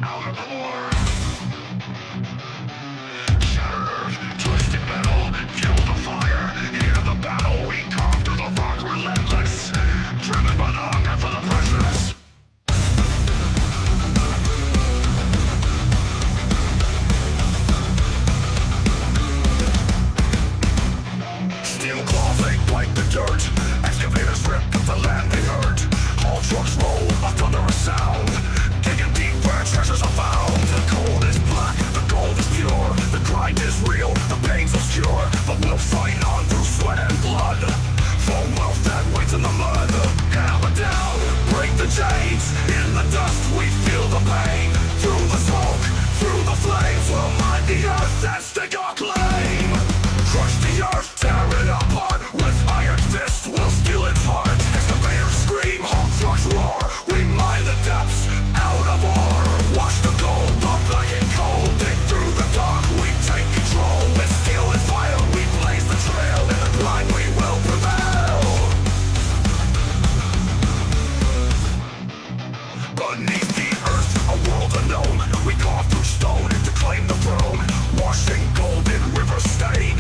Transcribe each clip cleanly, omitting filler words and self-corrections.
Out of core. Shattered, twisted metal, fuel the fire. Hear the battle, we come through the rock relentless. Driven by the hunger for the precious. Steel clothing like the dirt. Excavators rip up the land they hurt. Haul trucks roll, a thunderous sound. Digging deep where treasures are found. The cold is black, the gold is pure. The grind is real, the pain's obscure. But we'll fight on through sweat and blood. For wealth that waits in the mud. Hammer down, break the chains. In the dust we feel the pain. Through the smoke, through the flames. We'll mine the earth and stake our claim. Crush the earth, tear it apart. With iron fists we'll steal its heart. Excavators scream, hawk trucks roar. We mine the depths out of ore. Wash the gold, the black and cold. Dig through the dark, we take control. With steel and fire we blaze the trail. In the grind we will prevail. Beneath the earth, a world unknown. We carve through stone to claim the throne. Washing gold in river stain.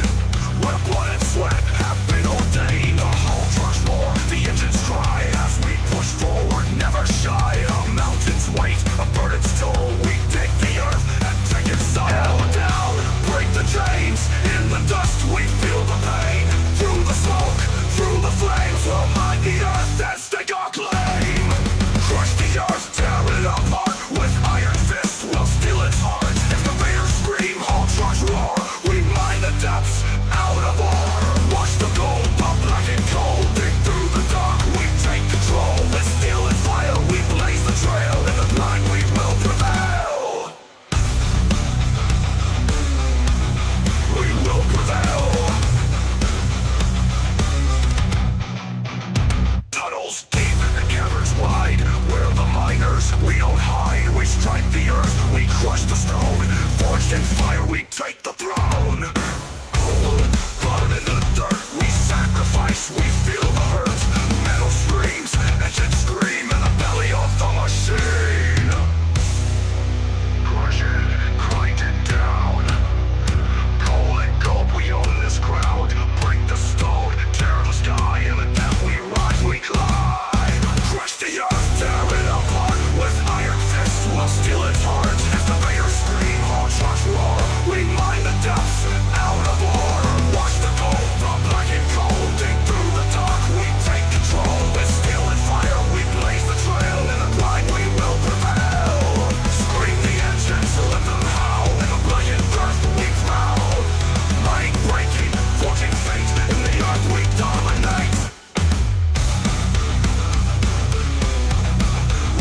Where blood and sweat have been ordained. The hull trucks roar, the engines cry. As we push forward, never shy. A mountain's weight, a burden's toll. We dig the earth and take its soul. Hammer down, break the chains. In the dust we feel the pain. Through the smoke, through the flames. We'll mine the earth and stake our claim. Crush the earth, tear it apart. With iron fists we'll steal its heart. Excavators scream, haul trucks roar. We mine the depths out of ore. Wash the gold, the black and cold. Dig through the dark, we take control. With steel and fire we blaze the trail. In the blind we will prevail. We will prevail. Tunnels deep and caverns wide. We're the miners, we don't hide. We strike the earth, we crush the stone. Forged in fire we take the throne. Cold, blood in the dirt, we sacrifice, we feel the hurt. Metal screams, engines scream in the belly of the machine. Crush it, grind it down. Coal and gold, we own this ground. Break the stone, tear the sky. In the depth we rise, we climb. Crush the earth, tear it apart. With iron fists we'll steal its heart. Excavators scream, haul trucks roar. We mine the depths out of ore. Wash the gold, the black and cold. Dig through the dark, we take control. With steel and fire we blaze the trail. In the grind we will prevail. Scream the engines, let them howl. In the blackened earth we prowl. Mind breaking, forging fate. In the earth we dominate.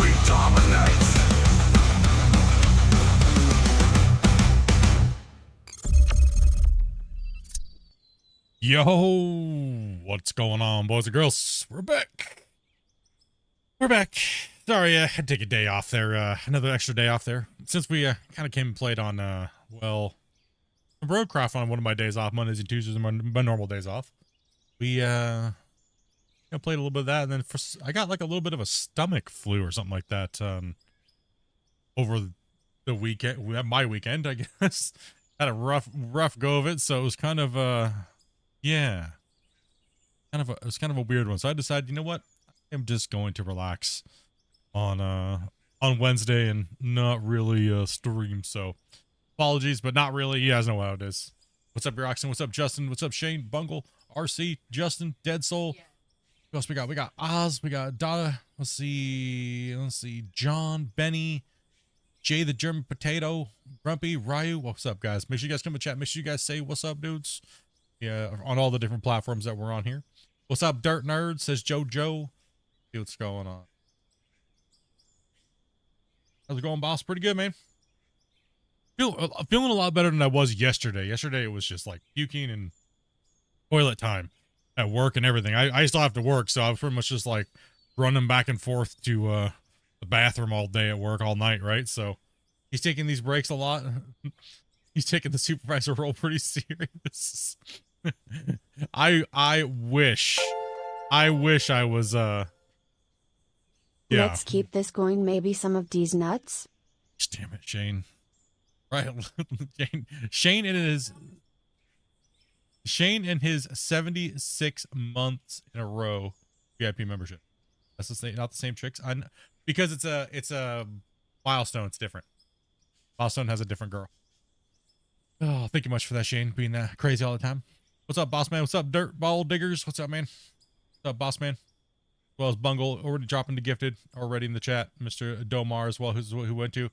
We dominate. Yo, what's going on, boys and girls? We're back. We're back. Sorry, I had to take a day off there, another extra day off there. Since we kind of came and played on, well, Roadcraft on one of my days off, Mondays and Tuesdays are my normal days off. We, played a little bit of that, and then I got like a little bit of a stomach flu or something like that, over the weekend, my weekend, I guess. Had a rough go of it, so it was kind of, yeah, it was kind of a weird one. So I decided, you know what, I'm just going to relax on Wednesday and not really stream. So apologies, but not really. You guys know how it is. What's up, Roxanne? What's up, Justin? What's up, Shane? Bungle, RC, Justin, Dead Soul. Yeah. Who else we got? We got Oz. We got Dada. Let's see, John, Benny, Jay the German Potato, Grumpy, Ryu. What's up, guys? Make sure you guys come to chat. Make sure you guys say what's up, dudes. Yeah, on all the different platforms that we're on here. What's up, Dirt Nerd? Says JoJo. See what's going on. How's it going, boss? Pretty good, man. Feeling a lot better than I was yesterday. Yesterday it was just like puking and toilet time at work and everything. I still have to work, so I was pretty much just like running back and forth to the bathroom all day at work all night, right? So he's taking these breaks a lot. He's taking the supervisor role pretty serious. I wish I was Yeah. Let's keep this going. Maybe some of these nuts. Damn it, Shane. Right. Shane and his 76 months in a row VIP membership. That's the same, not the same tricks. Because it's a milestone. It's different. Milestone has a different girl. Oh, thank you much for that, Shane, being crazy all the time. What's up, boss man? What's up, dirt ball diggers? What's up, man? What's up, boss man? As well as Bungle, already dropping the gifted already in the chat. Mr. Domar as well, who went to.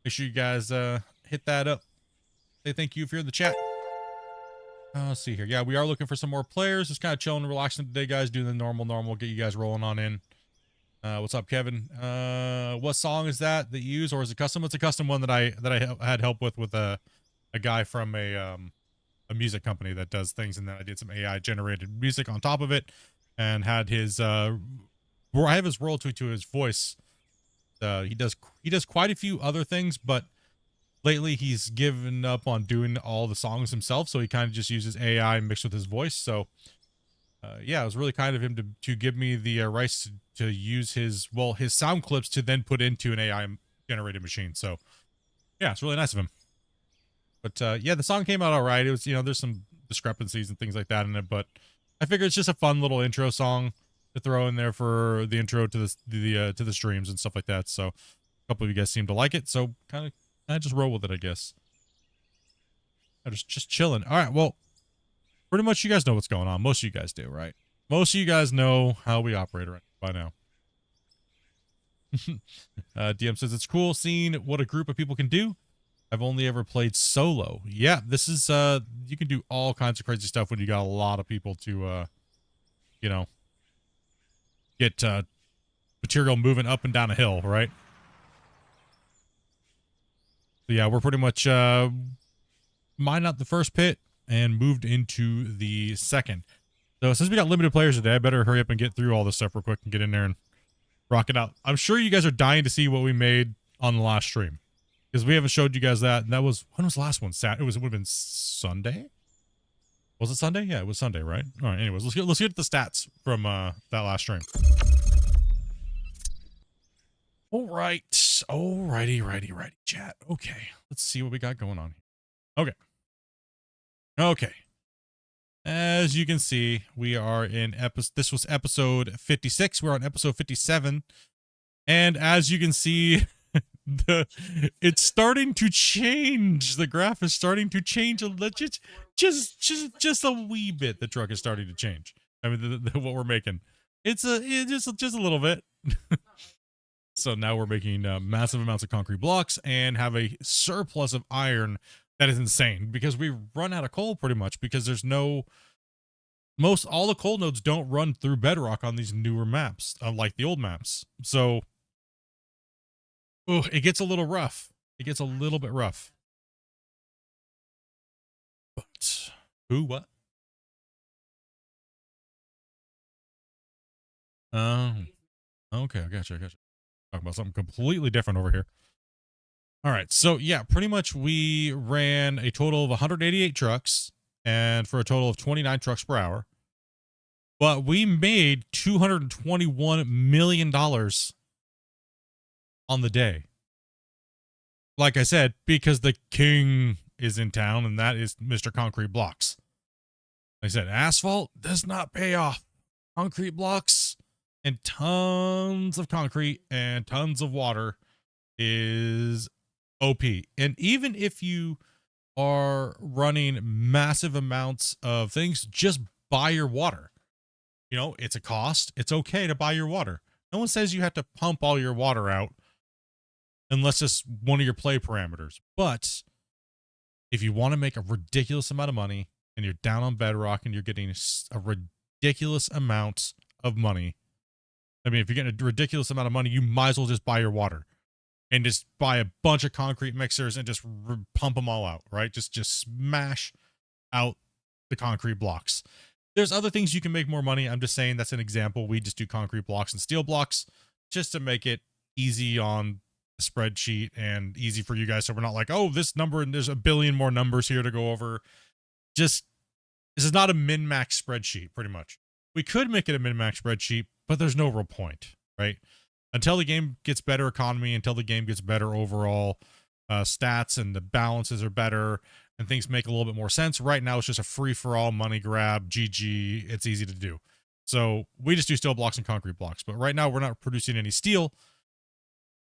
Make sure you guys hit that up. Say thank you if you're in the chat. Let's see here. Yeah, we are looking for some more players. Just kind of chilling and relaxing today, guys. Doing the normal. Get you guys rolling on in. What's up, Kevin? What song is that you use, or is it custom? It's a custom one that I had help with a guy from a music company that does things, and then I did some AI generated music on top of it, and had his I have his royalty to his voice. He does quite a few other things, but lately he's given up on doing all the songs himself, so he kind of just uses AI mixed with his voice. So yeah, it was really kind of him to give me the rights to use his sound clips to then put into an AI generated machine. So yeah, it's really nice of him. But yeah, the song came out all right. It was, there's some discrepancies and things like that in it, but I figure it's just a fun little intro song to throw in there for the intro to the streams and stuff like that. So a couple of you guys seem to like it, so kind of just roll with it, I guess. I'm just chilling. All right, well, pretty much you guys know what's going on. Most of you guys do, right? Most of you guys know how we operate right by now. DM says it's cool seeing what a group of people can do. I've only ever played solo. Yeah, this is you can do all kinds of crazy stuff when you got a lot of people to get material moving up and down a hill, right? So yeah, we're pretty much mined out the first pit and moved into the second. So since we got limited players today, I better hurry up and get through all this stuff real quick and get in there and rock it out. I'm sure you guys are dying to see what we made on the last stream, because we haven't showed you guys that. And that was, when was the last one? It would have been Sunday. Was it Sunday? Yeah, it was Sunday, right? All right. Anyways, let's get the stats from that last stream. All right. Righty, chat. Okay. Let's see what we got going on here. Okay. As you can see, we are in this was episode 56. We're on episode 57. And as you can see, it's starting to change. The graph is starting to change a little, just a wee bit. The truck is starting to change. I mean, what we're making, it's just a little bit. So now we're making massive amounts of concrete blocks and have a surplus of iron that is insane, because we run out of coal pretty much, because there's all the coal nodes don't run through bedrock on these newer maps, unlike the old maps. So it gets a little rough. It gets a little bit rough. But what? Okay, I gotcha. Talking about something completely different over here. All right, so yeah, pretty much we ran a total of 188 trucks, and for a total of 29 trucks per hour. But we made $221 million on the day. Like I said, because the king is in town, and that is Mr. Concrete Blocks. Like I said, asphalt does not pay off. Concrete blocks and tons of concrete and tons of water is OP. And even if you are running massive amounts of things, just buy your water. It's a cost. It's okay to buy your water. No one says you have to pump all your water out unless it's one of your play parameters. But if you want to make a ridiculous amount of money and you're down on bedrock and you're getting a ridiculous amount of money, I mean, if you're getting a ridiculous amount of money, you might as well just buy your water and just buy a bunch of concrete mixers and just pump them all out, right? Just smash out the concrete blocks. There's other things you can make more money. I'm just saying that's an example. We just do concrete blocks and steel blocks just to make it easy on the spreadsheet and easy for you guys. So we're not like, oh, this number and there's a billion more numbers here to go over. This is not a min-max spreadsheet, pretty much. We could make it a min-max spreadsheet, but there's no real point, right? until the game gets better economy, until the game gets better overall stats and the balances are better and things make a little bit more sense. Right now, it's just a free-for-all money grab, GG. It's easy to do. So we just do steel blocks and concrete blocks. But right now, we're not producing any steel.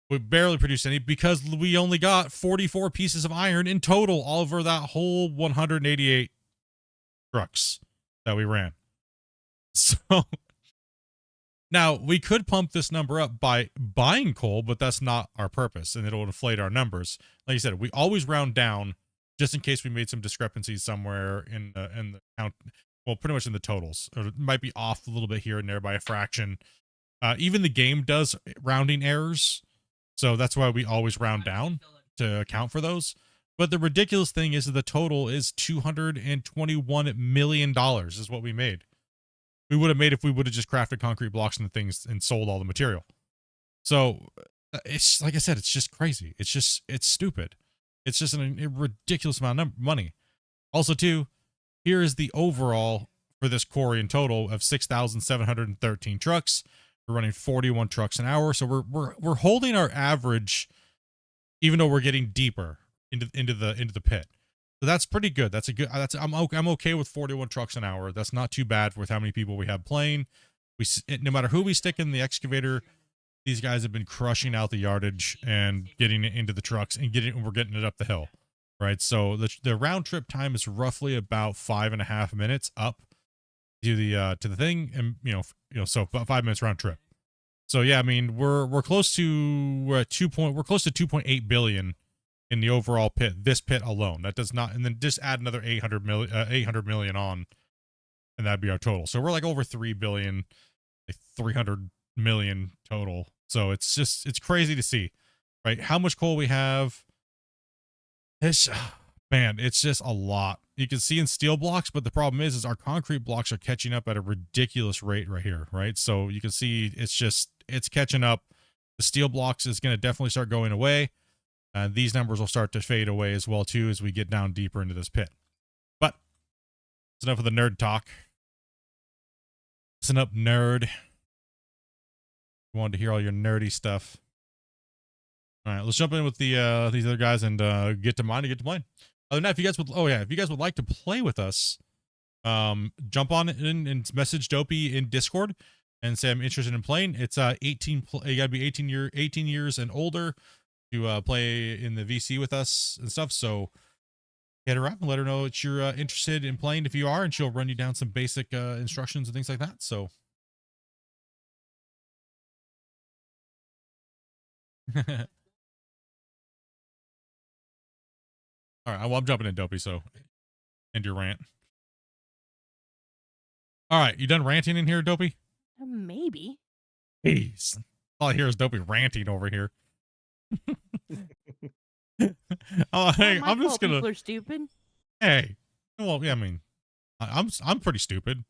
We barely produce any because we only got 44 pieces of iron in total over that whole 188 trucks that we ran. So now we could pump this number up by buying coal, but that's not our purpose and it'll inflate our numbers. Like I said, we always round down just in case we made some discrepancies somewhere in the count. Well, pretty much in the totals, or it might be off a little bit here and there by a fraction. Even the game does rounding errors. So that's why we always round down to account for those. But the ridiculous thing is that the total is $221 million is what we made. We would have made if we would have just crafted concrete blocks and things and sold all the material. So it's like I said, it's just crazy. It's stupid. It's just a ridiculous amount of money. Also, too, here is the overall for this quarry in total of 6,713 trucks. We're running 41 trucks an hour, so we're holding our average, even though we're getting deeper into the pit. So that's pretty good. That's a good. I'm okay with 41 trucks an hour. That's not too bad with how many people we have playing. No matter who we stick in the excavator, these guys have been crushing out the yardage and getting it into the trucks and we're getting it up the hill, right? So the round trip time is roughly about 5.5 minutes up to the thing, and so about 5 minutes round trip. So yeah, I mean we're close to 2.8 billion in the overall pit, this pit alone. That does not, and then just add another 800 million on, and that'd be our total. So we're like over 3 billion, like 300 million total. So it's crazy to see, right? How much coal we have. Man, it's just a lot. You can see in steel blocks, but the problem is our concrete blocks are catching up at a ridiculous rate right here, right? So you can see it's catching up. The steel blocks is going to definitely start going away. These numbers will start to fade away as well, too, as we get down deeper into this pit. But that's enough of the nerd talk. Listen up, nerd. Wanted to hear all your nerdy stuff. All right, let's jump in with these other guys and get to playing. Other than that, if you guys would like to play with us, jump on in and message Dopey in Discord and say I'm interested in playing. It's 18. You gotta be 18 years and older to play in the VC with us and stuff. So hit her up and let her know that you're interested in playing if you are, and she'll run you down some basic instructions and things like that. So. All right, well, I'm jumping in, Dopey, so end your rant. All right, you done ranting in here, Dopey? Maybe. Jeez. All I hear is Dopey ranting over here. Oh, hey, I'm just gonna. People are stupid. Hey, well, yeah, I mean, I'm pretty stupid.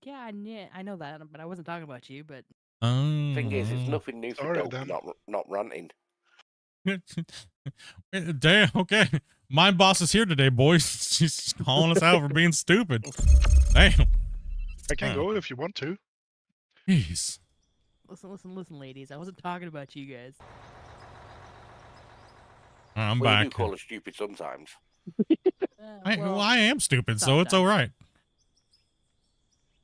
Yeah, I know that, but I wasn't talking about you. But Thing is, it's nothing new for Alright, Dope then. not ranting. Damn, okay. My boss is here today, boys. She's calling us out for being stupid. Damn. I can go if you want to. Jeez. Listen, ladies. I wasn't talking about you guys. I'm Well, you back. do call us stupid sometimes. I am stupid, so it's all right.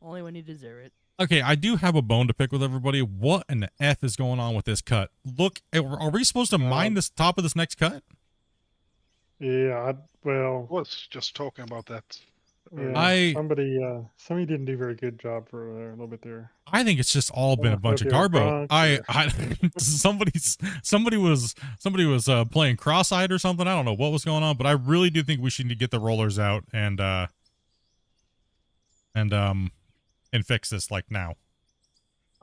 Only when you deserve it. Okay, I do have a bone to pick with everybody. What in the F is going on with this cut? Look, are we supposed to mine this top of this next cut? Yeah, I well, was just talking about that. yeah, somebody didn't do a very good job for a little bit there. I think it's just all been a bunch of garbo. Somebody was playing cross-eyed or something. I don't know what was going on, but I really do think we should get the rollers out and fix this like now.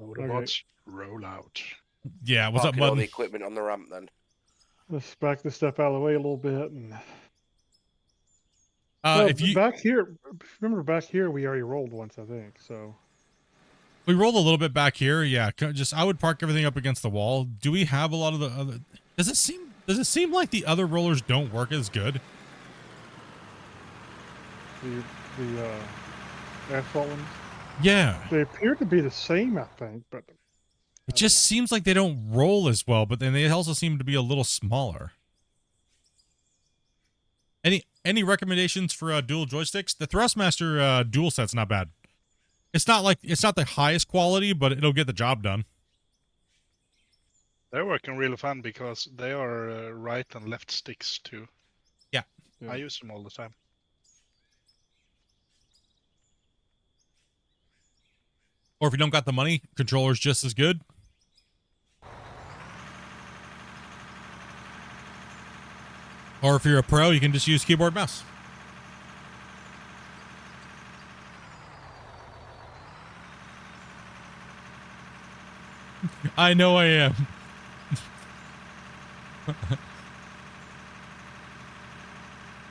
Autobots, roll out. Yeah, what's up, Parking all bud? the equipment on the ramp then. Let's back this stuff out of the way a little bit. And If you back here, remember back here we already rolled once, I think. So we rolled a little bit back here, yeah. I would park everything up against the wall. Do we have a lot of the other? Does it seem like the other rollers don't work as good? the asphalt ones. Yeah. They appear to be the same, I think, but It just seems like they don't roll as well, but then they also seem to be a little smaller. Any recommendations for dual joysticks? The Thrustmaster dual set's not bad. It's not the highest quality, but it'll get the job done. They're working really fun because they are right and left sticks too. Yeah. I use them all the time. Or if you don't got the money, controller's just as good. Or if you're a pro, you can just use keyboard mouse. I know I am.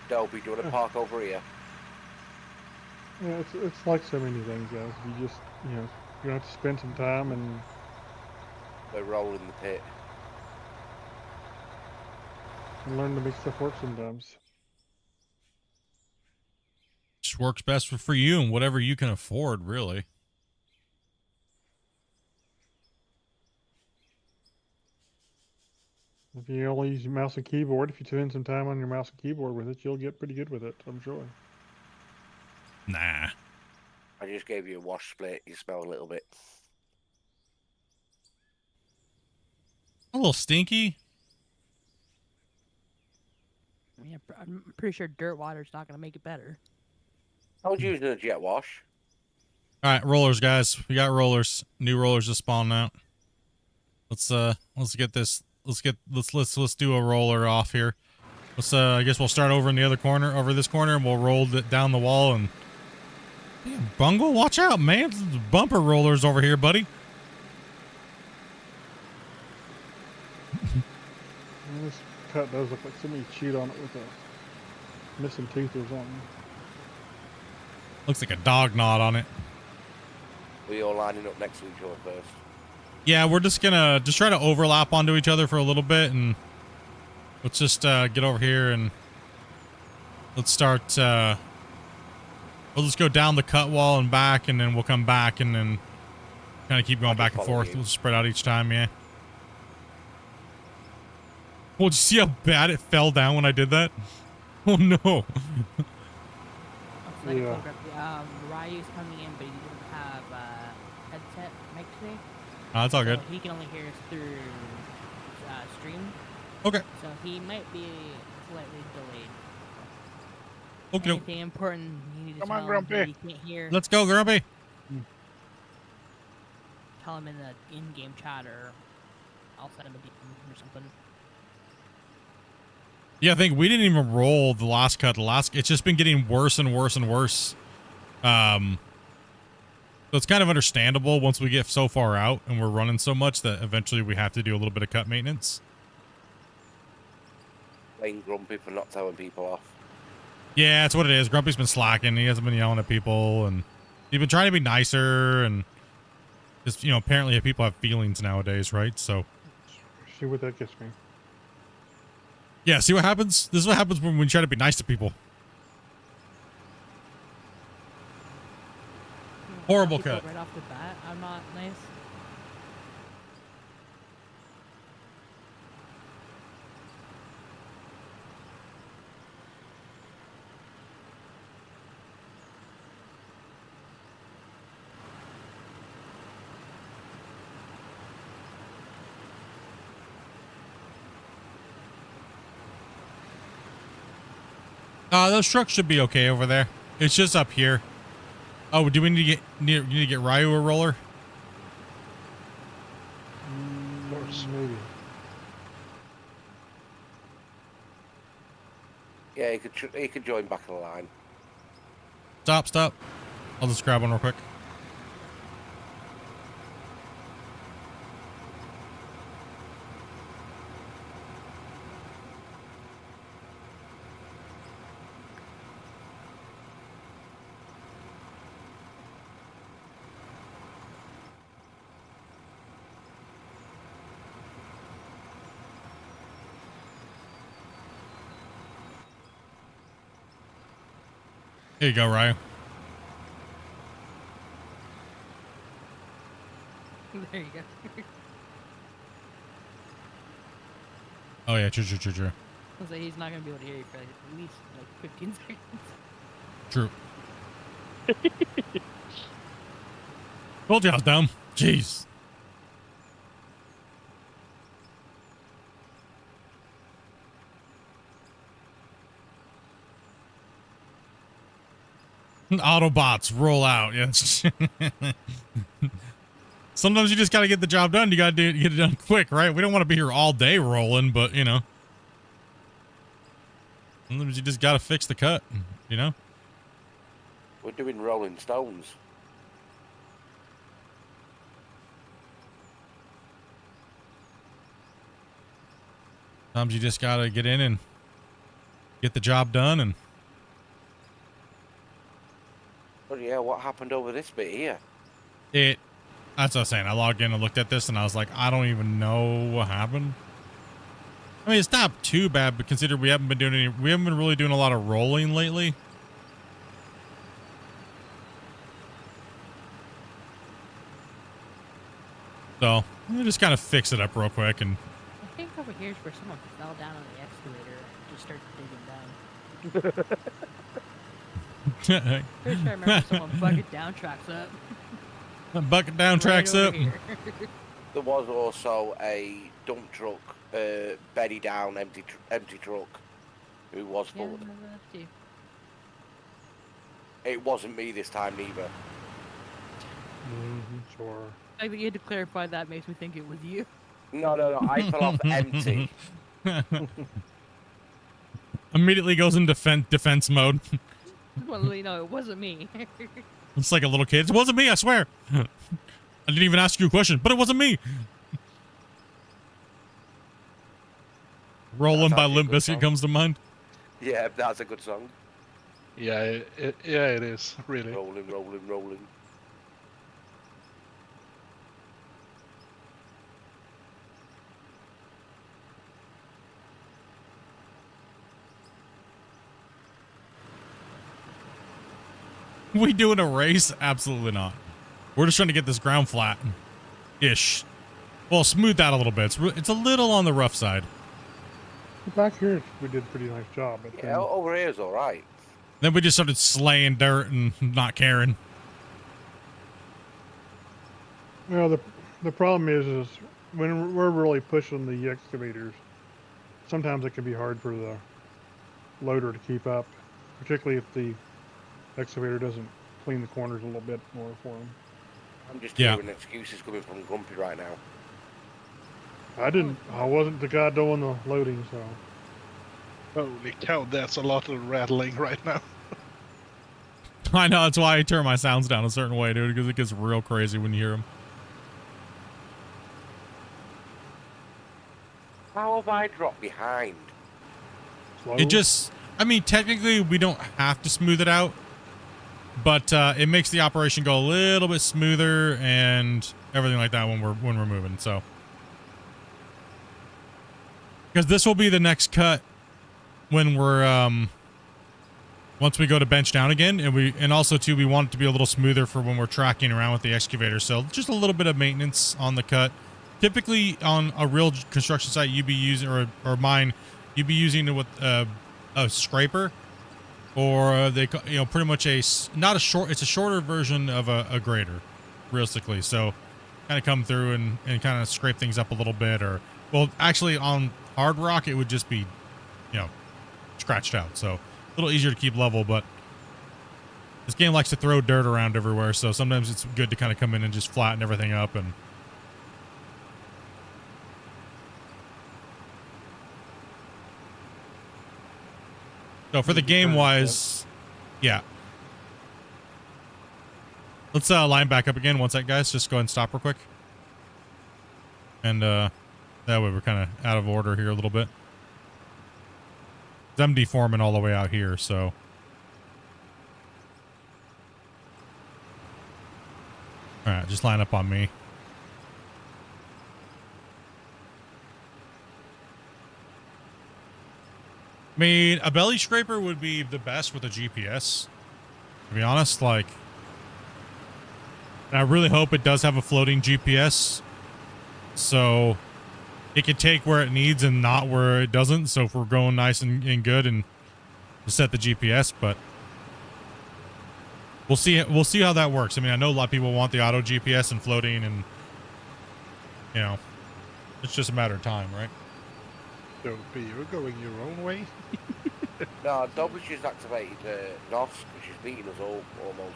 Dolby, do you want to park over here? Yeah, it's like so many things, guys. You just, you have to spend some time and We're rolling the pit. learn to make stuff work sometimes. Just works best for you and whatever you can afford, really. If you only use your mouse and keyboard, if you spend some time on your mouse and keyboard with it, you'll get pretty good with it, I'm sure. Nah. I just gave you a wash split. You smell a little bit. A little stinky. Yeah, I'm pretty sure dirt water's not gonna make it better. I was using a jet wash. All right, rollers, guys. We got rollers. New rollers just spawned out. Let's get this. Let's do a roller off here. I guess we'll start over in the other corner, over this corner, and we'll roll it down the wall. And damn, Bungle, watch out, man! Bumper rollers over here, buddy. This cut does look like somebody chewed on it with a missing tooth or something. Looks like a dog knot on it. We all lining up next to each other first. Yeah, we're just gonna try to overlap onto each other for a little bit, and let's just get over here and let's start. We'll just go down the cut wall and back, and then we'll come back, and then kind of keep going back and forth. We'll spread out each time, yeah. Oh, did you see how bad it fell down when I did that? Oh no. Yeah. Ryu's coming in, but he doesn't have headset mic today. That's all good. So he can only hear us through stream. Okay. So he might be slightly delayed. Okay. Anything important you need to Come tell on, him Grumpy. that he can't hear, Let's go, Grumpy. tell him in the in-game chat, or I'll send him a DM or something. Yeah, I think we didn't even roll the last cut. It's just been getting worse and worse and worse. So it's kind of understandable once we get so far out and we're running so much that eventually we have to do a little bit of cut maintenance. Playing grumpy for not telling people off. Yeah, that's what it is. Grumpy's been slacking. He hasn't been yelling at people, and he's been trying to be nicer, and just, apparently people have feelings nowadays, right? So See what that gets me. yeah, see what happens? This is what happens when we try to be nice to people. Horrible People cut. right off the bat, I'm not nice. Those trucks should be okay over there. It's just up here. Oh, do we need to get Ryu a roller? Of course. Maybe. Yeah, he could join back in the line. Stop. I'll just grab one real quick. Here you go, Ryu. There you go. Oh yeah, true. I was like, he's not gonna be able to hear you for like, at least like 15 seconds. True. Told you I was dumb. Jeez. Autobots roll out. Yes. Sometimes you just gotta get the job done. You gotta get it done quick, right? We don't want to be here all day rolling, but you know, sometimes you just gotta fix the cut. You know. We're doing Rolling Stones. Sometimes you just gotta get in and get the job done. And But yeah, what happened over this bit here? that's what I was saying. I logged in and looked at this and I was like, I don't even know what happened. I mean, it's not too bad, but consider we haven't been really doing a lot of rolling lately. So we'll just kind of fix it up real quick. And I think over here's where someone fell down on the excavator and just started digging down. Pretty sure I remember someone bucket down tracks up. bucket down tracks over up. here. There was also a dump truck, bedded down, empty truck, who was Yeah, I full. remember that too. It wasn't me this time neither. Sure. I think you had to clarify that makes me think it was you. No, I fell off empty. Immediately goes in defense mode. Just want to let you know it wasn't me. It's like a little kid. It wasn't me, I swear. I didn't even ask you a question, but it wasn't me. Rolling by Limp Bizkit comes to mind. Yeah, that's a good song. Yeah, it is really. Rolling. We doing a race? Absolutely not. We're just trying to get this ground flat-ish. Well, smooth out a little bit. It's a little on the rough side. Back here, we did a pretty nice job. But Yeah, over here's all right. Then we just started slaying dirt and not caring. well, the problem is when we're really pushing the excavators, sometimes it can be hard for the loader to keep up, particularly if the excavator doesn't clean the corners a little bit more for them. I'm just Yeah. hearing excuses coming from Grumpy right now. I wasn't the guy doing the loading, so. Holy cow, that's a lot of rattling right now. I know, that's why I turn my sounds down a certain way, dude, because it gets real crazy when you hear them. How have I dropped behind? Slow. It just, I mean, technically we don't have to smooth it out, but it makes the operation go a little bit smoother and everything like that when we're moving. So, because this will be the next cut when we're once we go to bench down again, and also too we want it to be a little smoother for when we're tracking around with the excavator. So just a little bit of maintenance on the cut. Typically on a real construction site, you'd be using, or mine, you'd be using it with a scraper, or pretty much it's a shorter version of a grader, realistically. So kind of come through and kind of scrape things up a little bit, or, well, actually on hard rock, it would just be, scratched out. So a little easier to keep level, but this game likes to throw dirt around everywhere. So sometimes it's good to kind of come in and just flatten everything up. And so for the game wise, yeah. Let's line back up again. One sec, guys. Just go ahead and stop real quick. And that way we're kind of out of order here a little bit. I'm deforming all the way out here, so. All right, just line up on me. I mean, a belly scraper would be the best with a GPS, to be honest. Like, and I really hope it does have a floating GPS. So it could take where it needs and not where it doesn't. So if we're going nice and good and set the GPS, but we'll see how that works. I mean, I know a lot of people want the auto GPS and floating, and you know, it's just a matter of time, right? Don't be, you're going your own way. No, Dobby's just activated NOS, which is beating us all almost.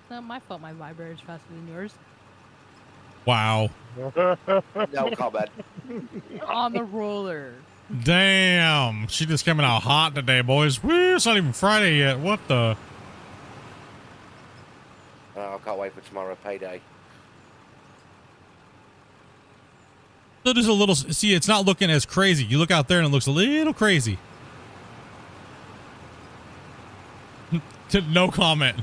It's not my fault my vibrator's faster than yours. Wow. No comment. On the roller. Damn. She just coming out hot today, boys. Woo, it's not even Friday yet. What the? I can't wait for tomorrow, payday. So there's a little, see, it's not looking as crazy. You look out there and it looks a little crazy. No comment.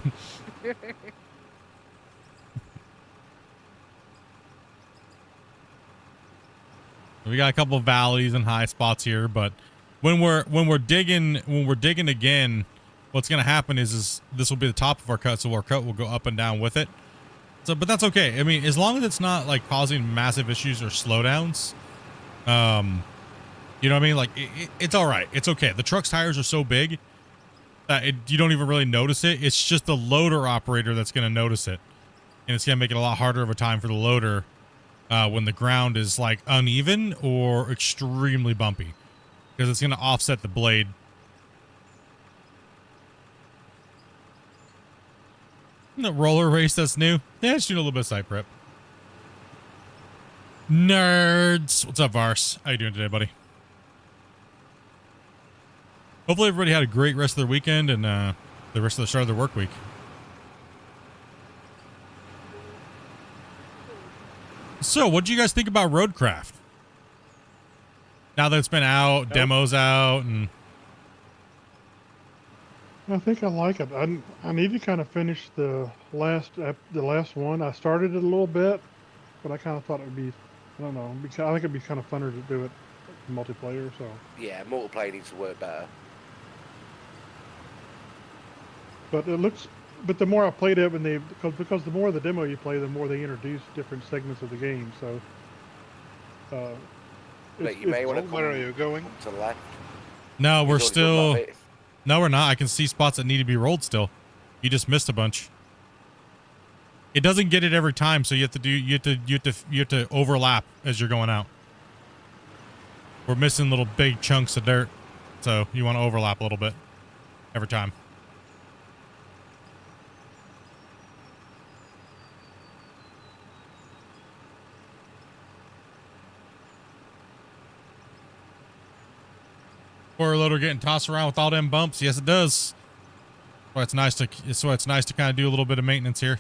We got a couple of valleys and high spots here, but when we're digging again, what's gonna happen is this will be the top of our cut, so our cut will go up and down with it. So, but that's okay. I mean, as long as it's not like causing massive issues or slowdowns, you know what I mean? Like it's all right. It's okay. The truck's tires are so big that you don't even really notice it. It's just the loader operator that's gonna notice it, and it's gonna make it a lot harder of a time for the loader when the ground is like uneven or extremely bumpy, because it's gonna offset the blade. The roller race that's new. Yeah, just doing a little bit of site prep. Nerds. What's up, Vars? How you doing today, buddy? Hopefully everybody had a great rest of their weekend and the rest of the start of their work week. So, what do you guys think about Roadcraft? Now that it's been out, demos out, and I think I like it. I need to kind of finish the last one. I started it a little bit, but I kind of thought it would be, I don't know, I think it'd be kind of funner to do it multiplayer. So Yeah, multiplayer needs to work better. but it looks, but the more I played it, and because the more the demo you play, the more they introduce different segments of the game. So But you may want to Where are you going? to the left. no, we're You've already done still. that bit. No, we're not. I can see spots that need to be rolled still. You just missed a bunch. It doesn't get it every time, so you have to overlap as you're going out. We're missing little big chunks of dirt, so you want to overlap a little bit every time. Poor loader getting tossed around with all them bumps. Yes, it does. That's why it's nice to kind of do a little bit of maintenance here.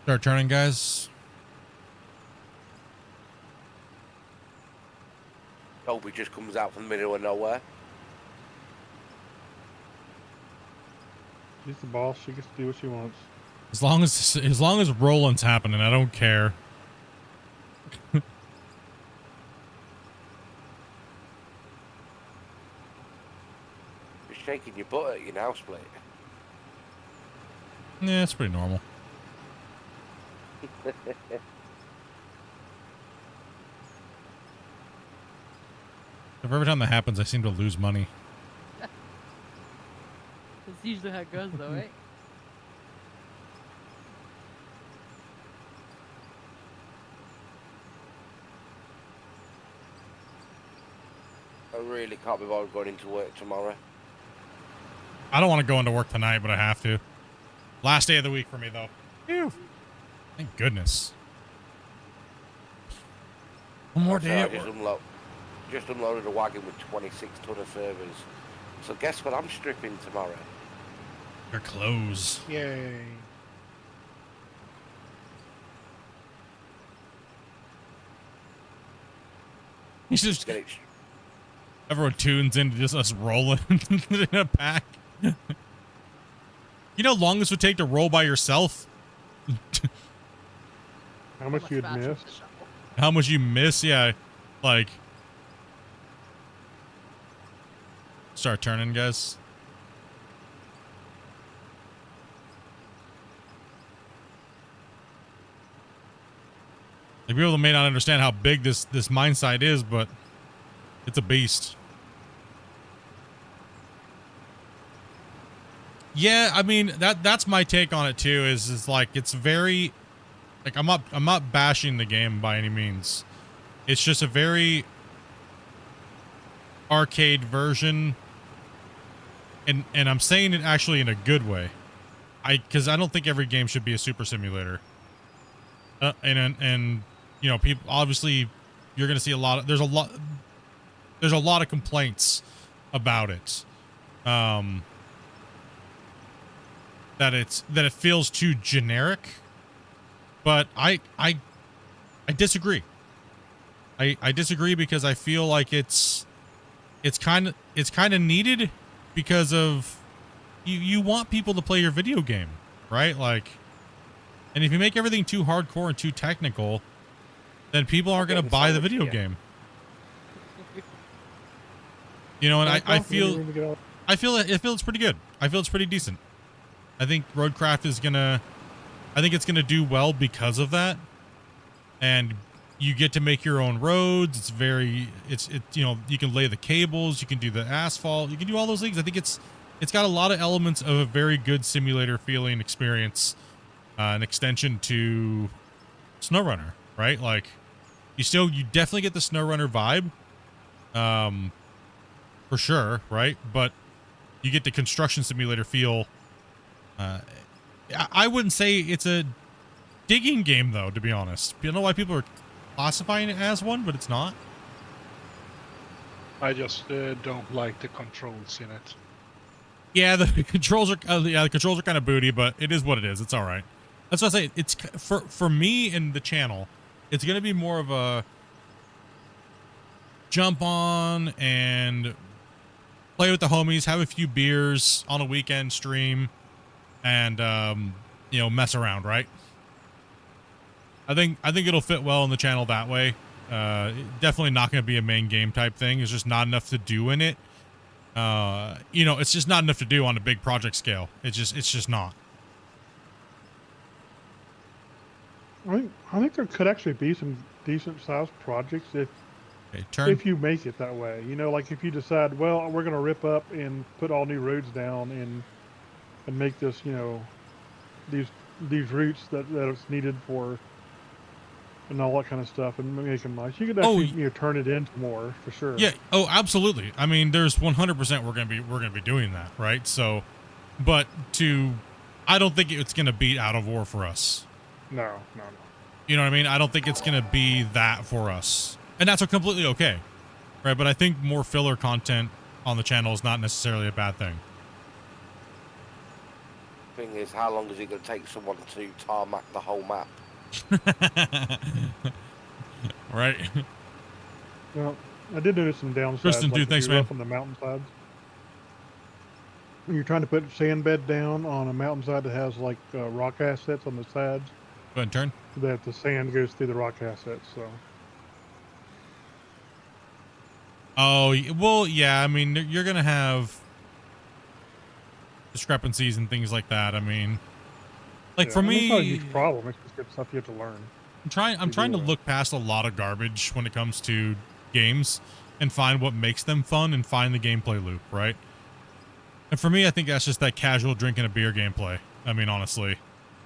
Start turning, guys. Toby just comes out from the middle of nowhere. she's the boss. She gets to do what she wants. As long as rolling's happening, I don't care. You're shaking your butt at your now split. Yeah, it's pretty normal. Every time that happens, I seem to lose money. That's usually how it goes, though, right? I really can't be bothered going into work tomorrow. I don't want to go into work tonight, but I have to. Last day of the week for me, though. Phew. Thank goodness. One more day I at work. just unloaded a wagon with 26 ton of servers. So guess what I'm stripping tomorrow? Your clothes. Yay. You should just, Get it. everyone tunes into just us rolling in a pack. You know how long this would take to roll by yourself? How much you'd faster miss? with the shovel. How much you miss? Yeah, like start turning, guys. Like people may not understand how big this mine site is, but it's a beast. Yeah, I mean that's my take on it too. Is like it's very like I'm not bashing the game by any means. It's just a very arcade version, and I'm saying it actually in a good way. Because I don't think every game should be a super simulator. And you know, people obviously you're gonna see a lot of there's a lot of complaints about it. That it feels too generic, but I disagree. I disagree because I feel like it's kind of needed because of you want people to play your video game, right? Like, and if you make everything too hardcore and too technical, then people aren't going to buy the video game. You know, and I feel it's pretty good. I feel it's pretty decent. I think Roadcraft is I think it's gonna do well because of that, and you get to make your own roads. It's you know, you can lay the cables, you can do the asphalt, you can do all those things. I think it's got a lot of elements of a very good simulator feeling experience, an extension to SnowRunner, right? Like you definitely get the SnowRunner vibe, for sure, right? But you get the construction simulator feel. I wouldn't say it's a digging game, though, to be honest. I don't know why people are classifying it as one, but it's not. I just don't like the controls in it. Yeah, the controls are kind of booty, but it is what it is. It's all right. That's what I say. It's for me and the channel. It's gonna be more of a jump on and play with the homies, have a few beers on a weekend stream. And you know, mess around, right? I think it'll fit well in the channel that way. Definitely not going to be a main game type thing. There's just not enough to do in it. You know, it's just not enough to do on a big project scale. It's just not. I think there could actually be some decent sized projects if you make it that way. You know, like if you decide, well, we're going to rip up and put all new roads down and make this, you know, these routes that it's needed for, and all that kind of stuff, and make them nice. You could actually, you know, turn it into more for sure. Yeah. Oh, absolutely. I mean, there's 100% we're gonna be doing that, right? So, but I don't think it's gonna beat Out of War for us. No. You know what I mean? I don't think it's gonna be that for us, and that's completely okay, right? But I think more filler content on the channel is not necessarily a bad thing. Thing is, how long is it going to take someone to tarmac the whole map? Right. Well, I did notice some downsides. Tristan, like thanks, if you're man. up on the mountainsides. When you're trying to put sand bed down on a mountainside that has like rock assets on the sides, Go ahead and turn. that the sand goes through the rock assets. So Oh, well, yeah. I mean, you're gonna have discrepancies and things like that. I mean, like for me, it's not a huge problem. It's just good stuff you have to learn. I'm trying to look past a lot of garbage when it comes to games and find what makes them fun and find the gameplay loop, right? And for me, I think that's just that casual drinking a beer gameplay. I mean, honestly,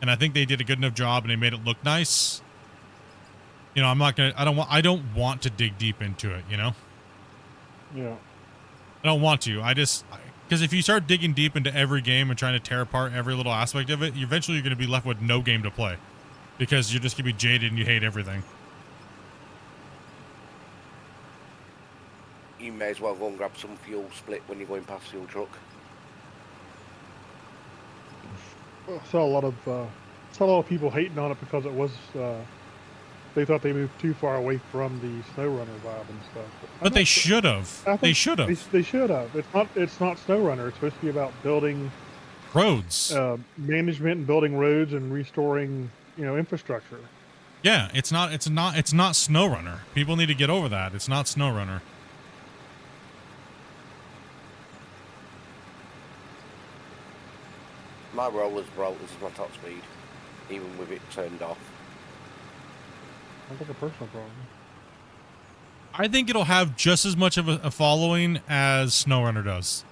and I think they did a good enough job and they made it look nice. You know, I don't want to dig deep into it, you know? Yeah. I don't want to. Because if you start digging deep into every game and trying to tear apart every little aspect of it, eventually you're going to be left with no game to play. Because you're just going to be jaded and you hate everything. You may as well go and grab some fuel split when you're going past fuel truck. I saw a lot of people hating on it because it was they thought they moved too far away from the SnowRunner vibe and stuff. But they should have. They should have. They should have. It's not SnowRunner. It's supposed to be about building roads, management and building roads and restoring, you know, infrastructure. Yeah, it's not SnowRunner. People need to get over that. It's not SnowRunner. My roller's broke. This is my top speed, even with it turned off. Sounds like a personal problem. I think it'll have just as much of a following as SnowRunner does.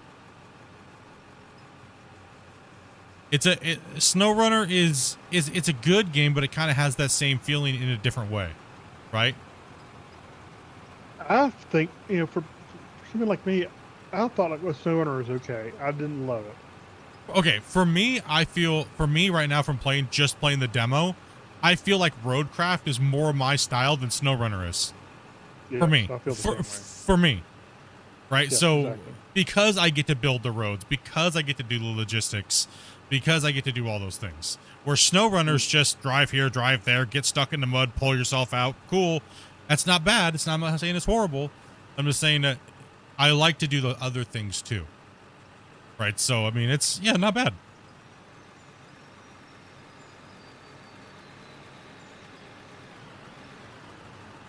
SnowRunner is it's a good game, but it kind of has that same feeling in a different way, right? I think, you know, for something like me, I thought like SnowRunner was okay. I didn't love it. Okay, for me right now from playing the demo, I feel like Roadcraft is more my style than SnowRunner is. Yeah, for me. I feel the same way. For me. Right? Yeah, so exactly. because I get to build the roads, because I get to do the logistics, because I get to do all those things. Where SnowRunners just drive here, drive there, get stuck in the mud, pull yourself out. Cool. That's not bad. I'm not saying it's horrible. I'm just saying that I like to do the other things too. Right? So, I mean, it's, yeah, not bad.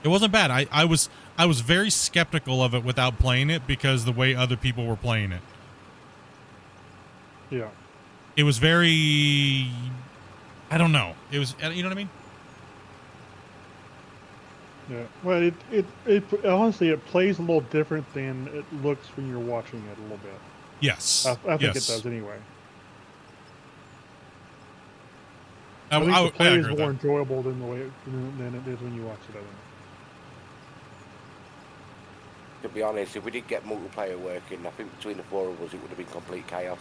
It wasn't bad. I was very skeptical of it without playing it because the way other people were playing it. Yeah. It was very, I don't know. It was, you know what I mean? Yeah. Well, it honestly, it plays a little different than it looks when you're watching it a little bit. Yes. I think yes. it does anyway. I I think the play agree is with more that. enjoyable than than it is when you watch it. I think. To be honest, if we did get multiplayer working, I think between the four of us, it would have been complete chaos.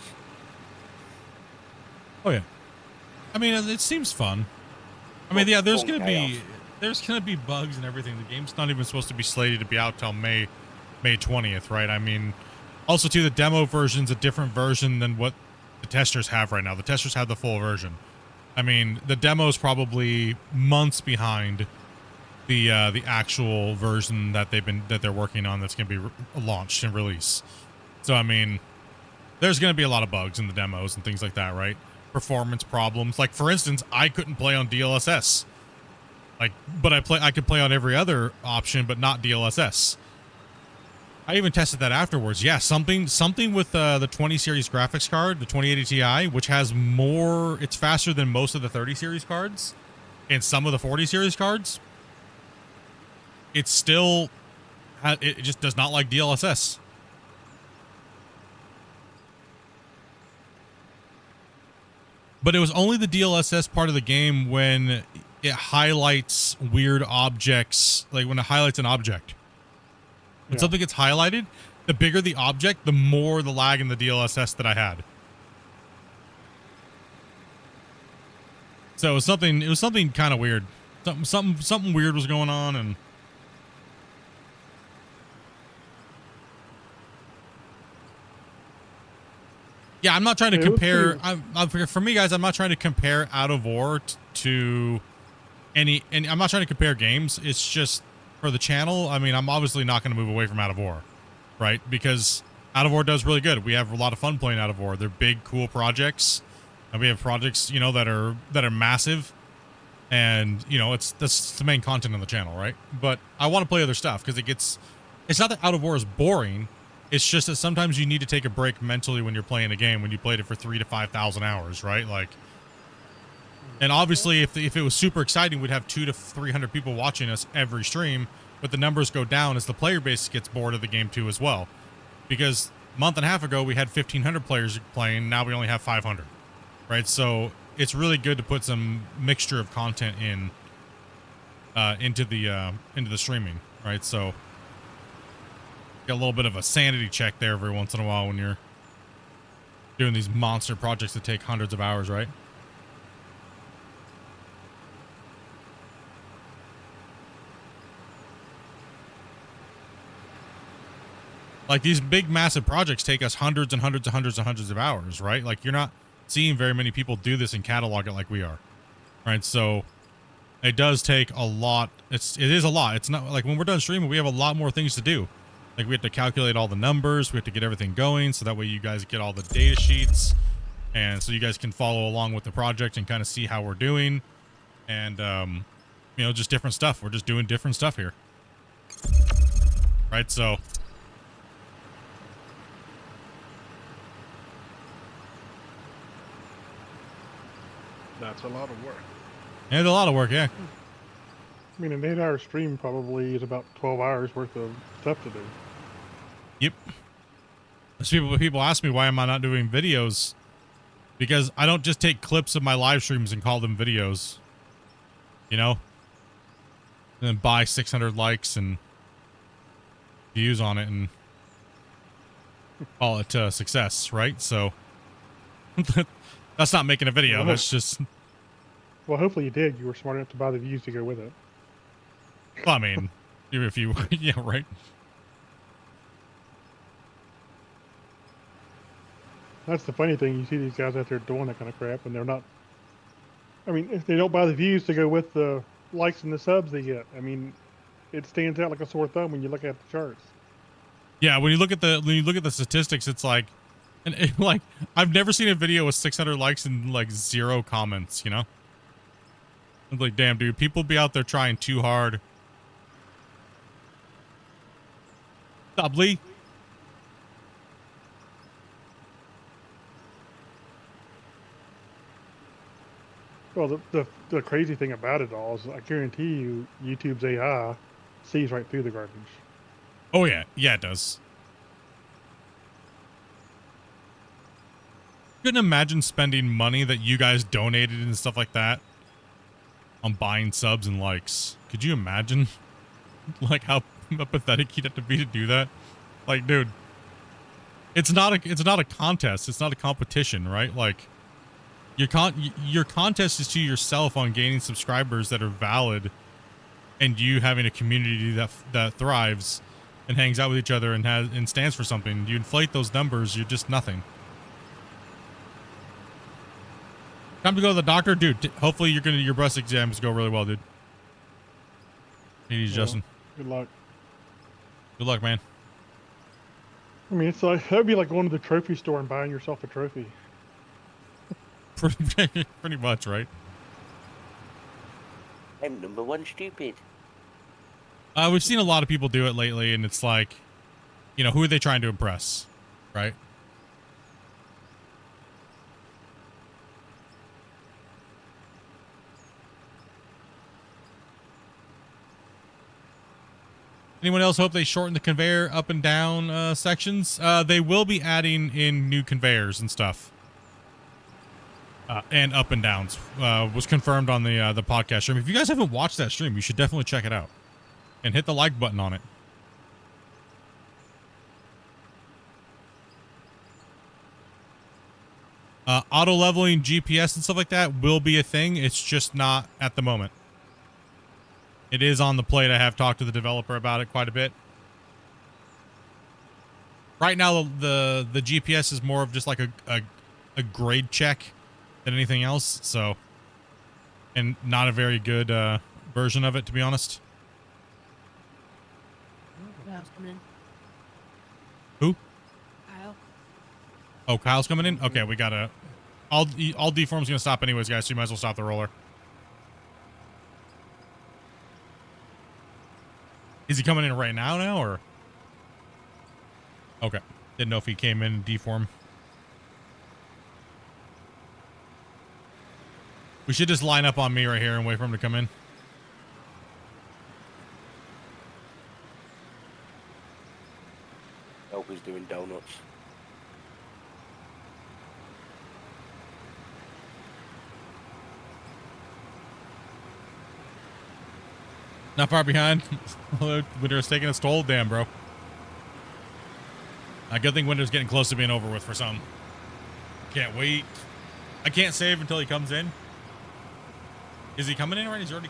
Oh yeah. I mean, it seems fun. I mean, yeah, there's gonna be bugs and everything. The game's not even supposed to be slated to be out till May 20th, right? I mean, also too, the demo version's a different version than what the testers have right now. The testers have the full version. I mean, the demo's probably months behind the actual version that they're working on that's going to be launched and released. So I mean, there's going to be a lot of bugs in the demos and things like that, right? Performance problems. Like for instance, I couldn't play on DLSS. Like, but I could play on every other option, but not DLSS. I even tested that afterwards. Yeah, something with the 20 series graphics card, the 2080 Ti, which has more. It's faster than most of the 30 series cards, and some of the 40 series cards. It's still, it just does not like DLSS. But it was only the DLSS part of the game when it highlights weird objects, like when it highlights an object. When something gets highlighted, the bigger the object, the more the lag in the DLSS that I had. So it was something kind of weird. Something weird was going on, and yeah, I'm not trying to compare. For me, guys, I'm not trying to compare Out of War to any. I'm not trying to compare games. It's just for the channel. I mean, I'm obviously not going to move away from Out of War, right? Because Out of War does really good. We have a lot of fun playing Out of War. They're big, cool projects, and we have projects, you know, that are massive, and you know, that's the main content on the channel, right? But I want to play other stuff because it's not that Out of War is boring. It's just that sometimes you need to take a break mentally when you're playing a game when you played it for 3,000 to 5,000 hours, right? Like, and obviously if it was super exciting, we'd have 200 to 300 people watching us every stream, but the numbers go down as the player base gets bored of the game too as well. Because a month and a half ago, we had 1,500 players playing. Now we only have 500, right? So it's really good to put some mixture of content into the streaming, right? So get a little bit of a sanity check there every once in a while when you're doing these monster projects that take hundreds of hours, right? Like these big massive projects take us hundreds and hundreds and hundreds and hundreds of hours, right? Like you're not seeing very many people do this and catalog it like we are, right? So it does take a lot. It is a lot. It's not like when we're done streaming, we have a lot more things to do. Like we have to calculate all the numbers. We have to get everything going. So that way you guys get all the data sheets. And so you guys can follow along with the project and kind of see how we're doing. And you know, just different stuff. We're just doing different stuff here. Right, so That's a lot of work. it's a lot of work, yeah. I mean, an 8-hour stream probably is about 12 hours worth of stuff to do. Yep. There's people ask me why am I not doing videos? Because I don't just take clips of my live streams and call them videos. You know? And then buy 600 likes and views on it and call it success, right? So that's not making a video. That's just. Well, hopefully you did. You were smart enough to buy the views to go with it. Well, I mean, even if you, yeah, right. That's the funny thing. You see these guys out there doing that kind of crap, and they're not. I mean, if they don't buy the views to go with the likes and the subs they get, I mean, it stands out like a sore thumb when you look at the charts. Yeah, when you look at the statistics, it's like, like I've never seen a video with 600 likes and like 0 comments. You know, it's like, damn, dude, people be out there trying too hard. Stop, Lee. Well, the crazy thing about it all is I guarantee you YouTube's AI sees right through the garbage. Oh yeah, yeah, it does. Couldn't imagine spending money that you guys donated and stuff like that on buying subs and likes. Could you imagine, like how pathetic you'd have to be to do that? Like, dude, it's not a contest. It's not a competition, right? Like, your contest is to yourself on gaining subscribers that are valid, and you having a community that thrives and hangs out with each other and stands for something. You inflate those numbers, you're just nothing. Time to go to the doctor, dude. Hopefully your breast exams go really well, dude. Easy, Justin. Good luck. Good luck, man. I mean, it's like that'd be like going to the trophy store and buying yourself a trophy. Pretty much, right? I'm number one stupid. We've seen a lot of people do it lately, and it's like, you know, who are they trying to impress, right? Anyone else hope they shorten the conveyor up and down sections? They will be adding in new conveyors and stuff. And up and downs was confirmed on the podcast stream. If you guys haven't watched that stream, you should definitely check it out and hit the like button on it. Auto leveling GPS and stuff like that will be a thing. It's just not at the moment. It is on the plate. I have talked to the developer about it quite a bit. Right now, the GPS is more of just like a grade check than anything else, so, and not a very good version of it, to be honest. Kyle's coming in. Who? Kyle. Oh, Kyle's coming in? Okay, we gotta... All deform's gonna stop anyways, guys, so you might as well stop the roller. Is he coming in right now, or? Okay. Didn't know if he came in deform. We should just line up on me right here and wait for him to come in. Hope he's doing donuts. Not far behind. Winter's taking its toll. Damn, bro. I good thing winter's getting close to being over with for some. Can't wait. I can't save until he comes in. Is he coming in already? He's already...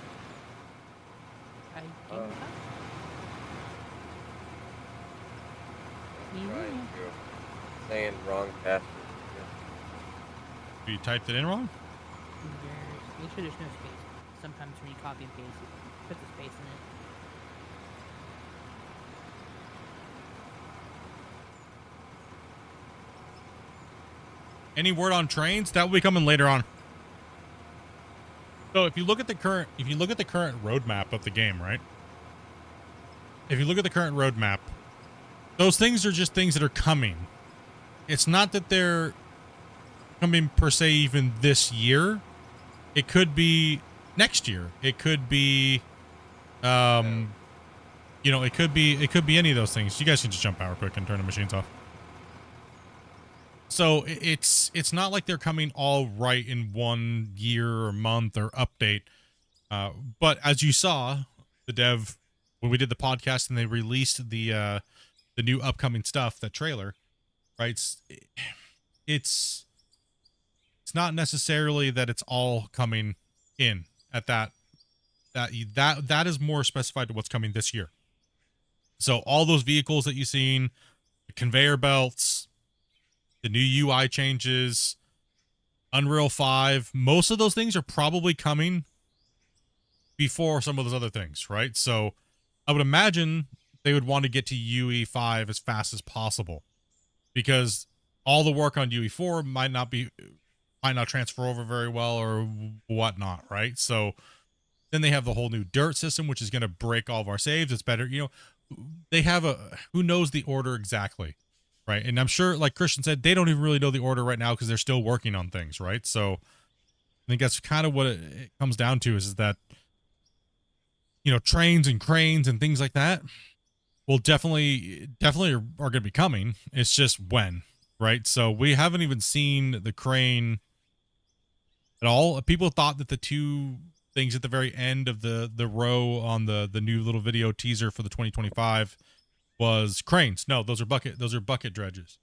I think Right, you're saying wrong password. You typed it in wrong? Make sure there's no space. Sometimes when you copy and paste, it puts a space in it. Any word on trains? That will be coming later on. So if you look at the current roadmap of the game, right? If you look at the current roadmap, those things are just things that are coming. It's not that they're coming per se even this year. It could be next year. It could be, you know, it could be any of those things. You guys can just jump out real quick and turn the machines off. So it's not like they're coming all right in 1 year or month or update. But as you saw, the dev, when we did the podcast and they released the new upcoming stuff, that trailer, right? It's not necessarily that it's all coming in at that is more specified to what's coming this year. So all those vehicles that you've seen, the conveyor belts, the new UI changes, Unreal 5, most of those things are probably coming before some of those other things, right? So I would imagine they would want to get to UE5 as fast as possible, because all the work on UE4 might not transfer over very well or whatnot, right? So then they have the whole new dirt system, which is going to break all of our saves. It's better, you know, they have who knows the order exactly, right? And I'm sure, like Christian said, they don't even really know the order right now because they're still working on things, right? So I think that's kind of what it comes down to is that, you know, trains and cranes and things like that will definitely are going to be coming. It's just when, right? So we haven't even seen the crane at all. People thought that the two things at the very end of the row on the new little video teaser for the 2025 was cranes. No, those are bucket dredges.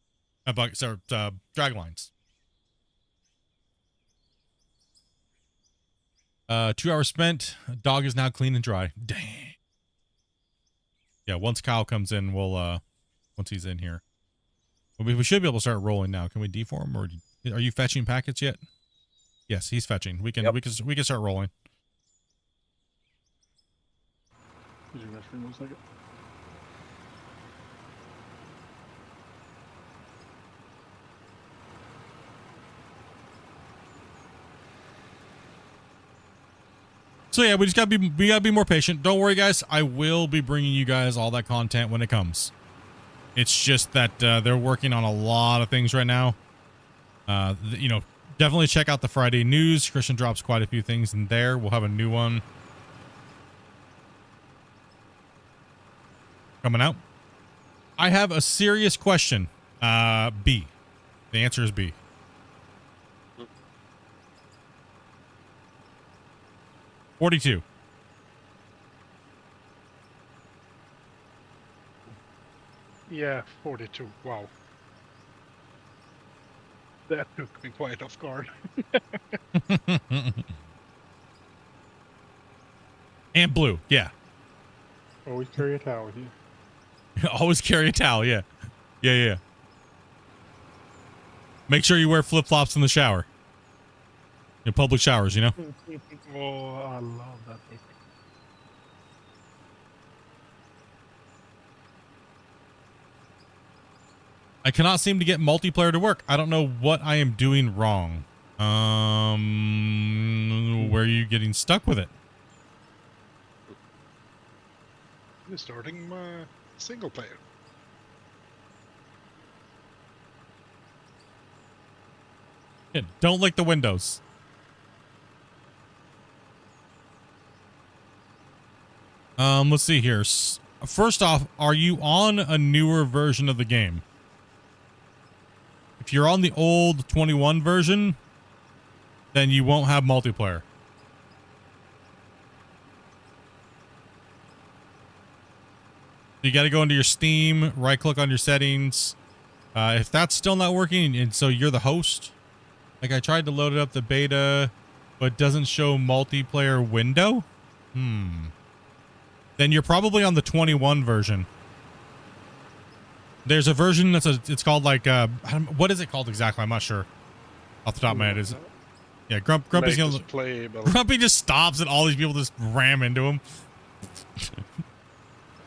Drag lines. 2 hours spent. Dog is now clean and dry. Dang. Yeah, once Kyle comes in, we'll once he's in here. We should be able to start rolling now. Can we deform, or are you fetching packets yet? Yes, he's fetching. We can start rolling. Use your restroom 1 second. So yeah, we gotta be more patient. Don't worry, guys. I will be bringing you guys all that content when it comes. It's just that they're working on a lot of things right now. You know, definitely check out the Friday news. Christian drops quite a few things in there. We'll have a new one coming out. I have a serious question. B. The answer is B. $42. Yeah, 42. Wow. That took me quite off guard. And blue, yeah. Always carry a towel with you. Always carry a towel, yeah. Yeah. Make sure you wear flip-flops in the shower. In public showers, you know? Oh, I love that thing. I cannot seem to get multiplayer to work. I don't know what I am doing wrong. Where are you getting stuck with it? I'm starting my single player. Yeah, don't lick the windows. Let's see here. First off, are you on a newer version of the game? If you're on the old 21 version, then you won't have multiplayer. You got to go into your Steam, right click on your settings. If that's still not working, and so you're the host, like I tried to load it up the beta, but it doesn't show multiplayer window. Then you're probably on the 21 version. There's a version it's called like what is it called exactly? I'm not sure off the top of my head. Is it? Yeah, Grumpy's gonna Grumpy just stops and all these people just ram into him.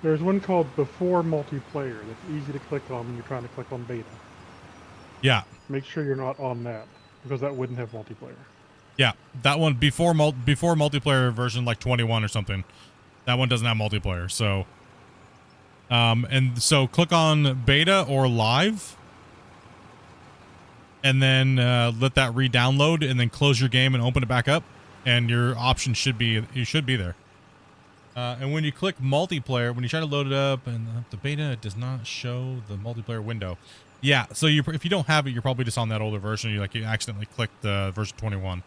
There's one called Before Multiplayer that's easy to click on when you're trying to click on beta. Yeah. Make sure you're not on that, because that wouldn't have multiplayer. Yeah, that one before multiplayer version like 21 or something. That one doesn't have multiplayer. So, and so click on beta or live, and then let that re-download, and then close your game and open it back up, and your option should be there. And when you click multiplayer, when you try to load it up, and the beta does not show the multiplayer window. Yeah, so if you don't have it, you're probably just on that older version. You accidentally clicked the version 21.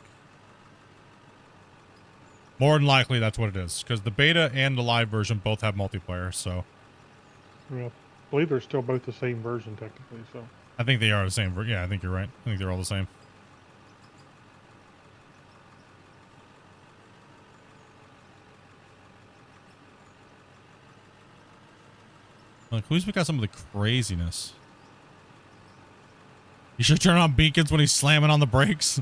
More than likely, that's what it is, because the beta and the live version both have multiplayer. So, Well, I believe they're still both the same version technically. So I think they are the same. Yeah, I think you're right. I think they're all the same. Like, who's got some of the craziness? You should turn on beacons when he's slamming on the brakes.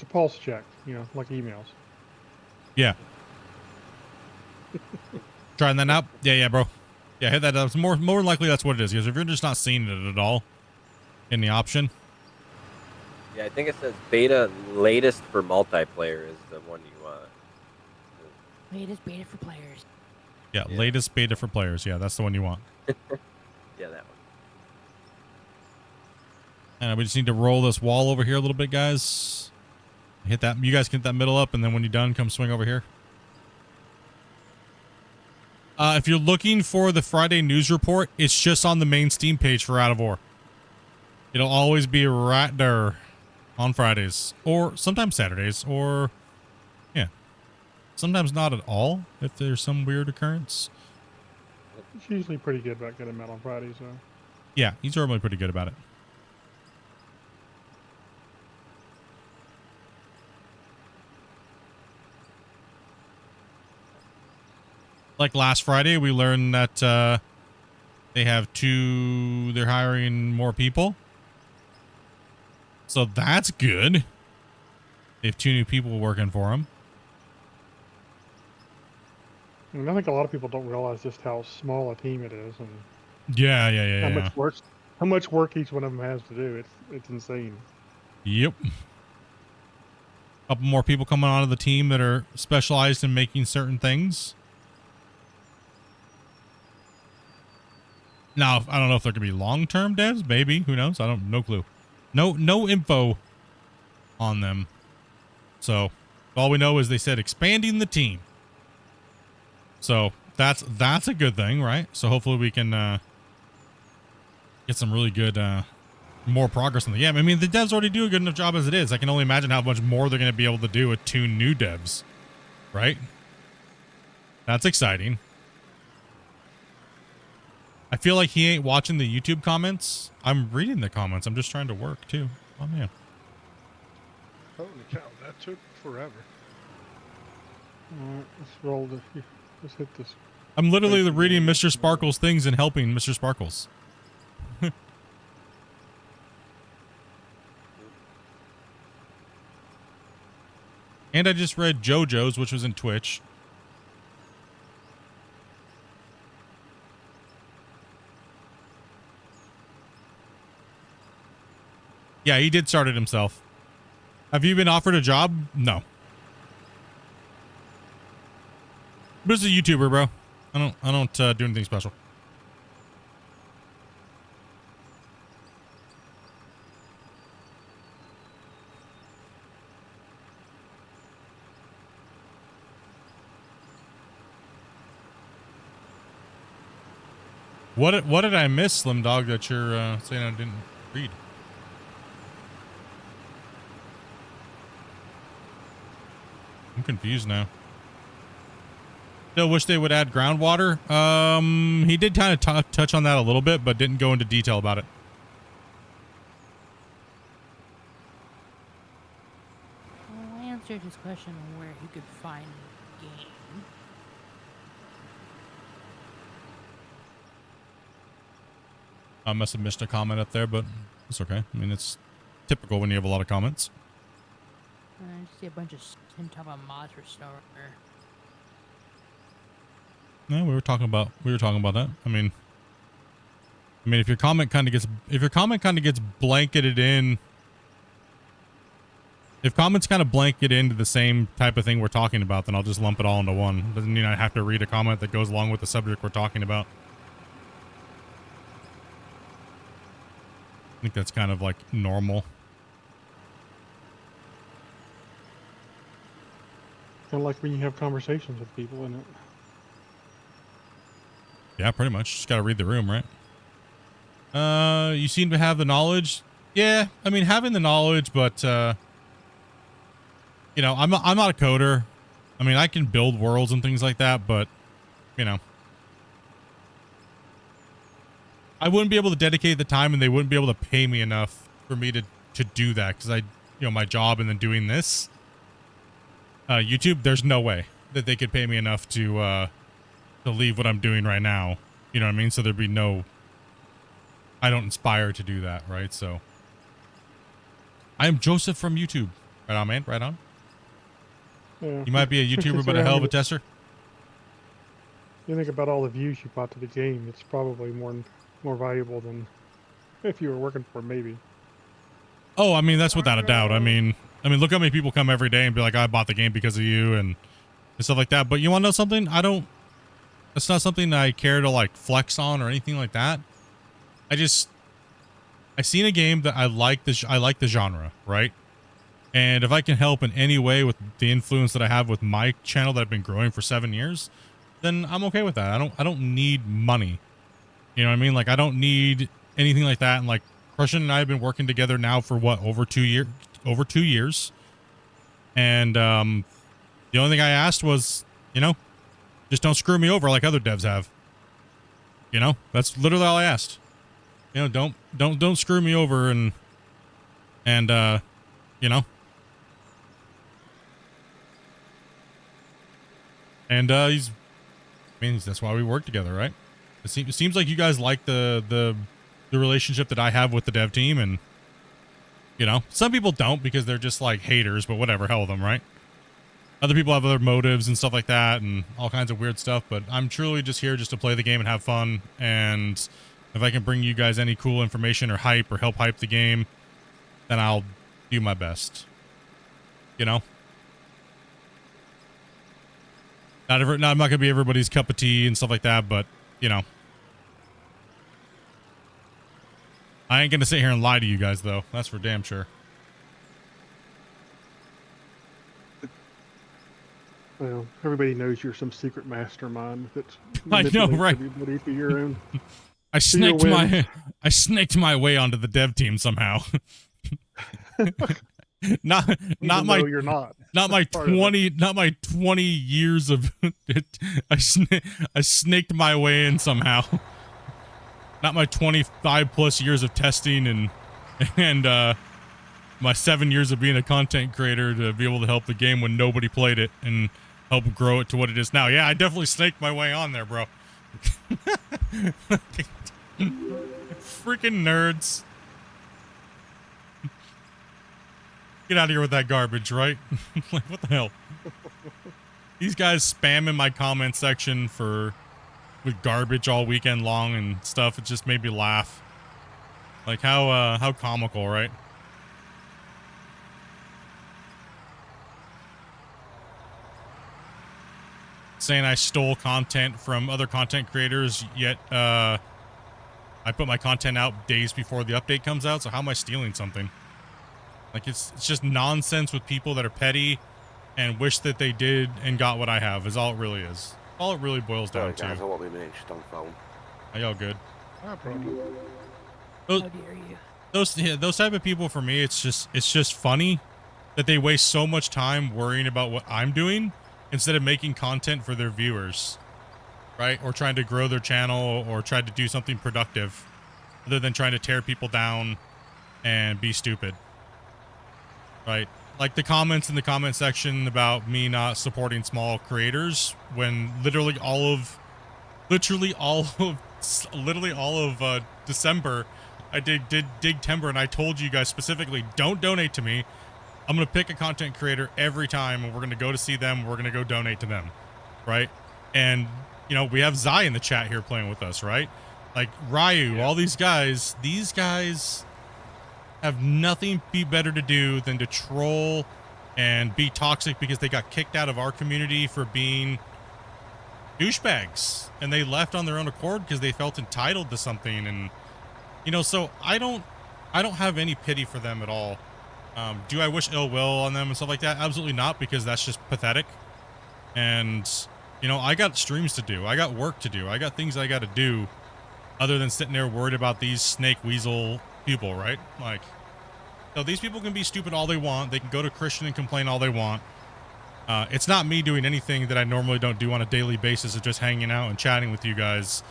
it's a pulse check, like emails. Yeah. Trying that out? Yeah, bro. Yeah, hit that up. More than likely that's what it is, because if you're just not seeing it at all in the option. Yeah, I think it says beta latest for multiplayer is the one you want. Latest beta for players. Yeah, latest beta for players. Yeah, that's the one you want. Yeah, that one. And we just need to roll this wall over here a little bit, guys. Hit that. You guys can hit that middle up, and then when you're done, come swing over here. If you're looking for the Friday news report, it's just on the main Steam page for Out of War. It'll always be right there on Fridays, or sometimes Saturdays, or yeah, sometimes not at all if there's some weird occurrence. It's usually pretty good about getting them out on Fridays, though. Yeah, he's normally pretty good about it. Like last Friday, we learned that they're hiring more people. So that's good. They have 2 new people working for them. And I think a lot of people don't realize just how small a team it is, and Yeah. how much work each one of them has to do. It's insane. Yep. Couple more people coming onto the team that are specialized in making certain things. Now, I don't know if they're going to be long-term devs. Maybe. Who knows? No clue. No info on them. So, all we know is they said expanding the team. So, that's a good thing, right? So, hopefully we can get some really good more progress on the game. I mean, the devs already do a good enough job as it is. I can only imagine how much more they're going to be able to do with 2 new devs, right? That's exciting. I feel like he ain't watching the YouTube comments. I'm reading the comments. I'm just trying to work too. Oh man. Holy cow, that took forever. Let's roll let's hit this. I'm literally reading Mr. Sparkles things and helping Mr. Sparkles. And I just read JoJo's, which was in Twitch. Yeah, he did start it himself. Have you been offered a job? No. But it's a YouTuber, bro. I don't do anything special. What did I miss, Slim Dog, that you're saying I didn't read? I'm confused now. Still wish they would add groundwater. He did kind of touch on that a little bit, but didn't go into detail about it. Well, I answered his question on where he could find the game. I must have missed a comment up there, but it's okay. I mean, it's typical when you have a lot of comments. I just see a bunch of him talking about mods for Star. No, we were talking about that. I mean, I mean, if your comment kind of gets blanketed in, if comments kind of blanket into the same type of thing we're talking about, then I'll just lump it all into one. Doesn't mean I have to read a comment that goes along with the subject we're talking about. I think that's kind of like normal. Kind of like when you have conversations with people, isn't it? Yeah, pretty much. Just got to read the room, right? You seem to have the knowledge. Yeah, I mean, having the knowledge, but, you know, I'm not a coder. I mean, I can build worlds and things like that, but, you know, I wouldn't be able to dedicate the time, and they wouldn't be able to pay me enough for me to do that, because you know, my job and then doing this, YouTube, there's no way that they could pay me enough to leave what I'm doing right now. You know what I mean? So there'd be no, I don't inspire to do that, right? So I am Joseph from YouTube. Right on, man. Right on. Yeah. You might be a YouTuber, but a hell of a tester. You think about all the views you brought to the game, it's probably more valuable than if you were working for maybe. Oh, I mean, that's without a doubt. I mean, look how many people come every day and be like, I bought the game because of you and stuff like that. But you want to know something? It's not something I care to like flex on or anything like that. I seen a game that I like the genre, right? And if I can help in any way with the influence that I have with my channel that I've been growing for 7 years, then I'm okay with that. I don't need money. You know what I mean? Like, I don't need anything like that. And like, Prussian and I have been working together now for what, over 2 years. And the only thing I asked was, you know, just don't screw me over like other devs have. You know, that's literally all I asked. You know, don't screw me over and you know. And that's why we work together, right? It seems like you guys like the relationship that I have with the dev team, and you know, some people don't because they're just like haters, but whatever, hell with them, right? Other people have other motives and stuff like that and all kinds of weird stuff, but I'm truly just here just to play the game and have fun. And if I can bring you guys any cool information or hype or help hype the game, then I'll do my best. You know? I'm not going to be everybody's cup of tea and stuff like that, but, you know. I ain't going to sit here and lie to you guys, though. That's for damn sure. Well, everybody knows you're some secret mastermind that's I know, right? Everybody for your own. I snaked my way onto the dev team somehow. not you're not my 20 years of I snaked my way in somehow. Not my 25 plus years of testing and my 7 years of being a content creator to be able to help the game when nobody played it and help grow it to what it is now. Yeah, I definitely snaked my way on there, bro. Freaking nerds. Get out of here with that garbage, right? Like, what the hell? These guys spamming my comment section with garbage all weekend long and stuff. It just made me laugh. Like, how comical, right? Saying I stole content from other content creators, yet I put my content out days before the update comes out, so how am I stealing something? Like, it's just nonsense with people that are petty and wish that they did and got what I have, is all it really is. All it really boils down to. Guys, I won't be managed on phone. Are y'all good? No problem. How dare you? Those type of people, for me, it's just funny that they waste so much time worrying about what I'm doing instead of making content for their viewers, right? Or trying to grow their channel or try to do something productive other than trying to tear people down and be stupid, right? Like the comments in the comment section about me not supporting small creators when literally all of December I did dig timber, and I told you guys specifically, don't donate to me. I'm going to pick a content creator every time, and we're going to go to see them. We're going to go donate to them, right? And, you know, we have Zai in the chat here playing with us, right? Like Ryu, Yeah. all these guys have nothing better to do than to troll and be toxic because they got kicked out of our community for being douchebags, and they left on their own accord because they felt entitled to something. And so I don't have any pity for them at all. Do I wish ill will on them and stuff like that? Absolutely not, because that's just pathetic. And I got streams to do, I got work to do, I got things I got to do other than sitting there worried about these snake weasel people, right? Like, so these people can be stupid all they want. They can go to Christian and complain all they want. It's not me doing anything that I normally don't do on a daily basis of just hanging out and chatting with you guys.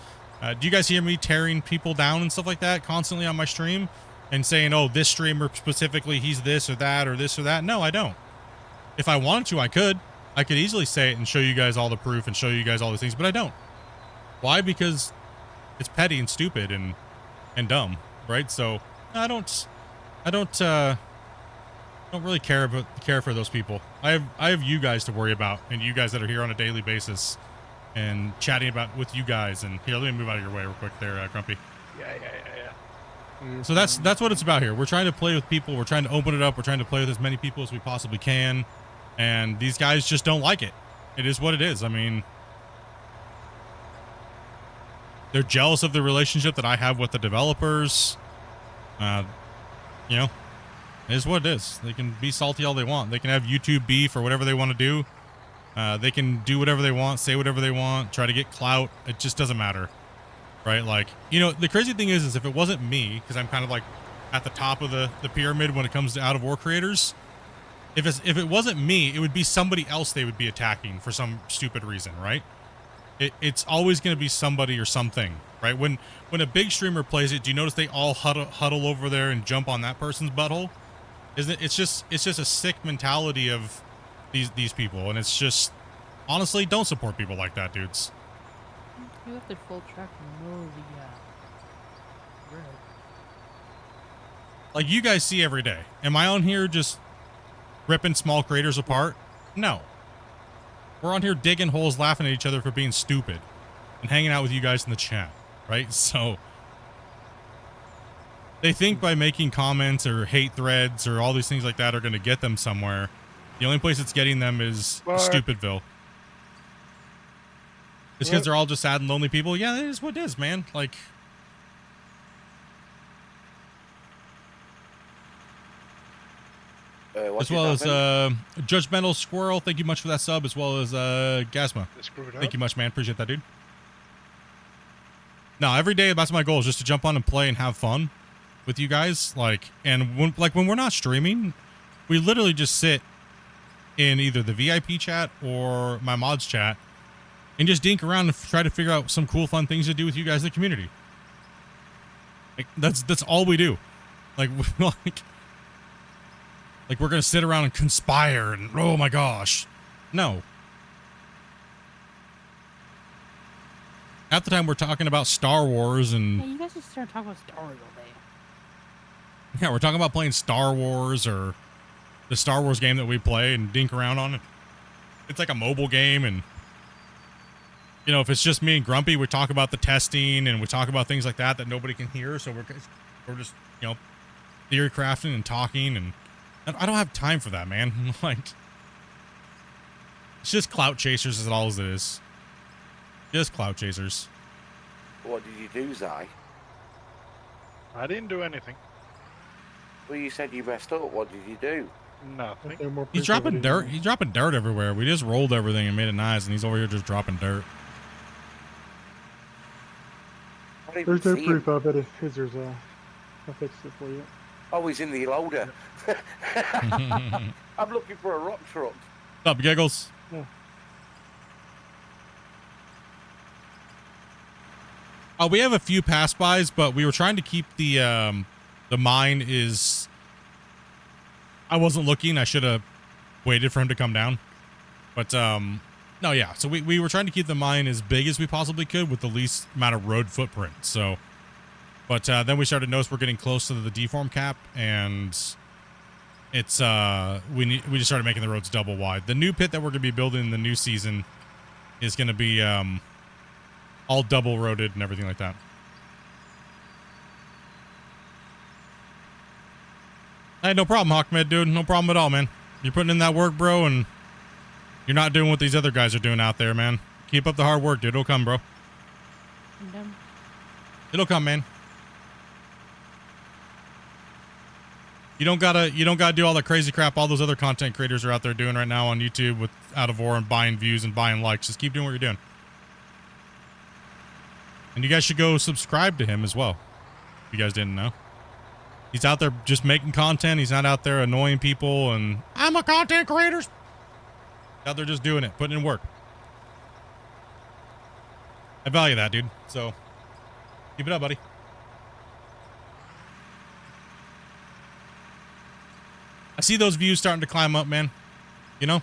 Do you guys hear me tearing people down and stuff like that constantly on my stream and saying, oh, this streamer specifically, he's this or that or this or that? No, I don't. If I wanted to, I could easily say it and show you guys all the proof and show you guys all these things, but I don't. Why? Because it's petty and stupid and dumb, right? So I don't really care for those people. I have you guys to worry about, and you guys that are here on a daily basis and chatting with you guys. And here, let me move out of your way real quick there, Grumpy. Yeah. So that's what it's about here. We're trying to play with people. We're trying to open it up. We're trying to play with as many people as we possibly can. And these guys just don't like it. It is what it is. I mean, they're jealous of the relationship that I have with the developers. It is what it is. They can be salty all they want. They can have YouTube beef or whatever they want to do. They can do whatever they want, say whatever they want, try to get clout. It just doesn't matter, right? Like, the crazy thing is if it wasn't me, because I'm kind of like at the top of the pyramid when it comes to out of war creators, if it wasn't me, it would be somebody else they would be attacking for some stupid reason, right? It's always going to be somebody or something, right? When a big streamer plays it, do you notice they all huddle over there and jump on that person's butthole? It's just a sick mentality of these people, and it's just, honestly, don't support people like that, dudes. You have to full track and know the road. Like you guys see every day. Am I on here just ripping small creators apart? No. We're on here digging holes, laughing at each other for being stupid, and hanging out with you guys in the chat, right? So they think by making comments or hate threads or all these things like that are going to get them somewhere. The only place it's getting them is Stupidville. It's because they're all just sad and lonely people. Yeah, it is what it is, man. Like, as well as Judgmental Squirrel, thank you much for that sub, as well as Gasma. Thank you much, man. Appreciate that, dude. No, every day that's my goal, is just to jump on and play and have fun with you guys. And when we're not streaming, we literally just sit in either the VIP chat or my mods chat and just dink around and try to figure out some cool, fun things to do with you guys in the community. Like, that's all we do. Like we're gonna sit around and conspire and oh my gosh, no. Half the time we're talking about Star Wars and Hey, you guys just start talking about Star Wars all day. yeah, we're talking about playing Star Wars or the Star Wars game that we play and dink around on it. It's like a mobile game, and if it's just me and Grumpy, we talk about the testing and we talk about things like that nobody can hear. So we're just theory crafting and talking, and I don't have time for that, man. Like, it's just clout chasers is all it is. Just clout chasers. What did you do, Zai? I didn't do anything. Well, you said you messed up. What did you do? Nothing. He's dropping dirt. He's dropping dirt everywhere. We just rolled everything and made it nice, and he's over here just dropping dirt. I didn't There's no see proof him. of it. There's I fixed it for you. Oh, he's in the loader. I'm looking for a rock truck. What's up, Giggles? Yeah. Oh, we have a few pass-bys, but we were trying to keep the mine is... I wasn't looking. I should have waited for him to come down. But, no, yeah. So we were trying to keep the mine as big as we possibly could with the least amount of road footprint. So, but then we started to notice we're getting close to the deform cap, and it's we just started making the roads double wide. The new pit that we're going to be building in the new season is going to be all double roaded and everything like that. Hey, no problem, Hawkmed, dude. No problem at all, man. You're putting in that work, bro, and you're not doing what these other guys are doing out there, man. Keep up the hard work, dude. It'll come, bro. I'm done. It'll come, man. You don't gotta do all the crazy crap all those other content creators are out there doing right now on YouTube with Out of War and buying views and buying likes. Just keep doing what you're doing. And you guys should go subscribe to him as well. If you guys didn't know. He's out there just making content. He's not out there annoying people and I'm a content creator. He's out there just doing it, putting in work. I value that, dude. So keep it up, buddy. I see those views starting to climb up, man. You know?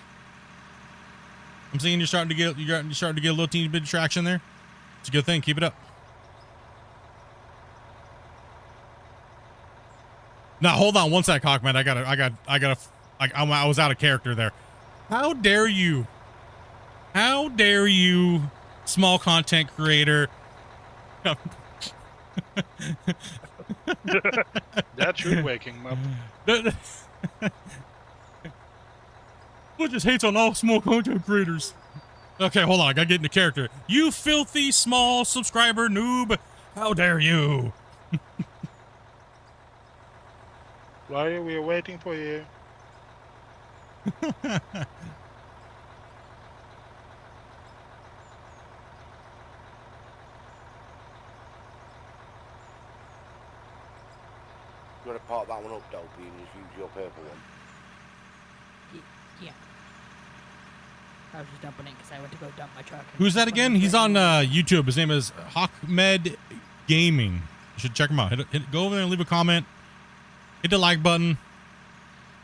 I'm seeing you're starting to get a little teeny bit of traction there. It's a good thing. Keep it up. Now, hold on one sec, Hawkman. I was out of character there. How dare you? How dare you, small content creator? That's you waking up. What just hates on all small content creators? Okay, hold on. I gotta get into character. You filthy small subscriber noob. How dare you? Why are we waiting for you? You want to part that one up, Dopey, and just use your purple one? Yeah. I was just dumping it because I went to go dump my truck. Who's that again? He's on YouTube. His name is Hawkmed Gaming. You should check him out. Go over there and leave a comment. Hit the like button.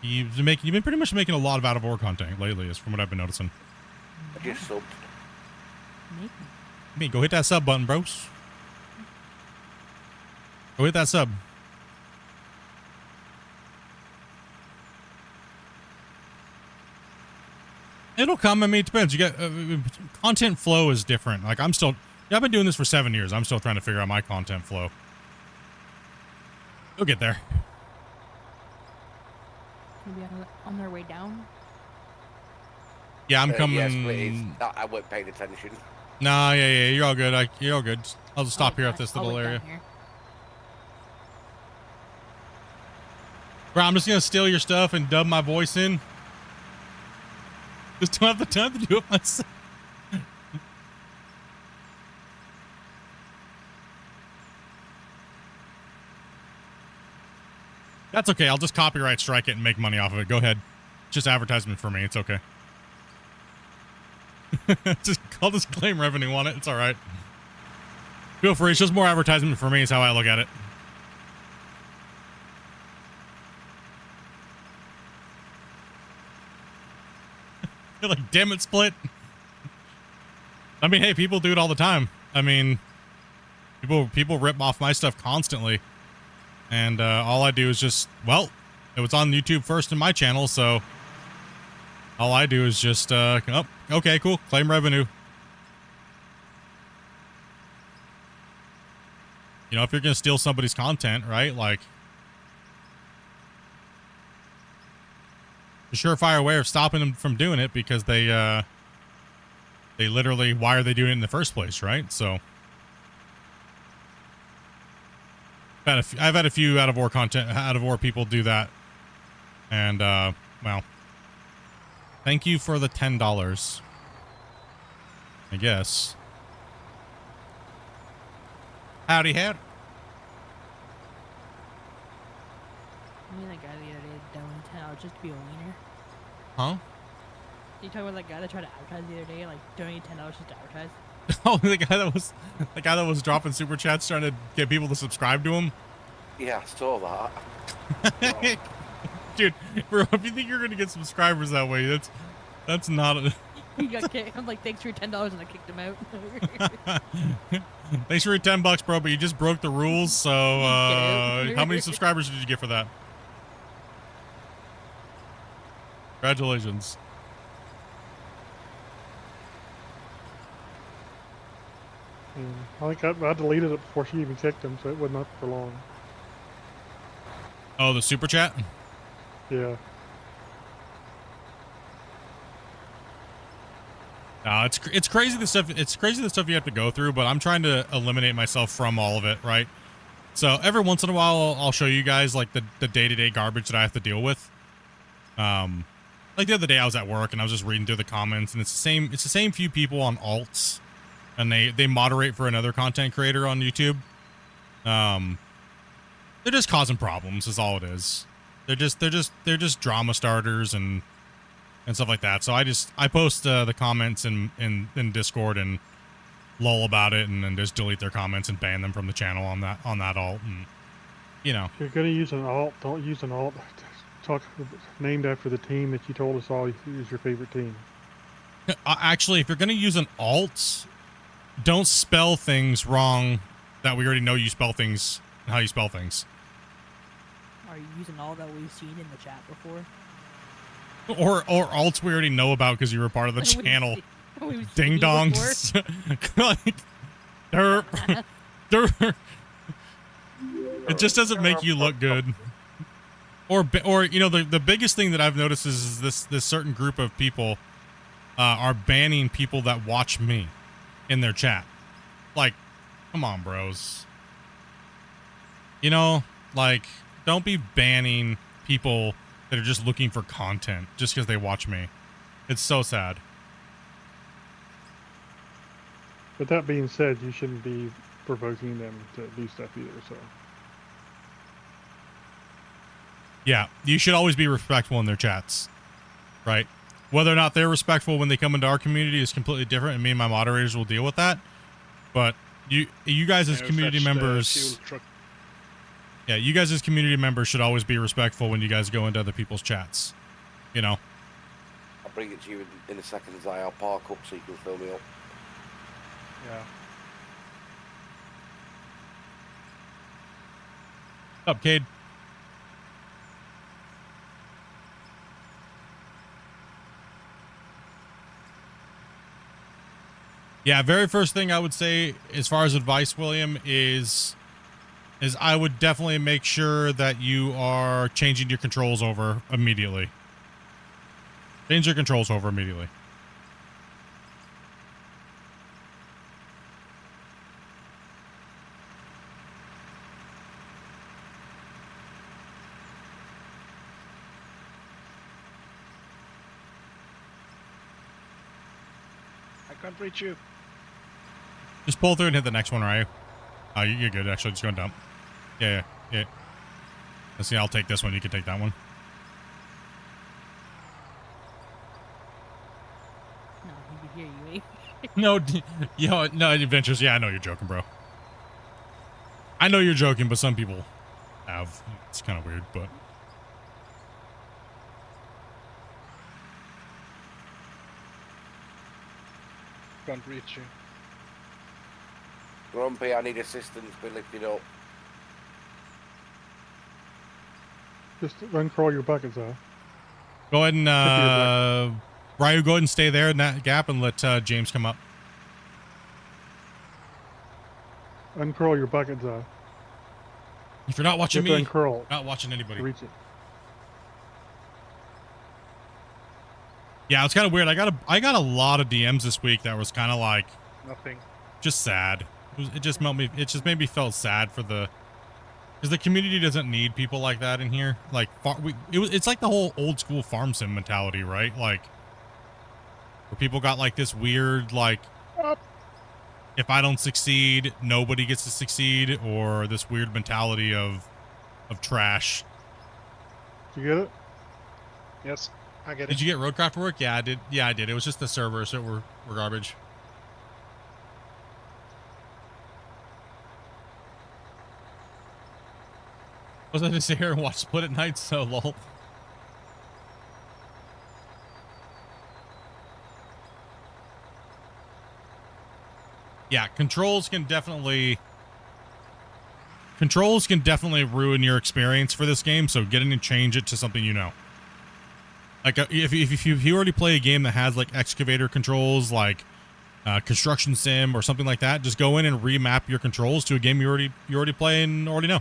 You've been pretty much making a lot of Out of War content lately, is from what I've been noticing. I just subbed. Me, go hit that sub button, bros. Go hit that sub. It'll come. I mean, it depends. You got content flow is different. Like I've been doing this for 7 years. I'm still trying to figure out my content flow. You'll get there. Maybe on their way down. Yeah, I'm coming. Yes, please. I wasn't paying attention. Nah, yeah, you're all good. You're all good. I'll just stop here at this little area. Bro, I'm just gonna steal your stuff and dub my voice in. Just don't have the time to do it myself. That's okay. I'll just copyright strike it and make money off of it. Go ahead. Just advertisement for me. It's okay. I'll just claim revenue on it. It's all right. Feel free. It's just more advertisement for me is how I look at it. You're like, damn it, Split. I mean, hey, people do it all the time. I mean, people rip off my stuff constantly. And all I do is just, well, it was on YouTube first in my channel, so all I do is just, oh, okay, cool, claim revenue. You know, if you're going to steal somebody's content, right, like, a surefire way of stopping them from doing it because they literally, why are they doing it in the first place, right? So I've had a few Out of War people do that, and well, thank you for the $10, I guess. Howdy. I mean, that guy the other day donated $10 just to be a wiener. Huh? You talking about that guy that tried to advertise the other day, like donating $10 just to advertise? Oh, the guy that was dropping super chats trying to get people to subscribe to him. Yeah, I saw that. Dude, bro, if you think you're gonna get subscribers that way, that's not a. He got kicked. I'm like, thanks for your $10, and I kicked him out. Thanks for your $10, bro, but you just broke the rules. So, how many subscribers did you get for that? Congratulations. I think I deleted it before she even kicked him, so it wasn't up for long. Oh, the super chat? Yeah. No, it's crazy the stuff. It's crazy the stuff you have to go through. But I'm trying to eliminate myself from all of it, right? So every once in a while, I'll show you guys like the day-to-day garbage that I have to deal with. Like the other day, I was at work and I was just reading through the comments, and it's the same few people on alts, and they moderate for another content creator on YouTube. They're just causing problems, is all it is. They're just drama starters and stuff like that. So I post the comments in Discord and lull about it, and then just delete their comments and ban them from the channel on that alt. And you know, If you're gonna use an alt, don't use an alt named after the team that you told us all is your favorite team. actually, if you're gonna use an alt, don't spell things wrong. That we already know you spell things how you spell things. Are you using all that we've seen in the chat before? Or alts we already know about because you were part of the channel. Ding dongs. Like, derp. Derp. It just doesn't make you look good. Or you know, the biggest thing that I've noticed is this certain group of people are banning people that watch me in their chat. Like, come on, bros. You know, like, don't be banning people that are just looking for content just because they watch me. It's so sad. But that being said, you shouldn't be provoking them to do stuff either. So Yeah, you should always be respectful in their chats, right? Whether or not they're respectful when they come into our community is completely different, and me and my moderators will deal with that. But you guys as community members, yeah, you guys as community members should always be respectful when you guys go into other people's chats. You know. I'll bring it to you in a second, Zai. I'll park up so you can fill me up. yeah. Up, Cade. Yeah, very first thing I would say as far as advice, William, is I would definitely make sure that you are changing your controls over immediately. Change your controls over immediately. I can't reach you. Just pull through and hit the next one, right? Oh, you're good. Actually, just go and dump. Yeah. Let's see. I'll take this one. You can take that one. No, he can hear you, eh? No, adventures. Yeah, I know you're joking, bro. I know you're joking, but some people have. It's kind of weird, but. Can't reach you. Grumpy, I need assistance. Be lifted up. Just uncrawl your buckets out. Go ahead and Ryu, go ahead and stay there in that gap and let James come up. Uncrawl your buckets out. If you're not watching You have me, to uncurl not watching anybody. to reach it. Yeah, it's kind of weird. I got a lot of DMs this week that was kind of like Nothing. just sad. It just made me felt sad for because the community doesn't need people like that in here. Like it's like the whole old school farm sim mentality, right? Like where people got like this weird like if I don't succeed, nobody gets to succeed, or this weird mentality of trash. Did you get it? Yes, I get it. Did you get Roadcraft to work? Yeah, I did. Yeah, I did. It was just the servers that were garbage. Was I to sit here and watch Split at night? So lol. Yeah, controls can definitely ruin your experience for this game. So get in and change it to something you know. Like if you already play a game that has like excavator controls, like construction sim or something like that, just go in and remap your controls to a game you already play and already know.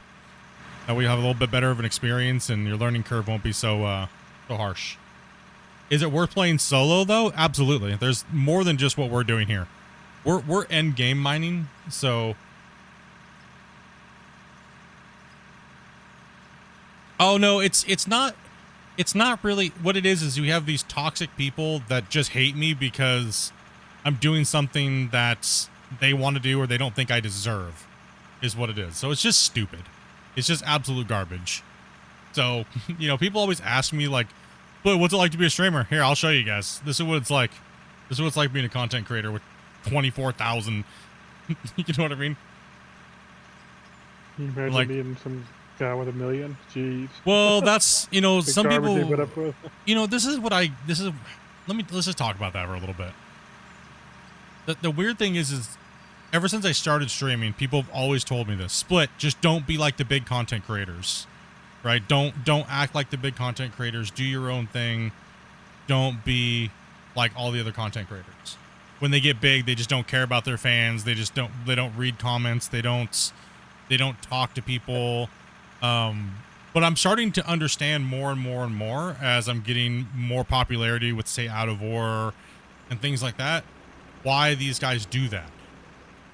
That way you have a little bit better of an experience and your learning curve won't be so harsh. Is it worth playing solo though? Absolutely. There's more than just what we're doing here. We're end game mining, so. Oh no, it's not really. What it is you have these toxic people that just hate me because I'm doing something that they want to do or they don't think I deserve, is what it is. So it's just stupid. It's just absolute garbage. So, you know, people always ask me like, "But what's it like to be a streamer?" Here, I'll show you guys. This is what it's like. This is what it's like being a content creator with 24,000. You know what I mean? Can you imagine Like- being some guy with 1 million? Jeez. Well, that's, you know, The some garbage they people, put up with. you know, let's just talk about that for a little bit. The weird thing is ever since I started streaming, people have always told me this: Split, just don't be like the big content creators, right? Don't act like the big content creators. Do your own thing. Don't be like all the other content creators. When they get big, they just don't care about their fans. They don't read comments. They don't talk to people. But I'm starting to understand more and more and more as I'm getting more popularity with, say, Out of War and things like that, why these guys do that.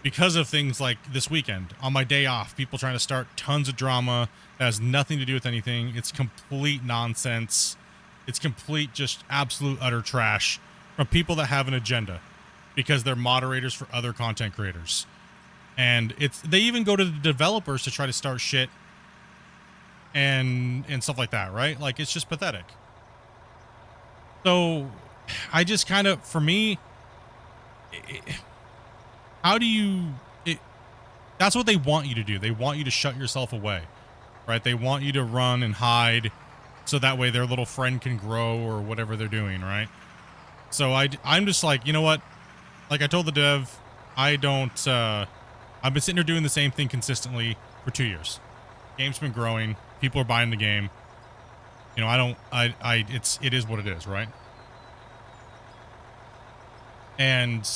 Because of things like this weekend, on my day off, people trying to start tons of drama that has nothing to do with anything. It's complete nonsense. It's complete, just absolute utter trash from people that have an agenda because they're moderators for other content creators. And they even go to the developers to try to start shit and stuff like that, right? Like, it's just pathetic. So I just kind of, for me, that's what they want you to do. They want you to shut yourself away, right? They want you to run and hide so that way their little friend can grow or whatever they're doing, right? So I'm just like, you know what? Like I told the dev, I've been sitting here doing the same thing consistently for 2 years. Game's been growing. People are buying the game. You know, it is what it is, right? And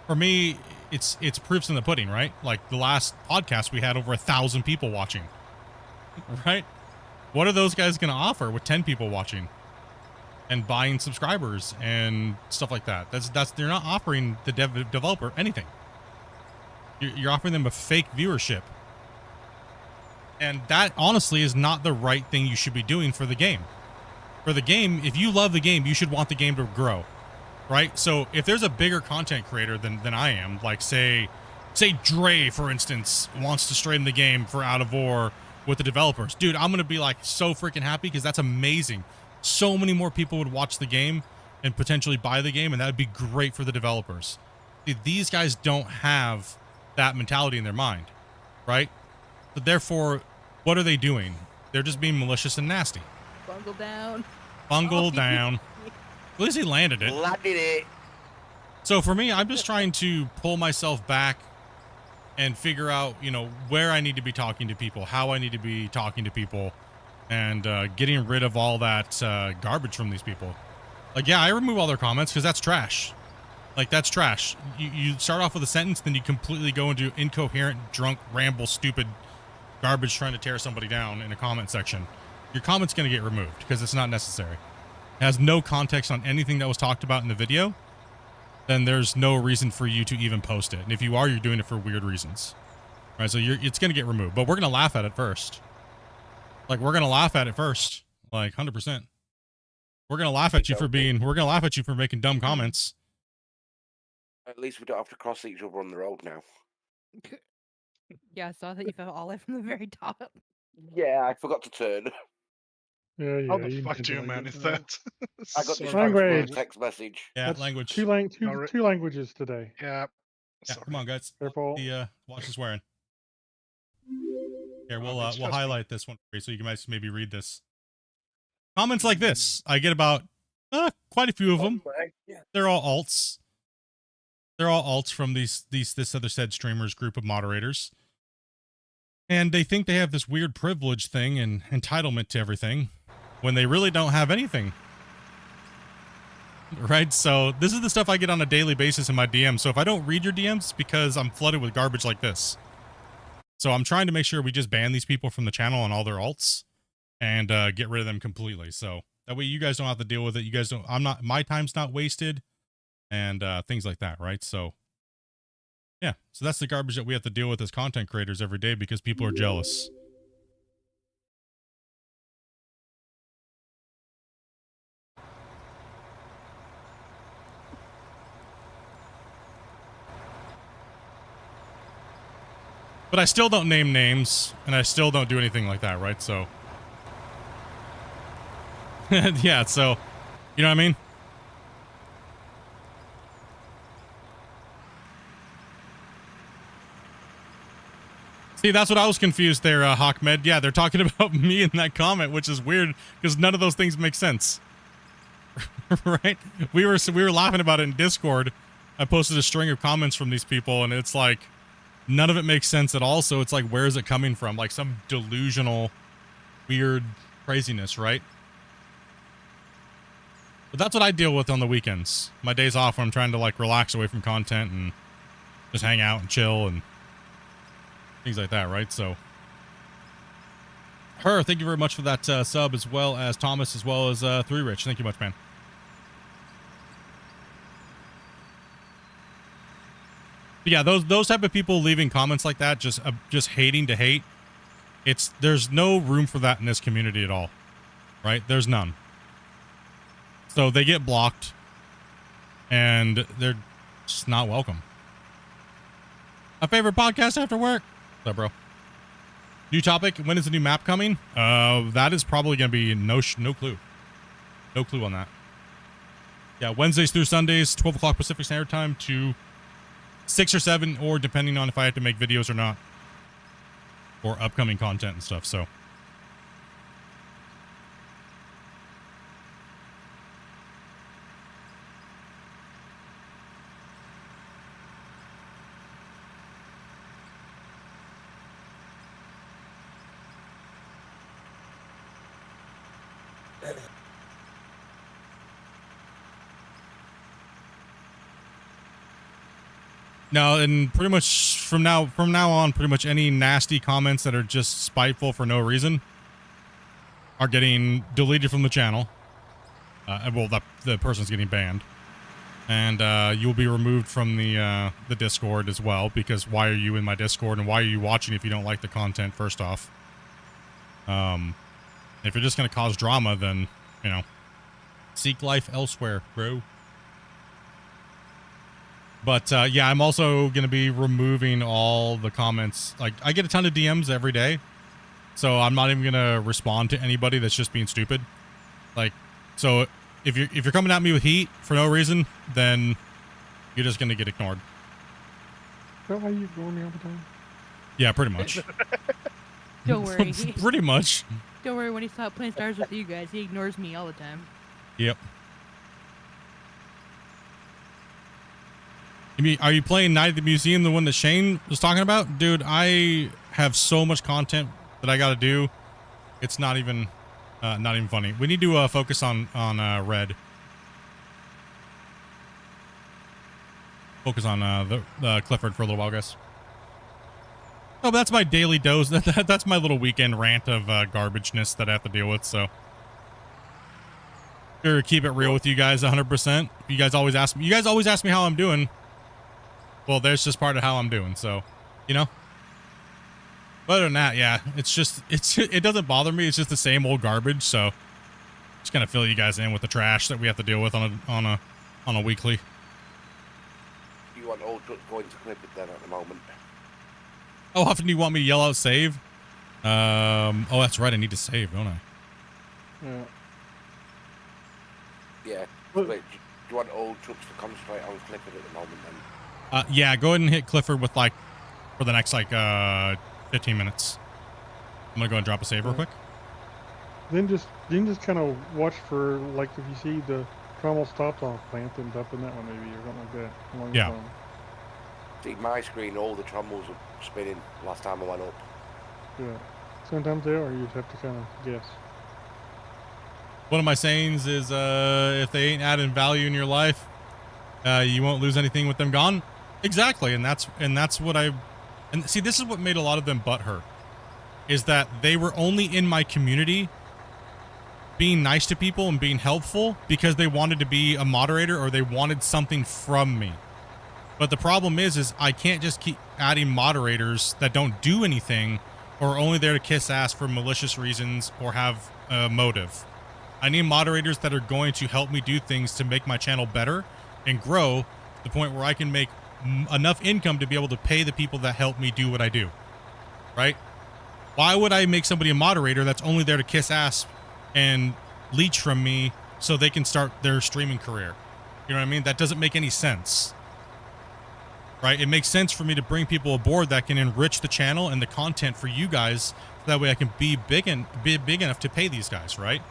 for me, it's proofs in the pudding, right? Like the last podcast, we had over 1,000 people watching, right? What are those guys going to offer with 10 people watching and buying subscribers and stuff like that? They're not offering the developer anything. You're offering them a fake viewership. And that honestly is not the right thing you should be doing for the game. For the game, if you love the game, you should want the game to grow, right? So if there's a bigger content creator than I am, like say Dre, for instance, wants to stream the game for Out of War with the developers, dude, I'm going to be like so freaking happy because that's amazing. So many more people would watch the game and potentially buy the game, and that would be great for the developers. See, these guys don't have that mentality in their mind, right? So therefore, what are they doing? They're just being malicious and nasty. Bungle down. Bungle down. At least he landed it. Landed it. So for me, I'm just trying to pull myself back and figure out, you know, where I need to be talking to people, how I need to be talking to people, and getting rid of all that garbage from these people. Like, yeah, I remove all their comments because that's trash. Like, that's trash. You start off with a sentence, then you completely go into incoherent, drunk, ramble, stupid garbage trying to tear somebody down in a comment section. Your comment's going to get removed because it's not necessary. It has no context on anything that was talked about in the video. Then there's no reason for you to even post it. And if you are, you're doing it for weird reasons. Right? So it's going to get removed. But we're going to laugh at it first. Like, we're going to laugh at it first. Like, 100%. We're going to laugh at you for making dumb comments. At least we don't have to cross each other on the road now. Yeah, I saw that you fell all the way from the very top. Yeah, I forgot to turn. Yeah, How yeah. the you fuck can do you like manage it. that? I got Sorry. distracted by a Language. text message. Yeah, That's language. Two Alright. two languages today. Yeah. Yeah, Sorry. come on, guys. Careful. Watch the swearing. Here, we'll it's we'll just- highlight this one for you so you guys maybe read this. Comments like this. I get about quite a few of them. They're all alts. They're all alts from this other said streamers group of moderators. And they think they have this weird privilege thing and entitlement to everything when they really don't have anything. Right? So this is the stuff I get on a daily basis in my DMs. So if I don't read your DMs, it's because I'm flooded with garbage like this. So I'm trying to make sure we just ban these people from the channel and all their alts and get rid of them completely. So that way you guys don't have to deal with it. You guys don't, my time's not wasted and things like that, right? So yeah, so that's the garbage that we have to deal with as content creators every day because people are jealous. But I still don't name names, and I still don't do anything like that, right? So, yeah, so, you know what I mean? See, that's what I was confused there, Hawkmed. Yeah, they're talking about me in that comment, which is weird, because none of those things make sense. Right? We were laughing about it in Discord. I posted a string of comments from these people, and it's like, none of it makes sense at all. So it's like, where is it coming from? Like some delusional, weird craziness, right? But that's what I deal with on the weekends. My days off when I'm trying to like relax away from content and just hang out and chill and things like that, right? So, thank you very much for that sub, as well as Thomas, as well as 3 Rich. Thank you much, man. But yeah, those type of people leaving comments like that, just hating to hate. There's no room for that in this community at all, right? There's none. So they get blocked, and they're just not welcome. My favorite podcast after work. What's up, bro? New topic. When is the new map coming? That is probably gonna be no clue. No clue on that. Yeah, Wednesdays through Sundays, 12 o'clock Pacific Standard Time to 6 or 7, or depending on if I have to make videos or not, or upcoming content and stuff. So no, and pretty much from now on, pretty much any nasty comments that are just spiteful for no reason are getting deleted from the channel. Well, the person's getting banned, and you'll be removed from the Discord as well, because why are you in my Discord and why are you watching if you don't like the content? First off, if you're just gonna cause drama, then you know, seek life elsewhere, bro. But yeah, I'm also going to be removing all the comments. Like, I get a ton of DMs every day, so I'm not even going to respond to anybody that's just being stupid. Like, so if you're coming at me with heat for no reason, then you're just going to get ignored. Is that why you ignore me all the time? Yeah, pretty much. Don't worry. Pretty much. Don't worry, when he stopped playing stars with you guys, he ignores me all the time. Yep. You mean, are you playing Night at the Museum, the one that Shane was talking about? Dude, I have so much content that I got to do. It's not even funny. We need to focus on Red. Focus on the Clifford for a little while, guys. Oh, but that's my daily dose. That's my little weekend rant of garbageness that I have to deal with. So, sure, keep it real with you guys, 100%. You guys always ask me how I'm doing. Well, there's just part of how I'm doing, so, you know. But other than that, yeah, it doesn't bother me. It's just the same old garbage. So, just gonna fill you guys in with the trash that we have to deal with on a weekly. You want old truck going to clip it then at the moment? How often do you want me to yell out save? Oh, that's right. I need to save, don't I? Yeah. Yeah. Well- Wait, do you want old trucks to concentrate on Clifford at the moment then? Yeah, go ahead and hit Clifford with like for the next like 15 minutes. I'm gonna go and drop a save real quick. Then just kind of watch for, like, if you see the trommel stops on a plant, then dump in that one maybe, or something like that. Along the Yeah. bottom. See, my screen, all the trommels were spinning last time I went up. Yeah. Sometimes they are, you just have to kind of guess. One of my sayings is if they ain't adding value in your life, you won't lose anything with them gone. Exactly, and that's what I And see, this is what made a lot of them butthurt, is that they were only in my community being nice to people and being helpful because they wanted to be a moderator or they wanted something from me. But the problem is I can't just keep adding moderators that don't do anything or are only there to kiss ass for malicious reasons or have a motive. I need moderators that are going to help me do things to make my channel better and grow to the point where I can make enough income to be able to pay the people that help me do what I do. Right? Why would I make somebody a moderator that's only there to kiss ass and leech from me so they can start their streaming career? You know what I mean? That doesn't make any sense. Right? It makes sense for me to bring people aboard that can enrich the channel and the content for you guys, so that way I can be big enough to pay these guys, right?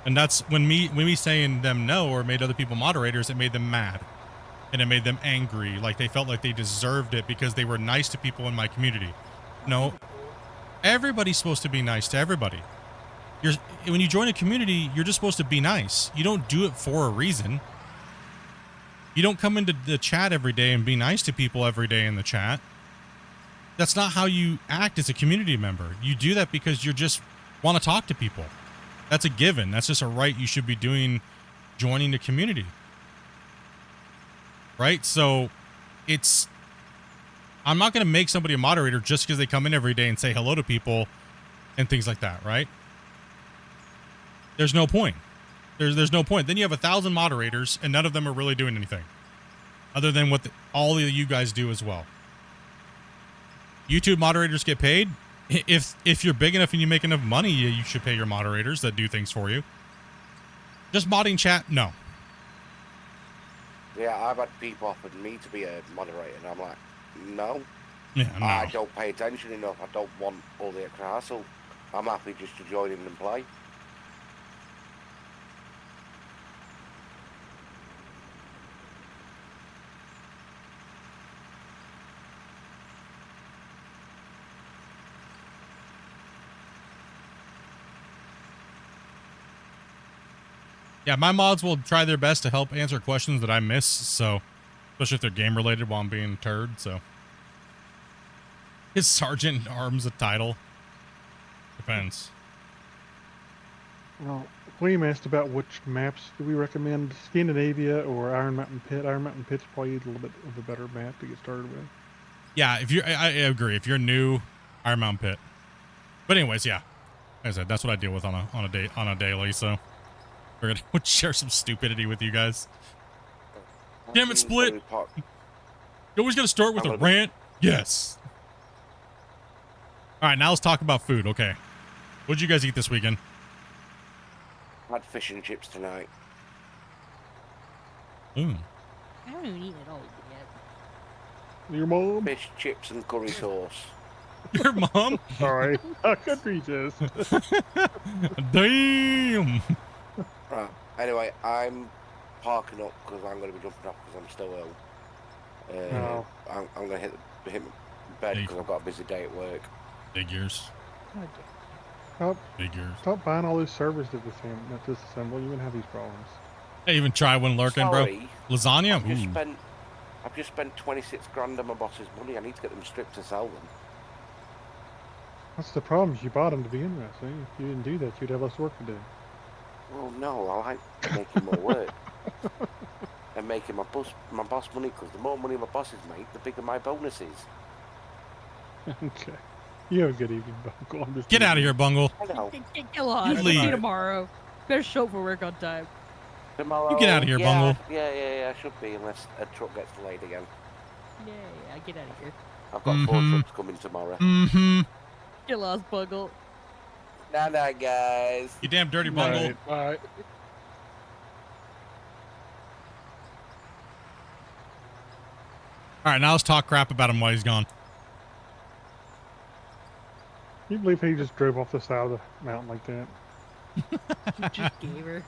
And that's when me saying them no or made other people moderators, it made them mad. And it made them angry, like they felt like they deserved it because they were nice to people in my community. No, everybody's supposed to be nice to everybody. When you join a community, you're just supposed to be nice. You don't do it for a reason. You don't come into the chat every day and be nice to people every day in the chat. That's not how you act as a community member. You do that because you just want to talk to people. That's a given. That's just a right you should be doing, joining the community. Right? So I'm not going to make somebody a moderator just because they come in every day and say hello to people and things like that, right? There's no point. There's no point. Then you have 1,000 moderators and none of them are really doing anything other than what all of you guys do as well. YouTube moderators get paid. If you're big enough and you make enough money, you should pay your moderators that do things for you. Just modding chat, no. Yeah, I've had people offer me to be a moderator, and I'm like, no. Yeah, no. I don't pay attention enough. I don't want all the extra hassle. I'm happy just to join in and play. Yeah, my mods will try their best to help answer questions that I miss, so especially if they're game related while I'm being a turd, so. Is Sergeant Arms a title? Depends. Well, William asked about which maps do we recommend, Scandinavia or Iron Mountain Pit. Iron Mountain Pit's probably a little bit of a better map to get started with. Yeah, I agree. If you're new, Iron Mountain Pit. But anyways, yeah. Like I said, that's what I deal with on a daily, so we're gonna share some stupidity with you guys. Damn it, Split! You always gotta start with a rant? Yes. Alright, now let's talk about food, okay. What'd you guys eat this weekend? I had fish and chips tonight. Ooh. I haven't even eaten it all yet. Your mom? Fish, chips, and curry sauce. Your mom? Sorry, I could resist. Damn! Right. Anyway, I'm parking up because I'm going to be jumping off because I'm still ill. No. I'm going to hit bed because I've got a busy day at work. Figures. Stop, Figures. stop buying all those servers to disassemble. You're gonna have these problems. Hey, even try one lurking, bro. Sorry, Lasagna? I've just spent 26 grand on my boss's money. I need to get them stripped to sell them. That's the problem. You bought them to begin with. See? If you didn't do that, you'd have less work to do. Well, no, I like making more work. And making my boss money, because the more money my bosses make, the bigger my bonus is. Okay. You have a good evening, Bungle. I'm just Get out of here, Bungle. I know. Get lost. You leave. See you tomorrow. Better show up for work on time. Tomorrow, You get out of here, Bungle. Yeah, I should be, unless a truck gets delayed again. Yeah, get out of here. I've got 4 trucks coming tomorrow. Mm-hmm. Get lost, Bungle. Nah, guys. You damn dirty Bungle. All right. All right, now let's talk crap about him while he's gone. Can you believe he just drove off the side of the mountain like that? You just gave her.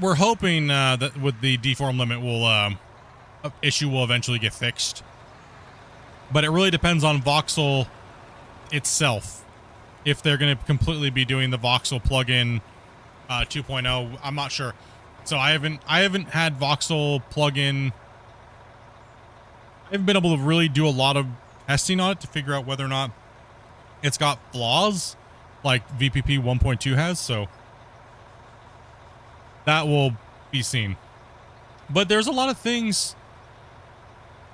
We're hoping that with the deform limit issue will eventually get fixed, but it really depends on Voxel itself. If they're going to completely be doing the Voxel plugin 2.0. I'm not sure. So I haven't had voxel plugin. I haven't been able to really do a lot of testing on it to figure out whether or not it's got flaws like VPP 1.2 has. So that will be seen. But there's a lot of things.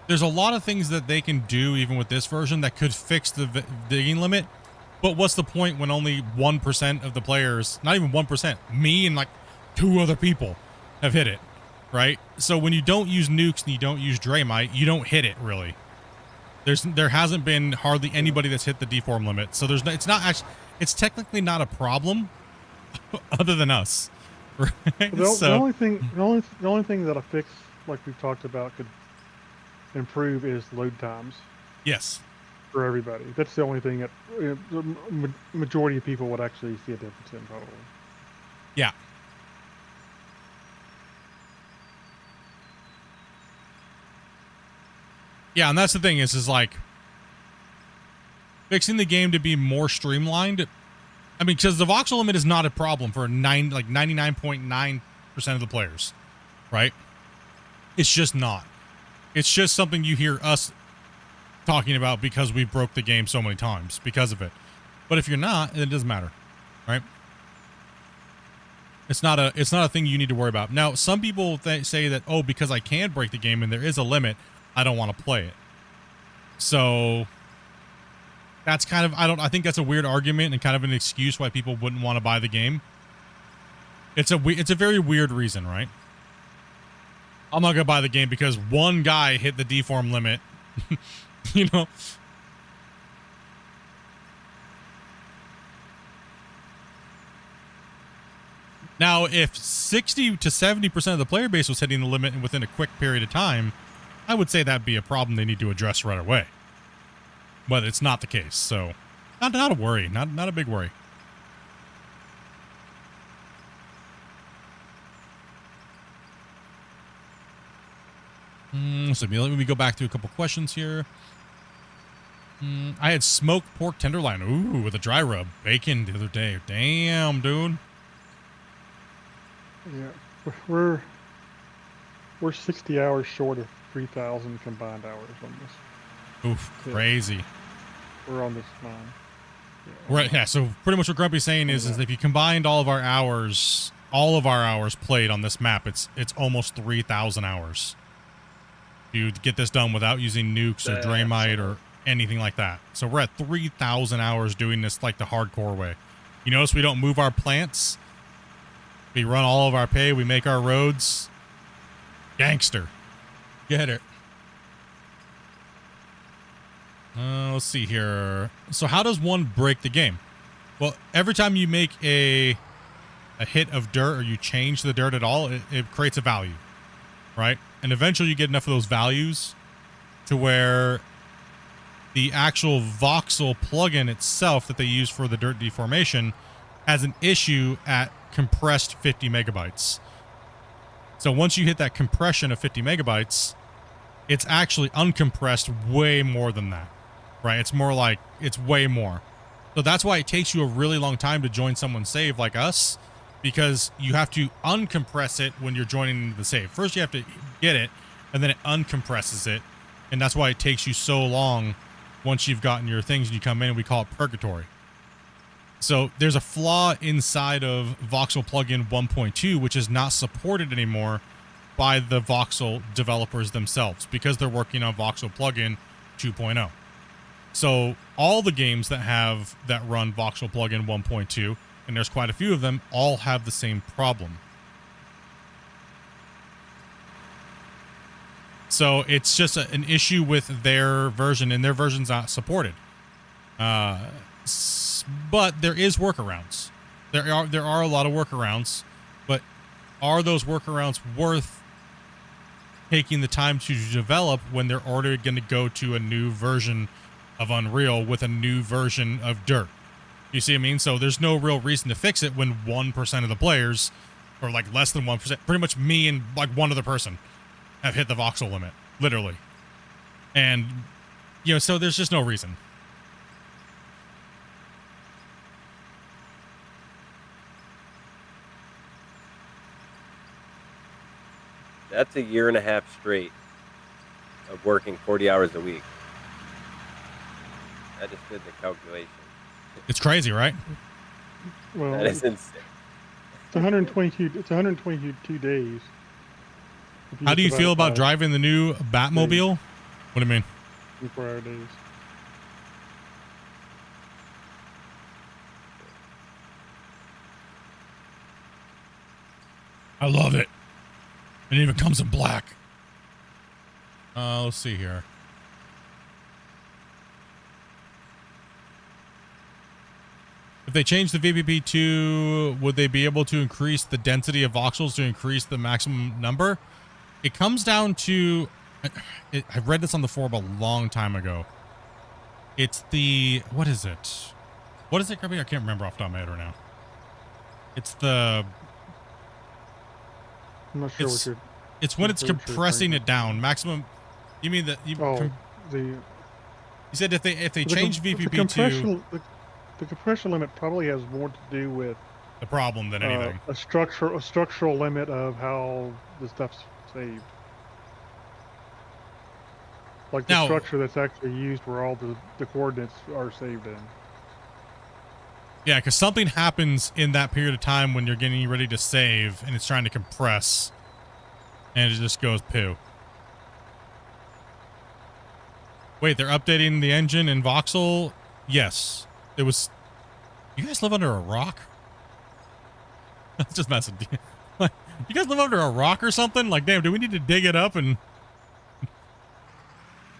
There's a lot of things that they can do even with this version that could fix the digging limit. But what's the point when only 1% of the players, not even 1%, me and like 2 other people have hit it, right? So when you don't use nukes and you don't use Draymite, you don't hit it really. There hasn't been hardly anybody that's hit the deform limit. So it's not actually, it's technically not a problem other than us. Right? The only thing that a fix like we've talked about could improve is load times yes. for everybody. That's the only thing that the majority of people would actually see a difference in probably. Yeah. Yeah, and that's the thing is like fixing the game to be more streamlined. I mean, because the voxel limit is not a problem for 99.9% of the players, right? It's just not. It's just something you hear us talking about because we broke the game so many times because of it. But if you're not, it doesn't matter, right? It's not a thing you need to worry about. Now, some people say that, oh, because I can break the game and there is a limit, I don't want to play it. So that's kind of, I think that's a weird argument and kind of an excuse why people wouldn't want to buy the game. It's a very weird reason, right? I'm not gonna buy the game because one guy hit the deform limit. You know. Now, if 60 to 70% of the player base was hitting the limit within a quick period of time, I would say that'd be a problem they need to address right away. But it's not the case, so not a worry, not a big worry. So let me go back to a couple questions here. I had smoked pork tenderloin, ooh, with a dry rub, bacon the other day. Damn, dude. Yeah, we're 60 hours short of 3,000 combined hours on this. Oof, crazy. We're on this line. Yeah. Right, yeah, so pretty much what Grumpy's saying is if you combined all of our hours played on this map, it's almost 3,000 hours. You get this done without using nukes or Draymite or anything like that. So we're at 3,000 hours doing this like the hardcore way. You notice we don't move our plants. We run all of our pay. We make our roads. Gangster. Get it. Let's see here. So how does one break the game? Well, every time you make a hit of dirt or you change the dirt at all, it creates a value, right? And eventually you get enough of those values to where the actual voxel plugin itself that they use for the dirt deformation has an issue at compressed 50 megabytes. So once you hit that compression of 50 megabytes, it's actually uncompressed way more than that, right? It's more like, it's way more. So that's why it takes you a really long time to join someone's save like us, because you have to uncompress it when you're joining into the save. First you have to get it, and then it uncompresses it, and that's why it takes you so long once you've gotten your things and you come in, and we call it purgatory. So there's a flaw inside of voxel plugin 1.2, which is not supported anymore by the voxel developers themselves because they're working on voxel plugin 2.0. So all the games that run voxel plugin 1.2, and there's quite a few of them, all have the same problem. So it's just an issue with their version, and their version's not supported. But there is workarounds. There are a lot of workarounds, but are those workarounds worth taking the time to develop when they're already going to go to a new version of Unreal with a new version of Dirt? You see what I mean? So there's no real reason to fix it when 1% of the players, or like less than 1%, pretty much me and like one other person, have hit the voxel limit, literally. And, you know, so there's just no reason. That's a year and a half straight of working 40 hours a week. I just did the calculation. It's crazy, right? Well, That is insane. it's 122. It's 122 days. If How do you divide feel it about by driving the new Batmobile? What do you mean? 24-hour days. I love it. It even comes in black. Let's see here. If they change the VPP2, would they be able to increase the density of voxels to increase the maximum number? It comes down to... I read this on the forum a long time ago. It's the... What is it? What is it, Kirby? I can't remember off the top of my head right now. It's the... I'm not sure what you're. It's when it's compressing it down. Maximum... You mean that... You said if they change VPP2... The compression limit probably has more to do with the problem than anything. A structural limit of how the stuff's saved. Like the structure that's actually used where all the coordinates are saved in. Yeah, because something happens in that period of time when you're getting ready to save and it's trying to compress. And it just goes poo. Wait, they're updating the engine in voxel? Yes. It was... You guys live under a rock? That's just messing. You guys live under a rock or something? Like, damn, do we need to dig it up and...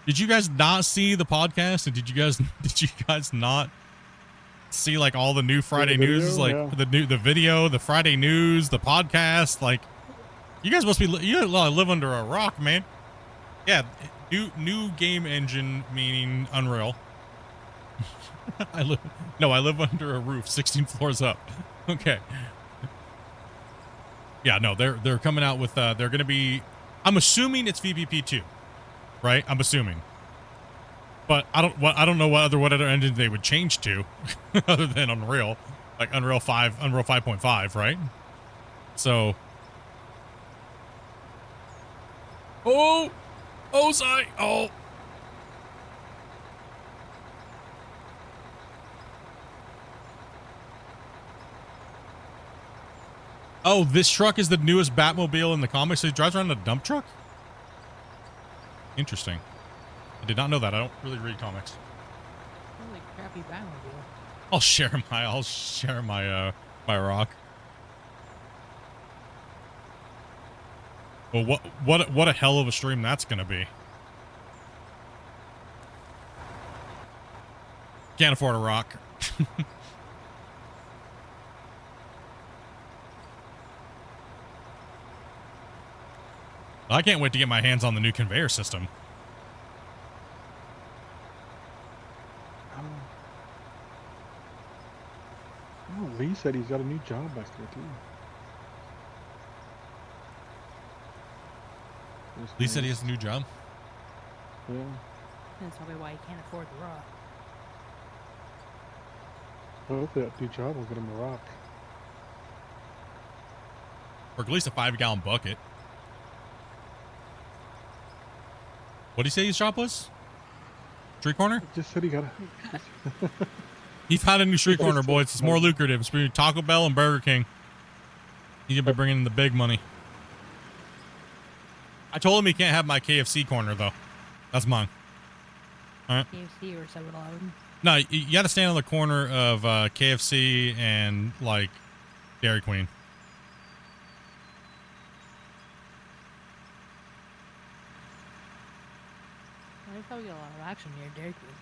Did you guys not see the podcast? And did you guys not see like all the new Friday news? Like the video, the Friday news, the podcast, like you guys must be, you live under a rock, man. Yeah. New game engine, meaning Unreal. I live under a roof 16 floors up. Okay. Yeah, no, they're coming out with they're going to be, I'm assuming it's VPP2, right? I'm assuming. But I don't know what other engine they would change to other than Unreal, like Unreal 5.5, right? So sorry. Oh, this truck is the newest Batmobile in the comics, so he drives around in a dump truck? Interesting. I did not know that. I don't really read comics. Holy crappy Batmobile. I'll share my my rock. Well, what a hell of a stream that's gonna be. Can't afford a rock. I can't wait to get my hands on the new conveyor system. Oh, Lee said he's got a new job back there too. Lee said he has a new job. Yeah. That's probably why he can't afford the rock. Well, hopefully that new job will get him a rock. Or at least a 5-gallon bucket. What did he say his job was? Street corner? Just said he got a... He found a new street corner, boys. It's more lucrative. It's between Taco Bell and Burger King. He's going to be bringing in the big money. I told him he can't have my KFC corner, though. That's mine. All right. KFC or 7-Eleven. No, you got to stand on the corner of KFC and, like, Dairy Queen. I probably got a lot of action here, Dairy Queen.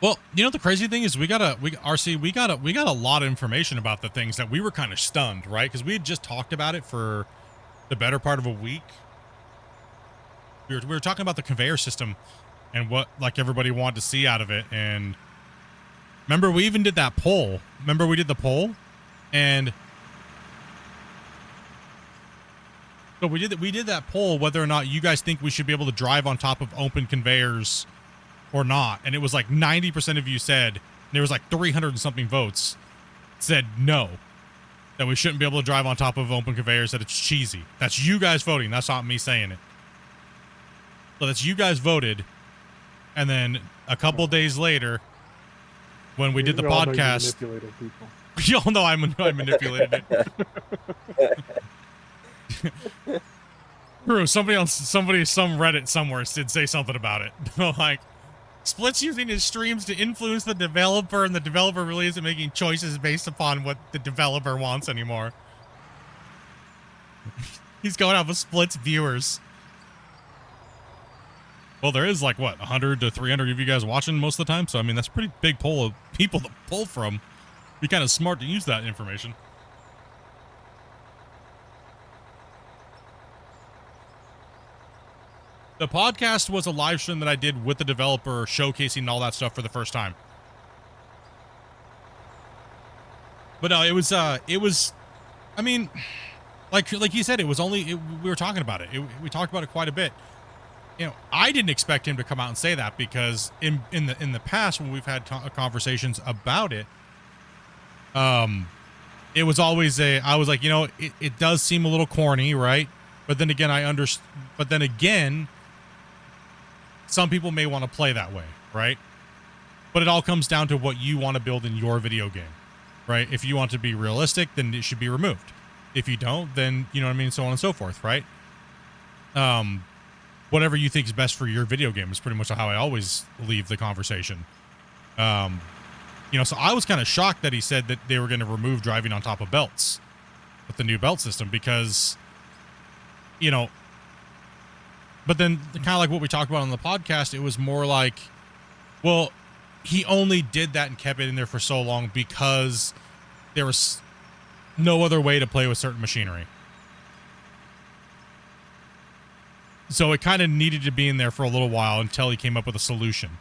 Well, you know the crazy thing is we got a lot of information about the things that we were kind of stunned, right? Because we had just talked about it for the better part of a week. We were talking about the conveyor system and what like everybody wanted to see out of it. And remember, we even did that poll. Remember, we did the poll, and so we did that poll whether or not you guys think we should be able to drive on top of open conveyors or not. And it was like 90% of you said, and there was like 300 and something votes said no. that we shouldn't be able to drive on top of open conveyors, that it's cheesy. That's you guys voting. That's not me saying it. So that's you guys voted. And then a couple days later, when we did the all know you podcast, manipulated people. y'all know I manipulated it. True. Some Reddit somewhere did say something about it. Like, Split's using his streams to influence the developer, and the developer really isn't making choices based upon what the developer wants anymore. He's going off of Split's viewers. Well, there is like, what, 100 to 300 of you guys watching most of the time? So, I mean, that's a pretty big pool of people to pull from. Be kind of smart to use that information. The podcast was a live stream that I did with the developer, showcasing all that stuff for the first time. But no, it was, I mean, like you said, we were talking about it. We talked about it quite a bit. You know, I didn't expect him to come out and say that, because in the past, when we've had conversations about it, it was always I was like, you know, it does seem a little corny, right? But then again, some people may want to play that way, right? But it all comes down to what you want to build in your video game, right? If you want to be realistic, then it should be removed. If you don't, then, you know what I mean, so on and so forth, right? Whatever you think is best for your video game is pretty much how I always leave the conversation. You know, so I was kind of shocked that he said that they were going to remove driving on top of belts with the new belt system, because, you know, but then kind of like what we talked about on the podcast, it was more like, well, he only did that and kept it in there for so long because there was no other way to play with certain machinery. So it kind of needed to be in there for a little while until he came up with a solution,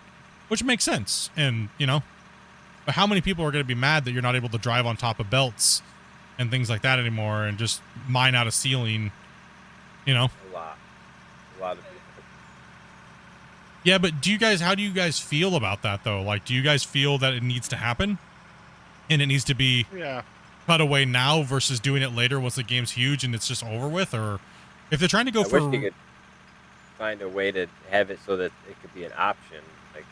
which makes sense. And, you know, but how many people are going to be mad that you're not able to drive on top of belts and things like that anymore, and just mine out a ceiling, you know? A lot of people. Yeah, but how do you guys feel about that, though? Like, do you guys feel that it needs to happen and it needs to be cut away now versus doing it later once the game's huge and it's just over with? Or if they're trying to go I wish you could find a way to have it so that it could be an option. Like,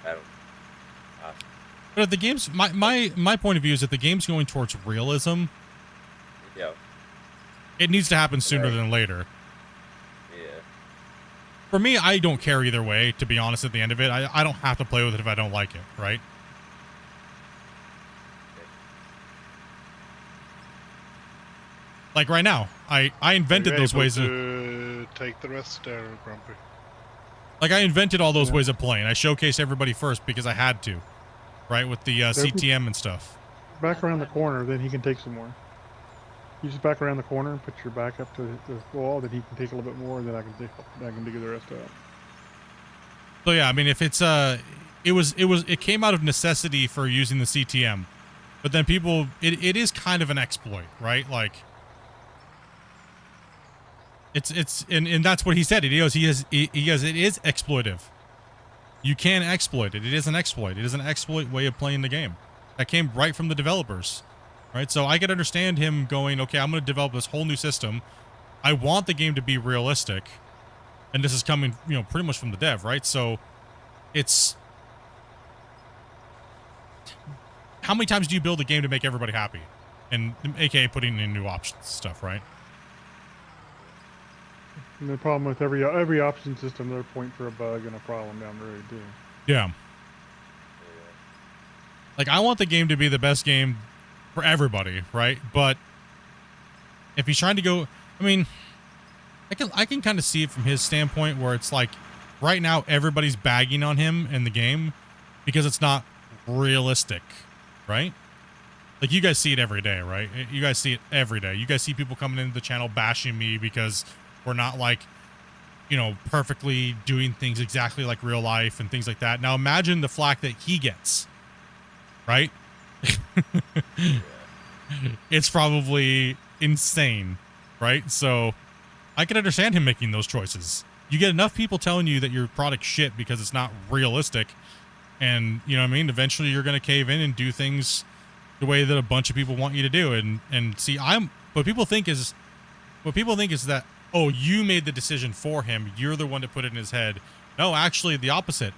I don't. But if the game's my point of view is that the game's going towards realism. Yeah. It needs to happen sooner than later. Yeah. For me, I don't care either way, to be honest. At the end of it, I don't have to play with it if I don't like it, right? Like right now, I invented those ways to take the rest there, Grumpy. Like, I invented all those ways of playing. I showcased everybody first because I had to, right? With the CTM and stuff. Back around the corner, then he can take some more. You just back around the corner and put your back up to the wall, then he can take a little bit more, and then I can dig the rest out. So yeah, I mean, if it's it came out of necessity for using the CTM, but then people, it is kind of an exploit, right? Like, and that's what he said. He goes, it is exploitive. You can exploit it. It is an exploit. It is an exploit way of playing the game. That came right from the developers, right? So I could understand him going, okay, I'm going to develop this whole new system. I want the game to be realistic, and this is coming, you know, pretty much from the dev, right? So it's, how many times do you build a game to make everybody happy, and aka putting in new options and stuff, right? And the problem with every option system, they're point for a bug and a problem down the road too. Yeah. Like, I want the game to be the best game for everybody, right? But if he's trying to go, I mean, I can kind of see it from his standpoint, where it's like, right now everybody's bagging on him in the game because it's not realistic, right? Like, you guys see it every day, right? You guys see it every day. You guys see people coming into the channel bashing me because we're not, like, you know, perfectly doing things exactly like real life and things like that. Now imagine the flack that he gets, right? It's probably insane, right? So I can understand him making those choices. You get enough people telling you that your product's shit because it's not realistic, and, you know what I mean, eventually you're going to cave in and do things the way that a bunch of people want you to do. And see, what people think is that, oh, you made the decision for him. You're the one to put it in his head. No, actually the opposite.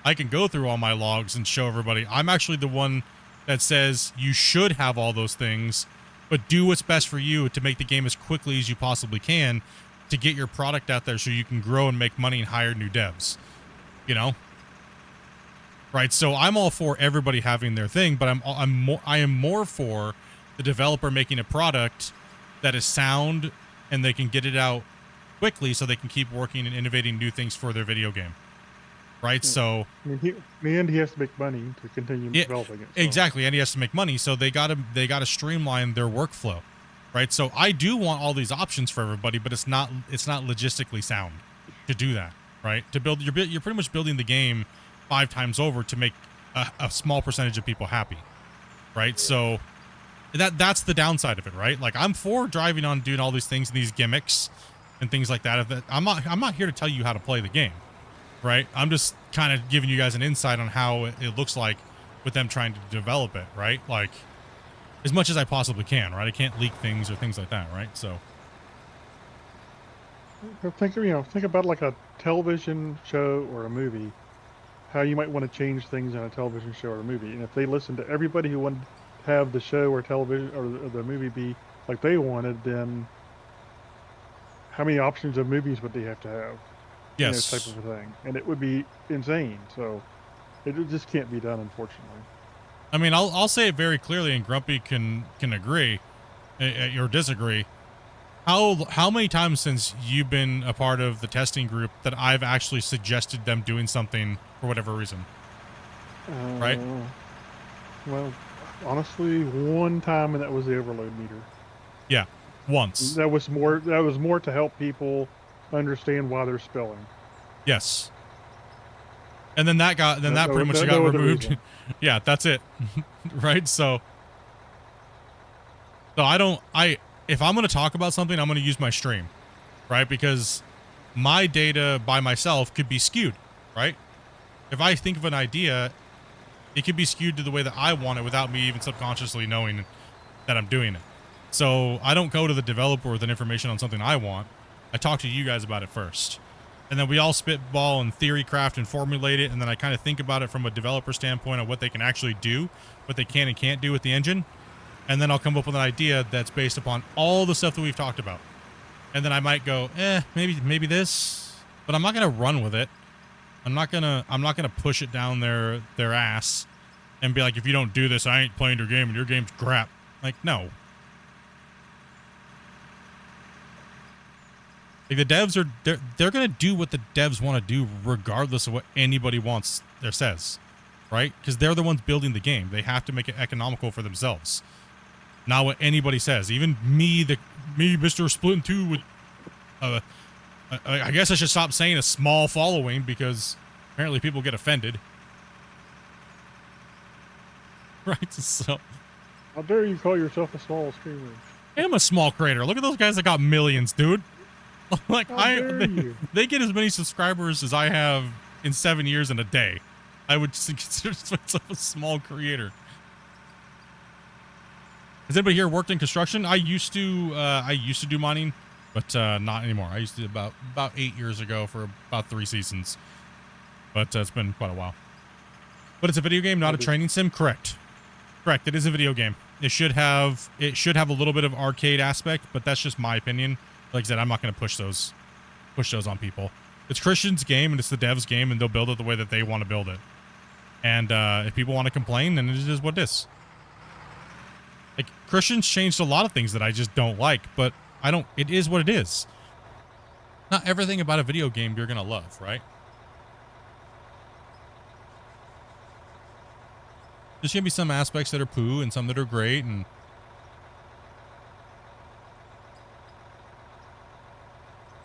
I can go through all my logs and show everybody. I'm actually the one that says you should have all those things, but do what's best for you to make the game as quickly as you possibly can to get your product out there so you can grow and make money and hire new devs. You know? Right? So I'm all for everybody having their thing, but I am more for the developer making a product that is sound and they can get it out quickly so they can keep working and innovating new things for their video game. Right? So I mean, he has to make money to continue developing it. So. Exactly, and he has to make money, so they gotta streamline their workflow. Right? So I do want all these options for everybody, but it's not logistically sound to do that, right? To build you're pretty much building the game 5 times over to make a small percentage of people happy. Right? So that's the downside of it, right? Like, I'm for driving on doing all these things and these gimmicks and things like that. I'm not here to tell you how to play the game, right? I'm just kind of giving you guys an insight on how it looks like with them trying to develop it, right? Like, as much as I possibly can, right? I can't leak things or things like that, right? So think about like a television show or a movie, how you might want to change things in a television show or a movie. And if they listen to everybody who wanted to have the show or television or the movie be like they wanted, then how many options of movies would they have to have? yes, Type of a thing. And it would be insane. So it just can't be done, unfortunately. I mean, I'll say it very clearly, and Grumpy can agree or disagree. How many times since you've been a part of the testing group that I've actually suggested them doing something for whatever reason? Right? Well, honestly, one time, and that was the overload meter. Yeah, once. That was more to help people understand why they're spilling. Yes. And then that pretty much got no other removed. reason. Yeah, that's it. Right? So if I'm going to talk about something, I'm going to use my stream, right? Because my data by myself could be skewed, right? If I think of an idea, it could be skewed to the way that I want it without me even subconsciously knowing that I'm doing it. So I don't go to the developer with an information on something I want. I talk to you guys about it first. And then we all spitball and theory craft and formulate it, and then I kind of think about it from a developer standpoint of what they can actually do, what they can and can't do with the engine. And then I'll come up with an idea that's based upon all the stuff that we've talked about. And then I might go, maybe this, but I'm not gonna run with it. I'm not gonna push it down their ass and be like, if you don't do this, I ain't playing your game and your game's crap. Like, no. Like, the devs they're gonna do what the devs want to do regardless of what anybody wants or says, right? Because they're the ones building the game. They have to make it economical for themselves, not what anybody says. Even me, Mr. Splitintwo, with I guess I should stop saying a small following because apparently people get offended. Right? So, How dare you call yourself a small streamer? I am a small creator. Look at those guys that got millions, dude. Like, they get as many subscribers as I have in 7 years in a day. I would consider myself a small creator. Has anybody here worked in construction? I used to do mining, but not anymore. I used to about 8 years ago for about 3 seasons. But it's been quite a while. But it's a video game, not a training sim. Correct. It is a video game. It should have a little bit of arcade aspect, but that's just my opinion. Like I said, I'm not going to push those on people. It's Christian's game and it's the devs' game, and they'll build it the way that they want to build it. And if people want to complain, then it is what it is. Like, Christian's changed a lot of things that I just don't like, but it is what it is. Not everything about a video game you're going to love, right? There's going to be some aspects that are poo and some that are great, and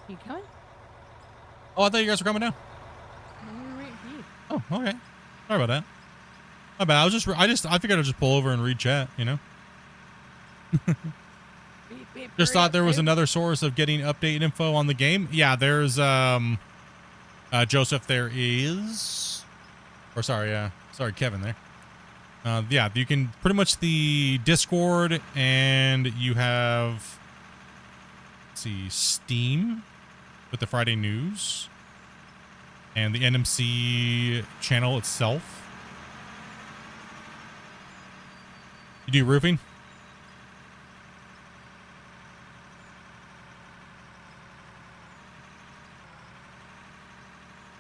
You coming? oh, I thought you guys were coming down. I'm waiting for you. Oh, okay. Sorry about that. My bad. I figured I'd just pull over and read chat, you know? Just thought there was another source of getting update info on the game. Yeah, there's Joseph, there is, or sorry, Kevin there. Yeah, you can pretty much the Discord, and you have, let's see, Steam with the Friday news and the NMC channel itself. You do roofing?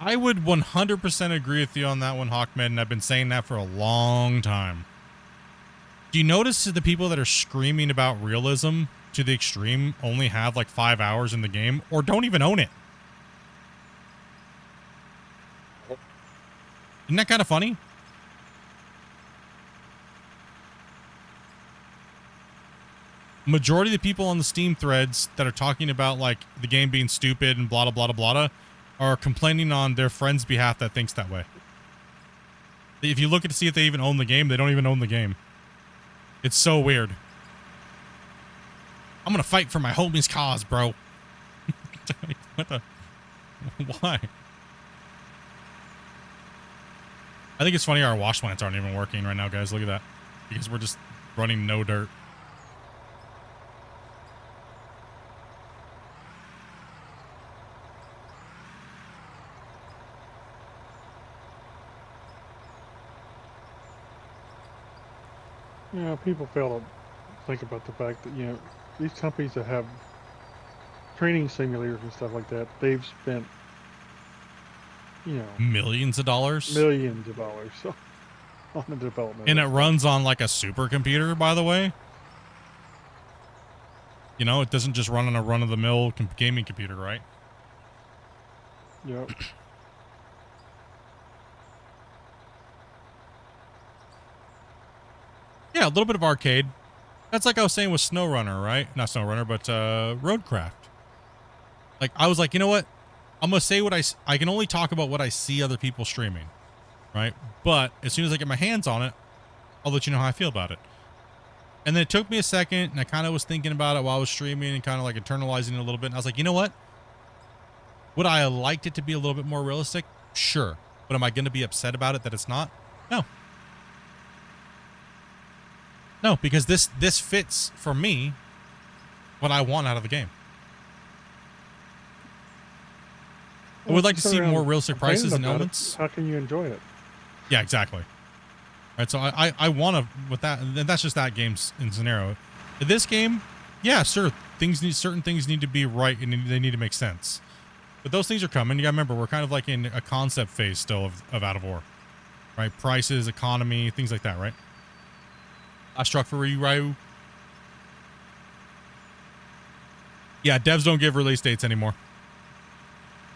I would 100% agree with you on that one, Hawkmed, and I've been saying that for a long time. Do you notice that the people that are screaming about realism to the extreme only have like 5 hours in the game or don't even own it? Isn't that kind of funny? Majority of the people on the Steam threads that are talking about like the game being stupid and blah, blah, blah, blah, blah, are complaining on their friend's behalf that thinks that way. If you look at to see if they even own the game, they don't even own the game. It's so weird. I'm gonna fight for my homie's cause, bro. What the? Why? I think it's funny our wash plants aren't even working right now, guys. Look at that. Because we're just running no dirt. You know, people fail to think about the fact that, you know, these companies that have training simulators and stuff like that, they've spent, you know, Millions of dollars. millions of dollars on the development. And of it stuff. runs on like a supercomputer, by the way. You know, it doesn't just run on a run-of-the-mill gaming computer, right? Yep. Yeah, a little bit of arcade. That's like I was saying with SnowRunner, right? Not SnowRunner, but Roadcraft. Like, I was like, you know what? I'm going to say what I can only talk about what I see other people streaming, right? But as soon as I get my hands on it, I'll let you know how I feel about it. And then it took me a second, and I kind of was thinking about it while I was streaming and kind of like internalizing it a little bit. And I was like, you know what? Would I have liked it to be a little bit more realistic? Sure. But am I going to be upset about it that it's not? No. No, because this fits for me what I want out of the game. I would like to see more realistic prices and elements. How can you enjoy it? Yeah, exactly. Right, so I want to with that, and that's just that game's in scenario. In this game, yeah, sure, certain things need to be right and they need to make sense. But those things are coming. You gotta remember, we're kind of like in a concept phase still of Out of War, right? Prices, economy, things like that, right? I struck for you, Ryu. Yeah, devs don't give release dates anymore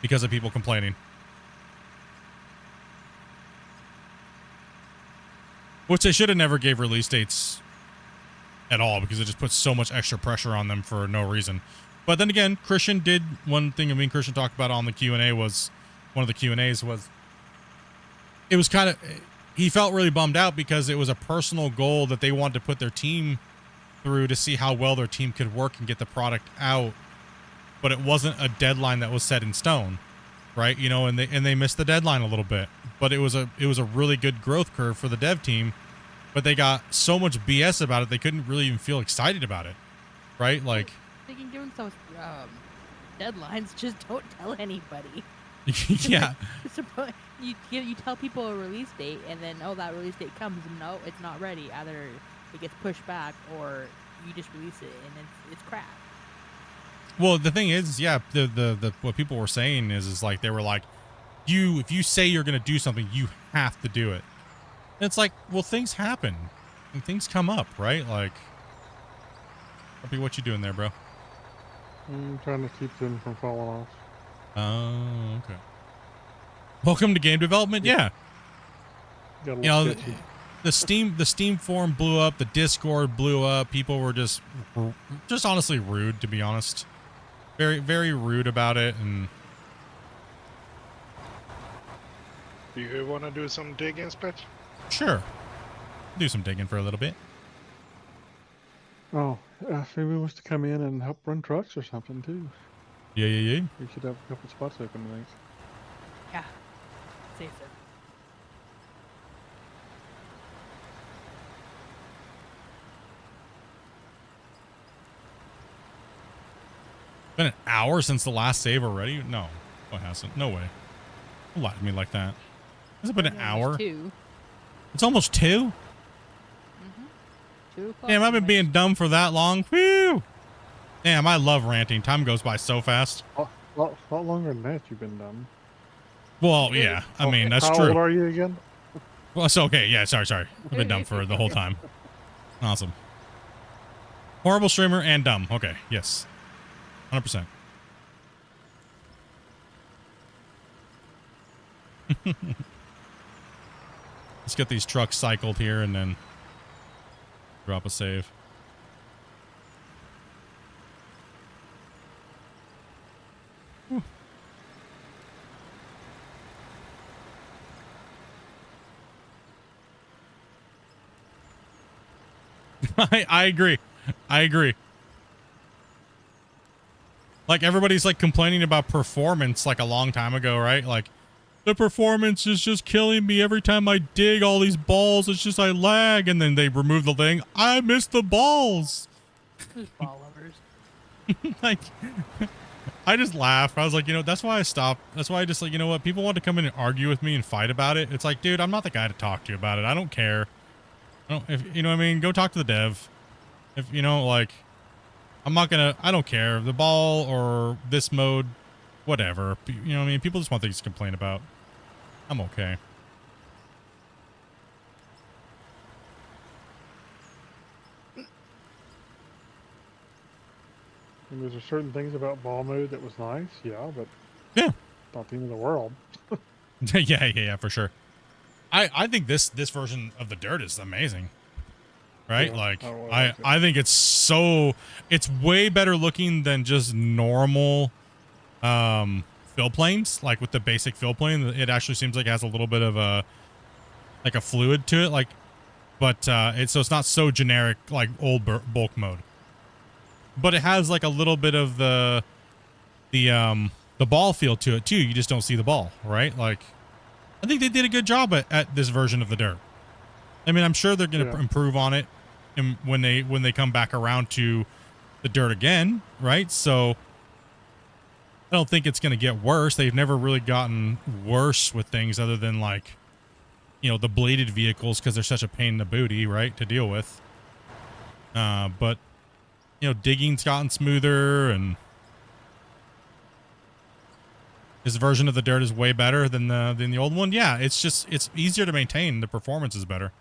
because of people complaining. Which they should have never gave release dates at all because it just puts so much extra pressure on them for no reason. But then again, Christian did one thing. I mean, Christian talked about on the Q&A was one of the Q&As was it was kind of he felt really bummed out because it was a personal goal that they wanted to put their team through to see how well their team could work and get the product out, but it wasn't a deadline that was set in stone, right? You know, and they missed the deadline a little bit, but it was a really good growth curve for the dev team, but they got so much BS about it they couldn't really even feel excited about it, right? Like They can give themselves deadlines. Just don't tell anybody. yeah. You tell people a release date, and then that release date comes, and no, it's not ready. Either it gets pushed back, or you just release it, and it's crap. Well, the thing is, yeah, the what people were saying is like they were like, if you say you're gonna do something, you have to do it. And it's like, well, things happen, and things come up, right? Like, Puppy, what you doing there, bro? I'm trying to keep them from falling off. Oh, okay. Welcome to game development. Yeah, Got a you know, sketchy. the Steam forum blew up, the Discord blew up. People were just honestly rude, to be honest. Very, very rude about it, and Do you want to do some digging, Spetch? sure, do some digging for a little bit. Oh, if anybody wants to come in and help run trucks or something too, Yeah. we should have a couple spots open tonight. Yeah. Say so. Been an hour since the last save already? No, it hasn't. No way. Don't lie to me like that. Has it been an hour? 2. It's almost 2? 2 o'clock. Damn, I've been nice. being dumb for that long. Whew. Damn, I love ranting. Time goes by so fast. A lot longer than that you've been done. Well, yeah. I mean, that's How true. old are you again? Well, it's okay. Yeah, sorry. I've been dumb for the whole time. Awesome. Horrible streamer and dumb. Okay, yes. 100%. Let's get these trucks cycled here and then drop a save. Whew. I agree. I agree. Like, everybody's like complaining about performance like a long time ago, right? Like, the performance is just killing me every time I dig all these balls. It's just I lag, and then they remove the thing. I miss the balls. There's ball lovers. Like, I just laugh. I was like, that's why I stopped. That's why I just like, you know what? People want to come in and argue with me and fight about it. It's like, dude, I'm not the guy to talk to you about it. I don't care. If you know what I mean, go talk to the dev. If like, I'm not gonna. I don't care the ball or this mode, whatever. You know what I mean? People just want things to complain about. I'm okay. And there's certain things about ball mode that was nice, yeah, but Yeah. not the end of the world. yeah, for sure. I think this version of the dirt is amazing. Right? Yeah, like, I really I like it. I think it's way better looking than just normal fill planes. Like with the basic fill plane, it actually seems like it has a little bit of a fluid to it, like, but so it's not so generic like old bulk mode. But it has like a little bit of the ball feel to it too. You just don't see the ball, right? Like, I think they did a good job at this version of the dirt. I mean, I'm sure they're going to improve on it when they come back around to the dirt again, right? So I don't think it's going to get worse. They've never really gotten worse with things other than like, the bladed vehicles, because they're such a pain in the booty, right, to deal with. But digging's gotten smoother, and this version of the dirt is way better than the old one. Yeah, it's easier to maintain. The performance is better.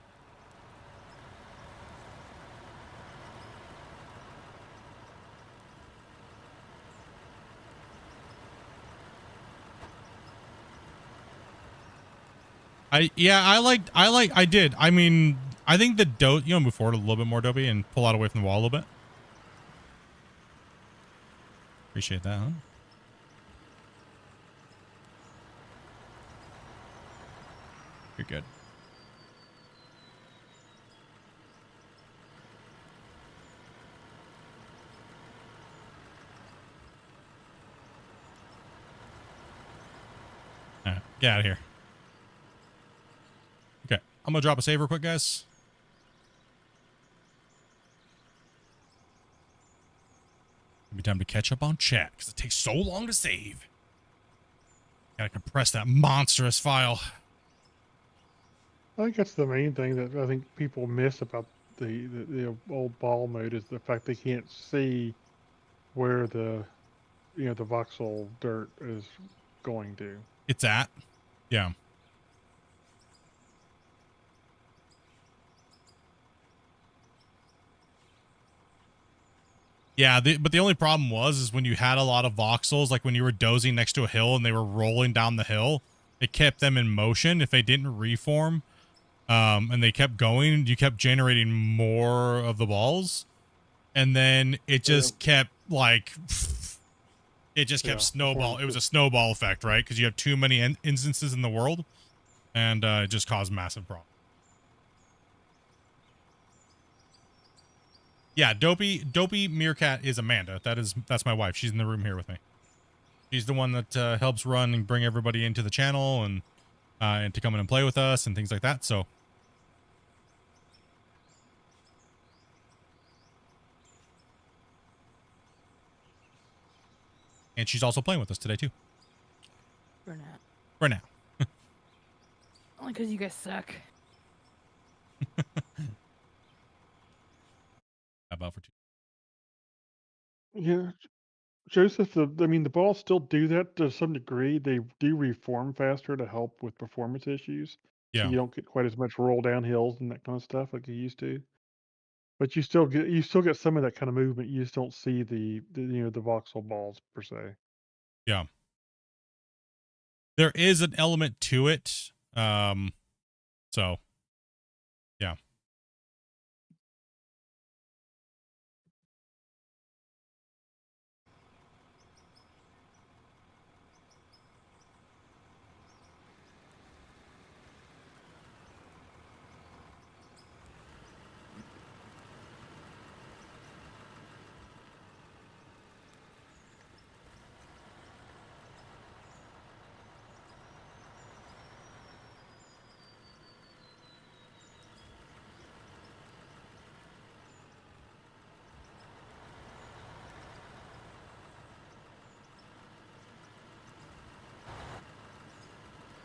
I did. I mean, I think the move forward a little bit more, Dopey, and pull out away from the wall a little bit. Appreciate that, huh? You're good. All right, get out of here. Okay, I'm gonna drop a save real quick, guys. It'll be time to catch up on chat because it takes so long to save. Gotta compress that monstrous file. I think that's the main thing that I think people miss about the old ball mode is the fact they can't see where the the voxel dirt is going to. It's at, yeah. Yeah, but the only problem is when you had a lot of voxels, like when you were dozing next to a hill and they were rolling down the hill, it kept them in motion. If they didn't reform, and they kept going, you kept generating more of the balls, and then it just kept like, it just kept snowball. It was a snowball effect, right? Because you have too many instances in the world, and it just caused massive problems. Yeah, Dopey Meerkat is Amanda. That's my wife. She's in the room here with me. She's the one that helps run and bring everybody into the channel and to come in and play with us and things like that. So And she's also playing with us today too. For now. For now. Only because you guys suck. How about for two? Yeah, Joseph. The balls still do that to some degree. They do reform faster to help with performance issues, so Yeah. you don't get quite as much roll down hills and that kind of stuff like you used to. But you still get some of that kind of movement. You just don't see the voxel balls per se. Yeah. There is an element to it. So yeah.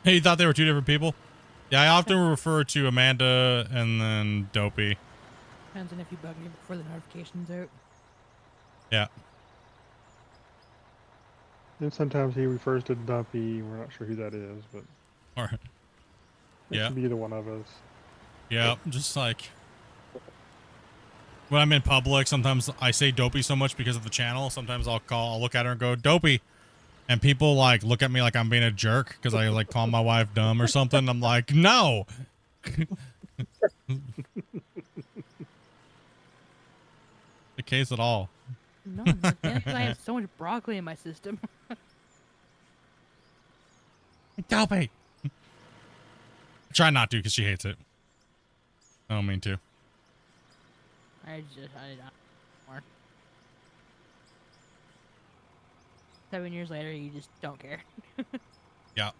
Hey, you thought they were two different people? Yeah, I often refer to Amanda and then Dopey. Depends on if you bug me before the notification's out. Yeah. And sometimes he refers to Dumpy. We're not sure who that is, but Or it yeah. could be either one of us. Yeah, just like when I'm in public, sometimes I say Dopey so much because of the channel. Sometimes I'll look at her and go, Dopey. And people like look at me like I'm being a jerk because I like call my wife dumb or something. I'm like, no. The case at all. No, I'm not. That's 'cause I have so much broccoli in my system. Dopey. Try not to because she hates it. I don't mean to. I don't more. 7 years later, you just don't care. Yeah.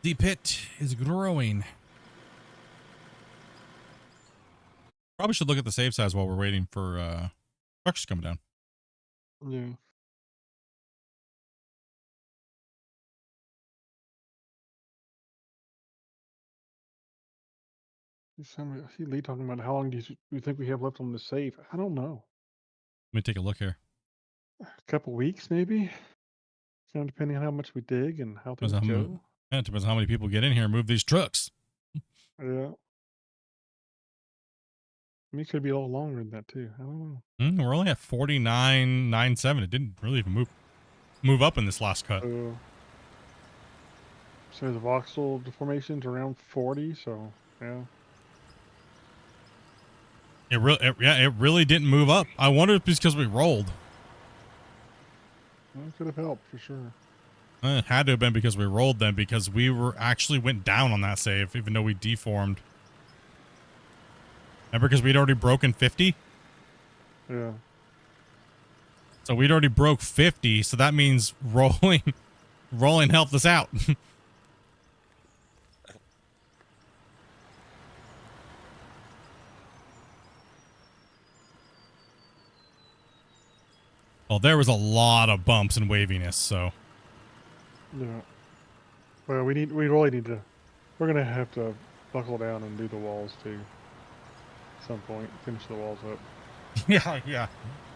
The pit is growing. Probably should look at the save size while we're waiting for structures coming down. Yeah. I see Lee talking about how long do you think we have left on the save? I don't know. Let me take a look here. A couple weeks maybe. Kind of depending on how much we dig and how things go. Yeah, it depends on how many people get in here and move these trucks. Yeah. I mean, it could be a little longer than that too. I don't know. We're only at 49.97. It didn't really even move up in this last cut. So the voxel deformation's around 40. So yeah. It really didn't move up. I wonder if it's because we rolled. Well, it could have helped for sure. It had to have been because we rolled then, because we actually went down on that save, even though we deformed. Remember, because we'd already broken 50? Yeah. So we'd already broke 50, so that means rolling helped us out. Well, there was a lot of bumps and waviness, so. Yeah. Well, we really need to. We're gonna have to buckle down and do the walls too. At some point, finish the walls up. Yeah.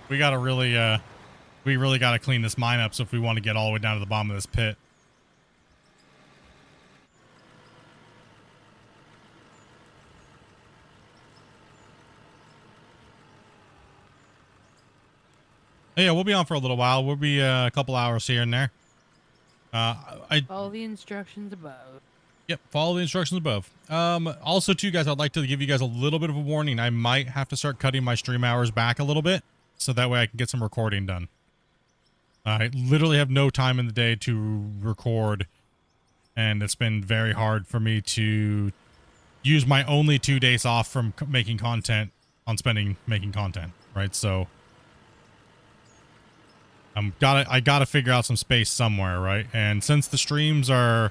We gotta we really gotta clean this mine up. So if we want to get all the way down to the bottom of this pit. Yeah, we'll be on for a little while. We'll be a couple hours here and there. Follow the instructions above. Yep, follow the instructions above. Also, too, guys, I'd like to give you guys a little bit of a warning. I might have to start cutting my stream hours back a little bit, so that way I can get some recording done. I literally have no time in the day to record, and it's been very hard for me to use my only 2 days off from making content on making content, right? So I gotta figure out some space somewhere, right? And since the streams are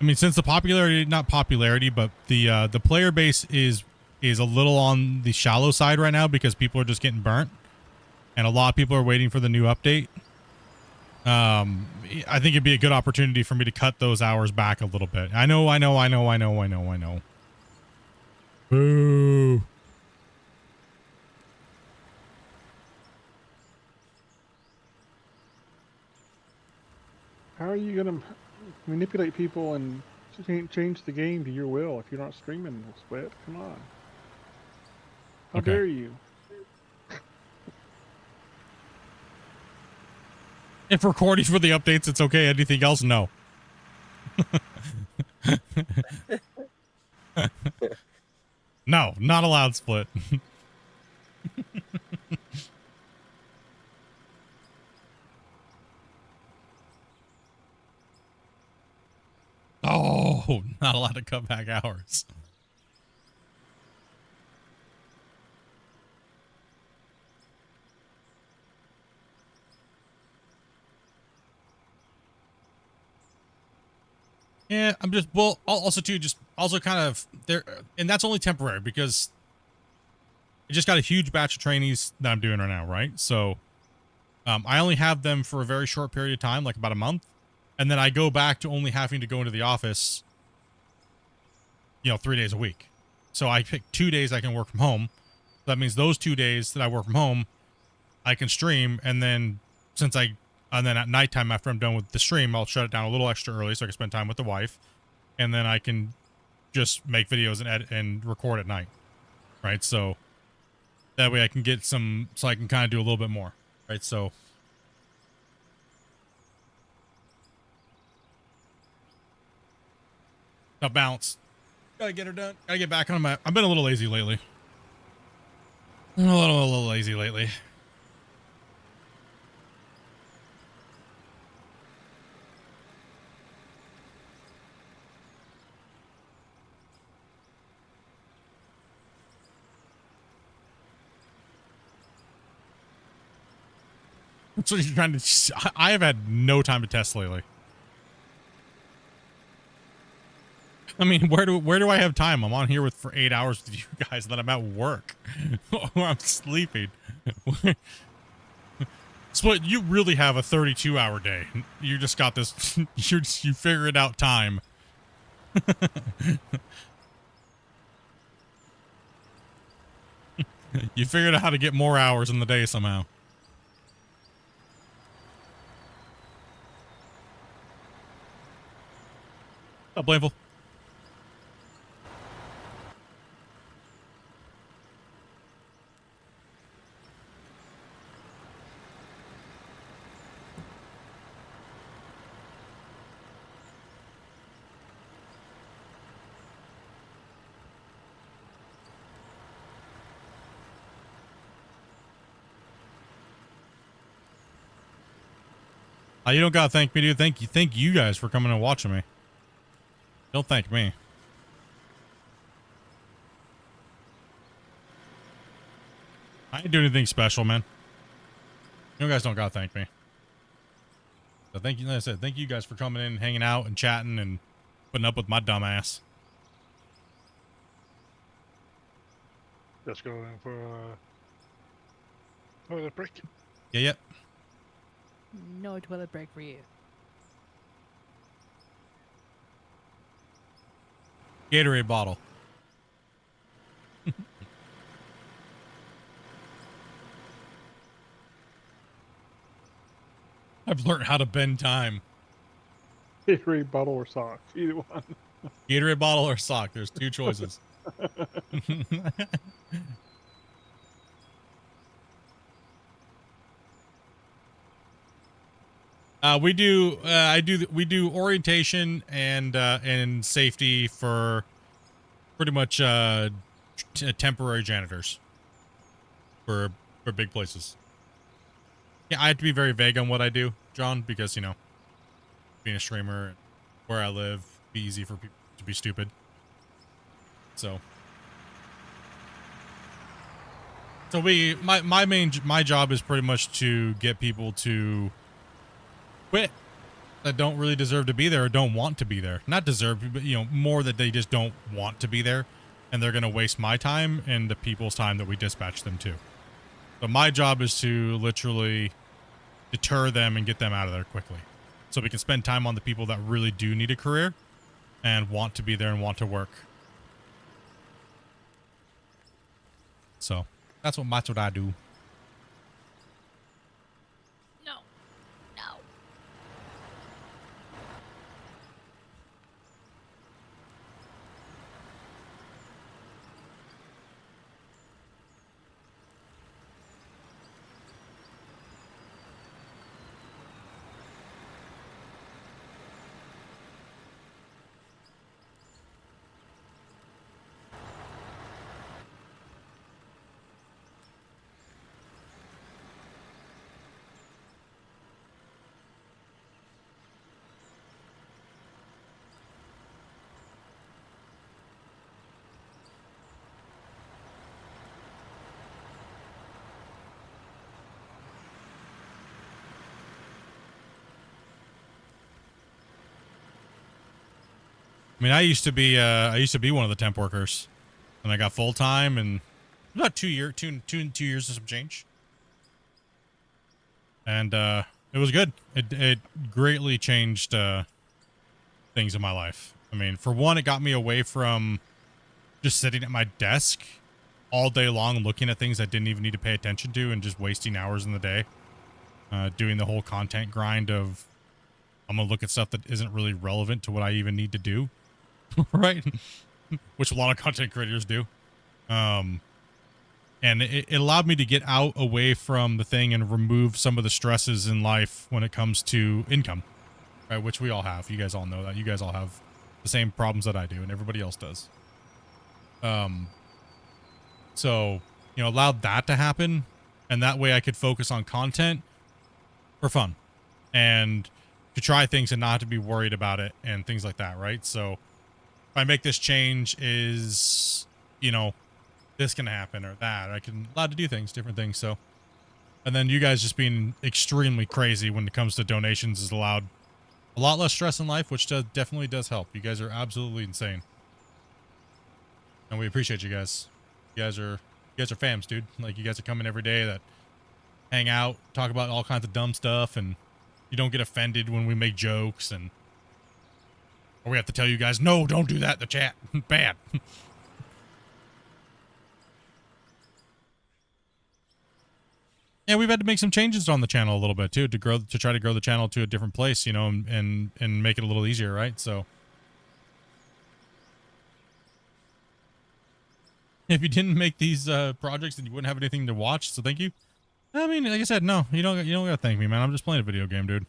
I mean, since the popularity, not popularity, but the player base is a little on the shallow side right now because people are just getting burnt, and a lot of people are waiting for the new update. I think it'd be a good opportunity for me to cut those hours back a little bit. I know. Boo. How are you gonna manipulate people and change the game to your will if you're not streaming, Split? Come on. How Okay. dare you? If recording for the updates, it's okay. Anything else, no. No, not allowed, Split. Oh, not allowed to cut back hours. Yeah, I'm just, well, also too, just also kind of there, and that's only temporary because I just got a huge batch of trainees that I'm doing right now, right? So I only have them for a very short period of time, like about a month, and then I go back to only having to go into the office, 3 days a week. So I pick 2 days I can work from home. That means those 2 days that I work from home, I can stream, and then and then at nighttime after I'm done with the stream, I'll shut it down a little extra early so I can spend time with the wife, and then I can just make videos and edit and record at night, right? So that way I can get so I can kind of do a little bit more, right? So a balance. Gotta get her done. Gotta get back on my. I've been a little lazy lately. A little lazy lately. That's what you're trying to. I have had no time to test lately. I mean, where do I have time? I'm on here for 8 hours with you guys, and then I'm at work, or I'm sleeping. Split, you really have a 32-hour day. You just got this. You figured out time. You figured out how to get more hours in the day somehow. Oh, Blameful. You don't gotta thank me, dude. Thank you guys for coming and watching me. Don't thank me. I ain't doing anything special, man. You guys don't gotta thank me. So thank you, like I said, thank you guys for coming in, hanging out, and chatting, and putting up with my dumb ass. Just going for toilet break. Yeah, yep. No toilet break for you. Gatorade bottle. I've learned how to bend time. Gatorade bottle or socks, either one. Gatorade bottle or sock. There's two choices. We do orientation and safety for pretty much temporary janitors for big places. Yeah, I have to be very vague on what I do, John, because being a streamer, where I live, be easy for people to be stupid. So my job is pretty much to get people to quit that don't really deserve to be there or don't want to be there. Not deserve, but more that they just don't want to be there, and they're going to waste my time and the people's time that we dispatch them to. So my job is to literally deter them and get them out of there quickly, so we can spend time on the people that really do need a career and want to be there and want to work. So that's what I do. No. No. I mean, I used to be one of the temp workers, and I got full time, and about 2 years and some change, and it was good. It greatly changed things in my life. I mean, for one, it got me away from just sitting at my desk all day long looking at things I didn't even need to pay attention to and just wasting hours in the day, doing the whole content grind of I'm gonna look at stuff that isn't really relevant to what I even need to do. Right? Which a lot of content creators do. And it allowed me to get out away from the thing and remove some of the stresses in life when it comes to income, right? Which we all have. You guys all know that. You guys all have the same problems that I do and everybody else does. So, allowed that to happen, and that way I could focus on content for fun and to try things and not to be worried about it and things like that, right? So if I make this change, is this gonna happen or that? I can allowed to do things, different things. So, and then you guys just being extremely crazy when it comes to donations is allowed a lot less stress in life, which definitely does help. You guys are absolutely insane, and we appreciate you guys. You guys are fams, dude. Like, you guys are coming every day, that hang out, talk about all kinds of dumb stuff, and you don't get offended when we make jokes, and or we have to tell you guys, no, don't do that in the chat. Bad. Yeah, we've had to make some changes on the channel a little bit too, to try to grow the channel to a different place, and make it a little easier, right? So if you didn't make these projects, then you wouldn't have anything to watch. So thank you. I mean, like I said, no, you don't gotta thank me, man. I'm just playing a video game, dude.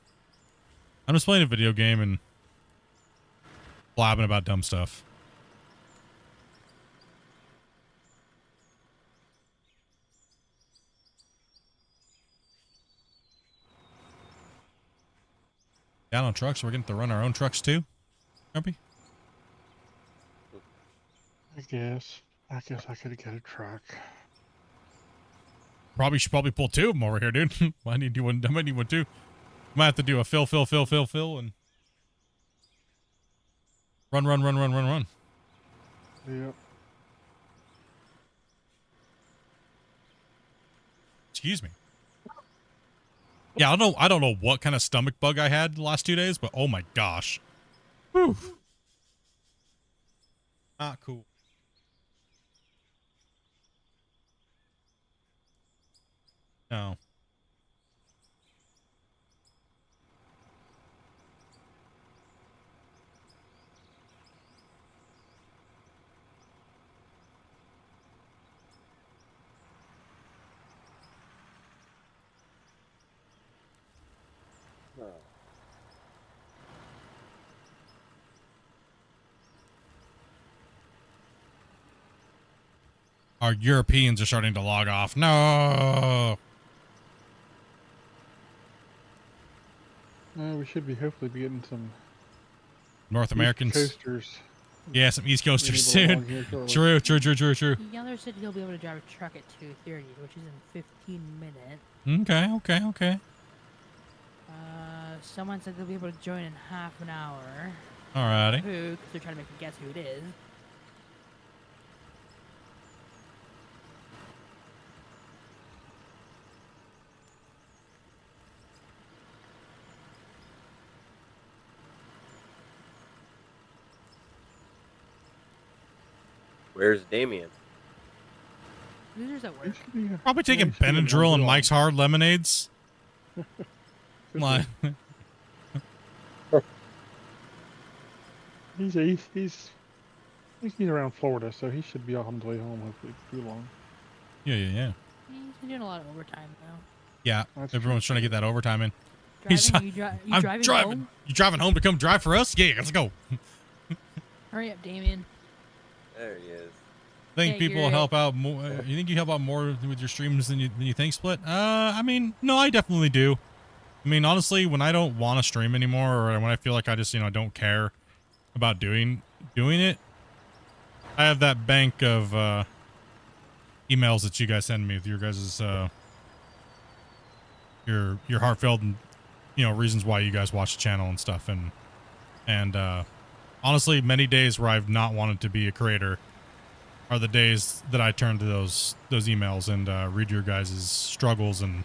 I'm just playing a video game and blabbing about dumb stuff. Down on trucks, we're getting to run our own trucks too, Grumpy? I guess I could get a truck. Should probably pull two of them over here, dude. I might need one too. Might have to do a fill, and run. Yep. Excuse me. Yeah, I don't know what kind of stomach bug I had the last 2 days, but oh my gosh. Whew. Not cool. No. Our Europeans are starting to log off. No. We should hopefully be getting some North Americans. East Coasters. Yeah, some East Coasters Maybe soon. along here shortly. True. Yeller said he'll be able to drive a truck at 2:30, which is in 15 minutes. Okay. Someone said they'll be able to join in half an hour. Alrighty. Who? Because they're trying to make me guess who it is. Where's Damien? Who's at work? Probably taking Benadryl and Mike's Hard Lemonades. Like, He's I think he's around Florida, so he should be on his way home hopefully too long. yeah. He's been doing a lot of overtime now. Yeah, That's everyone's trying to get that overtime in. Driving? He's- You I'm driving driving. home? You driving home to come drive for us? Yeah, let's go. Hurry up, Damien. There he is. Think Yeah, people you're- help out more? You think you help out more with your streams than you think, Split? I mean, no, I definitely do. I mean, honestly, when I don't want to stream anymore, or when I feel like I just don't care about doing it, I have that bank of emails that you guys send me with your guys's your heartfelt and reasons why you guys watch the channel and stuff, and honestly, many days where I've not wanted to be a creator are the days that I turn to those emails and read your guys' struggles and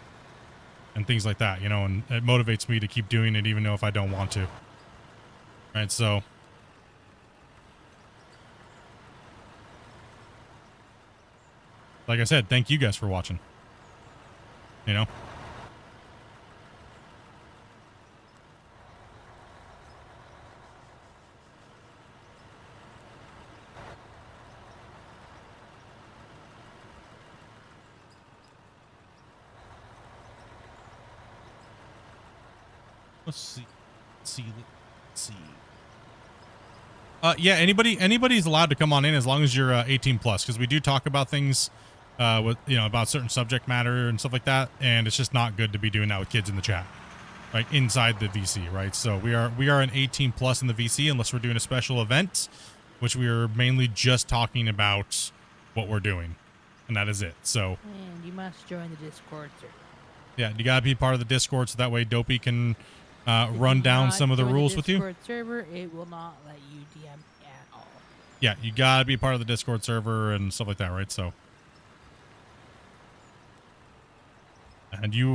things like that, and it motivates me to keep doing it even though if I don't want to. Right, so like I said, thank you guys for watching. Let's see. Yeah, anybody's allowed to come on in as long as you're 18 plus, because we do talk about things with about certain subject matter and stuff like that, and it's just not good to be doing that with kids in the chat, right, inside the VC, right? So we are an 18 plus in the VC unless we're doing a special event, which we are mainly just talking about what we're doing, and that is it. So And you must join the Discord server. yeah, you gotta be part of the Discord so that way Dopey can If run you down not some of the join rules with you. Discord server, it will not let you DM at all. Yeah, you gotta be part of the Discord server and stuff like that, right? So, and you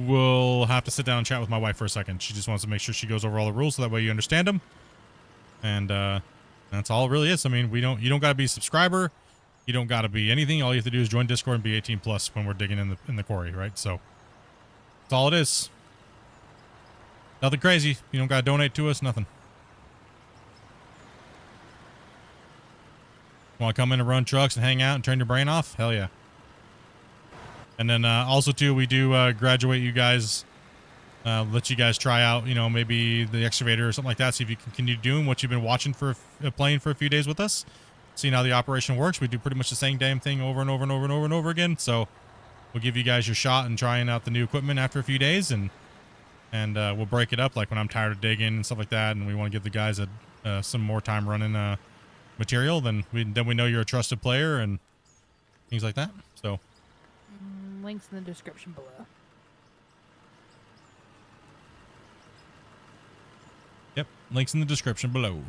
will have to sit down and chat with my wife for a second. She just wants to make sure she goes over all the rules so that way you understand them. And that's all it really is. I mean, you don't gotta be a subscriber. You don't gotta be anything. All you have to do is join Discord and be 18 plus when we're digging in the quarry, right? So that's all it is. Nothing crazy. You don't gotta donate to us. Nothing. Want to come in and run trucks and hang out and turn your brain off? Hell yeah. And then also too, we do graduate you guys, let you guys try out, maybe the excavator or something like that. See if you can continue doing what you've been watching for playing for a few days with us. Seeing how the operation works. We do pretty much the same damn thing over and over and over and over and over again. So we'll give you guys your shot and trying out the new equipment after a few days, and we'll break it up like when I'm tired of digging and stuff like that, and we want to give the guys some more time running material, then we know you're a trusted player and things like that. So Links in the description below. yep, links in the description below.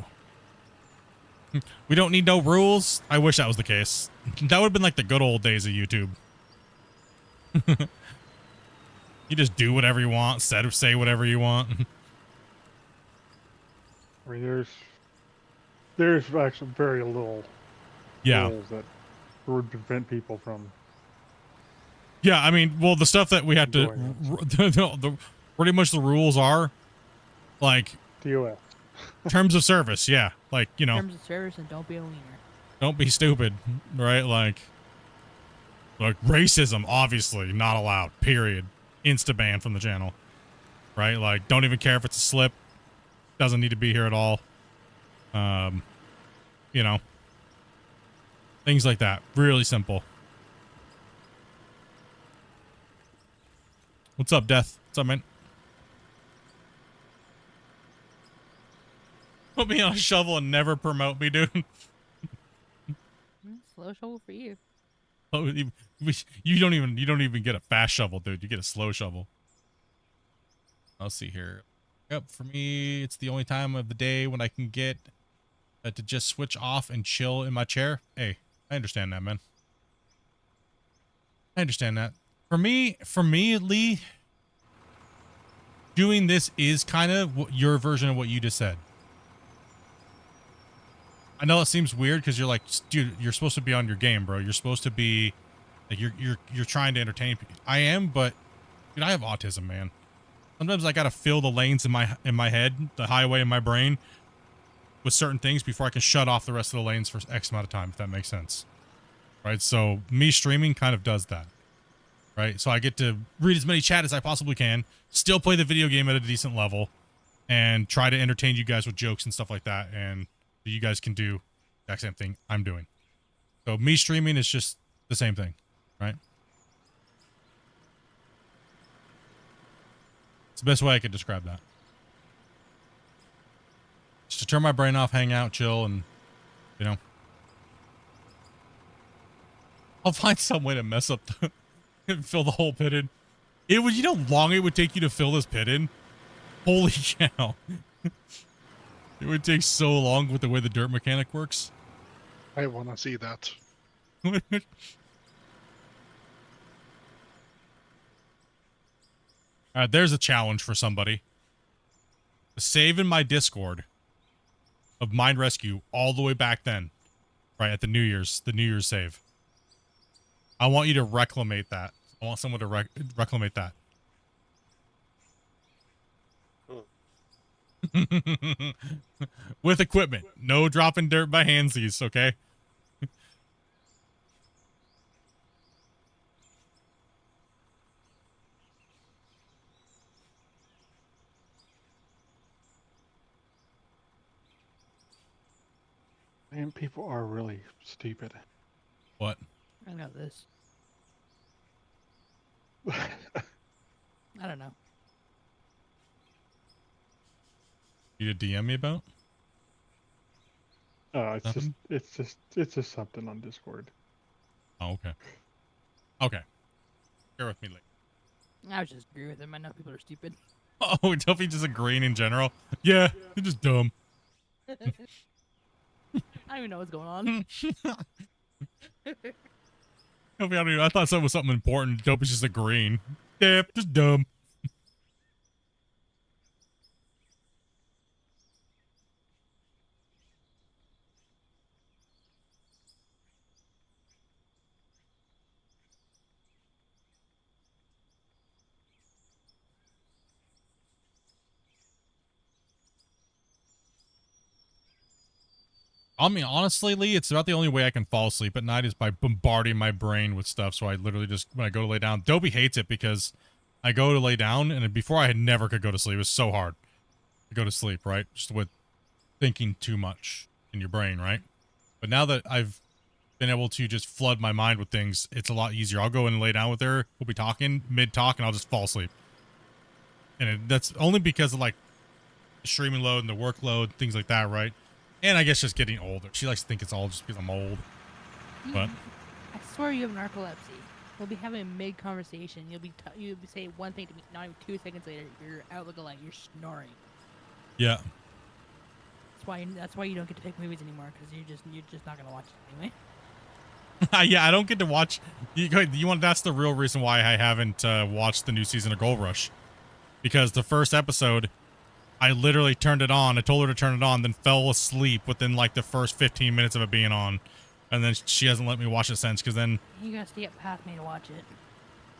We don't need no rules. I wish that was the case. That would have been like the good old days of YouTube. You just do whatever you want, say whatever you want. I mean, there's actually very little Yeah. rules that would prevent people from. Yeah, I mean, well, the stuff that we have to, pretty much the rules are, like, TOS. terms of service. Yeah, like, Terms of service, and don't be a wiener. don't be stupid, right? Like racism, obviously not allowed. Period. Insta ban from the channel, right? Like, don't even care if it's a slip. Doesn't need to be here at all. Things like that. Really simple. What's up, Death? What's up, man? Put me on a shovel and never promote me, dude. Slow shovel for you. Oh, you don't even get a fast shovel, dude. You get a slow shovel. I'll see here. Yep, for me, it's the only time of the day when I can get to just switch off and chill in my chair. Hey, I understand that, man. I understand that. For me, Lee, doing this is kind of your version of what you just said. I know it seems weird because you're like, dude, you're supposed to be on your game, bro. You're supposed to be like, you're trying to entertain people. I am, but dude, I have autism, man. Sometimes I gotta fill the lanes in my head, the highway in my brain, with certain things before I can shut off the rest of the lanes for X amount of time, if that makes sense. Right? So me streaming kind of does that. Right? So I get to read as many chat as I possibly can, still play the video game at a decent level, and try to entertain you guys with jokes and stuff like that, and you guys can do the exact same thing I'm doing. So me streaming is just the same thing, right? It's the best way I could describe that. Just to turn my brain off, hang out, chill, and, you know. I'll find some way to mess up and fill the whole pit in. It would, you know how long it would take you to fill this pit in? Holy cow. It would take so long with the way the dirt mechanic works. I want to see that. Alright, there's a challenge for somebody. Save in my Discord of Mind Rescue all the way back then. Right, at the New Year's save. I want you to reclamate that. I want someone to reclamate that. With equipment. No dropping dirt by handsies, okay? Man, people are really stupid. What? I know this. I don't know. You to DM me about? It's just something on Discord. Oh, okay. Okay. Bear with me later. I would just agree with him. I know people are stupid. Oh, Duffy just agreeing in general? Yeah, you're just dumb. I don't even know what's going on. I thought something was something important. Dopey's just agreeing. Yeah, just dumb. I mean, honestly, Lee, it's about the only way I can fall asleep at night is by bombarding my brain with stuff. So I literally just, when I go to lay down, Dopey hates it because I go to lay down, and before I never could go to sleep. It was so hard to go to sleep, right? Just with thinking too much in your brain, right? But now that I've been able to just flood my mind with things, it's a lot easier. I'll go in and lay down with her. We'll be talking, mid-talk, and I'll just fall asleep. And that's only because of, like, the streaming load and the workload, things like that, right? And I guess just getting older. She likes to think it's all just because I'm old. But I swear you have narcolepsy. We'll be having a mid-conversation. You'll be saying one thing to me, not even 2 seconds later, you're out looking like you're snoring. yeah. That's why you don't get to pick movies anymore, because you're just not gonna watch it anyway. Yeah, I don't get to watch. That's the real reason why I haven't watched the new season of Gold Rush, because the first episode, I literally turned it on. I told her to turn it on, then fell asleep within like the first 15 minutes of it being on, and then she hasn't let me watch it since. Because then You gotta stay up past me to watch it.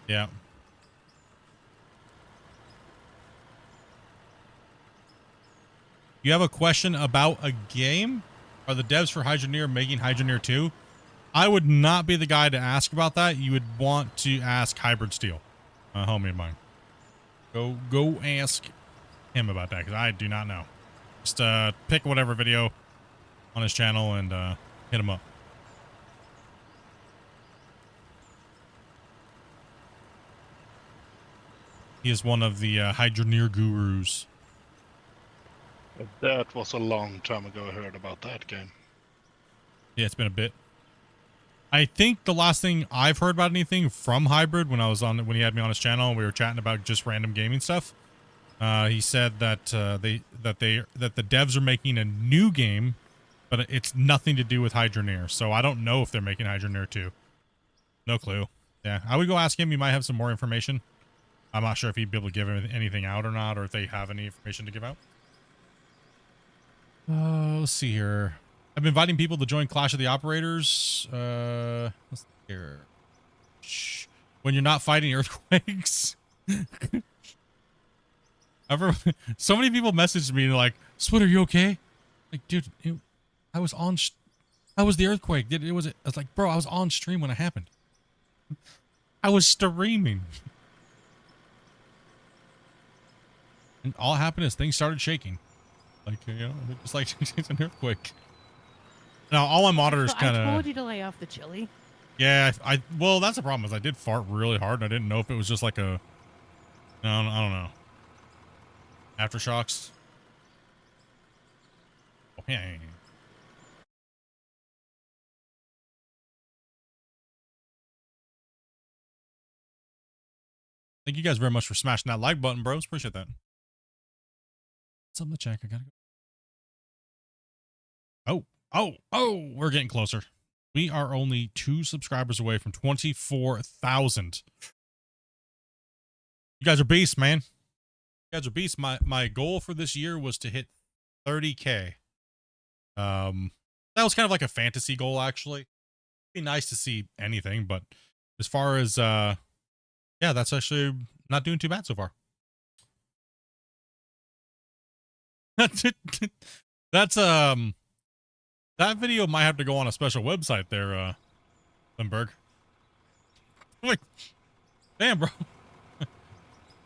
yeah. You have a question about a game? Are the devs for Hydroneer making Hydroneer 2? I would not be the guy to ask about that. You would want to ask Hybrid Steel, a homie of mine. Go ask him about that, because I do not know. Just pick whatever video on his channel and hit him up. He is one of the Hydroneer gurus. That was a long time ago I heard about that game. Yeah, it's been a bit. I think the last thing I've heard about anything from Hybrid when he had me on his channel and we were chatting about just random gaming stuff He said that the devs are making a new game, but it's nothing to do with Hydroneer. So I don't know if they're making Hydroneer 2. No clue. Yeah, I would go ask him. He might have some more information. I'm not sure if he'd be able to give anything out or not, or if they have any information to give out. Let's see here. I've been inviting people to join Clash of the Operators. Let's see here. Shh. When you're not fighting earthquakes. So many people messaged me like, "Sweat, are you okay?" Like, dude, I was on. How was the earthquake? I was like, bro, I was on stream when it happened. I was streaming. And all that happened is things started shaking. Like, you know, just like it's an earthquake. Now, all my monitors kind of... I told you to lay off the chili. Yeah, well, that's the problem is I did fart really hard, and I didn't know if it was just like a... No, I don't know. Aftershocks. Oh, yeah. Thank you guys very much for smashing that like button, bros. Appreciate that. Something to check. I gotta go. Oh, we're getting closer. We are only 2 subscribers away from 24,000. You guys are beasts, man. You guys are beasts. My goal for this year was to hit 30K. That was kind of like a fantasy goal, actually. It'd be nice to see anything, but as far as yeah, that's actually not doing too bad so far. That's that video might have to go on a special website there, Lindbergh. Like, damn, bro.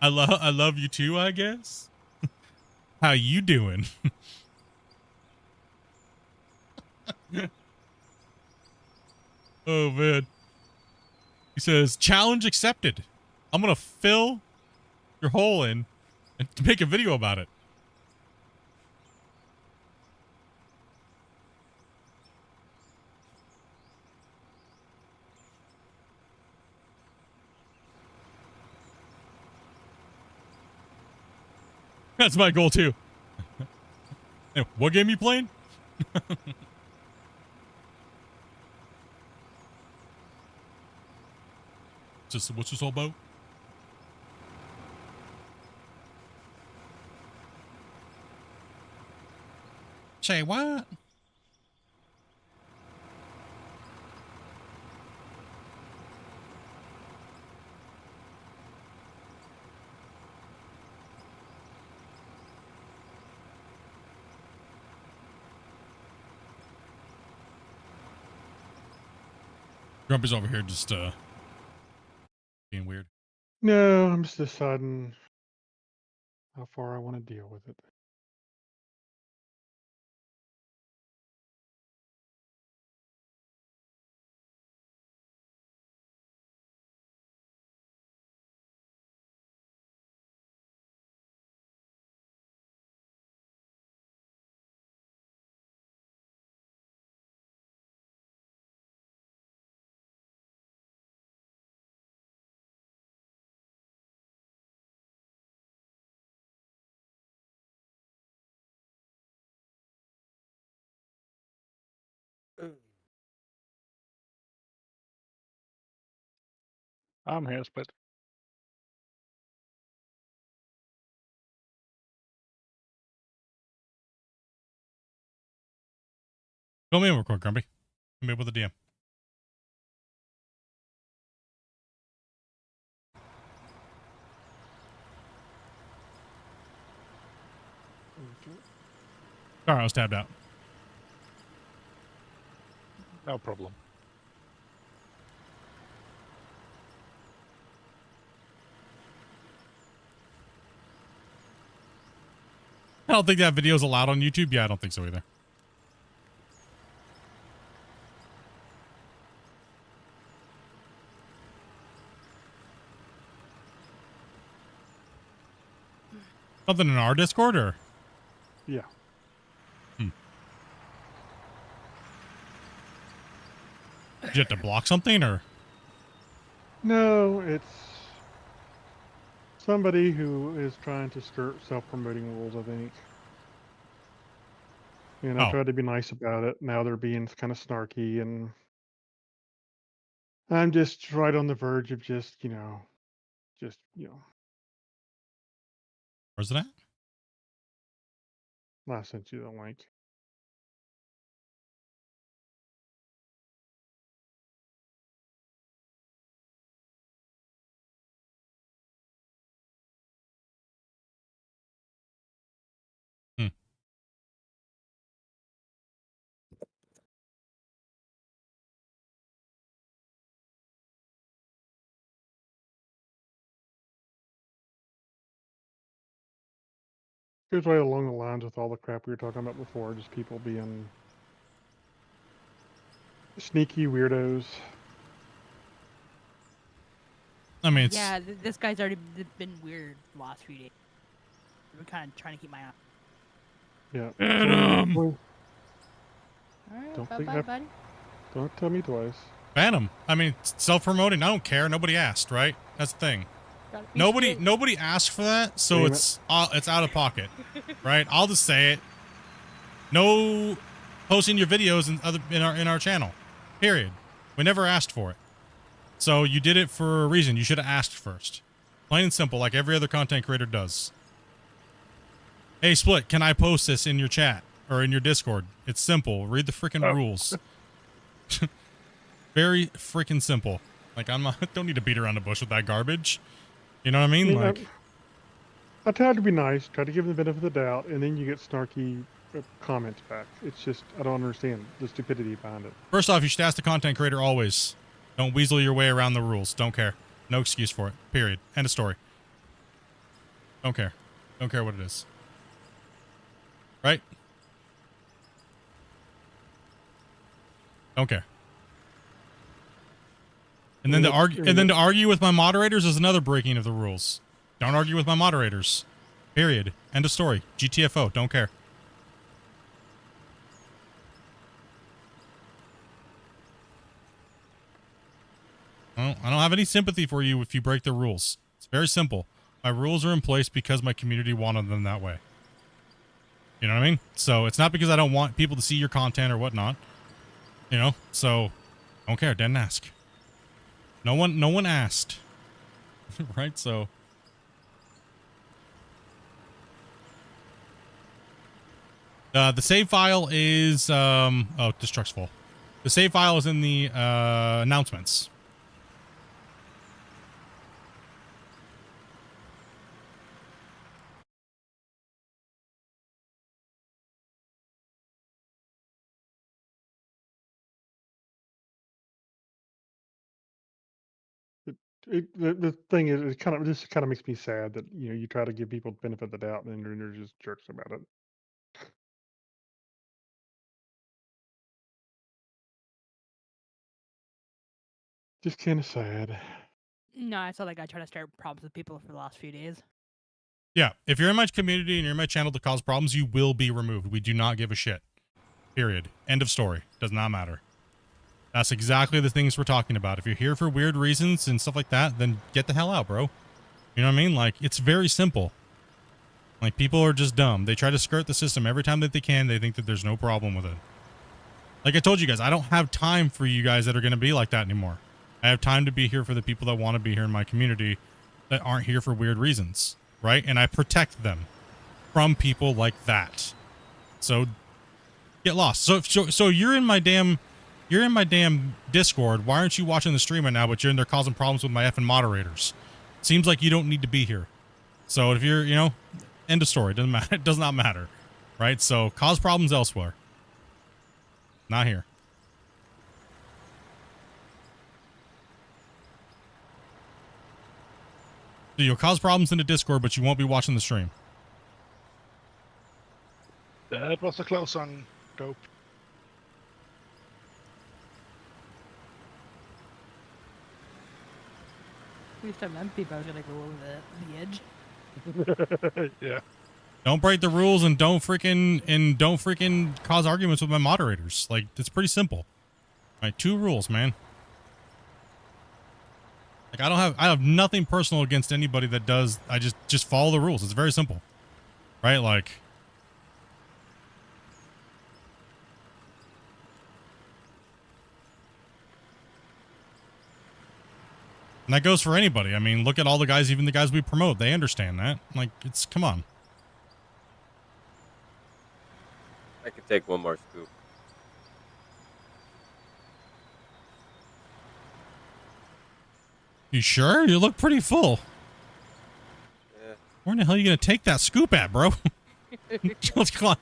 I love you too, I guess. How you doing? Oh man. He says, challenge accepted. I'm gonna fill your hole in and make a video about it. That's my goal too. Hey, what game you playing? What's this all about? Say what? Grumpy's over here just being weird. No, I'm just deciding how far I want to deal with it. I'm here, but Go me over quick, Grumpy. Come me up with a DM. Sorry, I was tabbed out. No problem. I don't think that video is allowed on YouTube. Yeah, I don't think so either. Something in our Discord, or? yeah. Did you have to block something, or? No, it's somebody who is trying to skirt self-promoting rules, I think. And I Oh. tried to be nice about it. Now they're being kind of snarky, and I'm just right on the verge of just, Where's it at? I sent you the link. Hmm. Goes right along the lines with all the crap we were talking about before, just people being sneaky weirdos. I mean, it's Yeah, this guy's already been weird the last few days. We're kind of trying to keep my eye. Yeah. Venom. Well, Alright, Don't bye think bye, that- buddy. don't tell me twice. Phantom. I mean, self-promoting. I don't care. Nobody asked, right? That's the thing. Gotta be Nobody straight. asked for that, so Damn it. it's out of pocket, right? I'll just say it. No posting your videos in our channel. Period. We never asked for it. So you did it for a reason. You should have asked first. Plain and simple, like every other content creator does. Hey, Split, can I post this in your chat or in your Discord? It's simple. Read the freaking rules. Very freaking simple. Like, don't need to beat around the bush with that garbage. You know what I mean? Like, I tried to be nice, try to give them the benefit of the doubt, and then you get snarky comments back. It's just, I don't understand the stupidity behind it. first off, you should ask the content creator always. Don't weasel your way around the rules. Don't care. No excuse for it. Period. End of story. Don't care. Don't care what it is. Right? Don't care. And then to argue with my moderators is another breaking of the rules. Don't argue with my moderators. Period. End of story. GTFO. Don't care. I don't have any sympathy for you if you break the rules. It's very simple. My rules are in place because my community wanted them that way. You know what I mean? So it's not because I don't want people to see your content or whatnot. You know? So I don't care. Didn't ask. No one asked. Right? So the save file is oh, Destruct's full. The save file is in the announcements. The thing is, it kind of makes me sad that you try to give people the benefit of the doubt, and then they're just jerks about it. Just kind of sad. No, I saw that guy trying to start problems with people for the last few days. Yeah, if you're in my community and you're in my channel to cause problems, you will be removed. We do not give a shit. Period. End of story. Does not matter. That's exactly the things we're talking about. If you're here for weird reasons and stuff like that, then get the hell out, bro. You know what I mean? Like, it's very simple. Like, people are just dumb. They try to skirt the system every time that they can. They think that there's no problem with it. Like I told you guys, I don't have time for you guys that are going to be like that anymore. I have time to be here for the people that want to be here in my community that aren't here for weird reasons, right? And I protect them from people like that. So get lost. So you're in my damn Discord. Why aren't you watching the stream right now, but you're in there causing problems with my effing moderators? Seems like you don't need to be here. So if you're, end of story. Doesn't matter. It does not matter, right? So cause problems elsewhere. Not here. So you'll cause problems in the Discord, but you won't be watching the stream. That was a close one, Dope. At least I'm empty, but I was gonna go over the edge. Yeah. Don't break the rules and don't freaking cause arguments with my moderators. Like, it's pretty simple. All right, 2 rules, man. Like I have nothing personal against anybody that does. I just follow the rules. It's very simple, right? Like, and that goes for anybody. I mean, look at all the guys, even the guys we promote. They understand that. Like, it's come on. I could take one more scoop. You sure? You look pretty full. Yeah. Where in the hell are you gonna take that scoop at, bro? Come on.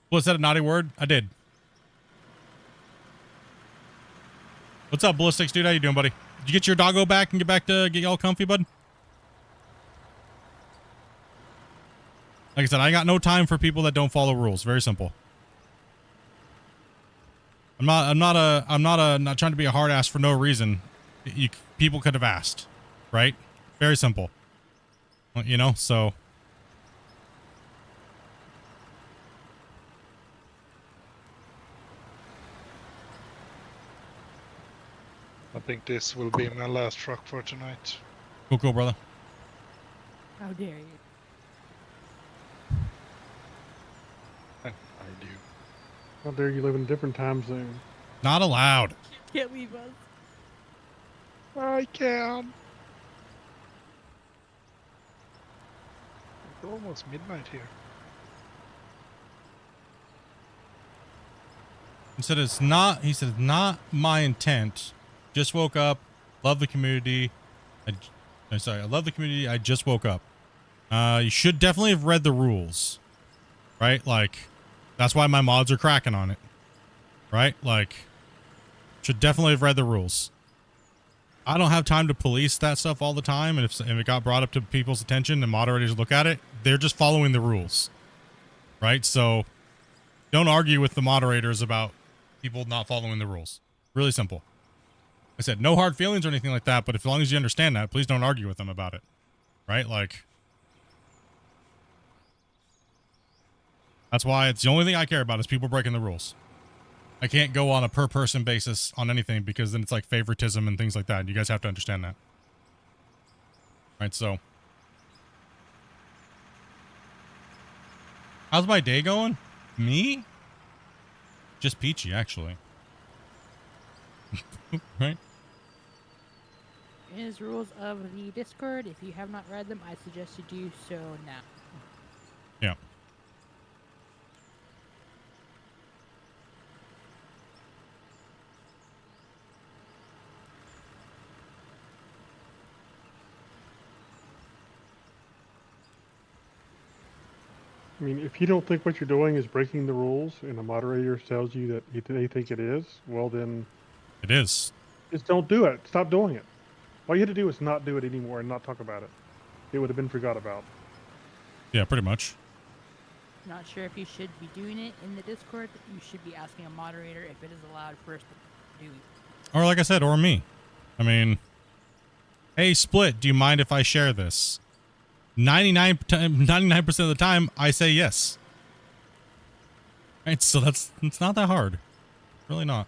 Was that a naughty word? I did. What's up, Ballistics, dude? How you doing, buddy? Did you get your doggo back and get you all comfy, bud? Like I said, I got no time for people that don't follow rules. Very simple. I'm not trying to be a hard ass for no reason. People could have asked, right? Very simple. You know, so. I think this will be my last truck for tonight. Cool, brother. How dare you? I do. How dare you live in a different time zone? Not allowed. Can't leave us. I can. It's almost midnight here. He said it's not my intent. Just woke up. Love the community. I'm sorry. I love the community. I just woke up. You should definitely have read the rules, right? Like, that's why my mods are cracking on it, right? Like, should definitely have read the rules. I don't have time to police that stuff all the time. And if it got brought up to people's attention and moderators look at it, they're just following the rules, right? So don't argue with the moderators about people not following the rules. Really simple. I said no hard feelings or anything like that, but as long as you understand that, please don't argue with them about it, right? Like, that's why it's the only thing I care about is people breaking the rules. I can't go on a per person basis on anything because then it's like favoritism and things like that. You guys have to understand that. Right, so. How's my day going? Me? Just peachy, actually. Right? Is rules of the Discord. If you have not read them, I suggest you do so now. Yeah. I mean, if you don't think what you're doing is breaking the rules and the moderator tells you that they think it is, well then... It is. Just don't do it. Stop doing it. All you had to do is not do it anymore and not talk about it. It would have been forgot about. Yeah, pretty much. Not sure if you should be doing it in the Discord. You should be asking a moderator if it is allowed for us to do it. Or like I said, or me. I mean, hey, Split, do you mind if I share this? 99% of the time, I say yes. Right, so it's not that hard. Really not.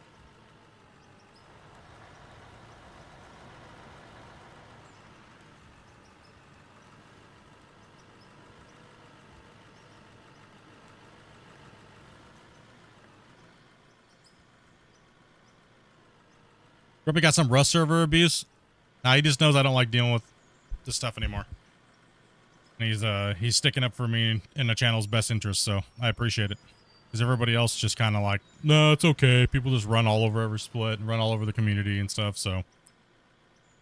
Ruby got some Rust server abuse. Nah, he just knows I don't like dealing with this stuff anymore. And he's sticking up for me in the channel's best interest, so I appreciate it. Because everybody else just kind of like, no, it's okay. People just run all over every split and run all over the community and stuff, so.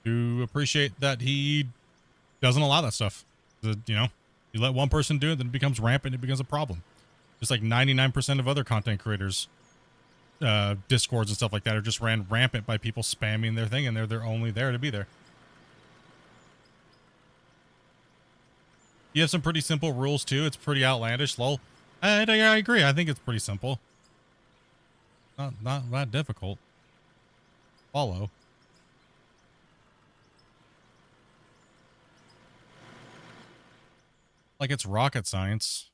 Do appreciate that he doesn't allow that stuff. You know, you let one person do it, then it becomes rampant, it becomes a problem. Just like 99% of other content creators, Discords and stuff like that are just ran rampant by people spamming their thing, and they're only there to be there. You have some pretty simple rules too. It's pretty outlandish. Lol. I agree. I think it's pretty simple. Not that difficult. Follow. Like it's rocket science.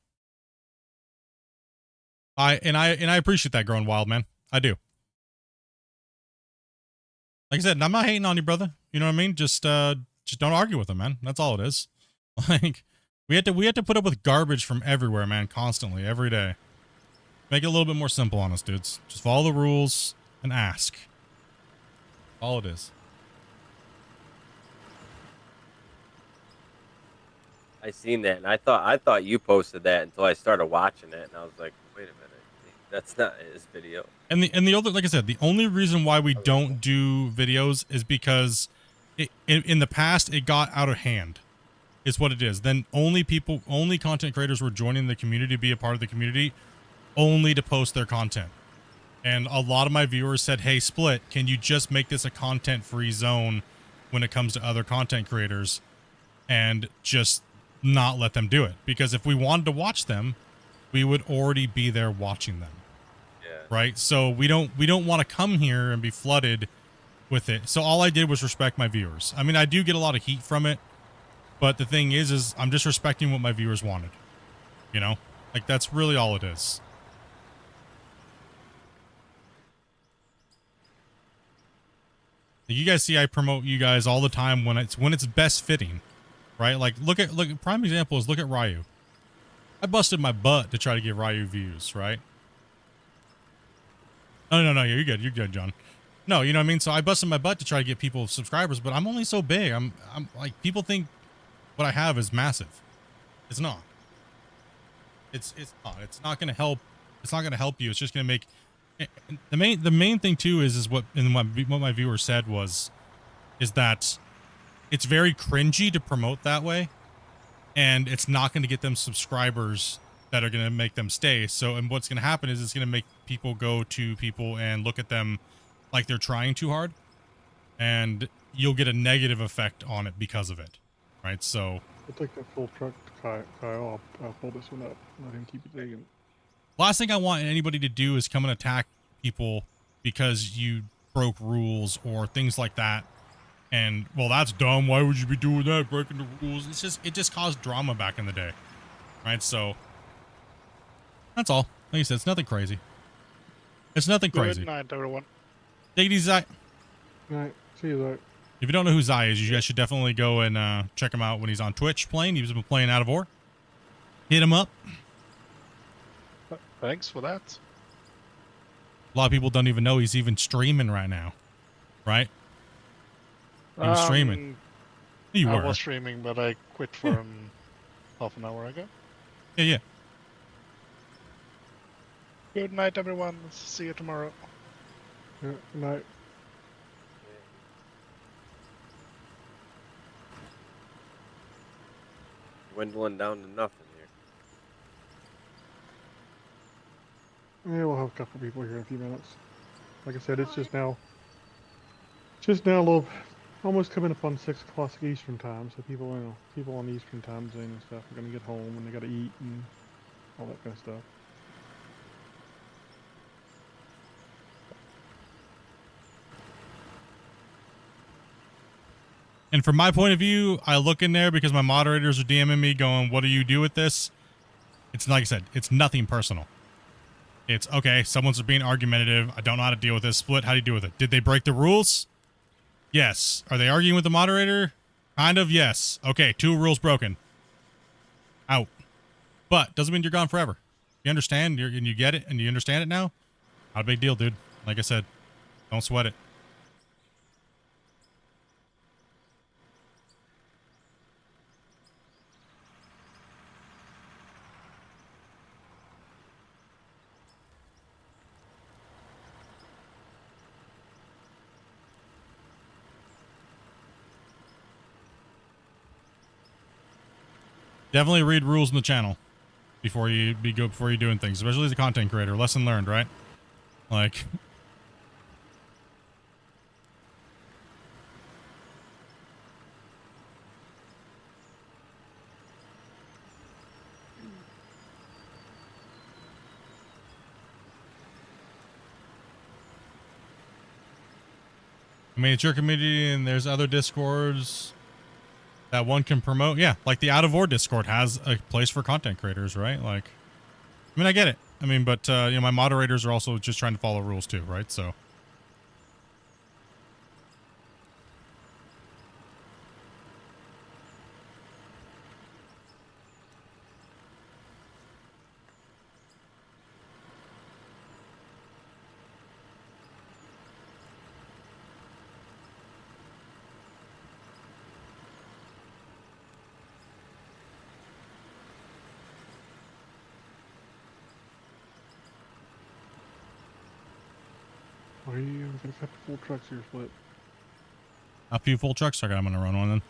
I appreciate that, Growing Wild, man. I do. Like I said, I'm not hating on you, brother. You know what I mean? Just don't argue with them, man. That's all it is. Like we had to put up with garbage from everywhere, man, constantly, every day. Make it a little bit more simple on us, dudes. Just follow the rules and ask. All it is. I seen that, and I thought you posted that until I started watching it, and I was like, wait a minute, that's not his video. And the other, like I said, the only reason why we don't do videos is because in the past it got out of hand. Is what it is. Then only content creators were joining the community to be a part of the community, only to post their content. And a lot of my viewers said, "Hey, Split, can you just make this a content-free zone when it comes to other content creators, and just not let them do it? Because if we wanted to watch them, we would already be there watching them." Yeah. Right? So we don't want to come here and be flooded with it. So all I did was respect my viewers. I mean, I do get a lot of heat from it, but the thing is I'm just respecting what my viewers wanted. You know? Like that's really all it is. You guys see I promote you guys all the time when it's best fitting, right? Like look at prime example is look at Ryu. I busted my butt to try to get Ryu views, right? No, you're good, John. No, you know what I mean? So I busted my butt to try to get people subscribers, but I'm only so big. I'm like, people think what I have is massive. It's not. It's not. It's not going to help. It's not going to help you. It's just going to make the main thing too is what my viewer said is that it's very cringy to promote that way, and it's not going to get them subscribers that are going to make them stay. So, and what's going to happen is it's going to make people go to people and look at them like they're trying too hard, and you'll get a negative effect on it because of it, right? So I'll take that full truck to Kyle. I'll pull this one up. Let him keep it digging. last thing I want anybody to do is come and attack people because you broke rules or things like that. And, well, that's dumb. Why would you be doing that? Breaking the rules. It just caused drama back in the day. Right? So, that's all. Like you said, it's nothing crazy. It's nothing crazy. Good night, everyone. Take it easy, Zai. All right. See you, Zach. If you don't know who Zai is, you guys should definitely go and check him out when he's on Twitch playing. He's been playing Out of War. Hit him up. Thanks for that. A lot of people don't even know he's even streaming right now. Right? He was streaming. You I were. was streaming, but I quit for half an hour ago. Yeah. Good night, everyone. See you tomorrow. Yeah, good night. Dwindling down to nothing here. Yeah, we'll have a couple people here in a few minutes. Like I said, it's just now a little, almost coming up on 6 o'clock Eastern time. So people on Eastern time zone and stuff are gonna get home and they gotta eat and all that kind of stuff. And from my point of view, I look in there because my moderators are DMing me going, what do you do with this? It's like I said, it's nothing personal. It's, okay, someone's being argumentative. I don't know how to deal with this. Split, how do you deal with it? Did they break the rules? Yes. Are they arguing with the moderator? Kind of, yes. Okay, 2 rules broken. Out. But doesn't mean you're gone forever. You understand, and you get it, and you understand it now? Not a big deal, dude. Like I said, don't sweat it. Definitely read rules in the channel before you're doing things, especially as a content creator. Lesson learned, right? Like, I mean, it's your community, and there's other Discords that one can promote. Yeah, like the Out of War Discord has a place for content creators, right? Like, I mean, I get it. I mean, but you know, my moderators are also just trying to follow rules too, right? So. Why are you gonna cut the full trucks here, Split? A few full trucks? Okay, I'm gonna run one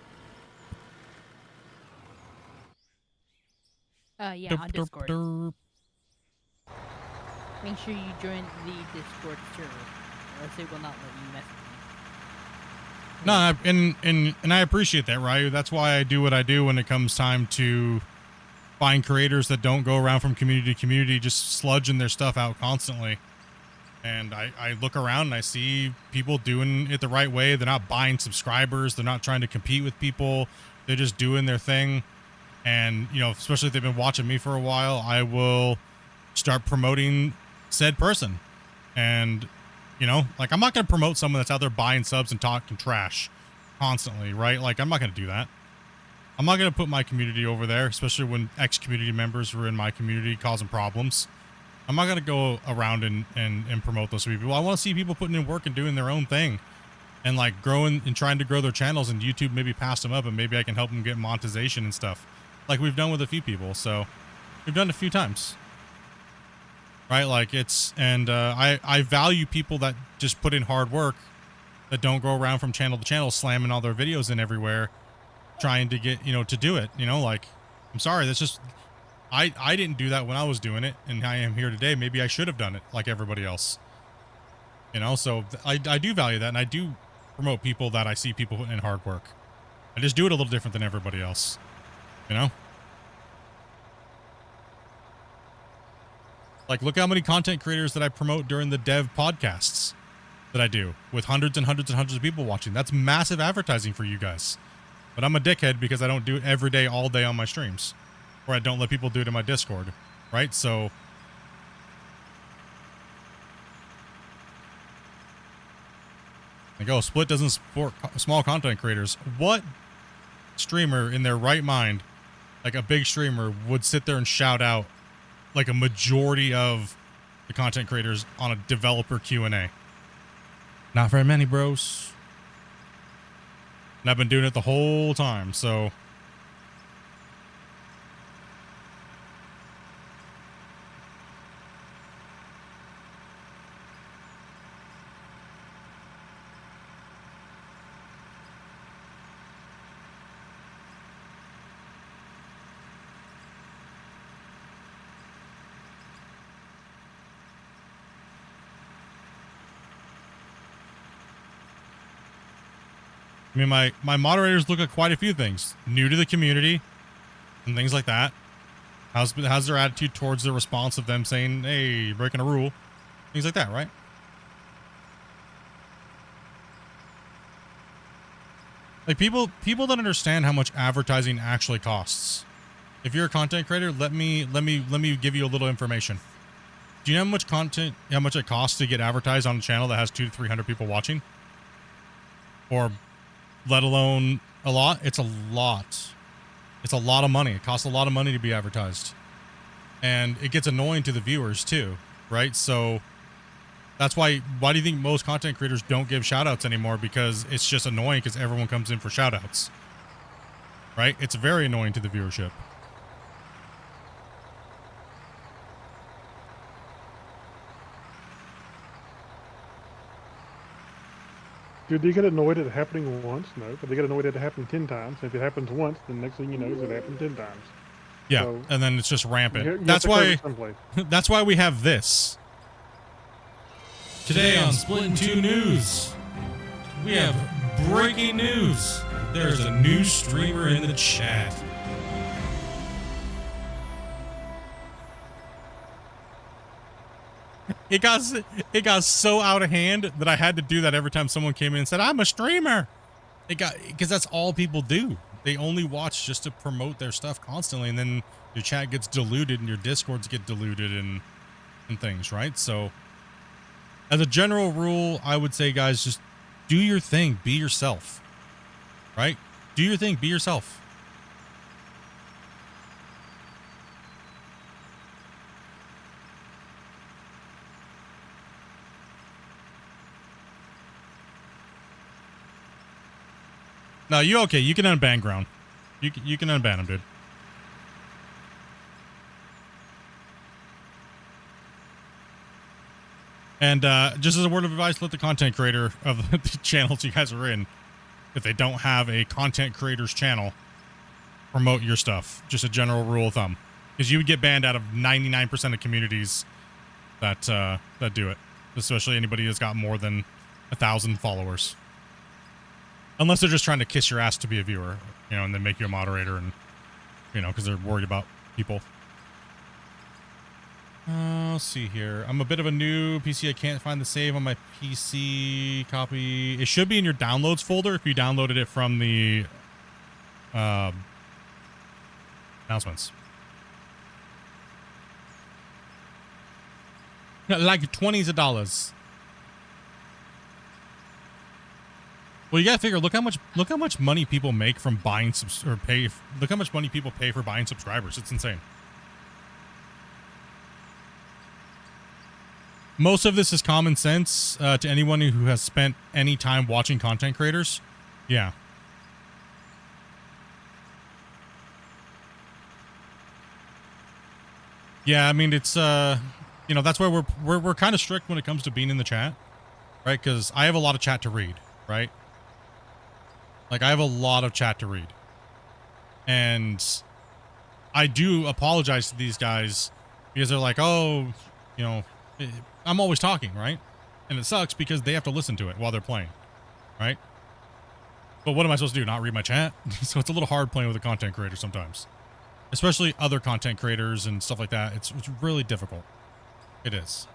then. Yeah, on Discord. Make sure you join the Discord server, or else it will not let you message me. No, and I appreciate that, Ryu. That's why I do what I do when it comes time to find creators that don't go around from community to community just sludging their stuff out constantly. And I look around and I see people doing it the right way. They're not buying subscribers. They're not trying to compete with people. They're just doing their thing. And, you know, especially if they've been watching me for a while, I will start promoting said person. And, you know, like, I'm not going to promote someone that's out there buying subs and talking trash constantly, right? Like, I'm not going to do that. I'm not going to put my community over there, especially when ex-community members were in my community causing problems. I'm not going to go around and promote those people. I want to see people putting in work and doing their own thing and, like, growing and trying to grow their channels, and YouTube maybe pass them up and maybe I can help them get monetization and stuff like we've done with a few people. So we've done it a few times, right? Like, it's, and I value people that just put in hard work, that don't go around from channel to channel slamming all their videos in everywhere trying to get, you know, to do it, you know. Like, I'm sorry, that's just, I didn't do that when I was doing it, and I am here today. Maybe I should have done it like everybody else, you know. So I do value that, and I do promote people that I see people putting in hard work. I just do it a little different than everybody else, you know. Like, look how many content creators that I promote during the dev podcasts that I do with hundreds and hundreds and hundreds of people watching. That's massive advertising for you guys. But I'm a dickhead because I don't do it every day, all day on my streams. Or I don't let people do it in my Discord, right? So, like, oh, Split doesn't support small content creators. What streamer in their right mind, like a big streamer, would sit there and shout out like a majority of the content creators on a developer Q&A? Not very many, bros. And I've been doing it the whole time, so... I mean, my moderators look at quite a few things. New to the community and things like that. How's their attitude towards the response of them saying, hey, you're breaking a rule? Things like that, right? Like, people don't understand how much advertising actually costs. If you're a content creator, let me give you a little information. Do you know how much it costs to get advertised on a channel that has 200 to 300 people watching? Or let alone a lot? It's a lot. It's a lot of money. It costs a lot of money to be advertised. And it gets annoying to the viewers too, right? So that's why do you think most content creators don't give shout outs anymore? Because it's just annoying because everyone comes in for shout outs, right? It's very annoying to the viewership. Do they get annoyed at it happening once? No, but they get annoyed at it happening 10 times. If it happens once, then next thing you know, it happened 10 times. Yeah, So, and then it's just rampant. you That's have to curb why it someplace. that's why we have this. Today on Splitintwo News, we have breaking news. There's a new streamer in the chat. it got so out of hand that I had to do that every time someone came in and said, I'm a streamer. Because that's all people do. They only watch just to promote their stuff constantly, and then your chat gets diluted and your discords get diluted and things, right? So as a general rule, I would say, guys, just do your thing, be yourself, right? Do your thing, be yourself. No, you okay. You can unban Ground. You can unban him, dude. And just as a word of advice, let the content creator of the channels you guys are in, if they don't have a content creator's channel, promote your stuff. Just a general rule of thumb. Because you would get banned out of 99% of communities that do it. Especially anybody that's got more than 1,000 followers. Unless they're just trying to kiss your ass to be a viewer, you know, and then make you a moderator and, you know, because they're worried about people. Let's see here. I'm a bit of a new PC. I can't find the save on my PC copy. It should be in your downloads folder if you downloaded it from the announcements. Like $20s of dollars. Well, you gotta figure. Look how much money people make from buying look how much money people pay for buying subscribers. It's insane. Most of this is common sense to anyone who has spent any time watching content creators. Yeah. Yeah, I mean it's you know, that's why we're kind of strict when it comes to being in the chat, right? Because I have a lot of chat to read, right? Like, I have a lot of chat to read. And I do apologize to these guys because they're like, oh, you know, I'm always talking, right? And it sucks because they have to listen to it while they're playing, right? But what am I supposed to do? Not read my chat? So it's a little hard playing with a content creator sometimes. Especially other content creators and stuff like that. It's really difficult. It is.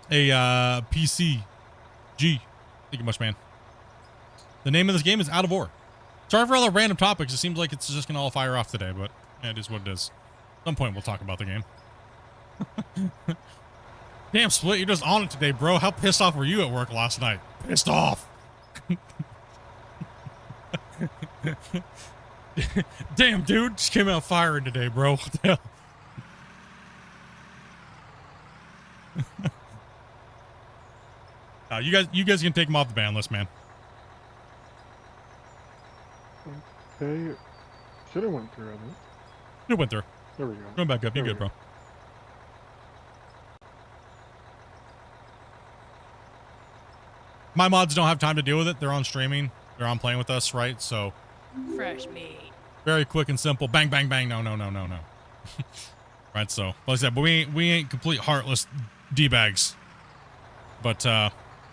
A PC G. Thank you much, man. The name of this game is Out of Ore. Sorry for all the random topics. It seems like it's just going to all fire off today, but yeah, it is what it is. At some point, we'll talk about the game. Damn, Split, you're just on it today, bro. How pissed off were you at work last night? Pissed off. Damn, dude. Just came out firing today, bro. What the hell? You guys can take him off the ban list, man. Okay. Should have went through, I think. It went through. There we go. Going back up. You There good, we bro? My mods don't have time to deal with it. They're on streaming. They're on playing with us, right? So Fresh meat. very quick and simple. Bang, bang, bang. No. Right. So, like I said, but we ain't complete heartless D-bags. But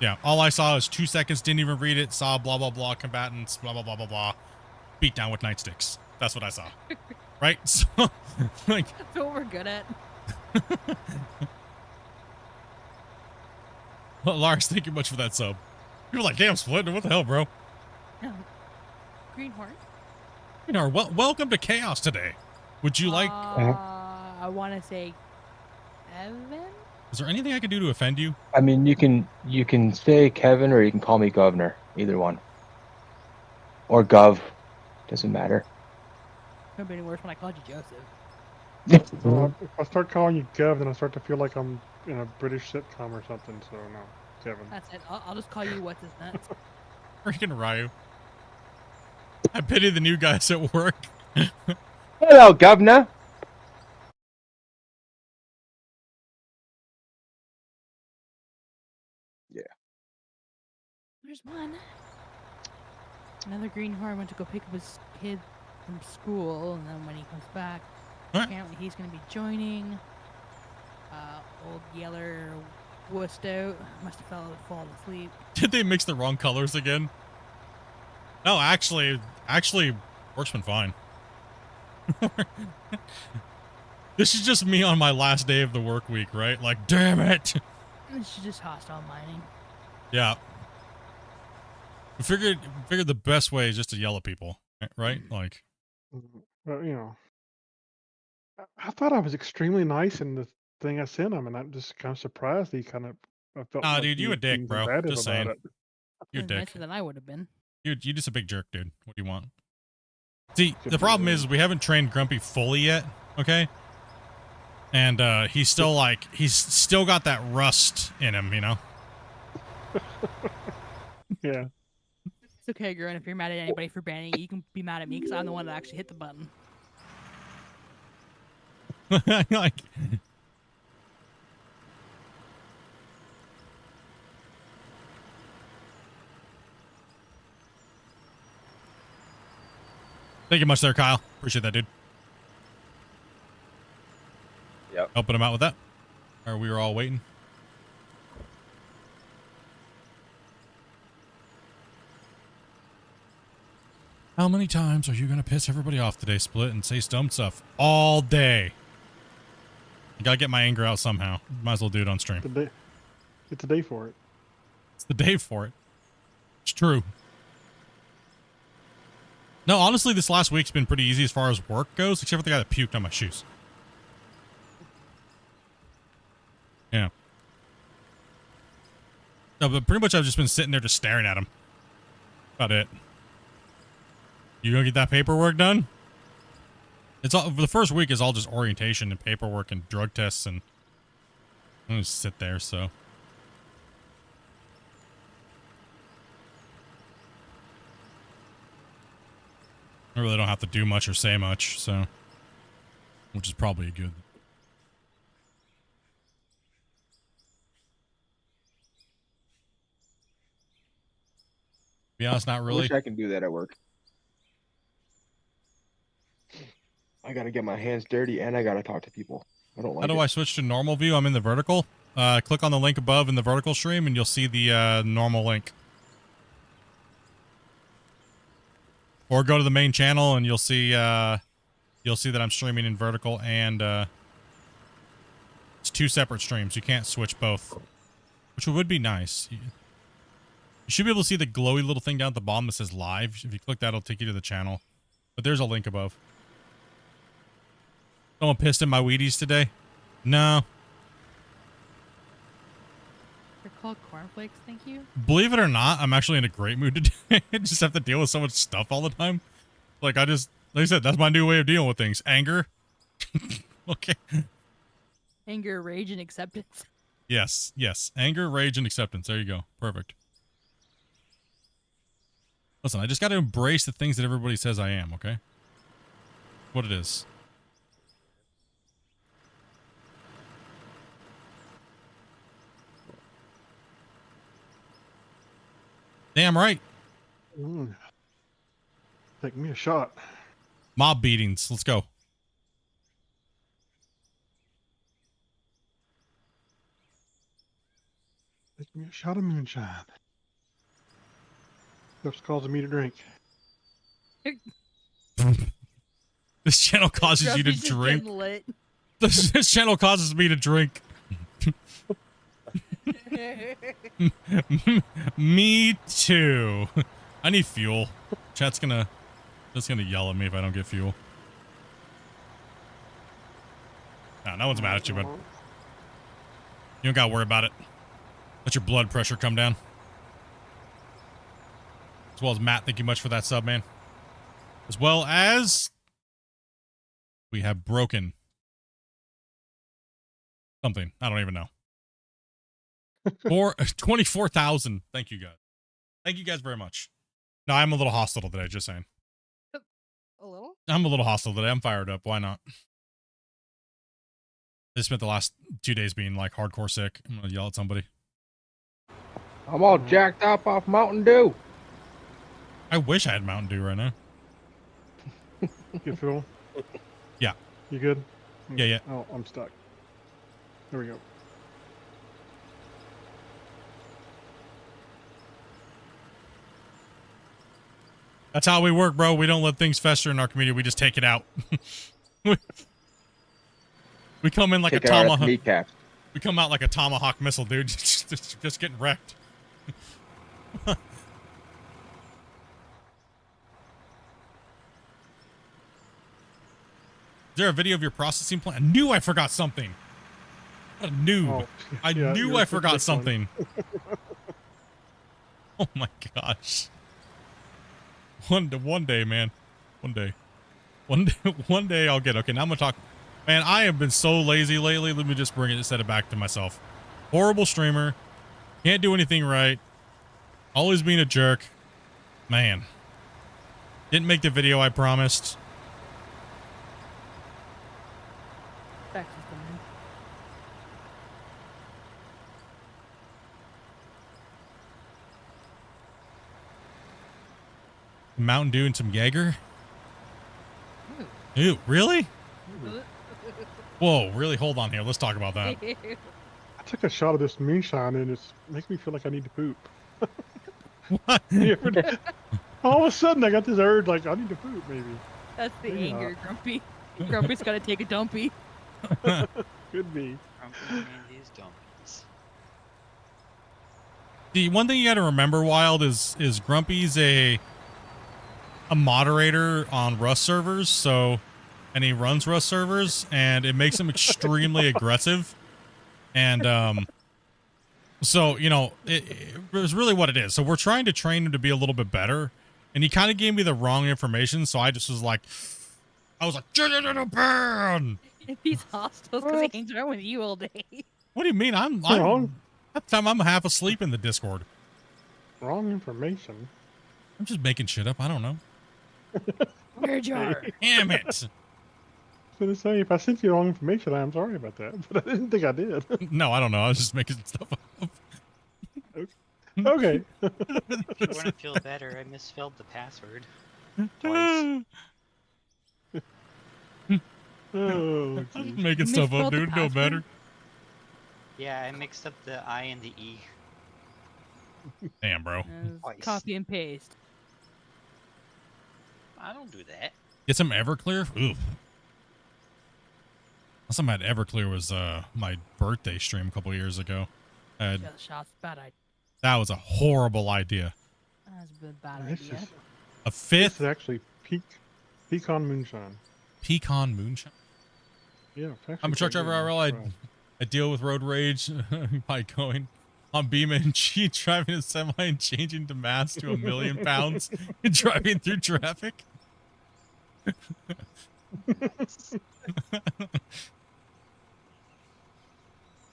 yeah, all I saw is 2 seconds. Didn't even read it. Saw blah blah blah combatants. Blah blah blah blah blah. Beat down with nightsticks. That's what I saw. Right. So like. That's what we're good at. Well, Lars, thank you much for that sub. You're like, damn, Split. What the hell, bro? No. Greenhorn. You know, welcome to Chaos today. Would you like? I want to say Evan. Is there anything I can do to offend you? I mean, you can say Kevin or you can call me Governor. Either one. Or Gov. Doesn't matter. Could be any worse when I called you Joseph. Well, if I start calling you Kev, then I start to feel like I'm in a British sitcom or something. So no, Kevin. That's it. I'll just call you what's his nuts. Freaking Ryu. I pity the new guys at work. Hello, Governor. Yeah. There's one. Another greenhorn went to go pick up his kid from school, and then when he comes back, Huh? apparently he's going to be joining. Old Yeller wussed out. Must have fallen asleep. Did they mix the wrong colors again? No, actually, works been fine. This is just me on my last day of the work week, right? Like, damn it. This is just hostile mining. Yeah. We figured the best way is just to yell at people, right? Like, But, you know, I thought I was extremely nice in the thing I sent him, and I'm just kind of surprised he kind of. I felt nah, like dude, he you a was dick, being bro. combative Just about saying. it. You a That's dick. nicer than I would have been. You just a big jerk, dude. What do you want? See, the problem is we haven't trained Grumpy fully yet, okay? And he's still like, he's still got that rust in him, you know? Yeah. It's okay, Gurren. If you're mad at anybody for banning it, you can be mad at me because I'm the one that actually hit the button. Like, thank you much there, Kyle. Appreciate that, dude. Yep. Helping him out with that. Or we were all waiting. How many times are you going to piss everybody off today, Split, and say dumb stuff all day? I got to get my anger out somehow. Might as well do it on stream. It's a day for it. It's the day for it. It's true. No, honestly, this last week's been pretty easy as far as work goes, except for the guy that puked on my shoes. Yeah. No, but pretty much I've just been sitting there just staring at him. About it. You gonna get that paperwork done? It's all, the first week is all just orientation and paperwork and drug tests, and I'm gonna just sit there, so. I really don't have to do much or say much, so. Which is probably a good. Be honest, not I really. wish I can do that at work. I gotta get my hands dirty and I gotta talk to people. I don't like How do it. I switch to normal view? I'm in the vertical. Click on the link above in the vertical stream and you'll see the normal link. Or go to the main channel and you'll see that I'm streaming in vertical and it's two separate streams. You can't switch both, which would be nice. You should be able to see the glowy little thing down at the bottom that says live. If you click that, it'll take you to the channel. But there's a link above. Someone pissed in my Wheaties today? No. They're called cornflakes, thank you. Believe it or not, I'm actually in a great mood today. I just have to deal with so much stuff all the time. Like I said, that's my new way of dealing with things. Anger. Okay. Anger, rage, and acceptance. Yes. Anger, rage, and acceptance. There you go. Perfect. Listen, I just got to embrace the things that everybody says I am, okay? What it is. Damn right. Take me a shot. Mob beatings. Let's go. Take me a shot of moonshine. That's causing me to drink. This channel causes you to Grumpy's just drink. getting lit. This channel causes me to drink. Me too. I need fuel. Chat's gonna yell at me if I don't get fuel. No one's mad at you, bud. You don't gotta worry about it. Let your blood pressure come down. As well as Matt, thank you much for that sub, man. As well as we have broken something. I don't even know. For 24,000. Thank you guys. Thank you guys very much. No, I'm a little hostile today, just saying. A little? I'm a little hostile today. I'm fired up. Why not? I spent the last 2 days being like hardcore sick. I'm gonna yell at somebody. I'm all jacked up off Mountain Dew. I wish I had Mountain Dew right now. You feel? Yeah. You good? Yeah. Oh, I'm stuck. There we go. That's how we work, bro. We don't let things fester in our community. We just take it out. We come in like Kick a our ass tomahawk. kneecaps. We come out like a tomahawk missile, dude. Just getting wrecked. Is there a video of your processing plant? I knew I forgot something. What a noob. Oh, I yeah, knew you're I a forgot quick one. something. Oh my gosh. One day, man. One day. One day I'll get okay. Now I'm gonna talk. Man, I have been so lazy lately. Let me just set it back to myself. Horrible streamer. Can't do anything right. Always being a jerk. Man. Didn't make the video I promised. Back system. Mountain Dew and some Jaeger. Ew, really? Whoa, really? Hold on here. Let's talk about that. I took a shot of this moonshine and it's makes me feel like I need to poop. What? You ever- All of a sudden, I got this urge, like I need to poop, maybe. That's the Maybe anger, not. Grumpy. Grumpy's gotta take a dumpy. Could be. These dumplings. The one thing you got to remember, Wild, is Grumpy's a moderator on Rust servers, so, and he runs Rust servers, and it makes him extremely aggressive, and so you know it was really what it is. So we're trying to train him to be a little bit better, and he kind of gave me the wrong information, so I just was like, burn. If he's hostile because he hangs around with you all day. What do you mean? I'm Wrong. half the time I'm half asleep in the Discord. Wrong information. I'm just making shit up. I don't know. Where'd you are? Damn it. I was gonna say, if I sent you the wrong information, I'm sorry about that, but I didn't think I did. No, I don't know. I was just making stuff up. Okay. If you want to feel better, I misspelled the password twice. Oh, I'm geez. making stuff up, Misspelled the dude. No password? better. Yeah, I mixed up the I and the E. Damn, bro. Twice. Copy and paste. I don't do that. Get some Everclear? Ooh. Last time I had Everclear was my birthday stream a couple years ago. Just shots, bad idea. That was a horrible idea. That's a bad This idea. is, A this fifth is actually pecan moonshine. pecan moonshine. Yeah, it's actually I'm a truck quite driver good. IRL. I deal with road rage by going on Beam and G, driving a semi and changing to mass to 1,000,000 pounds and driving through traffic. You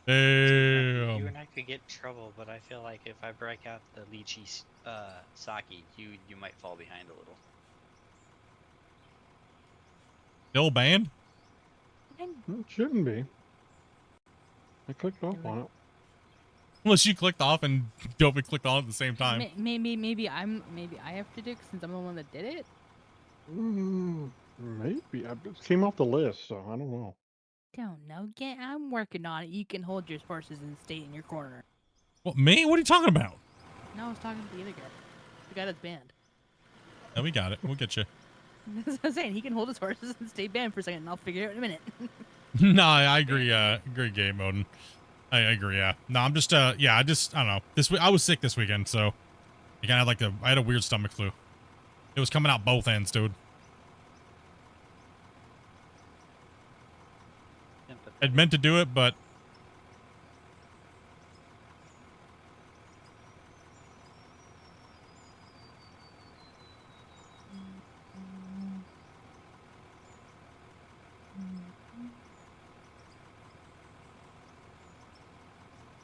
Damn. and I could get in trouble, but I feel like if I break out the lychee sake, you might fall behind a little. Still banned? It shouldn't be. I clicked off on it. Unless you clicked off and Dopey clicked on at the same time. Maybe I have to do it since I'm the one that did it. Maybe. It came off the list, so I don't know. Don't know. I'm working on it. You can hold your horses and stay in your corner. What, me? What are you talking about? No, I was talking to the other guy. The guy that's banned. No, we got it. We'll get you. That's what I'm saying. He can hold his horses and stay banned for a second, and I'll figure it out in a minute. No, I agree. Agree, Game Odin. I agree. Yeah. No, I'm just. Yeah. I don't know. This week I was sick this weekend, so I kind of like I had a weird stomach flu. It was coming out both ends, dude. I'd meant to do it, but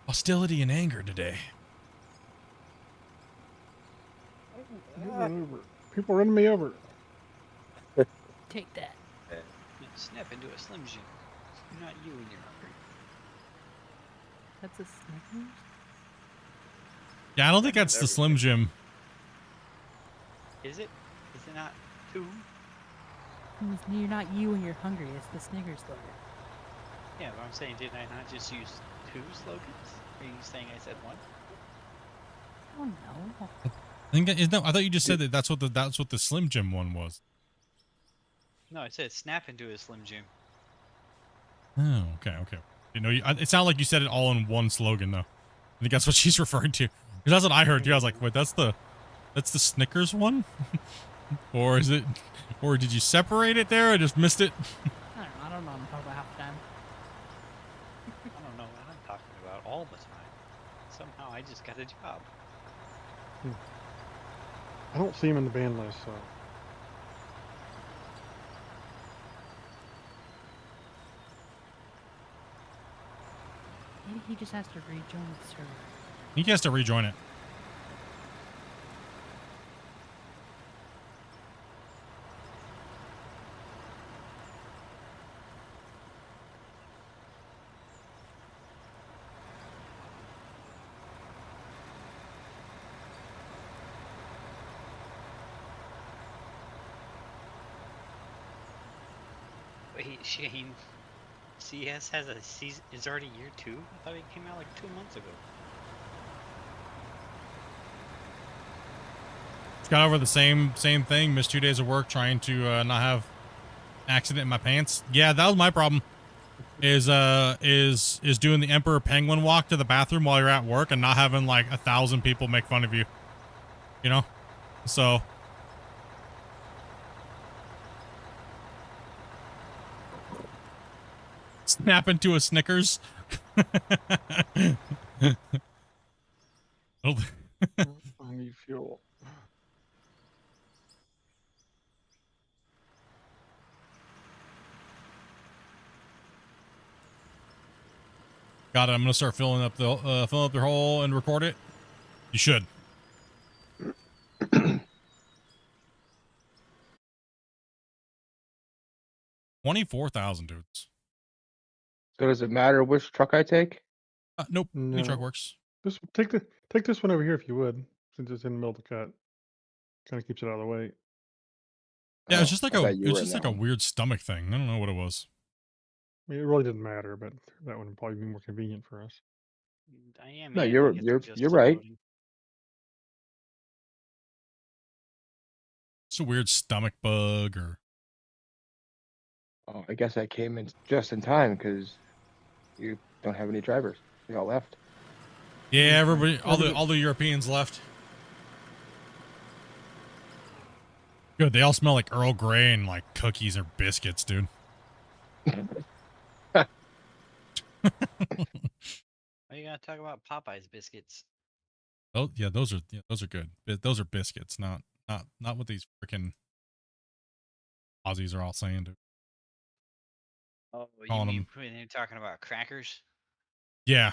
hostility and anger today. People running me over. Take that. Snap into a Slim Jim. Not you when you're hungry. That's a Snickers? Yeah, I don't think that's the Slim Jim. Is it? Is it not two? You're not you when you're hungry. It's the Snickers slogan. Yeah, but I'm saying, did I not just use two slogans? Are you saying I said one? Oh no. I thought you just said that's what the Slim Jim one was. No, I said snap into a Slim Jim. Oh, okay, okay. You know, it sounded like you said it all in one slogan, though. I think that's what she's referring to. Because that's what I heard too. I was like, wait, that's the Snickers one, or is it, or did you separate it there? I just missed it. I don't know. I'm talking about half the time. I don't know what I'm talking about all the time. Somehow I just got a job. I don't see him in the band list, so. Maybe he just has to rejoin the server. He has to rejoin it. Wait, Shane. CS has a season. Is already year 2? I thought it came out like 2 months ago. It's got over the same thing. Missed 2 days of work trying to not have accident in my pants. Yeah, that was my problem. Is doing the Emperor Penguin walk to the bathroom while you're at work and not having like 1,000 people make fun of you. You know, so. Snap into a Snickers. I need fuel. Got it. I'm gonna start filling up their hole and record it. You should. $24,000 dudes. So does it matter which truck I take? Nope. Any truck No. works. Just take this one over here if you would, since it's in the middle of the cut. Kind of keeps it out of the way. Yeah, Oh, it's just like I a thought you it's were in just that like a one. weird stomach thing. I don't know what it was. I mean, it really didn't matter, but that one would probably be more convenient for us. I am. No, I you're guess you're I'm just you're right. uploading. It's a weird stomach bug or. Oh, I guess I came in just in time because you don't have any drivers. They all left. Yeah, everybody, all the Europeans left. Good. They all smell like Earl Grey and like cookies or biscuits, dude. Why you gotta talk about Popeye's biscuits? Oh yeah, those are good. Those are biscuits, not what these freaking Aussies are all saying, dude. Oh, you Calling mean them. when you're talking about crackers? Yeah.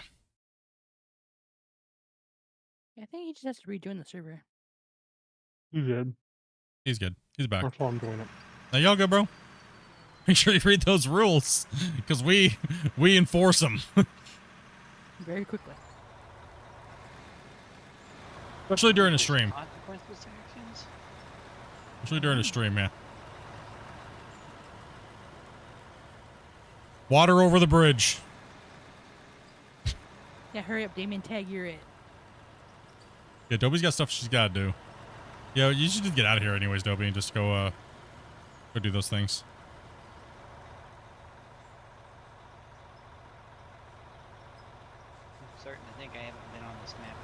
I think he just has to rejoin the server. You did. He's good. He's back. That's why I'm doing it. Now y'all go, bro. Make sure you read those rules, because we enforce them. Very quickly. Especially during a stream. Consequences to actions? Especially during a stream, man. Water over the bridge. Yeah, hurry up, Damien. Tag, you're it. Yeah, Dobie's got stuff she's got to do. Yeah, you should just get out of here anyways, Dobie, and just go do those things. I'm starting to think I haven't been on this map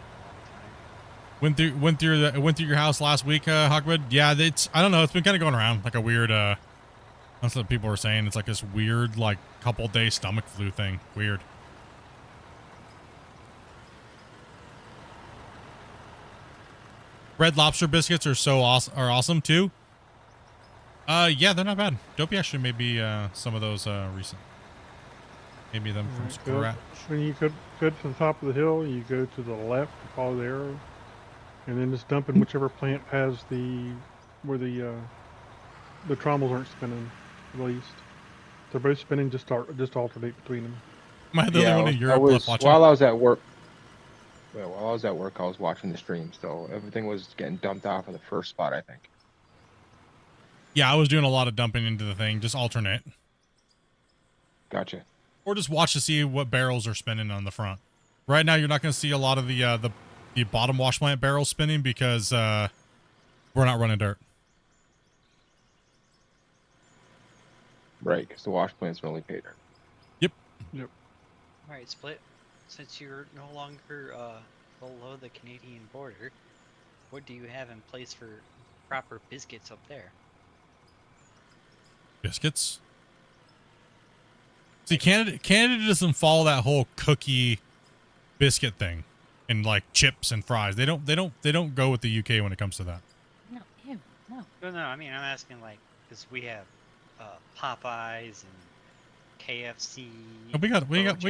in a long time. Went through your house last week, Hogwood. Yeah, I don't know. It's been kind of going around like a weird. That's what people were saying. It's like this weird, like couple day stomach flu thing. Weird. Red Lobster biscuits are awesome too. Yeah, they're not bad. Dopey actually maybe some of those recent. Maybe them from Alright, go- scratch. When you go to the top of the hill, you go to the left, follow the arrow, and then just dump in whichever plant has where the trommels aren't spinning, at least. If they're both spinning, just alternate between them. Am I the only one in Europe left watching? While I was at work. Well, while I was at work, I was watching the stream, so everything was getting dumped off in the first spot, I think. Yeah, I was doing a lot of dumping into the thing, just alternate. Gotcha. Or just watch to see what barrels are spinning on the front. Right now, you're not going to see a lot of the bottom wash plant barrels spinning because we're not running dirt. Right, because the wash plants are only paid. Yep. Yep. All right, Split. Since you're no longer below the Canadian border, what do you have in place for proper biscuits up there? Biscuits. See, Canada doesn't follow that whole cookie biscuit thing, and like chips and fries. They don't go with the UK when it comes to that. No, ew, no. No. I mean, I'm asking like, because we have Popeyes and KFC. Oh, we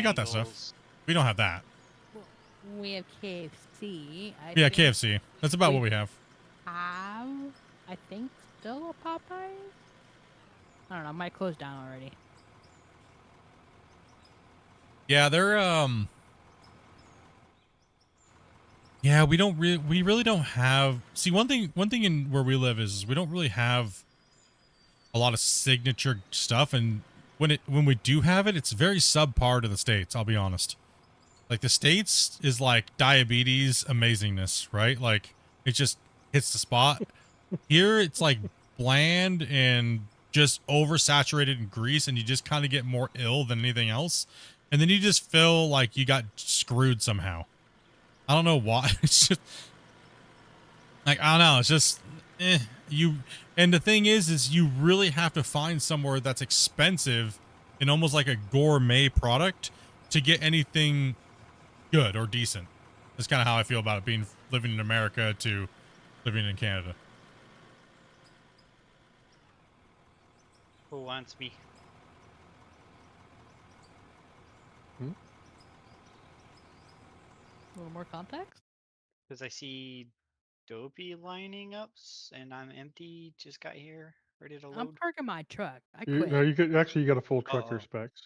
got that stuff. Bojangles. We don't have that. Well, we have KFC. Yeah, think KFC. That's about what we have. Have, I think, still a Popeyes? I don't know. Might close down already. Yeah, they're yeah, we really don't have. See, one thing in where we live is we don't really have a lot of signature stuff, and when we do have it, it's very subpar to the States, I'll be honest. Like the States is like diabetes amazingness, right? Like it just hits the spot. Here it's like bland and just oversaturated in grease, and you just kind of get more ill than anything else. And then you just feel like you got screwed somehow. I don't know why. It's just like, I don't know. It's just, and the thing is you really have to find somewhere that's expensive and almost like a gourmet product to get anything good or decent. That's kind of how I feel about it, living in America to living in Canada. Who wants me? A little more context? Because I see Dopey lining up, and I'm empty. Just got here, ready to I'm load. parking my truck. I You, quit. no, you could actually, you got a full truck Uh-oh. here, Specs.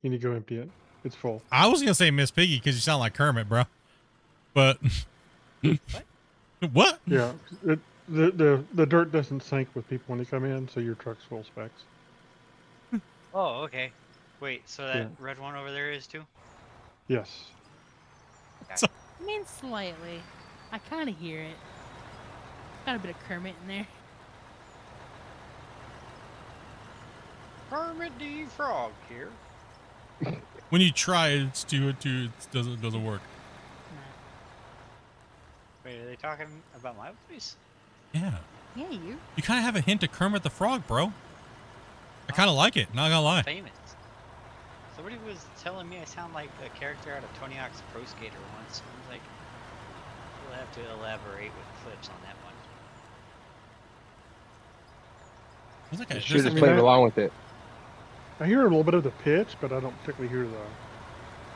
You need to go empty it. It's full. I was going to say Miss Piggy because you sound like Kermit, bro. But what? Yeah, the dirt doesn't sink with people when they come in, so your truck's full, Specs. Oh, okay. Wait, so that Yeah. red one over there is too? Yes. I mean, slightly. I kind of hear it. Got a bit of Kermit in there. Kermit the Frog here. When you try it, it doesn't work. Wait, are they talking about my voice? Yeah. Yeah, you. You kind of have a hint of Kermit the Frog, bro. I kind of like it, not gonna lie. Famous. Somebody was telling me I sound like a character out of Tony Hawk's Pro Skater once. I was like, we'll have to elaborate with clips on that one. It's okay. Should have I mean, played that- along with it. I hear a little bit of the pitch, but I don't particularly hear the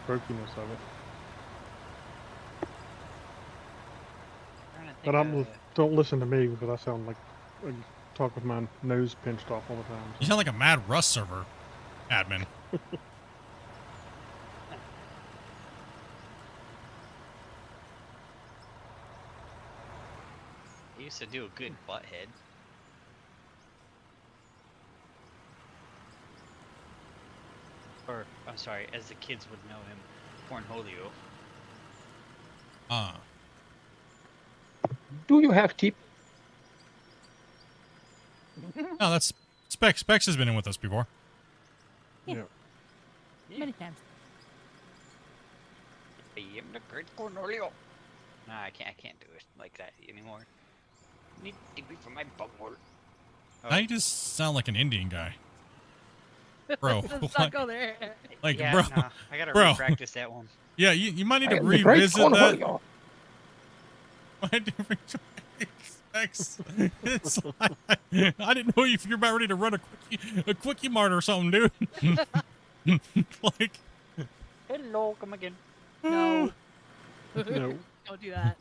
croakiness of it. Trying to But think don't listen to me because I sound like I talk with my nose pinched off all the time. You sound like a Mad Rust server admin. he used to do a good butthead. Or, I'm sorry, as the kids would know him, Cornholio. Do you have teeth? No, that's Specs. Specs has been in with us before. Yeah. Many times. I am the great Cornholio. Nah, I can't do it like that anymore. Need to be for my bumhole. Now you just sound like an Indian guy. Bro. Let's not go there. Like, yeah, bro. nah, I gotta Bro. practice that one. Yeah, you might need to I am the great revisit that. Cornholio. My different Specs. It's like, I didn't know if you're about ready to run a quickie mart or something, dude. Like, Hello, come again. No. No, Don't do that.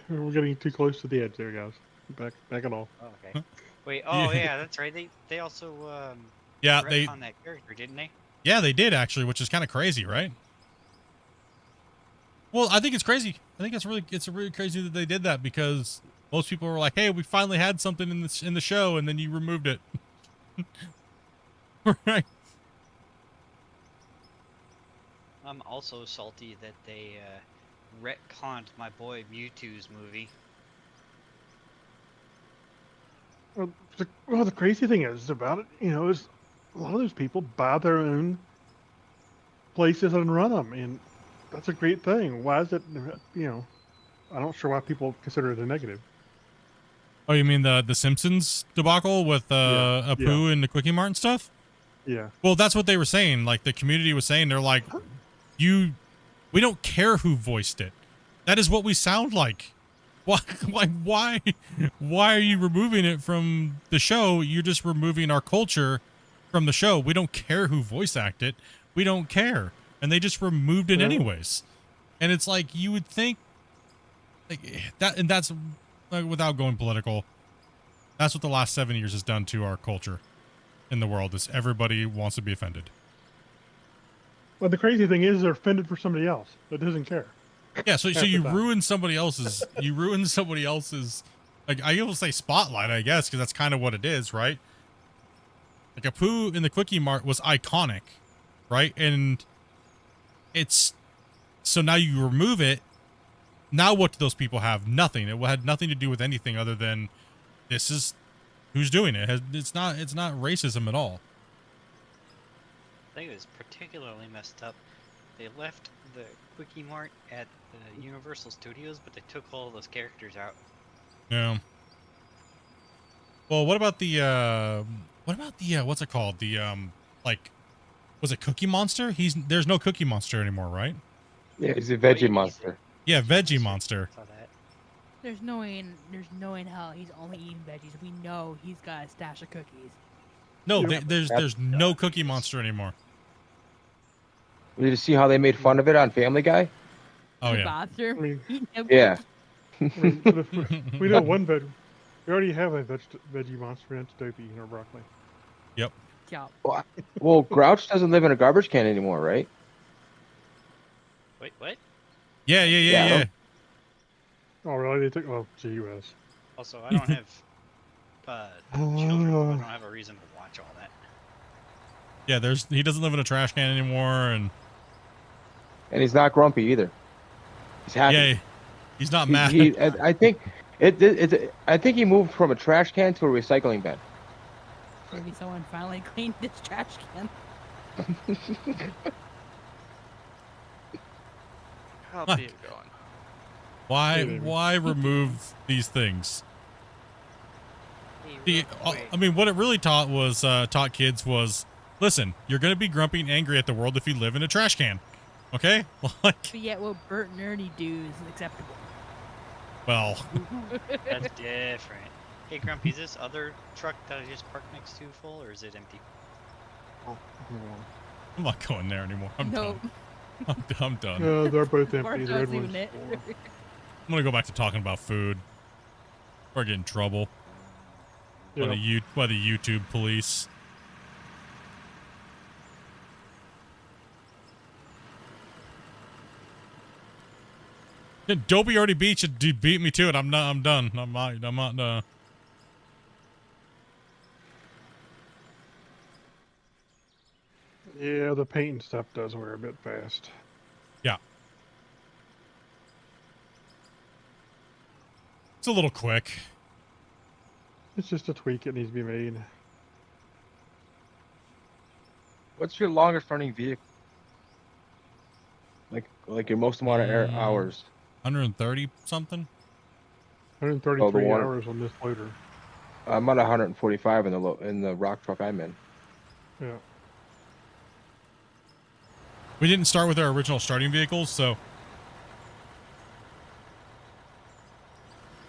we're getting too close to the edge there, guys. Back it off. Oh, okay. Wait, oh yeah, that's right. They also yeah, on that character, didn't they? Yeah, they did actually, which is kind of crazy, right? Well, I think it's crazy. I think it's really crazy that they did that because most people were like, "Hey, we finally had something in the show," and then you removed it. Right. I'm also salty that they retconned my boy Mewtwo's movie. Well, the crazy thing is about it, is a lot of those people buy their own places and run them, and that's a great thing. Why is it? I'm not sure why people consider it a negative. Oh, you mean the Simpsons debacle with Apu and the Quickie Mart and stuff? Yeah. Well, that's what they were saying. Like the community was saying, they're like, we don't care who voiced it. That is what we sound like. Why are you removing it from the show? You're just removing our culture from the show. We don't care who voice acted. We don't care. And they just removed it anyways. And it's like, you would think like that, and that's like, without going political, that's what the last 7 years has done to our culture in the world, is everybody wants to be offended. Well, the crazy thing is they're offended for somebody else that doesn't care. Yeah, so you ruin somebody else's, like, I will say spotlight, I guess, because that's kind of what it is, right? Like, Apu in the Quickie Mart was iconic, right? And it's, so now you remove it, now what do those people have? Nothing. It had nothing to do with anything other than, this is who's doing it. It's not racism at all. I think it was particularly messed up. They left the Quickie Mart at the Universal Studios, but they took all those characters out. Yeah. Well, what about the what's it called? The like, was it Cookie Monster? There's no Cookie Monster anymore, right? Yeah, he's a veggie monster. Yeah, Veggie Monster. There's no way in hell he's only eating veggies. We know he's got a stash of cookies. No, there's no Cookie Monster anymore. Did you see how they made fun of it on Family Guy? Oh yeah. Bathroom. Yeah. We know one veg. We already have a veggie monster, and it's Dopey or broccoli. Yep. Yeah. Well, Grouch doesn't live in a garbage can anymore, right? Wait, what? Yeah. Oh, really? They took. Oh, gee whiz. Also, I don't have children. So I don't have a reason to watch all that. Yeah, he doesn't live in a trash can anymore, and he's not grumpy either. He's happy. Yeah, he's not mad. I think I think he moved from a trash can to a recycling bin. Maybe someone finally cleaned this trash can. How's it going? Why remove these things? I mean, what it really taught kids was, listen, you're gonna be grumpy and angry at the world if you live in a trash can, okay? Like, but yet, what Bert and Ernie do is acceptable. Well, that's different. Hey, Grumpy, is this other truck that I just parked next to full, or is it empty? I'm not going there anymore. I'm done. I'm done. No, they're both empty. Mark The red doesn't one's even full. I'm gonna go back to talking about food. Or get in trouble by the YouTube police. Dopey already beat me to it. I'm done. I'm not. Yeah, the paint and stuff does wear a bit fast. Yeah. It's a little quick. It's just a tweak that needs to be made. What's your longest running vehicle? Like your most amount of hours? 130 something. 133 hours on this loader. I'm at 145 in the rock truck I'm in. Yeah. We didn't start with our original starting vehicles, so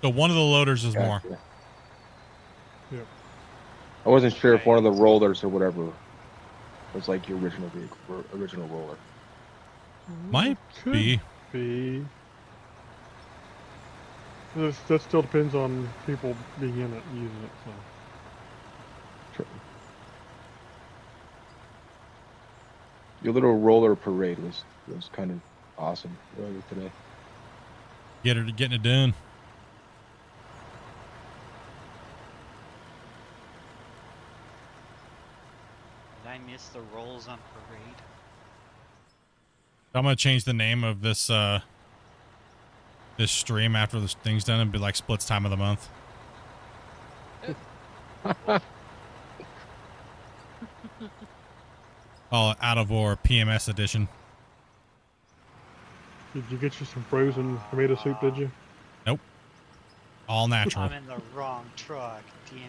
one of the loaders is more. Yep. I wasn't sure if one of the rollers or whatever was like your original vehicle or original roller. Might be. That still depends on people being in it and using it. So. Sure. Your little roller parade was kind of awesome earlier today. Getting it done. Did I miss the rolls on parade? I'm gonna change the name of this this stream after this thing's done and be like Split's time of the month. Oh, out of war PMS edition. Did you get you some frozen tomato soup, did you? Nope. All natural. I'm in the wrong truck. Damn it.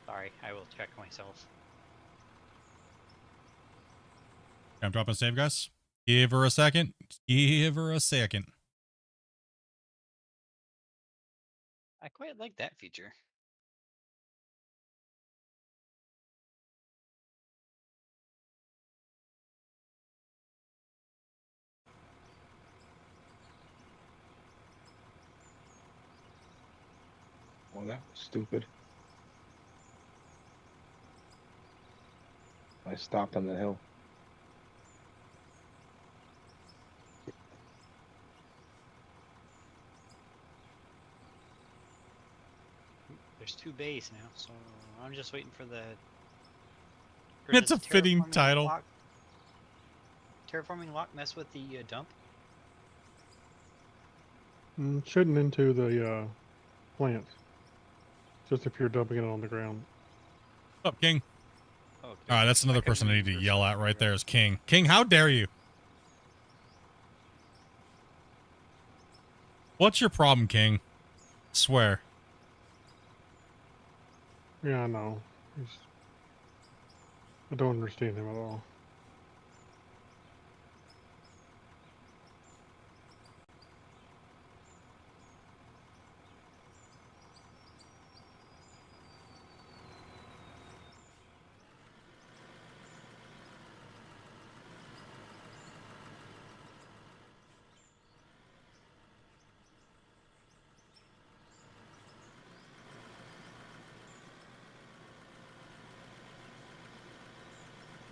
Sorry, I will check myself. I'm dropping a save, guys. Give her a second. Give her a second. I quite like that feature. Well, that was stupid. I stopped on the hill. There's 2 bays now, so I'm just waiting for the. It's a does fitting terraforming title. Terraforming lock mess with the dump? Shouldn't into the plant. Just if you're dumping it on the ground. What's up, King? Oh, All right, that's another person I need to yell at right there is King. King, how dare you? What's your problem, King? Swear. Yeah, I know. I don't understand him at all.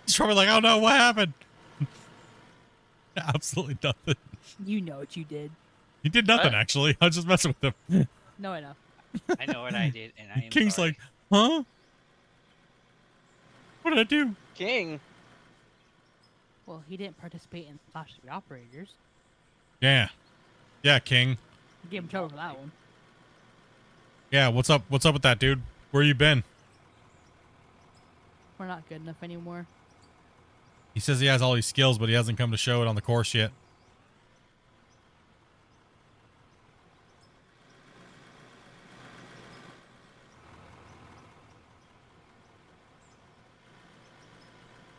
He's probably like, oh no, what happened? Absolutely nothing. You know what you did. He did nothing, actually. I was just messing with him. No, I know. I know what I did, and I am King's sorry. like, huh? What did I do? King. Well, he didn't participate in Clash of the Operators. Yeah. Yeah, King. You gave him trouble for that one. Yeah, what's up? What's up with that, dude? Where you been? We're not good enough anymore. He says he has all these skills, but he hasn't come to show it on the course yet.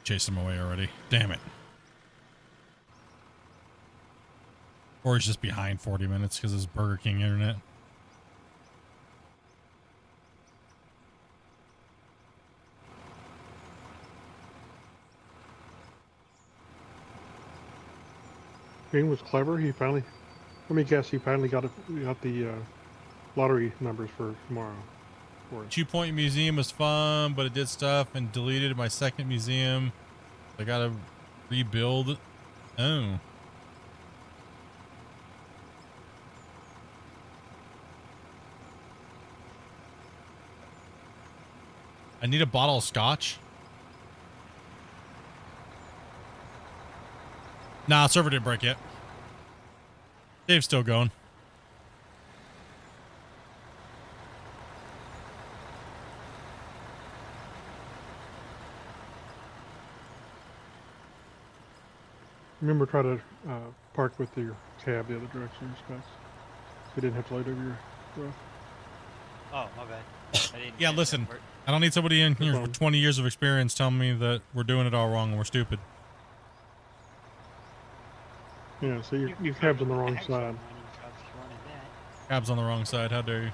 Chased him away already. Damn it. Or he's just behind 40 minutes because of his Burger King internet. King was clever. He finally, let me guess, he finally got the lottery numbers for tomorrow. For us. 2 Point Museum was fun, but it did stuff and deleted my second museum. I gotta rebuild. Oh. I need a bottle of scotch. Nah, server didn't break yet. Dave's still going. Remember, try to park with your cab the other direction, Specs. So you didn't have to load over your roof. Oh, my bad. I didn't Yeah, catch that listen. part. I don't need somebody in here problem. for 20 years of experience telling me that we're doing it all wrong and we're stupid. Yeah, so your You cab's on the could wrong actual side. mining job if you wanted that. Cab's on the wrong side. How dare you?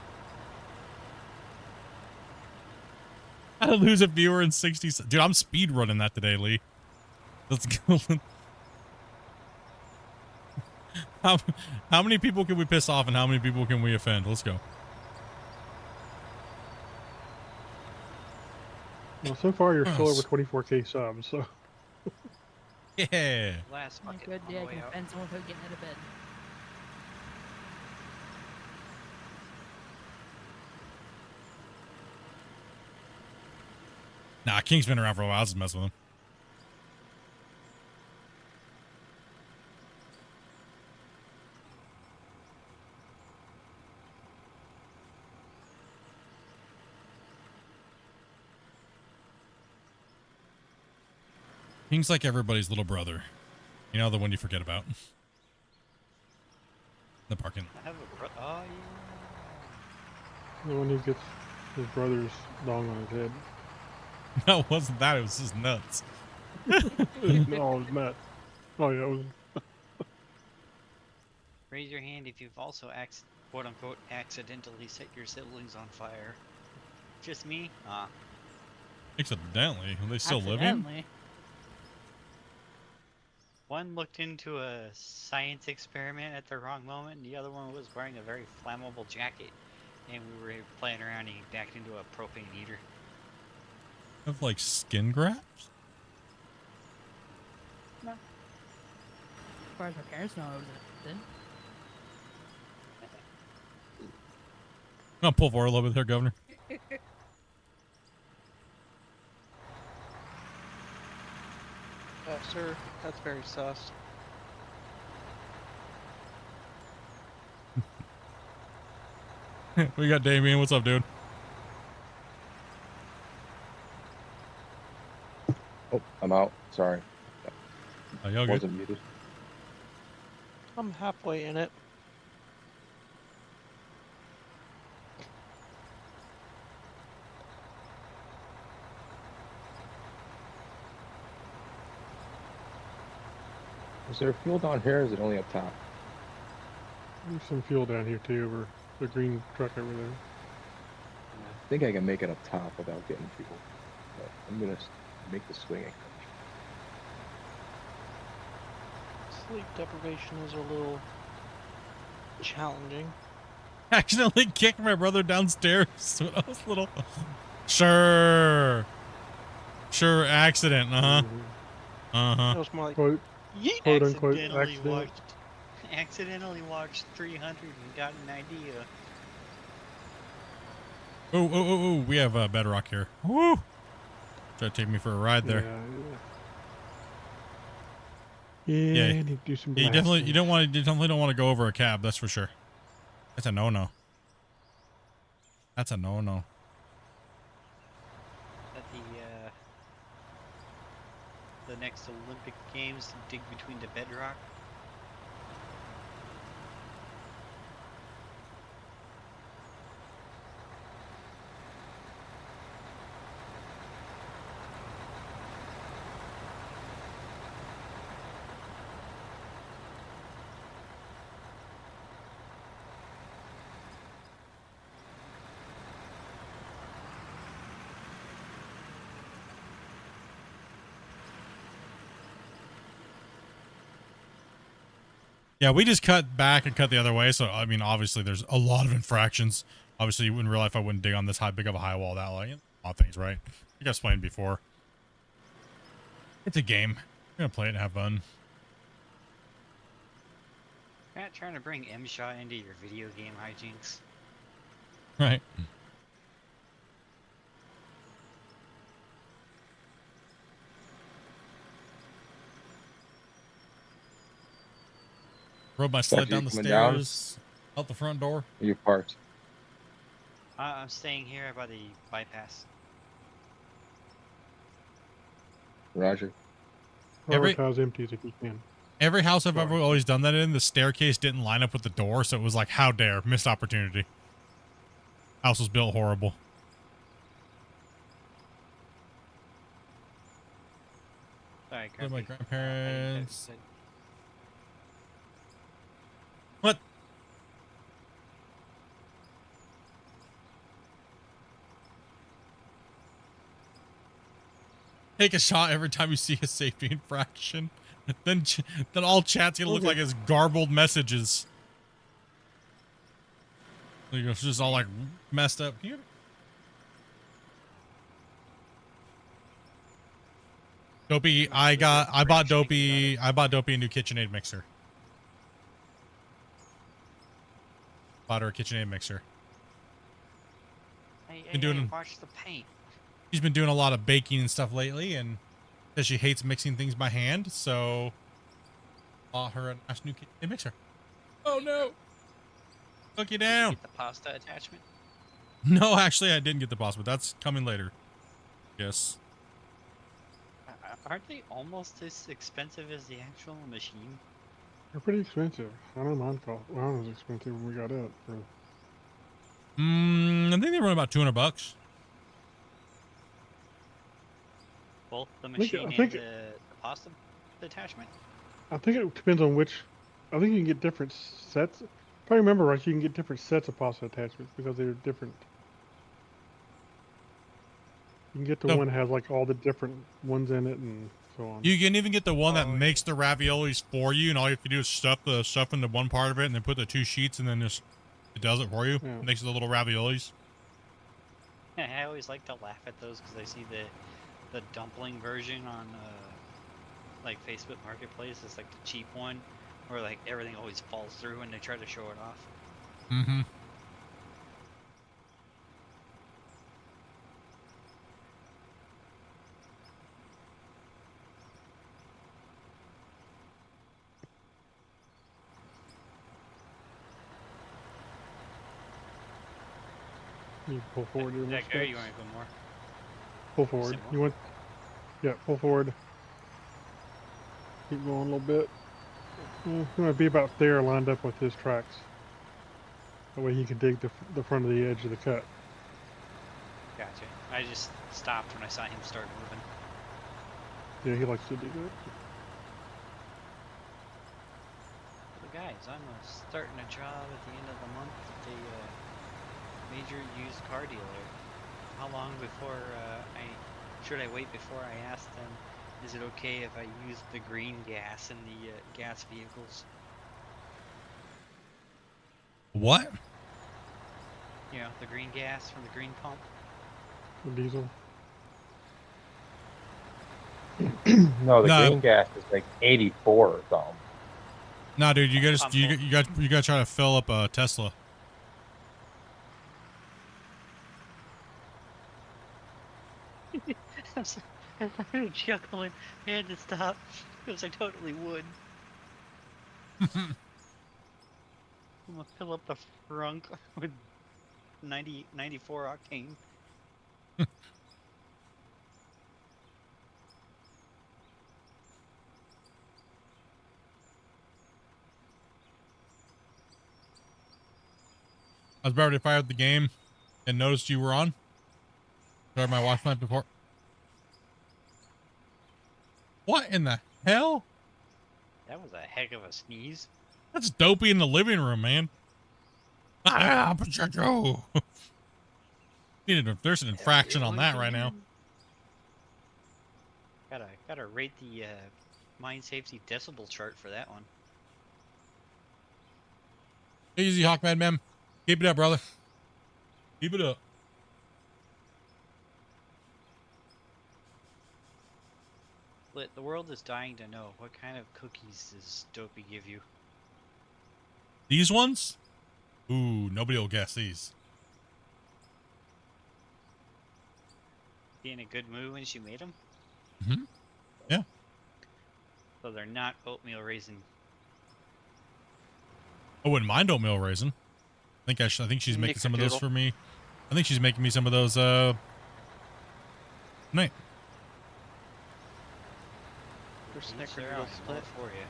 How to lose a viewer in 60 seconds. Dude, I'm speed running that today, Lee. Let's go. How many people can we piss off and how many people can we offend? Let's go. Well, so far you're still Oh, over 24K subs, so Yeah. Last My bucket good on day, the I way can out. offend someone without getting out of bed. Nah, King's been around for a while. I was just messing with him. King's like everybody's little brother. You know, the one you forget about. The parking lot. I have a oh yeah. The one who gets his brother's dong on his head. No, it wasn't that. It was just nuts. No, it was nuts. Oh yeah, it was. Raise your hand if you've also quote unquote accidentally set your siblings on fire. Just me? Ah. Accidentally? Are they still living? Accidentally. One looked into a science experiment at the wrong moment, and the other one was wearing a very flammable jacket. And we were playing around and he backed into a propane heater. Of like skin grafts? No. As far as my parents know, it was a did. I'll pull forward a little bit there, Governor. Sir, that's very sus. We got Damien. What's up, dude? Oh, I'm out. Sorry. Oh, y'all good? Wasn't muted. I'm halfway in it. Is there fuel down here, or is it only up top? There's some fuel down here too, over the green truck over there. I think I can make it up top without getting fuel. But I'm gonna make the swing. Sleep deprivation is a little challenging. Accidentally kicked my brother downstairs when I was little. Sure. Sure, accident. Uh-huh. Uh-huh. It was more like, Quote, yeet! quote unquote Accidentally accident. accidentally watched 300 and got an idea. Oh, we have bedrock here. Woo! Try to take me for a ride there. Yeah, Yeah. I need to do some Yeah, you blasting. definitely don't want to go over a cab, that's for sure. That's a no-no. That's a no-no. At the next Olympic Games, dig between the bedrock. Yeah, we just cut back and cut the other way. So, I mean, obviously there's a lot of infractions. Obviously, in real life, I wouldn't dig on this big of a high wall that way. A lot of things, right? You guys explained before. It's a game. We're going to play it and have fun. You're not trying to bring M-Shot into your video game hijinks. Right. Rode my sled Becky, down the coming down? stairs, out the front door. You parked. I'm staying here by the bypass. Roger. Every- Prioritize empties if you can. Every house I've ever always done that in, the staircase didn't line up with the door, so it was like, how dare, missed opportunity. House was built horrible. Sorry, Live my Grumpy. grandparents. What? Take a shot every time you see a safety infraction. Then all chat's gonna look like it's garbled messages. Like it's just all like messed up. Dopey, I bought Dopey a new KitchenAid mixer. Bought her a KitchenAid mixer. Hey, watch the paint. She's been doing a lot of baking and stuff lately, and says she hates mixing things by hand, so bought her a nice new KitchenAid mixer. Oh no! Took you down. Get the pasta attachment. No, actually, I didn't get the pasta, but that's coming later. Yes. Aren't they almost as expensive as the actual machine? They're pretty expensive. I know mine cost. Mine was expensive when we got it. For, I think they run about $200. Both the I machine think and the pasta attachment? I think it depends on which. I think you can get different sets. If I remember right, you can get different sets of pasta attachments because they're different. You can get the So- one that has like all the different ones in it and so on. You can even get the one that Oh, makes the raviolis for you, and all you have to do is stuff the stuff into one part of it, and then put the 2 sheets, and then just it does it for you. Yeah. Makes the little raviolis. I always like to laugh at those because I see the dumpling version on like Facebook Marketplace. It's like the cheap one where like everything always falls through when they try to show it off. Mm-hmm. You pull forward. your That go, you steps. want to go more? Pull forward. Say more? You want? Yeah, pull forward. Keep going a little bit. You want to be about there, lined up with his tracks. That way he can dig the front of the edge of the cut. Gotcha. I just stopped when I saw him start moving. Yeah, he likes to do that. So guys, I'm starting a job at the end of the month at a major used car dealer. How long before should I wait before I ask them, is it okay if I use the green gas in the gas vehicles? What? You know, the green gas from the green pump? The diesel. No, the No. green gas is like 84 or something. Nah, dude, you I'm gotta try to fill up a Tesla. I'm started chuckling. I had to stop because I totally would. I'm gonna fill up the frunk with 94 octane. I was about to fire up the game and noticed you were on. Started my watch night before. What in the hell? That was a heck of a sneeze. That's Dopey in the living room, man. Ah, Joe. There's an infraction on that right now. Gotta rate the mine safety decibel chart for that one. Easy, Hawkman, man. Keep it up, brother. Keep it up. The world is dying to know, what kind of cookies does Dopey give you? These ones? Ooh, nobody will guess these. Be in a good mood when she made them? Mm-hmm. Yeah. So they're not oatmeal raisin. I wouldn't mind oatmeal raisin. I think she's making some of those Nickerdoodle. for me. I think she's making me some of those tonight. Or Each their snickerdoodle own, split. all for you.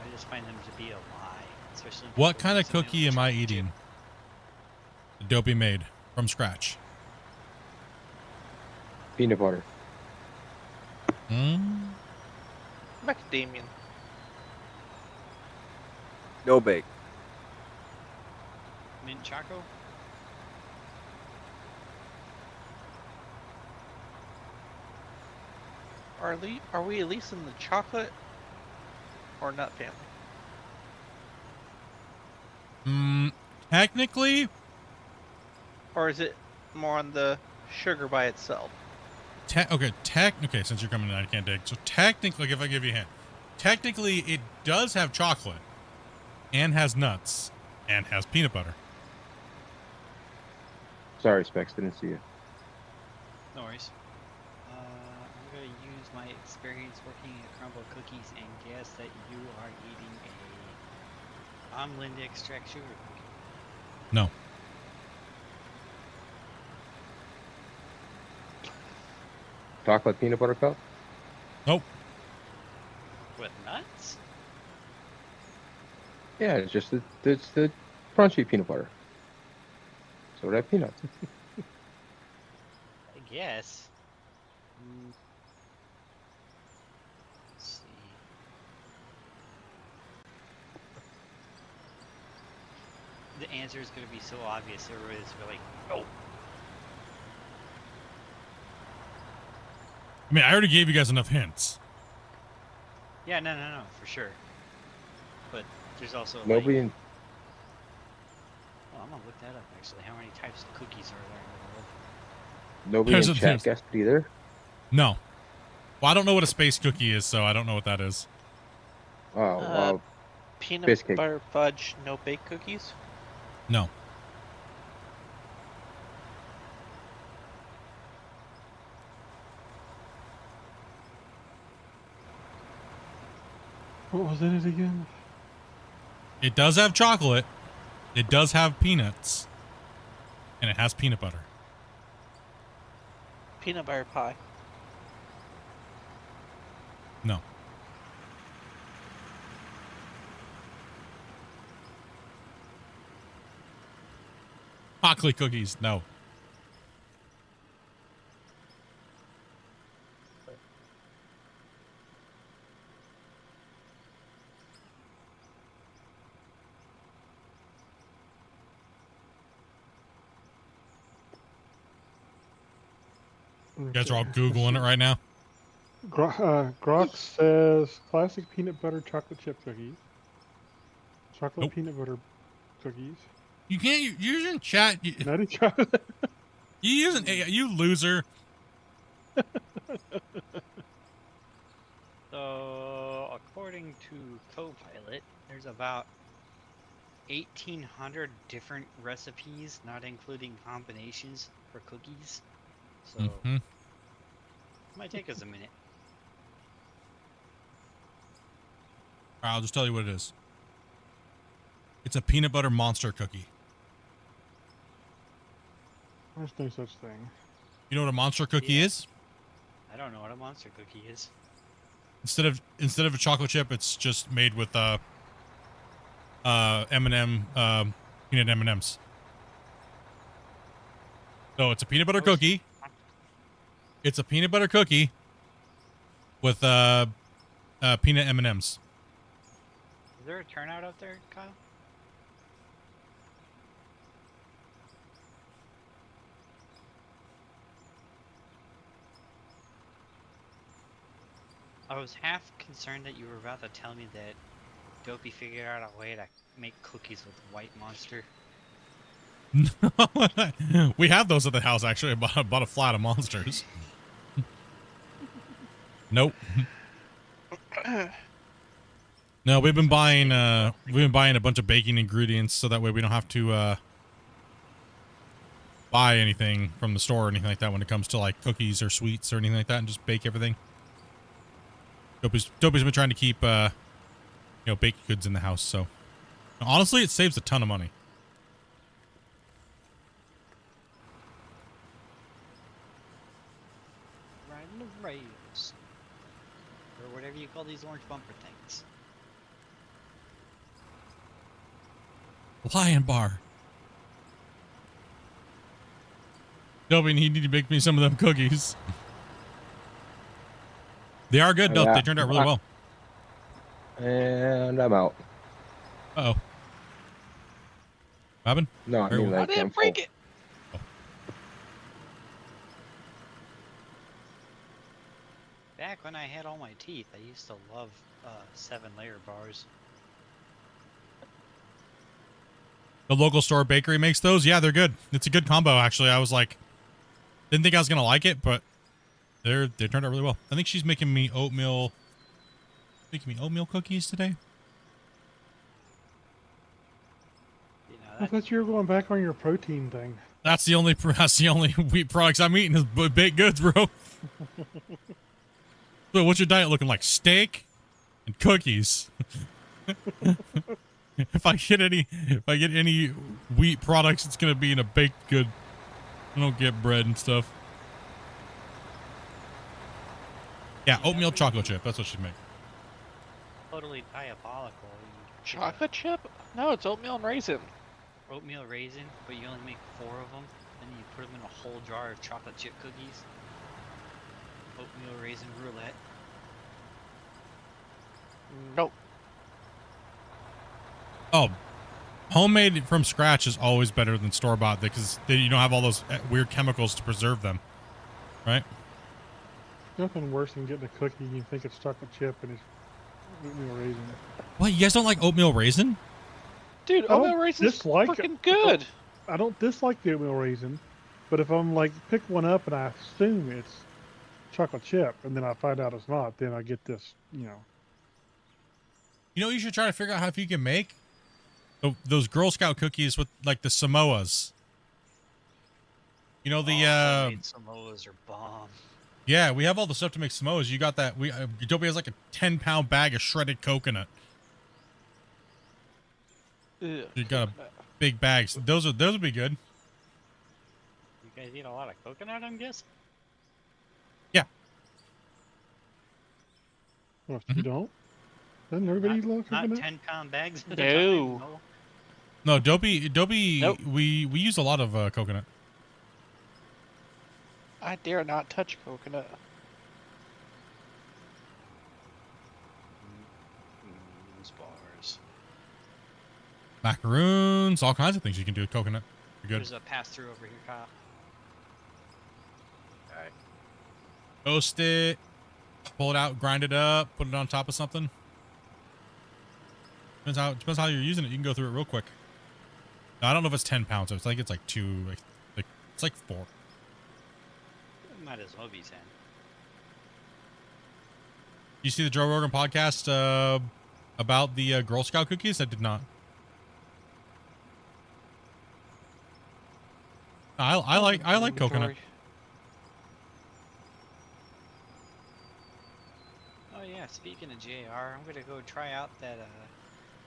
I just find them to be a lie. Especially when What people kind of use them in cookie am I chocolate chip. eating? Dopey made from scratch. Peanut butter. Mm. Macadamian. No bake. Mint choco? Are we at least in the chocolate or nut family? Technically, Or is it more on the sugar by itself? okay, since you're coming in, I can't dig. So technically, if I give you a hint, technically it does have chocolate and has nuts and has peanut butter. Sorry, Specs, didn't see you. No worries. I'm going to use my experience working at Crumble Cookies and guess that you are eating a almond extract sugar cookie. No. Chocolate peanut butter cup? Nope. With nuts? Yeah, it's just it's the crunchy peanut butter. So would have peanuts. I guess. Let's see. The answer is going to be so obvious. Everybody's going to be like, oh. I mean, I already gave you guys enough hints. Yeah, no, for sure. But there's also Nobody like, in well, I'm gonna look that up actually. How many types of cookies are there in the world? nobody There's in a- chat there's- guessed either. No. Well, I don't know what a space cookie is, so I don't know what that is. Oh, Peanut biscuit. butter fudge, no bake cookies. No. What was in it again? It does have chocolate. It does have peanuts. And it has peanut butter. Peanut butter pie. No. Chocolate cookies. No. You guys are all Googling it right now. Grok says classic peanut butter chocolate chip cookies. Chocolate Nope. peanut butter cookies. You can't. You're using chat. Nutty chocolate. You using you loser. So, according to Copilot, there's about 1,800 different recipes, not including combinations for cookies. So, Mm-hmm. it might take us a minute. I'll just tell you what it is. It's a peanut butter monster cookie. There's no such thing. You know what a monster cookie Yeah. is? I don't know what a monster cookie is. Instead of a chocolate chip, it's just made with M&M peanut M&Ms. So it's a peanut butter cookie. It's a peanut butter cookie with peanut M&Ms. Is there a turnout out there, Kyle? I was half concerned that you were about to tell me that Dopey figured out a way to make cookies with White Monster. We have those at the house actually. I bought a flat of monsters. Nope. No, we've been buying a bunch of baking ingredients so that way we don't have to buy anything from the store or anything like that when it comes to like cookies or sweets or anything like that, and just bake everything. Dopey's been trying to keep baked goods in the house, so honestly it saves a ton of money. Riding the rails. Or whatever you call these orange bumper things. Lion bar. Dopey, you need to make me some of them cookies. They are good, though. Yeah. They turned out really well. And I'm out. Uh-oh. Robin? No, I mean, I like, I'm didn't full. break it. Back when I had all my teeth, I used to love 7-layer bars. The local store bakery makes those. Yeah, they're good. It's a good combo, actually. I was like, didn't think I was going to like it, but they turned out really well. I think she's making me oatmeal cookies today. You know, I that, thought you were going back on your protein thing. That's the only wheat products I'm eating is baked goods, bro. So what's your diet looking like? Steak and cookies. If I get any wheat products, it's gonna be in a baked good. I don't get bread and stuff. Yeah, oatmeal chocolate chip. That's what she'd make. Totally diabolical. Chocolate chip? No, it's oatmeal and raisin. Oatmeal raisin, but you only make 4 of them, and then you put them in a whole jar of chocolate chip cookies. Oatmeal raisin roulette. Nope. Oh, homemade from scratch is always better than store-bought because you don't have all those weird chemicals to preserve them, right? Nothing worse than getting a cookie and you think it's chocolate chip and it's oatmeal raisin. What, you guys don't like oatmeal raisin? Dude, I don't oatmeal raisin's dislike it. fucking good. I don't dislike the oatmeal raisin, but if I'm like pick one up and I assume it's chocolate chip and then I find out it's not, then I get this, you know. You know what you should try to figure out how if you can make? Those Girl Scout cookies with like the Samoas. You know the homemade Samoas are bomb. yeah, we have all the stuff to make Samoas. You got that? Utopia has like a 10-pound bag of shredded coconut. Ugh. You got a big bags. Those would be good. You guys eat a lot of coconut, I'm guessing? Yeah. Well, if you don't, doesn't everybody eat a lot of Not coconut? 10-pound bags at a No. time? No, Dopey, Nope. we use a lot of coconut. I dare not touch coconut. Bars. Macaroons, all kinds of things you can do with coconut. You're good. There's a pass-through over here, Kyle. Okay. Toast it, pull it out, grind it up, put it on top of something. Depends how you're using it. You can go through it real quick. No, I don't know if it's 10 pounds. So it's like 2, like it's like 4. Might as well be 10. You see the Joe Rogan podcast about the Girl Scout cookies? I did not. I like coconut. Oh yeah, speaking of JR, I'm gonna go try out that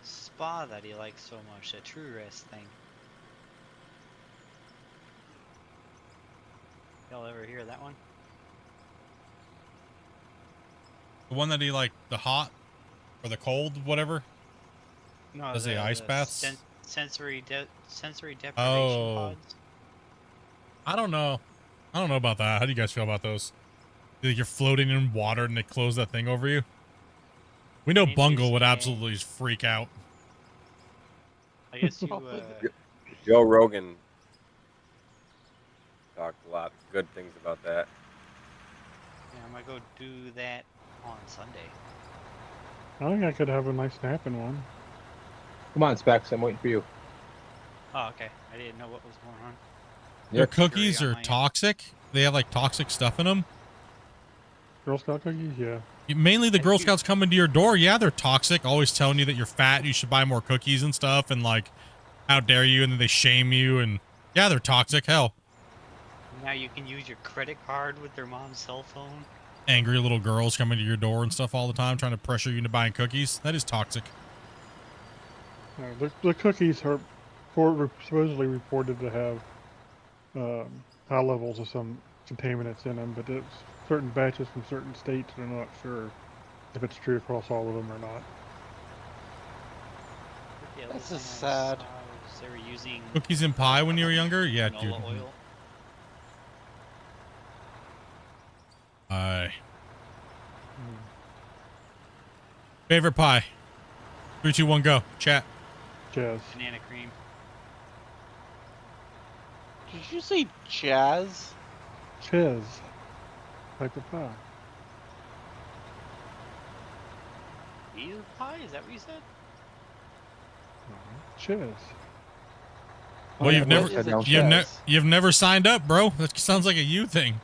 spa that he likes so much, that True Rest thing. Y'all ever hear that one? The one that he like, the hot or the cold, whatever. No, Does the ice baths? Sensory deprivation Oh. pods. I don't know about that. How do you guys feel about those? Like you're floating in water and they close that thing over you. We know Bungle would absolutely freak out. I guess you. Joe Rogan talked a lot of good things about that. Yeah, I'm gonna go do that on Sunday. I think I could have a nice nap in one. Come on, Specs. I'm waiting for you. Oh, okay. I didn't know what was going on. Their cookies Sure, are yeah, toxic. They have like toxic stuff in them. Girl Scout cookies, yeah. Mainly the Girl Scouts coming to your door. Yeah, they're toxic. Always telling you that you're fat. You should buy more cookies and stuff. And like, how dare you? And then they shame you. And yeah, they're toxic. Hell, Now you can use your credit card with their mom's cell phone. angry little girls coming to your door and stuff all the time, trying to pressure you into buying cookies. That is toxic. The cookies are supposedly reported to have high levels of some contaminants in them, but it's certain batches from certain states, and I'm not sure if it's true across all of them or not. The This other is thing I sad. saw was they were using Cookies and pie when you were younger? Yeah, dude. canola oil. Favorite pie? 3, 2, 1, go. Chat. Jazz. Banana cream. Did you say jazz? Ches. Type of pie. Beef pie? Is that what you said? Ches. Well, yeah, you've what never, is a you've, ne- Chaz? you've never signed up, bro. That sounds like a you thing.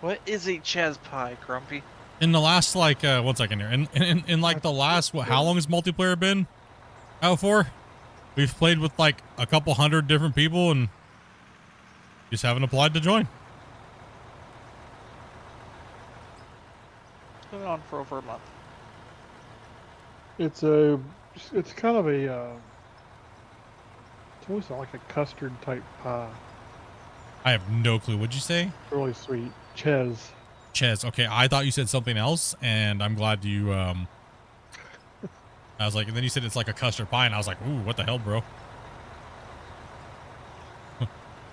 What is a jazz pie, Grumpy? In the last, like, 1 second here. In like the last, how long has multiplayer been out for? We've played with like a couple hundred different people and just haven't applied to join. It's been on for over a month. It's kind of a, it's almost like a custard type pie. I have no clue. What'd you say? It's really sweet. Ches. Ches. Okay, I thought you said something else, and I'm glad you. I was like, and then you said it's like a custard pie, and I was like, ooh, what the hell, bro?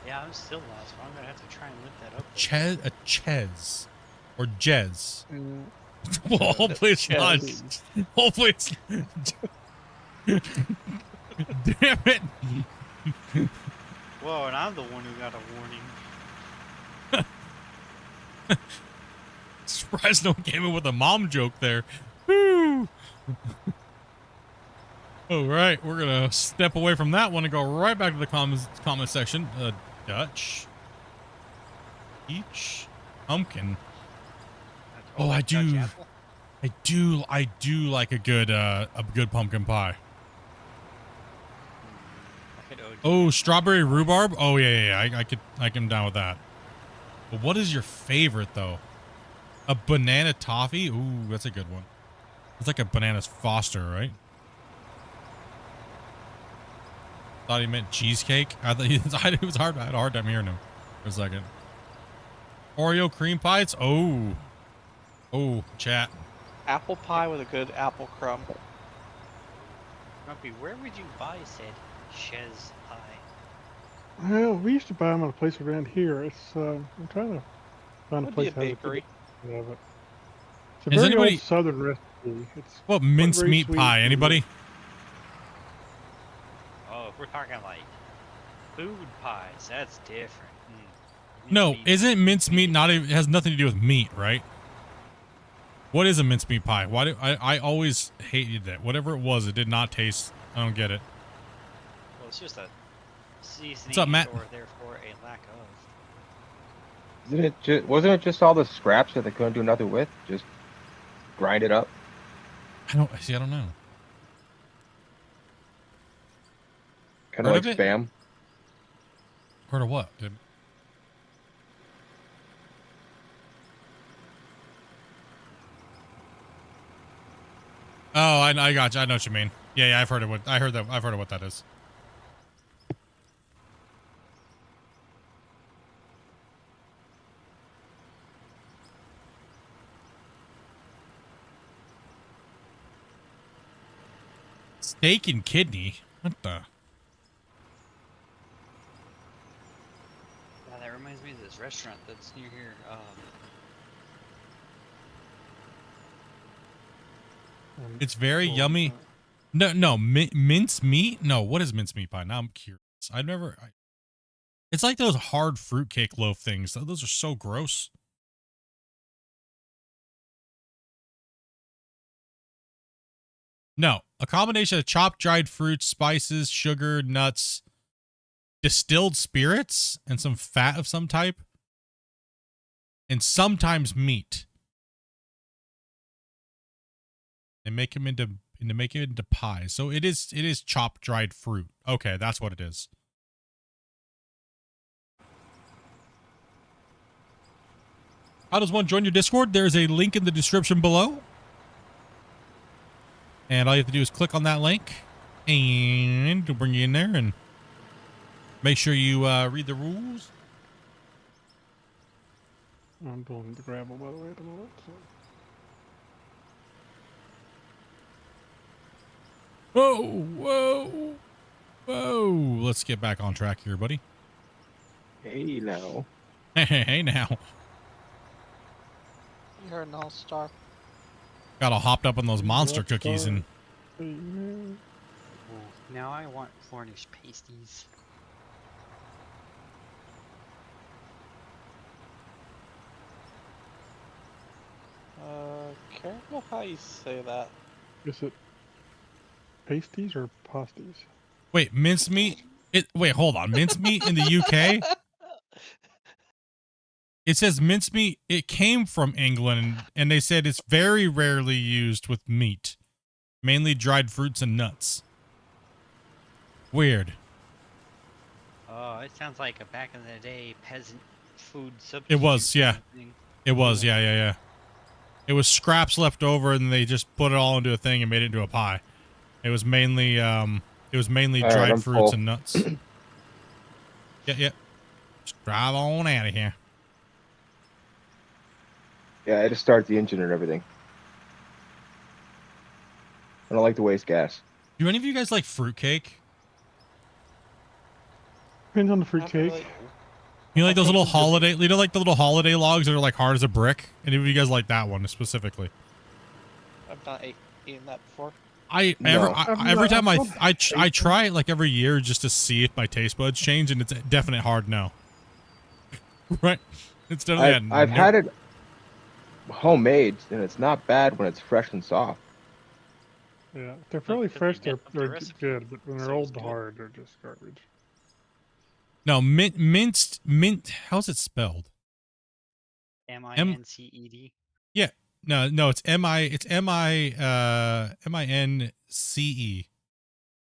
Yeah, I'm still lost. But I'm gonna have to try and look that up. A Ches, or Jez. Mm, Well, hopefully it's not. Hopefully it's. Damn it! Whoa, and I'm the one who got a warning. Surprised no one came in with a mom joke there. Woo! All right, we're gonna step away from that one and go right back to the comment section. Dutch, peach, pumpkin. Oh, I do like a good pumpkin pie. Oh, strawberry rhubarb. Oh yeah. I can down with that. But what is your favorite though? A banana toffee? Ooh, that's a good one. It's like a bananas Foster, right? Thought he meant cheesecake. I thought it was hard. I had a hard time hearing him for a second. Oreo cream pies. Oh, chat. Apple pie with a good apple crumb. Grumpy, where would you buy said Chez pie? Well, we used to buy them at a place around here. It's I'm trying to find a Would be place a that has a bakery. picture of it. It's a Is very anybody- old Southern recipe. It's What mincemeat sweet pie? and- Anybody? Oh, if we're talking like food pies, that's different. No, Mincemeat. isn't mincemeat not even, it has nothing to do with meat, right? What is a mincemeat pie? Why do I always hated that. Whatever it was, it did not taste. I don't get it. Well, it's just a seasoning What's up, Matt? or therefore a lack of. Wasn't it just all the scraps that they couldn't do nothing with? Just grind it up. I don't know. Kind of Heard like of it? spam. Heard of what? Dude? Oh, I got you. I know what you mean. Yeah, I've heard of what I heard that. I've heard of what that is. Steak and kidney. What the? Yeah, that reminds me of this restaurant that's near here. It's very Well, yummy. No, mince meat. No, what is mince meat pie? Now I'm curious. I've never. It's like those hard fruitcake loaf things. Those are so gross. No, a combination of chopped dried fruits, spices, sugar, nuts, distilled spirits, and some fat of some type, and sometimes meat. And make them into pies. So it is chopped dried fruit. Okay, that's what it is. How does one join your Discord? There's a link in the description below. And all you have to do is click on that link and it'll bring you in there, and make sure you read the rules. I'm pulling the gravel, by the way, at the moment. So. Whoa. Let's get back on track here, buddy. Hey now. Hey now. You're an all-star. Got all hopped up on those monster cookies and Now I want Cornish pasties. Careful how you say that. Is it pasties or pasties? wait, mincemeat. Wait, hold on. Mincemeat in the UK? It says mincemeat. It came from England, and they said it's very rarely used with meat, mainly dried fruits and nuts. Weird. Oh, it sounds like a back in the day peasant food substitute. It was, yeah. thing. It was, yeah. It was scraps left over, and they just put it all into a thing and made it into a pie. It was mainly, All right, dried I'm fruits full. and nuts. Yeah. Just drive on out of here. Yeah, I had to start the engine and everything. I don't like to waste gas. Do any of you guys like fruitcake? Depends on the fruit Not cake. really. You know, like those little Fruitcake's just- holiday, you know, like the little holiday logs that are like hard as a brick? Any of you guys like that one specifically? I've not eaten that before. No. Every time I try it like every year just to see if my taste buds change, and it's a definite hard no. Right? It's definitely I've had it homemade, and it's not bad when it's fresh and soft. Yeah, if they're fairly because fresh, you they're, get the they're recipe, good, but when they're so it's old good. hard, they're just garbage. No, mint. How's it spelled? MINCED. Yeah, no, it's MINCE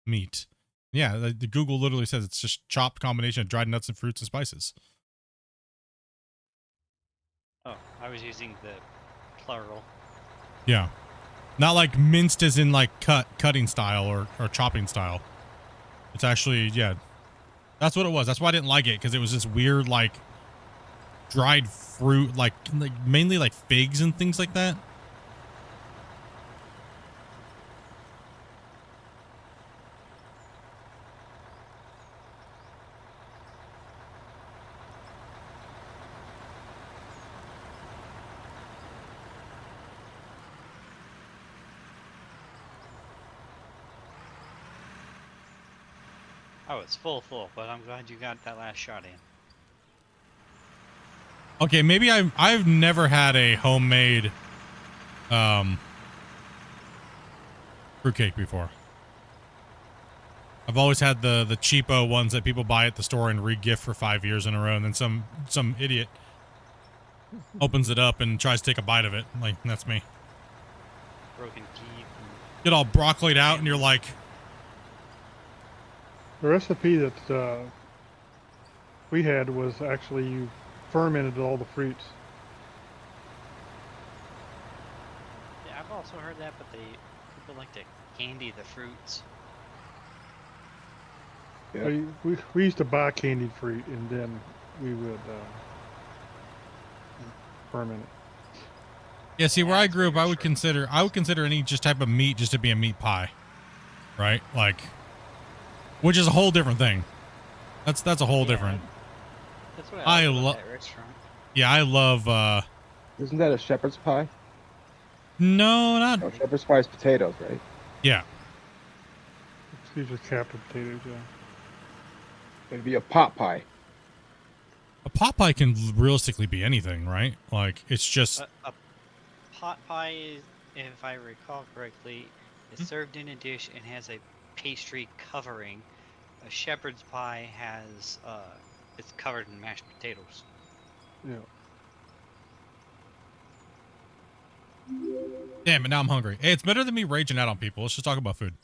meat. Yeah, the Google literally says it's just chopped combination of dried nuts and fruits and spices. Oh, I was using the plural. Yeah, not like minced as in like cutting style or chopping style. It's actually, yeah, that's what it was. That's why I didn't like it, because it was this weird like dried fruit, like mainly like figs and things like that. Oh, it's full, but I'm glad you got that last shot in. Okay, maybe I've never had a homemade fruitcake before. I've always had the cheapo ones that people buy at the store and re-gift for 5 years in a row, and then some idiot opens it up and tries to take a bite of it. Like, that's me. Broken teeth. Get all broccolied out, and you're like, The recipe that we had was actually you fermented all the fruits. Yeah, I've also heard that, but people like to candy the fruits. Yeah. We used to buy candied fruit, and then we would ferment it. yeah. See, where I That's grew up, I weird, would sure. consider any just type of meat just to be a meat pie, right? Like, which is a whole different thing. That's a whole Yeah, different. That's what I I love love. at that restaurant. Yeah, I love. Isn't that a shepherd's pie? No, not. No, shepherd's pie is potatoes, right? Yeah. It's usually capped with potatoes, yeah. It'd be a pot pie. A pot pie can realistically be anything, right? Like, it's just. A pot pie, if I recall correctly, is served in a dish and has a pastry covering. A shepherd's pie has it's covered in mashed potatoes. Yeah. Damn it, now I'm hungry. Hey, it's better than me raging out on people. Let's just talk about food.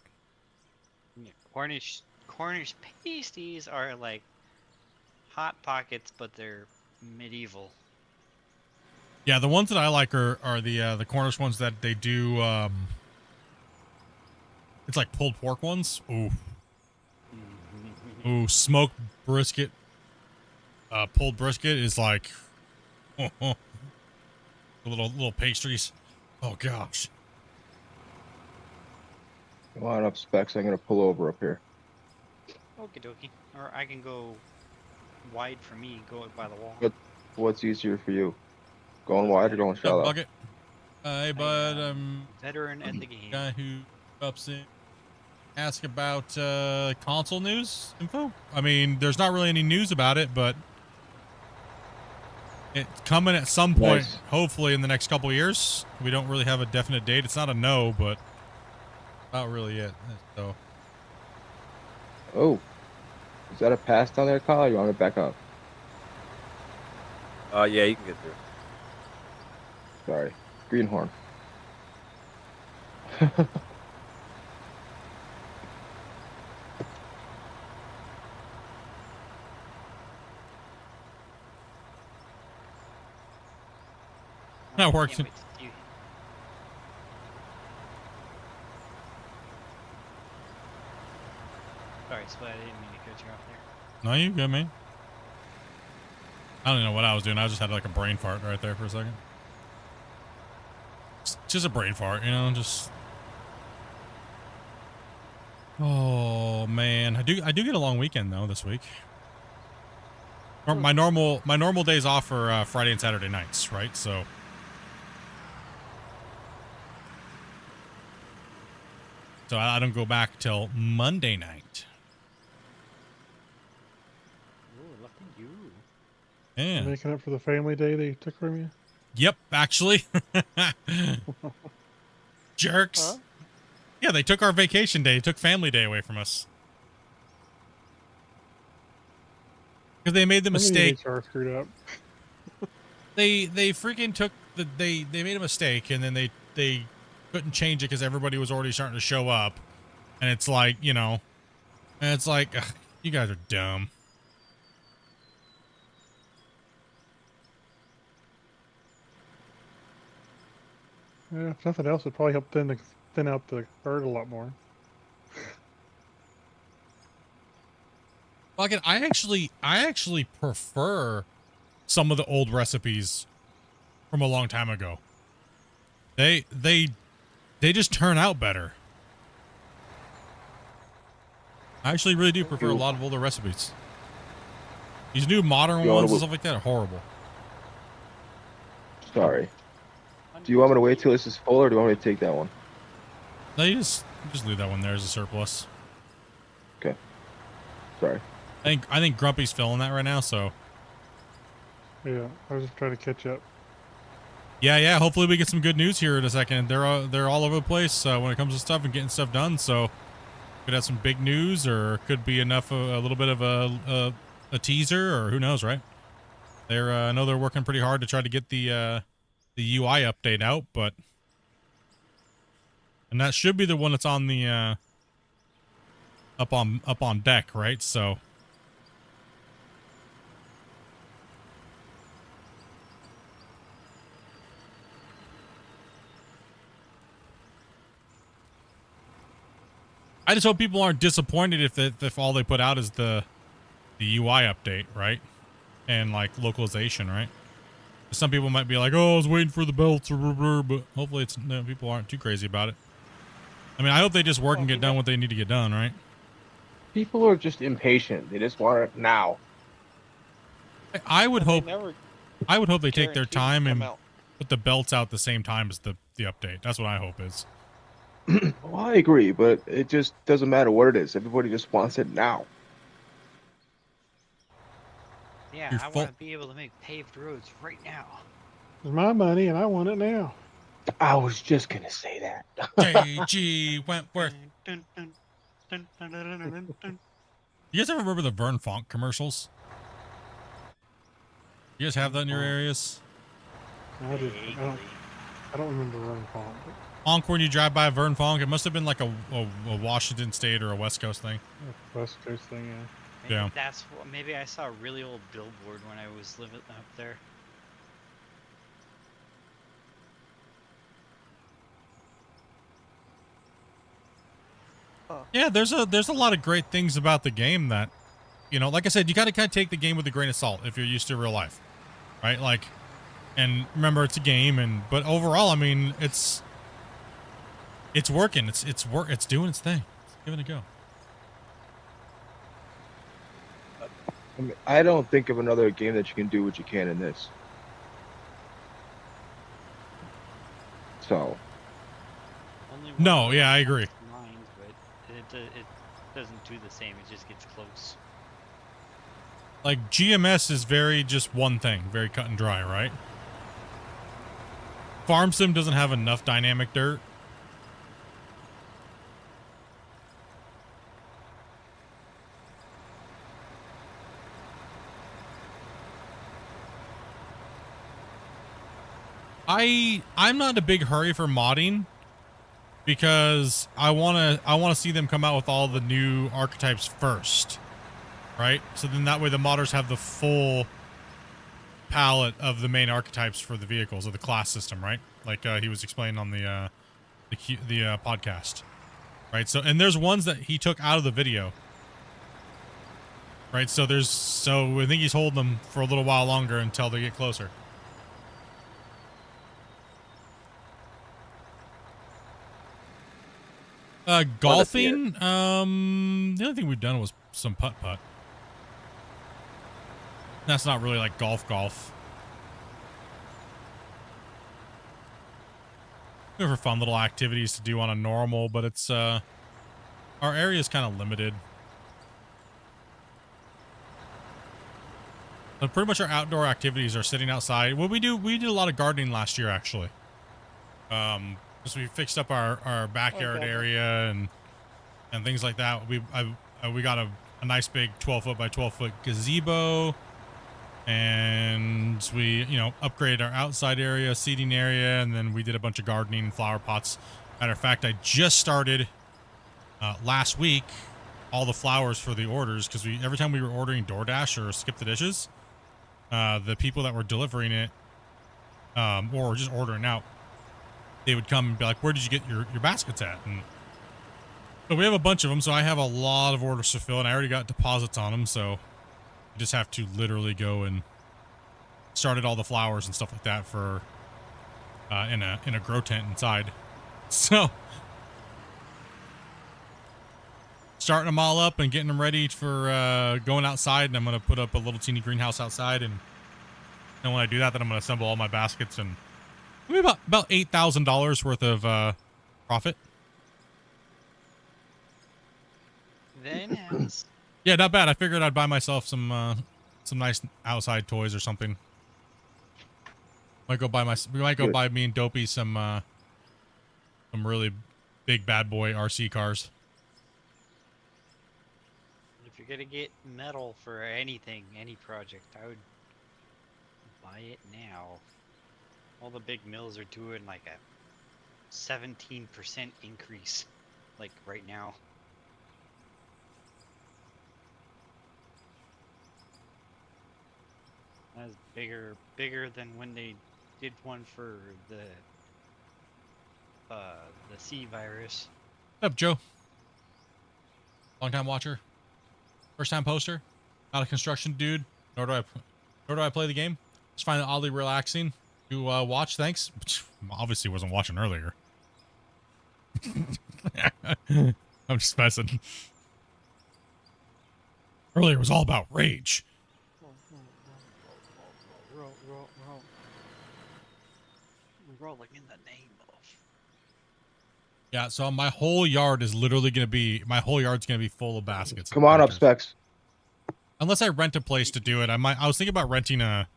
Yeah, Cornish pasties are like hot pockets, but they're medieval. Yeah, the ones that I like are the Cornish ones that they do. It's like pulled pork ones. Ooh, ooh, smoked brisket. Pulled brisket is like, the little pastries. Oh gosh. I want up specs. I'm gonna pull over up here. Okie dokie. Or I can go wide for me, go by the wall. What's easier for you? Going wide or going What's up, shallow? Bucket? Hey, bud. Veteran at the game. Guy who ups in, ask about console news info. I mean, there's not really any news about it, but it's coming at some point. Nice. Hopefully, in the next couple of years. We don't really have a definite date. It's not a no, but not really yet. So, Oh, is that a pass down there, Kyle? Or you want me to back up? Yeah, you can get through. Sorry, greenhorn. that works. Can't wait to see you. Sorry, Split, I didn't mean to cut you off there. No, you good, man. I don't even know what I was doing. I just had like a brain fart right there for a second. just a brain fart, you know, just. Oh man, I do get a long weekend though this week. My normal days off are Friday and Saturday nights, right? So I don't go back till Monday night. Ooh, lucky you. Yeah. Making up for the family day they took from you? Yep, actually. Jerks. Huh? Yeah, they took our vacation day, took family day away from us. Because they made the mistake. HR screwed up. They freaking took they made a mistake, and then they couldn't change it because everybody was already starting to show up, and it's like, you know, and it's like, ugh, you guys are dumb. Yeah, if nothing else, it probably helped thin out the herd a lot more. Like, I actually prefer some of the old recipes from a long time ago. They just turn out better. I actually really do prefer a lot of older recipes. These new modern ones and stuff like that are horrible. Sorry. Do you want me to wait till this is full, or do you want me to take that one? No, you just leave that one there as a surplus. Okay. Sorry. I think Grumpy's filling that right now, so. Yeah, I was just trying to catch up. Yeah. Hopefully we get some good news here in a second. They're all over the place when it comes to stuff and getting stuff done. So could have some big news, or could be enough a little bit of a teaser, or who knows, right? I know they're working pretty hard to try to get the UI update out, and that should be the one that's on the up on deck, right? So. I just hope people aren't disappointed if all they put out is the UI update, right? And like localization, right? Some people might be like, "Oh, I was waiting for the belts," but hopefully people aren't too crazy about it. I mean, I hope they just work and get done what they need to get done, right? People are just impatient. They just want it now. I would hope they take their guaranteed to time come and out. put the belts out the same time as the update. That's what I hope is. Well, I agree, but it just doesn't matter what it is. Everybody just wants it now. Yeah, You're I full- want to be able to make paved roads right now. It's my money and I want it now. I was just gonna say that. J.G. Wentworth. Dun, dun, dun, dun, dun, dun, dun, dun. You guys ever remember the Vern Fonk commercials? You guys have that in your areas? I don't remember running font. Fonk, when you drive by Vern Fonk, it must have been like a Washington State or a West Coast thing. West Coast thing, yeah. Maybe Yeah. that's what. Maybe I saw a really old billboard when I was living up there. Yeah, there's a lot of great things about the game that, you know, like I said, you got to kind of take the game with a grain of salt if you're used to real life, right? Like, and remember it's a game, but overall, I mean, it's working. It's doing its thing. It's giving it a go. I mean, I don't think of another game that you can do what you can in this. So. Only one No, of yeah, I them agree. comes to mind, but it doesn't do the same. It just gets close. Like GMS is very just one thing, very cut and dry, right? Farm Sim doesn't have enough dynamic dirt. I'm not in a big hurry for modding because I wanna see them come out with all the new archetypes first, right? So then that way the modders have the full palette of the main archetypes for the vehicles of the class system, right? Like he was explaining on the podcast, right? So and there's ones that he took out of the video, right? So I think he's holding them for a little while longer until they get closer. Golfing. The only thing we've done was some putt-putt. That's not really like golf. They're for fun little activities to do on a normal, but it's our area is kind of limited. But pretty much our outdoor activities are sitting outside. Well, we did a lot of gardening last year actually. Because we fixed up our backyard area and things like that. We got a nice big 12-foot by 12-foot gazebo. And we, upgraded our outside area, seating area, and then we did a bunch of gardening and flower pots. Matter of fact, I just started last week all the flowers for the orders because every time we were ordering DoorDash or Skip the Dishes, the people that were delivering it or just ordering out, they would come and be like, "Where did you get your baskets at?" And so we have a bunch of them, so I have a lot of orders to fill, and I already got deposits on them, so just have to literally go and started all the flowers and stuff like that for in a grow tent inside. So starting them all up and getting them ready for going outside, and I'm gonna put up a little teeny greenhouse outside, and when I do that, then I'm gonna assemble all my baskets and maybe about $8,000 worth of profit. Very nice. Yeah, not bad. I figured I'd buy myself some nice outside toys or something. We might go buy me and Dopey some really big bad boy RC cars. If you're gonna get metal for anything, any project, I would buy it now. All the big mills are doing like a 17% increase, like right now. That's bigger than when they did one for the C virus. What's up, Joe? Long time watcher, first time poster, not a construction dude. Nor do I play the game. Just find it oddly relaxing to watch. Thanks. Obviously, wasn't watching earlier. I'm just messing. Earlier was all about rage. Rolling in the name of. Yeah, so my whole yard is literally gonna be full of baskets. Come on up, Specs. Unless I rent a place to do it, I was thinking about renting a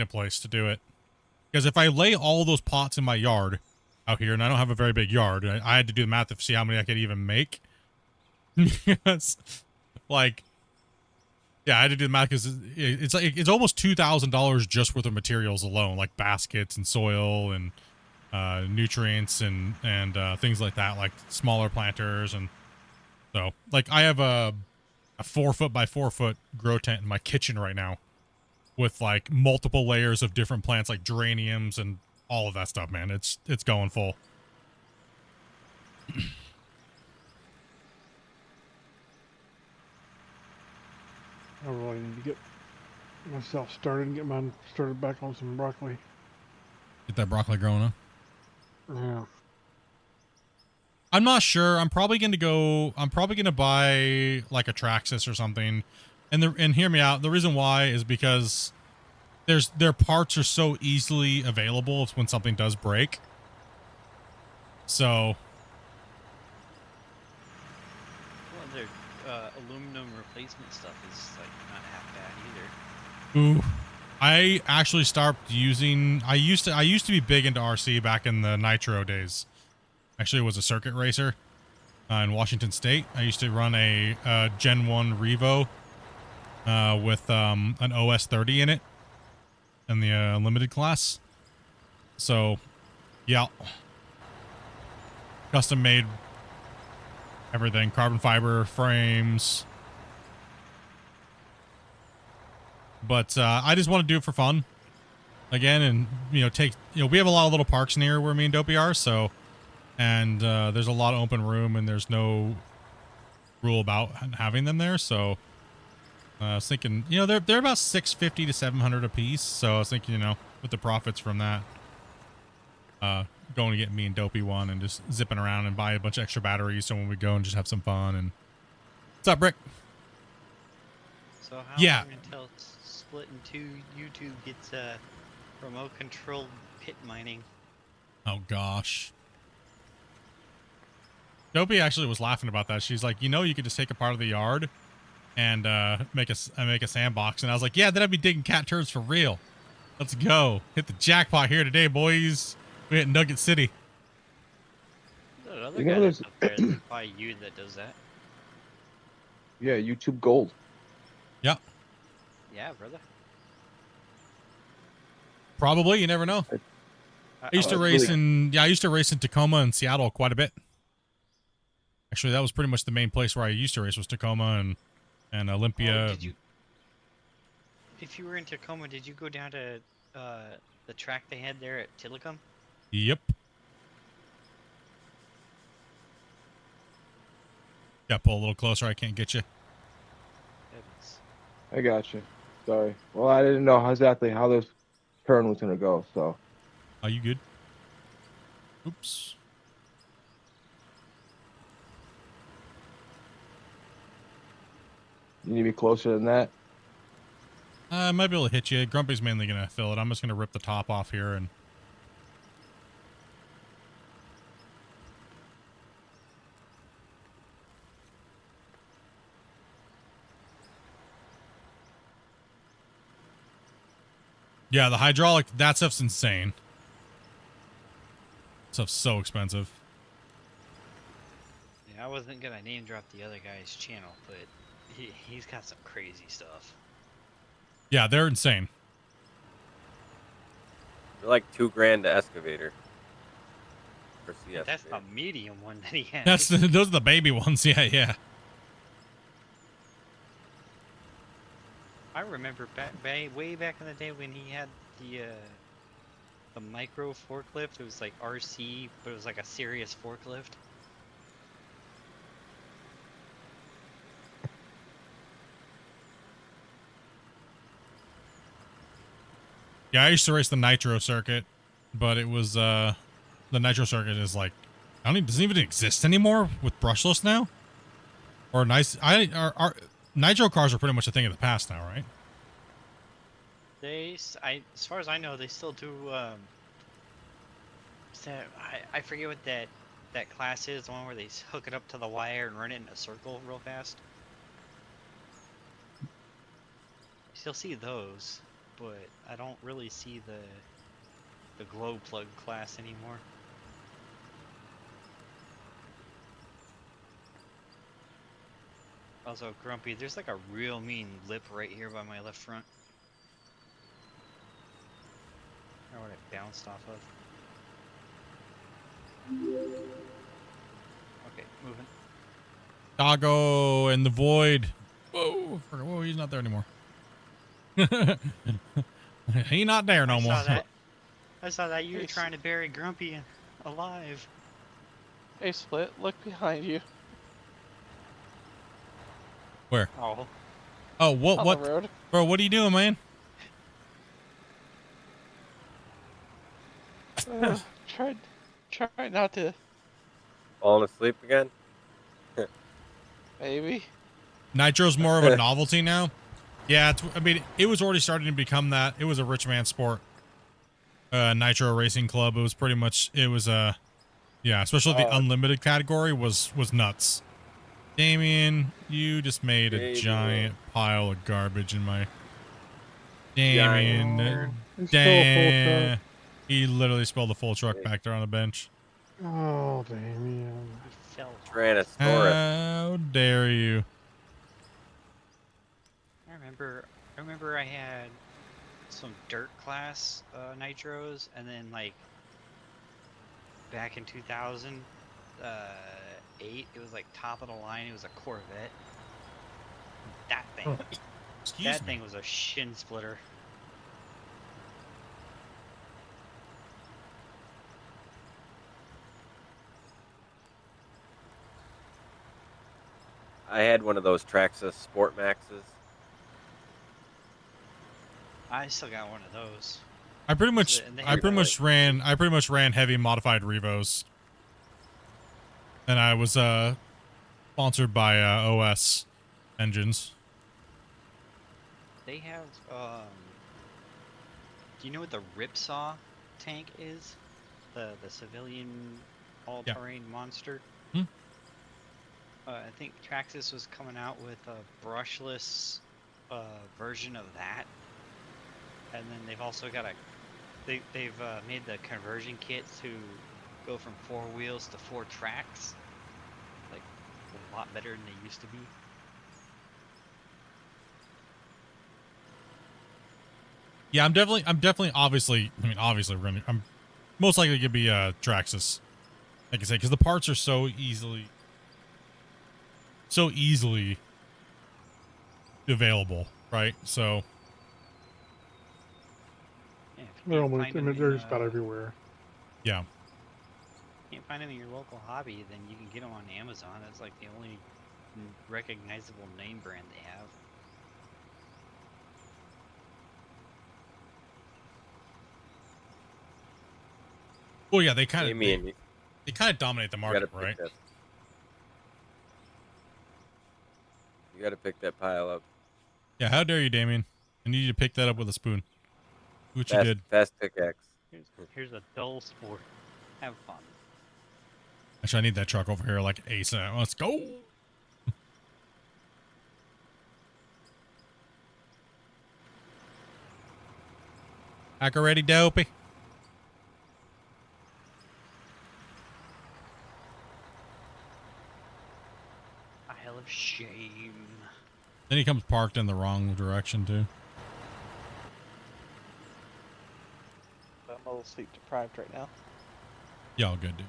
place to do it. Because if I lay all those pots in my yard out here, and I don't have a very big yard, I had to do the math to see how many I could even make. Because, like, yeah, I had to do the math because it's almost $2,000 just worth of materials alone, like baskets and soil and nutrients and things like that, like smaller planters. And so, like, I have a 4-foot by 4-foot grow tent in my kitchen right now with like multiple layers of different plants, like geraniums and all of that stuff, man. It's going full. I really need to get myself started and get mine started back on some broccoli. Get that broccoli growing, huh? Yeah. I'm not sure. I'm probably gonna buy like a Traxxas or something. And hear me out. The reason why is because their parts are so easily available when something does break. So Well, their aluminum replacement stuff is like not half bad either. ooh, I actually stopped using. I used to be big into RC back in the Nitro days. Actually, it was a circuit racer in Washington State. I used to run a Gen 1 Revo with an OS 30 in it in the limited class. So, yeah, custom made everything, carbon fiber frames. But I just want to do it for fun again, and we have a lot of little parks near where me and Dopey are, so. And there's a lot of open room, and there's no rule about having them there. So I was thinking, they're about $650 to $700 a piece. So I was thinking, with the profits from that, going to get me and Dopey one and just zipping around and buy a bunch of extra batteries so when we go and just have some fun. And what's up, Brick? So how Yeah. long until Splitintwo YouTube gets remote controlled pit mining? Oh gosh. Dopey actually was laughing about that. She's like, you could just take a part of the yard and make a sandbox. And I was like, yeah, then I'd be digging cat turds for real. Let's go. Hit the jackpot here today, boys. We hit Nugget City. There's another You guy know, that's there's- up there that's by you that does that. Yeah, YouTube Gold. Yeah. Yeah, brother. Probably. You never know. I used to race in Tacoma and Seattle quite a bit. Actually, that was pretty much the main place where I used to race was Tacoma and Olympia. Oh, if you were in Tacoma, did you go down to the track they had there at Tillicum? Yep. Got to pull a little closer. I can't get you. I got you. Sorry. Well, I didn't know exactly how this turn was gonna go, so. Are you good? Oops. You need me closer than that? I might be able to hit you. Grumpy's mainly going to fill it. I'm just going to rip the top off here and... Yeah, the hydraulic, that stuff's insane. Stuff's so expensive. Yeah, I wasn't gonna name drop the other guy's channel, but he's got some crazy stuff. Yeah, they're insane. They're like $2,000 to excavator. For CS. That's the medium one that he has. Those are the baby ones. Yeah, yeah. I remember way back in the day when he had the micro forklift. It was like RC, but it was like a serious forklift. Yeah, I used to race the nitro circuit, but it was the nitro circuit is like doesn't even exist anymore with brushless now. Or nitro cars are pretty much a thing of the past now, right? As far as I know, they still do. I forget what that class is. The one where they hook it up to the wire and run it in a circle real fast. You still see those, but I don't really see the glow plug class anymore. Also, Grumpy, there's like a real mean lip right here by my left front. Or what it bounced off of. Okay, moving. Doggo in the void. Whoa, whoa, he's not there anymore. He not there no more. I saw that you were trying to bury Grumpy alive. Hey, Split, look behind you. Where? Oh. Oh, what? On the road. Bro, what are you doing, man? Try not to. Falling asleep again? Maybe. Nitro's more of a novelty now. Yeah, it was already starting to become that. It was a rich man sport. Nitro Racing Club. It was pretty much. It was yeah, especially the unlimited category was nuts. Damien, you just made a giant pile of garbage in my. Damien, damn. He literally spilled the full truck back there on the bench. Oh, Damien. Tyrannosaurus. How dare you? I remember I had some dirt class nitros, and then like back in 2008, it was like top of the line. It was a Corvette. That thing. Excuse me. Thing was a shin splitter. I had one of those Traxxas Sport Maxes. I still got one of those. I pretty Was much it- and they I had pretty that, much ran heavy modified Revos. And I was sponsored by OS engines. They have do you know what the Ripsaw tank is? The civilian all-terrain monster. Hmm? I think Traxxas was coming out with a brushless version of that, and then they've also got they've made the conversion kit to go from 4 wheels to 4 tracks, like a lot better than they used to be. Yeah, I'm definitely obviously I'm most likely gonna be Traxxas. Like I say, because the parts are so easily available, right? So Yeah, if you They're can't almost, find I them mean, in, they're just about everywhere. yeah. can't find them in your local hobby, then you can get them on Amazon. That's like the only recognizable name brand they have. Well, yeah, they kind Damien, of dominate the you market, gotta right? pick that. You gotta pick that pile up. Yeah, how dare you, Damien? I need you to pick that up with a spoon. Do what you did. Fast pickaxe. Here's a dull sport. Have fun. Actually, I need that truck over here like ASAP. Let's go. Hacker ready, dopey. Isle of Shame. Then he comes parked in the wrong direction too. I'm a little sleep deprived right now. Yeah, all good, dude.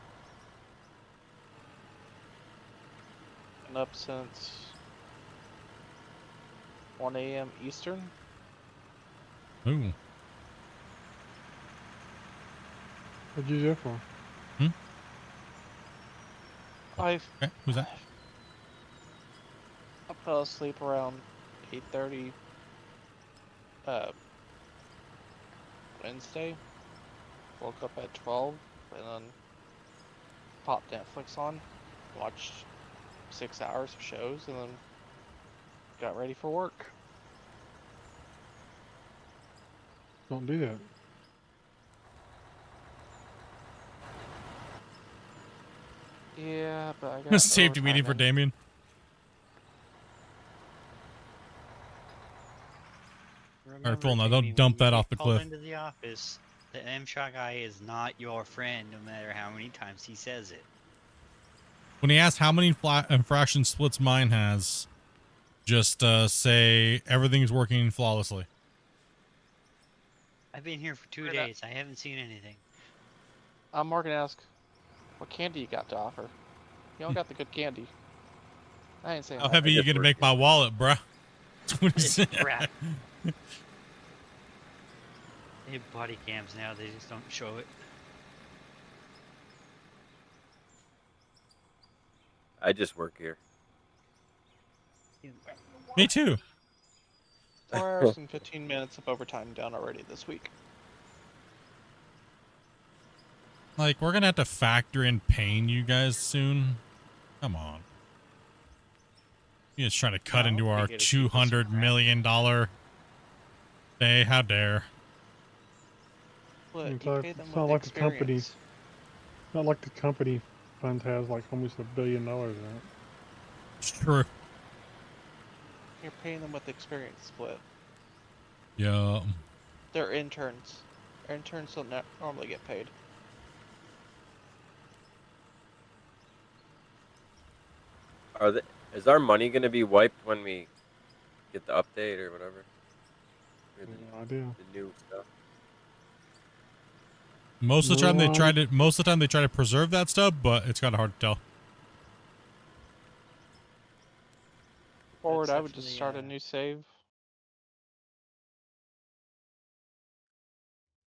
Been up since 1 a.m. Eastern. Ooh. What'd you do that for? I Okay, who's that? fell asleep around 8:30 Wednesday. Woke up at 12 and then popped Netflix on, watched 6 hours of shows, and then got ready for work. Don't do that. Yeah, but I got Safety meeting overtime for in. Damien. Remember, Phil, now Jamie, don't when dump you that get off the called cliff. into the office, the M-Shot guy is not your friend, no matter how many times he says it. When he asks how many infraction splits mine has, just say everything's working flawlessly. I've been here for 2 Right up. days. I haven't seen anything. I'm more gonna ask, what candy you got to offer? You all got the good candy. I ain't saying How that. heavy you just gonna work make my wallet, bruh? That's what he It's said. crap. They have body cams now. They just don't show it. I just work here. Me too. 4 hours and 15 minutes of overtime done already this week. Like, we're gonna have to factor in paying you guys soon. Come on. You just trying to cut No, into our we gotta keep us $200 crap. million day. How dare? But It's you not- pay them it's with not like the company. experience. Not like the company fund has like almost $1 billion in it. It's true. You're paying them with experience split. Yeah. They're interns. Interns don't normally get paid. Is our money gonna be wiped when we get the update or whatever? Or No idea. the new stuff. Most of the time No. most of the time they try to preserve that stuff, but it's kind of hard to tell. Forward, I Except would for just the, start a new save.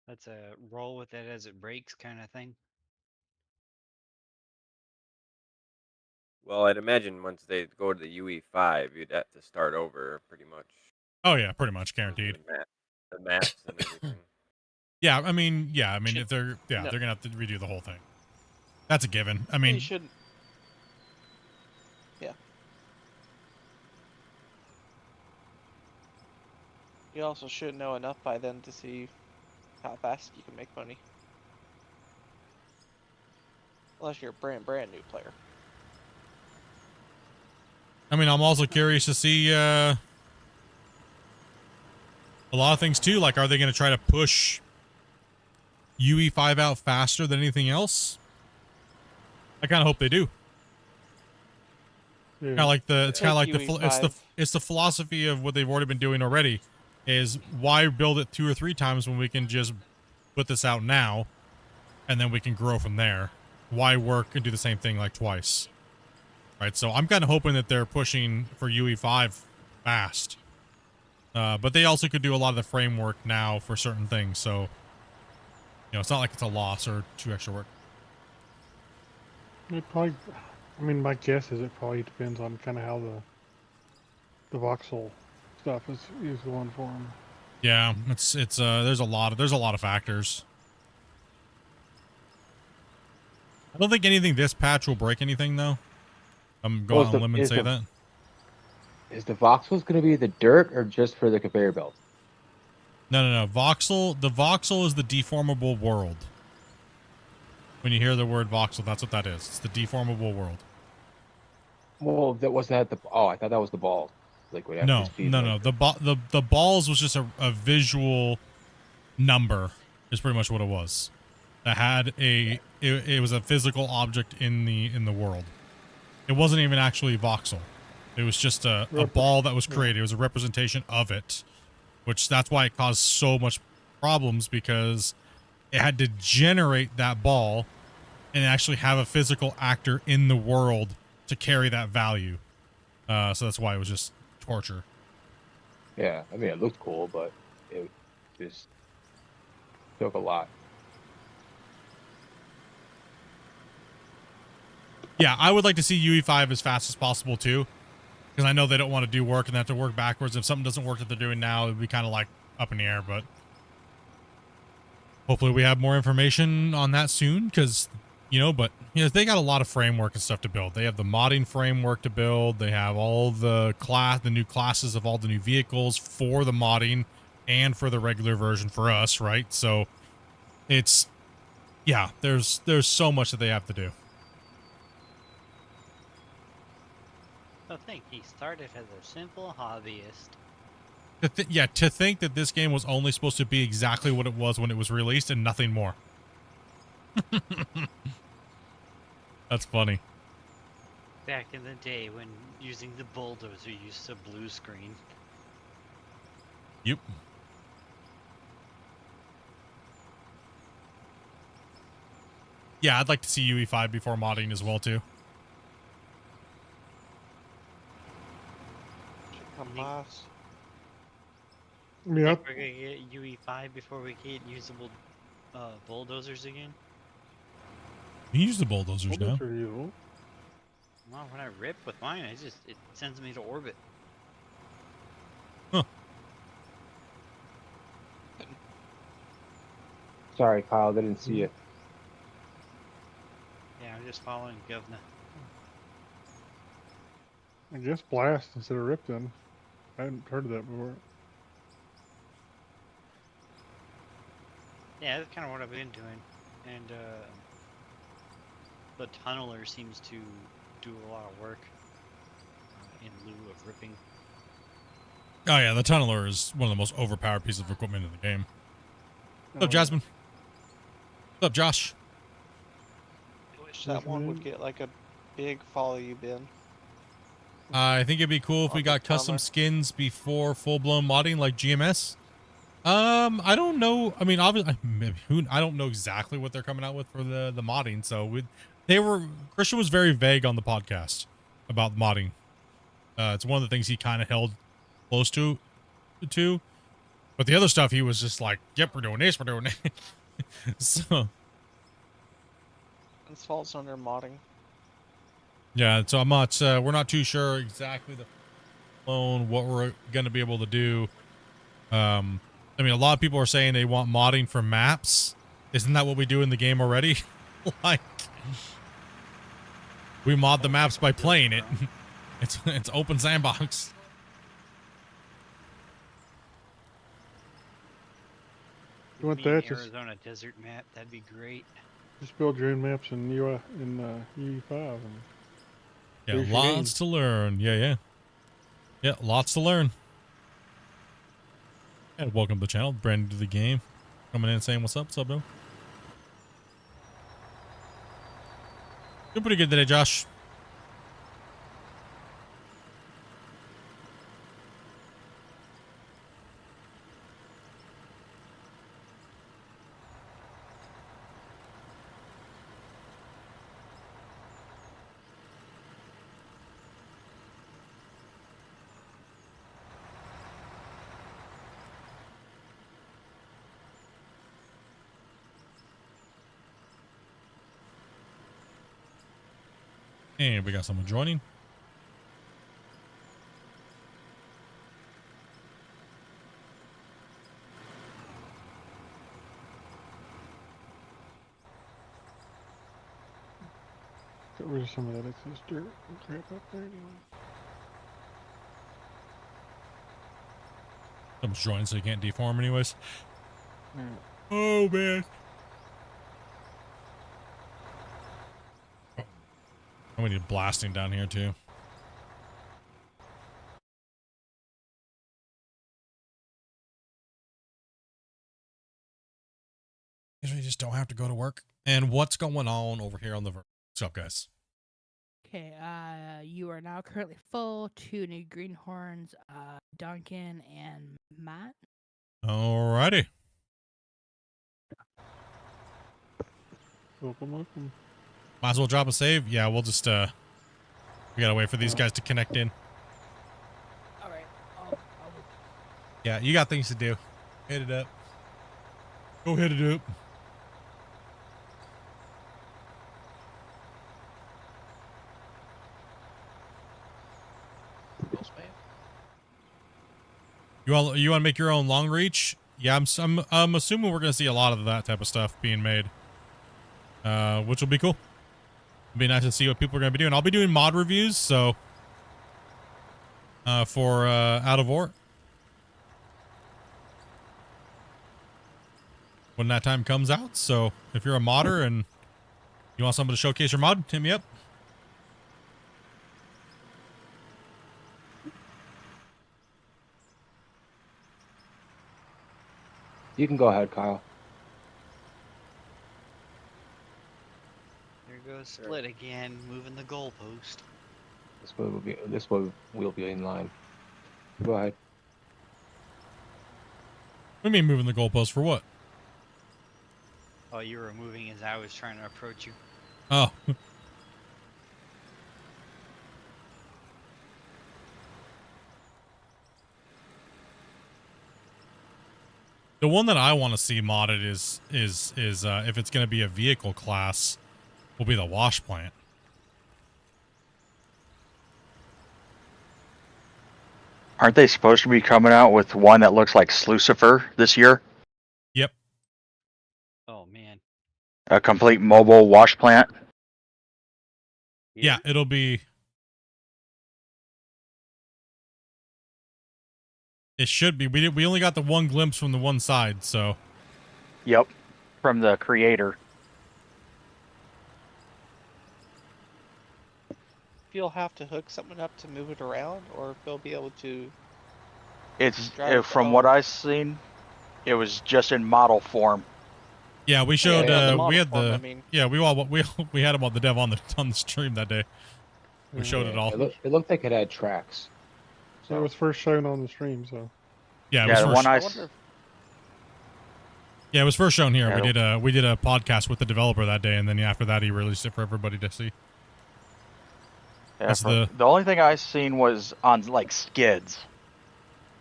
That's a roll with it as it breaks kind of thing. Well, I'd imagine once they go to the UE5, you'd have to start over pretty much. Oh yeah, pretty much guaranteed. The maps and everything. Yeah, I mean, Should- if they're no. they're gonna have to redo the whole thing. That's a given. I You mean, shouldn't. Yeah. You also should know enough by then to see how fast you can make money. Unless you're a brand new player. I'm also curious to see a lot of things too. Like, are they going to try to push UE5 out faster than anything else? I kind of hope they do. Yeah. Kind of like it's kind of like UE5. it's the philosophy of what they've already been doing already. Is why build it 2 or 3 times when we can just put this out now, and then we can grow from there. Why work and do the same thing like twice? Right. So I'm kind of hoping that they're pushing for UE5 fast. But they also could do a lot of the framework now for certain things. So, it's not like it's a loss or 2 extra work. It probably, I mean, my guess is it probably depends on kind of how the voxel stuff is going for them. Yeah, there's a lot of factors. I don't think anything this patch will break anything though. I'm going on a limb and say that. Is the voxels going to be the dirt or just for the conveyor belt? No. Voxel. The voxel is the deformable world. When you hear the word voxel, that's what that is. It's the deformable world. Well, that was that the. Oh, I thought that was the ball. Like what? No. The balls was just a visual number. Is pretty much what it was. That had it was a physical object in the world. It wasn't even actually voxel. It was just a ball that was created. It was a representation of it, which that's why it caused so much problems, because it had to generate that ball and actually have a physical actor in the world to carry that value. So that's why it was just torture. Yeah, I mean it looked cool, but it just took a lot. Yeah, I would like to see UE5 as fast as possible too, because I know they don't want to do work and they have to work backwards. If something doesn't work that they're doing now, it would be kind of like up in the air, but hopefully we have more information on that soon, because, they got a lot of framework and stuff to build. They have the modding framework to build. They have all the new classes of all the new vehicles for the modding and for the regular version for us, right? So there's so much that they have to do. I think he started as a simple hobbyist. To think that this game was only supposed to be exactly what it was when it was released and nothing more. That's funny. Back in the day when using the bulldozer used to blue screen. Yep. Yeah, I'd like to see UE5 before modding as well too. Come last. Yeah. We're gonna get UE5 before we get usable bulldozers again. You use the bulldozers now. Well, when I rip with mine, it sends me to orbit. Huh. Sorry, Kyle, I didn't see it. Yeah, I'm just following Governor. I guess blast instead of rip then. I hadn't heard of that before. Yeah, that's kind of what I've been doing, and the tunneler seems to do a lot of work in lieu of ripping. Oh yeah, the tunneler is one of the most overpowered pieces of equipment in the game. What's up, Jasmine? What's up, Josh? I wish that one would get like a big follow you bin. I think it'd be cool if we got custom skins before full-blown modding like GMS. I don't know. I mean, obviously, I don't know exactly what they're coming out with for the modding. So Christian was very vague on the podcast about modding. It's one of the things he kind of held close to, but the other stuff he was just like, "Yep, we're doing this, we're doing that." So This falls under modding. yeah, so I'm not. We're not too sure exactly what we're gonna be able to do. I mean, a lot of people are saying they want modding for maps. Isn't that what we do in the game already? Like, we mod the maps by playing it. It's open sandbox. You want Me an that? Just, Arizona desert map? That'd be great. just build your own maps in UE5. And Yeah, here's your lots to learn. Yeah. Yeah, lots to learn. And welcome to the channel. Brand new to the game. Coming in and saying what's up. What's up, bro? Doing pretty good today, Josh. And we got someone joining. get rid of some of that excess dirt and crap up there anyway. Someone's joining, so you can't deform anyways. Alright. Oh, man. And we need blasting down here, too. We just don't have to go to work. And what's going on over here on the... What's up, guys? Okay, you are now currently full. 2 new greenhorns, Duncan and Matt. Alrighty. Welcome. Might as well drop a save. Yeah, we'll just, we gotta wait for these guys to connect in. Alright, Yeah, you got things to do. Hit it up. Go hit it up. You want to make your own long reach? Yeah, I'm assuming we're gonna see a lot of that type of stuff being made, which will be cool. It'll be nice to see what people are gonna be doing. I'll be doing mod reviews, so for Out of War when that time comes out. So if you're a modder and you want someone to showcase your mod, hit me up. You can go ahead, Kyle. There goes Split again, moving the goalpost. This way we'll be in line. Go ahead. What do you mean moving the goalpost for what? Oh, you were moving as I was trying to approach you. Oh. The one that I want to see modded is if it's going to be a vehicle class, will be the wash plant. Aren't they supposed to be coming out with one that looks like Slucifer this year? Yep. Oh man. A complete mobile wash plant? Yeah, it'll be... It should be. We only got the one glimpse from the one side, so... Yep. From the creator. If you'll have to hook something up to move it around, or if they'll be able to... It's drive from what I've seen, it was just in model form. Yeah, we showed. We had the. I mean. Yeah, we had about the dev on the stream that day. We showed it all. It looked like it had tracks. So it was first shown on the stream, so. Yeah, it Yeah, was the first, one I yeah, it was first shown here. Yeah, We did a podcast with the developer that day, and then after that, he released it for everybody to see. Yeah, That's the only thing I seen was on like skids.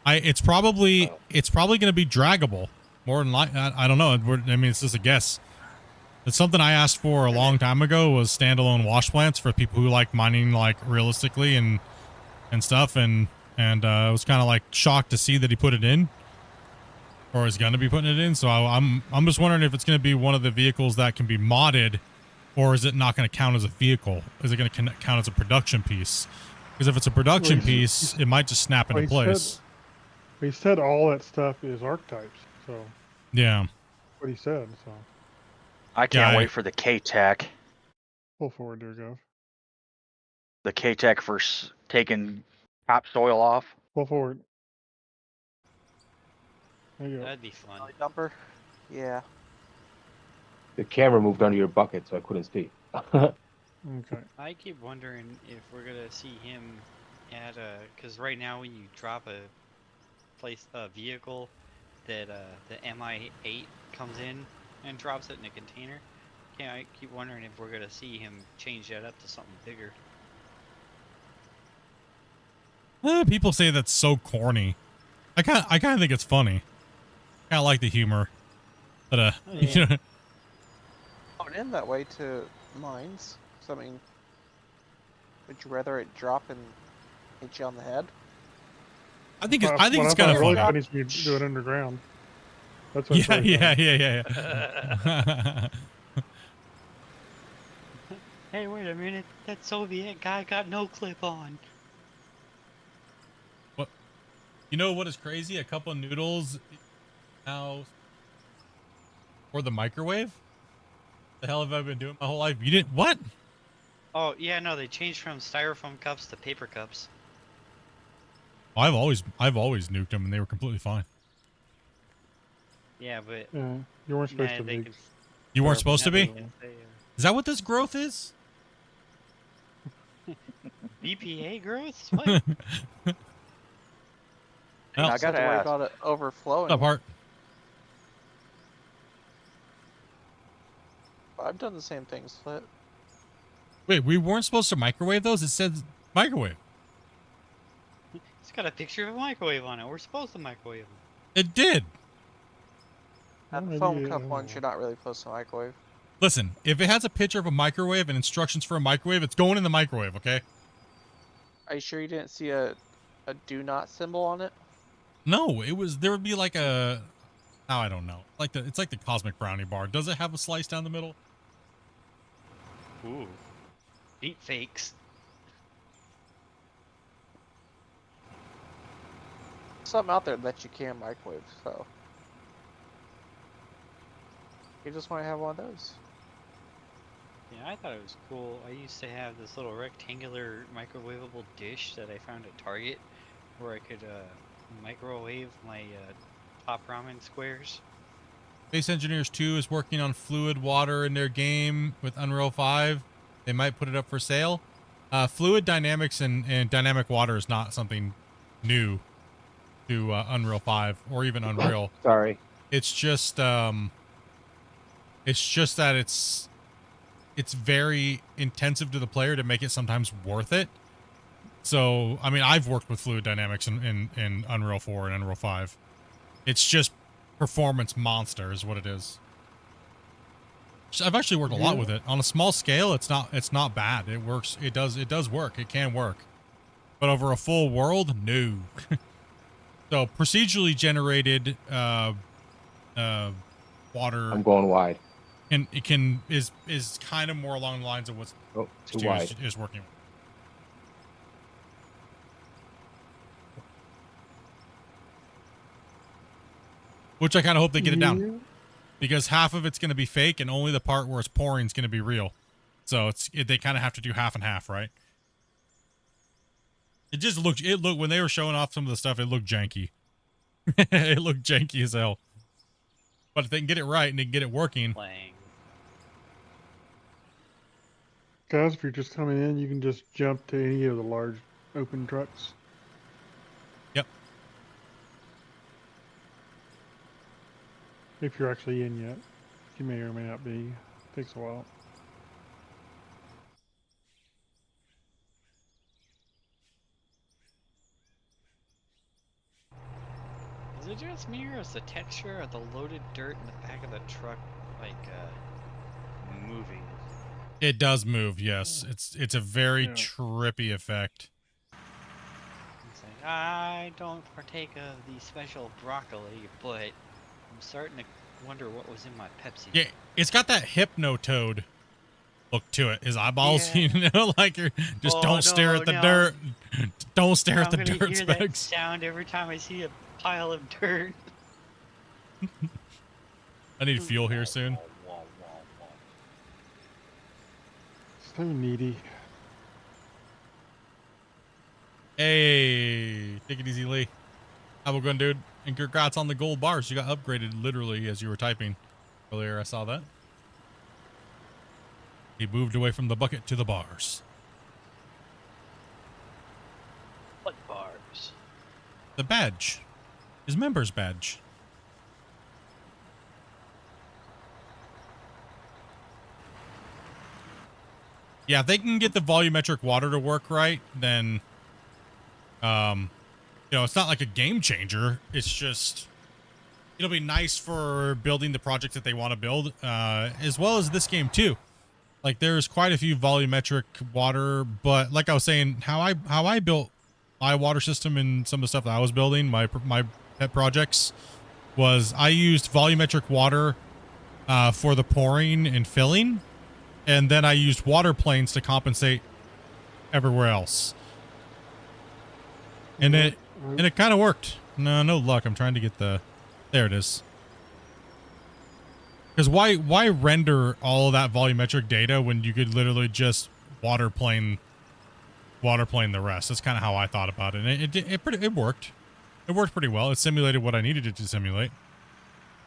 It's probably going to be draggable. More than I don't know. I mean, it's just a guess. It's something I asked for a long time ago, was standalone wash plants for people who like mining like realistically and stuff, and I was kind of like shocked to see that he put it in. or is gonna be putting it in. So I'm just wondering if it's gonna be one of the vehicles that can be modded, or is it not gonna count as a vehicle? Is it gonna count as a production piece? Because if it's a production piece, it might just snap into place. He said all that stuff is archetypes, so Yeah. what he said. So I can't wait for the K-Tech. pull forward there, Gov. The K-Tech for taking topsoil off. Pull forward. There you go. That'd be fun. Dumper. Yeah. The camera moved under your bucket, so I couldn't see. Okay. I keep wondering if we're gonna see him at a, because right now when you drop a vehicle that the MI8 comes in and drops it in a container. Yeah, I keep wondering if we're gonna see him change that up to something bigger. People say that's so corny. I kind of think it's funny. I like the humor, but you know. Oh, and in that way to mines. So I mean, would you rather it drop and hit you on the head? I think it's kind of funny. Really funny if you do it underground. That's what yeah. Hey, wait a minute! That Soviet guy got no clip on. What? You know what is crazy? A couple of noodles now for the microwave. The hell have I been doing my whole life? You didn't what? Oh yeah, no, they changed from styrofoam cups to paper cups. I've always nuked them and they were completely fine. Yeah, but Yeah, you weren't supposed to be. You weren't supposed to be? They, Is that what this growth is? BPA growth? What? Well, I got to worry about it overflowing. Up, Hart. I've done the same thing, Split. Wait, we weren't supposed to microwave those? It said microwave. It's got a picture of a microwave on it. We're supposed to microwave them. It did. At the foam cup ones, you're not really supposed to microwave. Listen, if it has a picture of a microwave and instructions for a microwave, it's going in the microwave, okay? Are you sure you didn't see a do not symbol on it? No, there would be like a, oh, I don't know. It's like the cosmic brownie bar. Does it have a slice down the middle? Ooh. Deep fakes. Something out there that you can microwave, so. You just want to have one of those. Yeah, I thought it was cool. I used to have this little rectangular microwavable dish that I found at Target where I could microwave my pop ramen squares. Space Engineers 2 is working on fluid water in their game with Unreal 5. They might put it up for sale. Fluid dynamics and dynamic water is not something new to Unreal 5 or even Unreal. Sorry. It's just that it's very intensive to the player to make it sometimes worth it. So, I mean, I've worked with fluid dynamics in Unreal 4 and Unreal 5. It's just performance monster is what it is. I've actually worked a lot with it. On a small scale, it's not bad. It works. It does work. It can work. But over a full world, no. So, procedurally generated water. I'm going wide. And it is kind of more along the lines of what's too wide. Is working with. Which I kind of hope they get it down, because half of it's going to be fake, and only the part where it's pouring is going to be real. So they kind of have to do half and half, right? It just looked when they were showing off some of the stuff, it looked janky. It looked janky as hell. But if they can get it right and they can get it working. Guys, if you're just coming in, you can just jump to any of the large open trucks. Yep. If you're actually in yet. You may or may not be. Takes a while. Is it just me or is the texture of the loaded dirt in the back of the truck like moving? It does move, yes. It's a very trippy effect. It's like, I don't partake of the special broccoli, but I'm starting to wonder what was in my Pepsi. Yeah, it's got that Hypnotoad look to it. His eyeballs, you know, like you're just don't stare at the dirt. Don't stare at the I'm gonna dirt hear that specks. sound every time I see a pile of dirt. I need fuel here soon. So needy. Hey, take it easy, Lee. Have a good, dude. And congrats on the gold bars. You got upgraded literally as you were typing earlier. I saw that. He moved away from the bucket to the bars. What bars? The badge. His member's badge. Yeah, if they can get the volumetric water to work right, then, you know, it's not like a game changer. It's just, it'll be nice for building the project that they want to build, as well as this game too. Like there's quite a few volumetric water, but like I was saying, how I built my water system and some of the stuff that I was building, my pet projects, was I used volumetric water for the pouring and filling. And then I used water planes to compensate everywhere else. And it kind of worked. No luck. I'm trying to get the, there it is. Because why render all of that volumetric data when you could literally just water plane the rest? That's kind of how I thought about it. And it worked. It worked pretty well. It simulated what I needed it to simulate.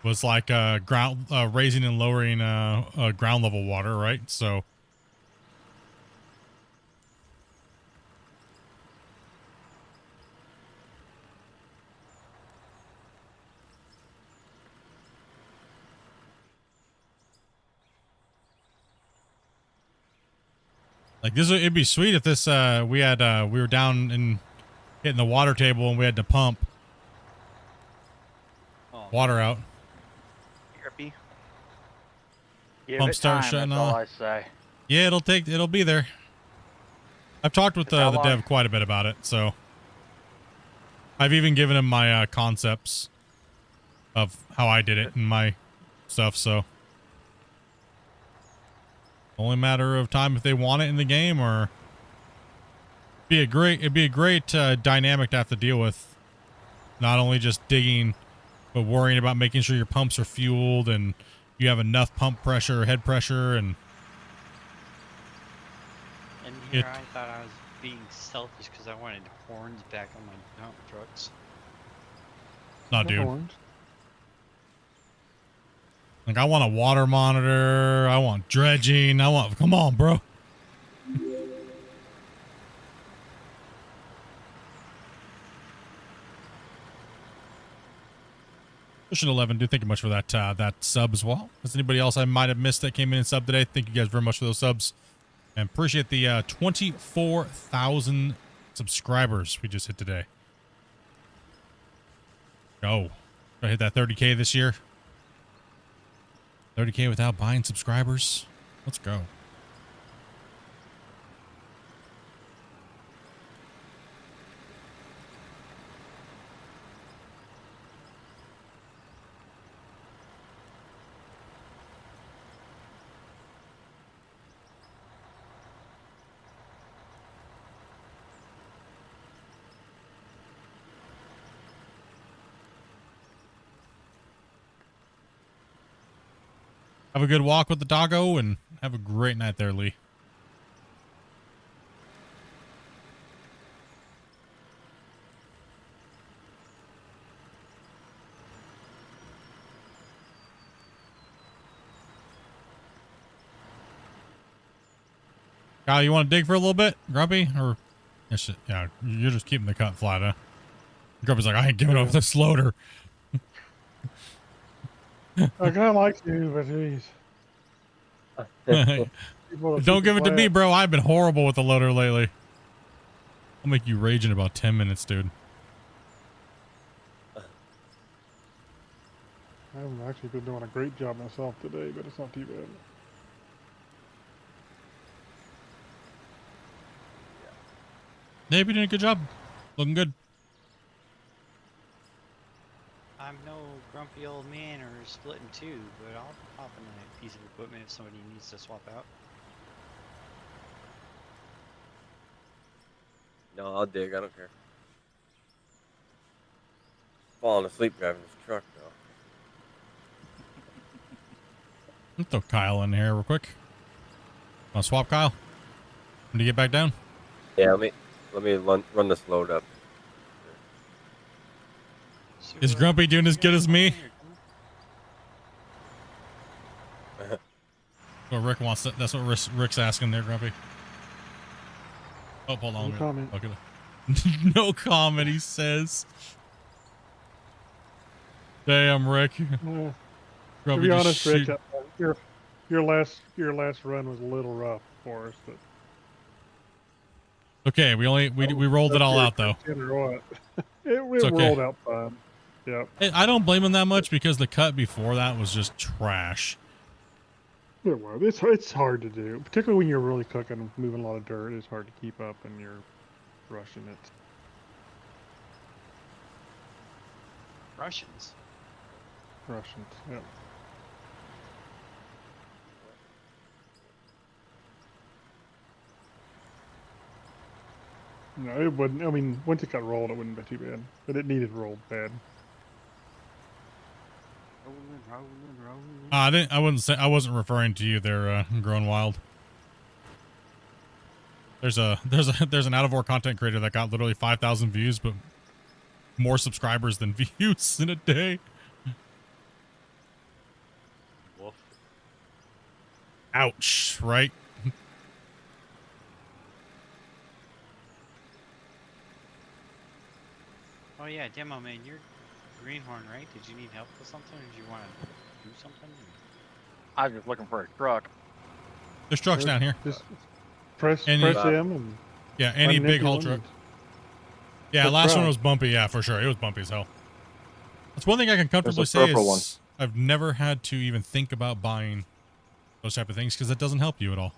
Was like ground raising and lowering ground level water, right? So like this, it'd be sweet if this we were down and hitting the water table and we had to pump water out. Give Pump it start time, shutting that's all off. I say. Yeah, it'll be there. I've talked with the dev quite a bit about it, so I've even given him my concepts of how I did it and my stuff. So only matter of time if they want it in the game, or it'd be a great dynamic to have to deal with. Not only just digging, but worrying about making sure your pumps are fueled and you have enough pump pressure, head pressure, and here I thought I was being selfish because I wanted horns back on my dump trucks. No, dude. Like, I want a water monitor. I want dredging. Come on, bro. Pushing 11, dude. Thank you much for that that sub as well. Is anybody else I might have missed that came in and subbed today? Thank you guys very much for those subs. And appreciate the 24,000 subscribers we just hit today. Go. Try to hit that 30K this year. 30K without buying subscribers. Let's go. Have a good walk with the doggo and have a great night there, Lee. Kyle, you want to dig for a little bit, Grumpy? Or yeah, you're just keeping the cut flat, huh? Grumpy's like, I ain't giving up this loader. I kind of like you, but geez. Don't give it to me, bro. I've been horrible with the loader lately. I'll make you rage in about 10 minutes, dude. I haven't actually been doing a great job myself today, but it's not too bad. Yeah, you're doing a good job. Looking good. I'm no grumpy old man or split in two, but I'll hop in a piece of equipment if somebody needs to swap out. No, I'll dig. I don't care. Falling asleep driving this truck, though. Let's throw Kyle in here real quick. Want to swap, Kyle? When do you get back down? Yeah, let me run this load up. So, Is Grumpy doing as good as me? What Rick wants. That's what Rick's asking there, Grumpy. Oh, hold on. No comment. Okay. No comment, he says. Damn, Rick. To Grumpy be just honest, Rick, shoot- your last run was a little rough for us, but Okay, we rolled it all out though. It okay. rolled out fine. Yep. Hey, I don't blame him that much because the cut before that was just trash. It was. It's hard to do, particularly when you're really cooking and moving a lot of dirt. It's hard to keep up, and you're rushing it. Russians. Russians. Yep. No, it wouldn't. I mean, once it got rolled, it wouldn't be too bad, but it needed rolled bad. I wouldn't say. I wasn't referring to you there, Grown Wild. There's an out of war content creator that got literally 5,000 views, but more subscribers than views in a day. Wolf. Ouch! Right? Oh yeah, Demo Man, you're Greenhorn, right? Did you need help with something, or did you want to do something? I was just looking for a truck. There's trucks down here. Just press Any- M and Yeah, any big haul truck. Yeah, Good last one truck. was bumpy. Yeah, for sure. It was bumpy as hell. That's one thing I can comfortably There's a say purple is I've never had to even think about buying those type of things because it doesn't help you at all.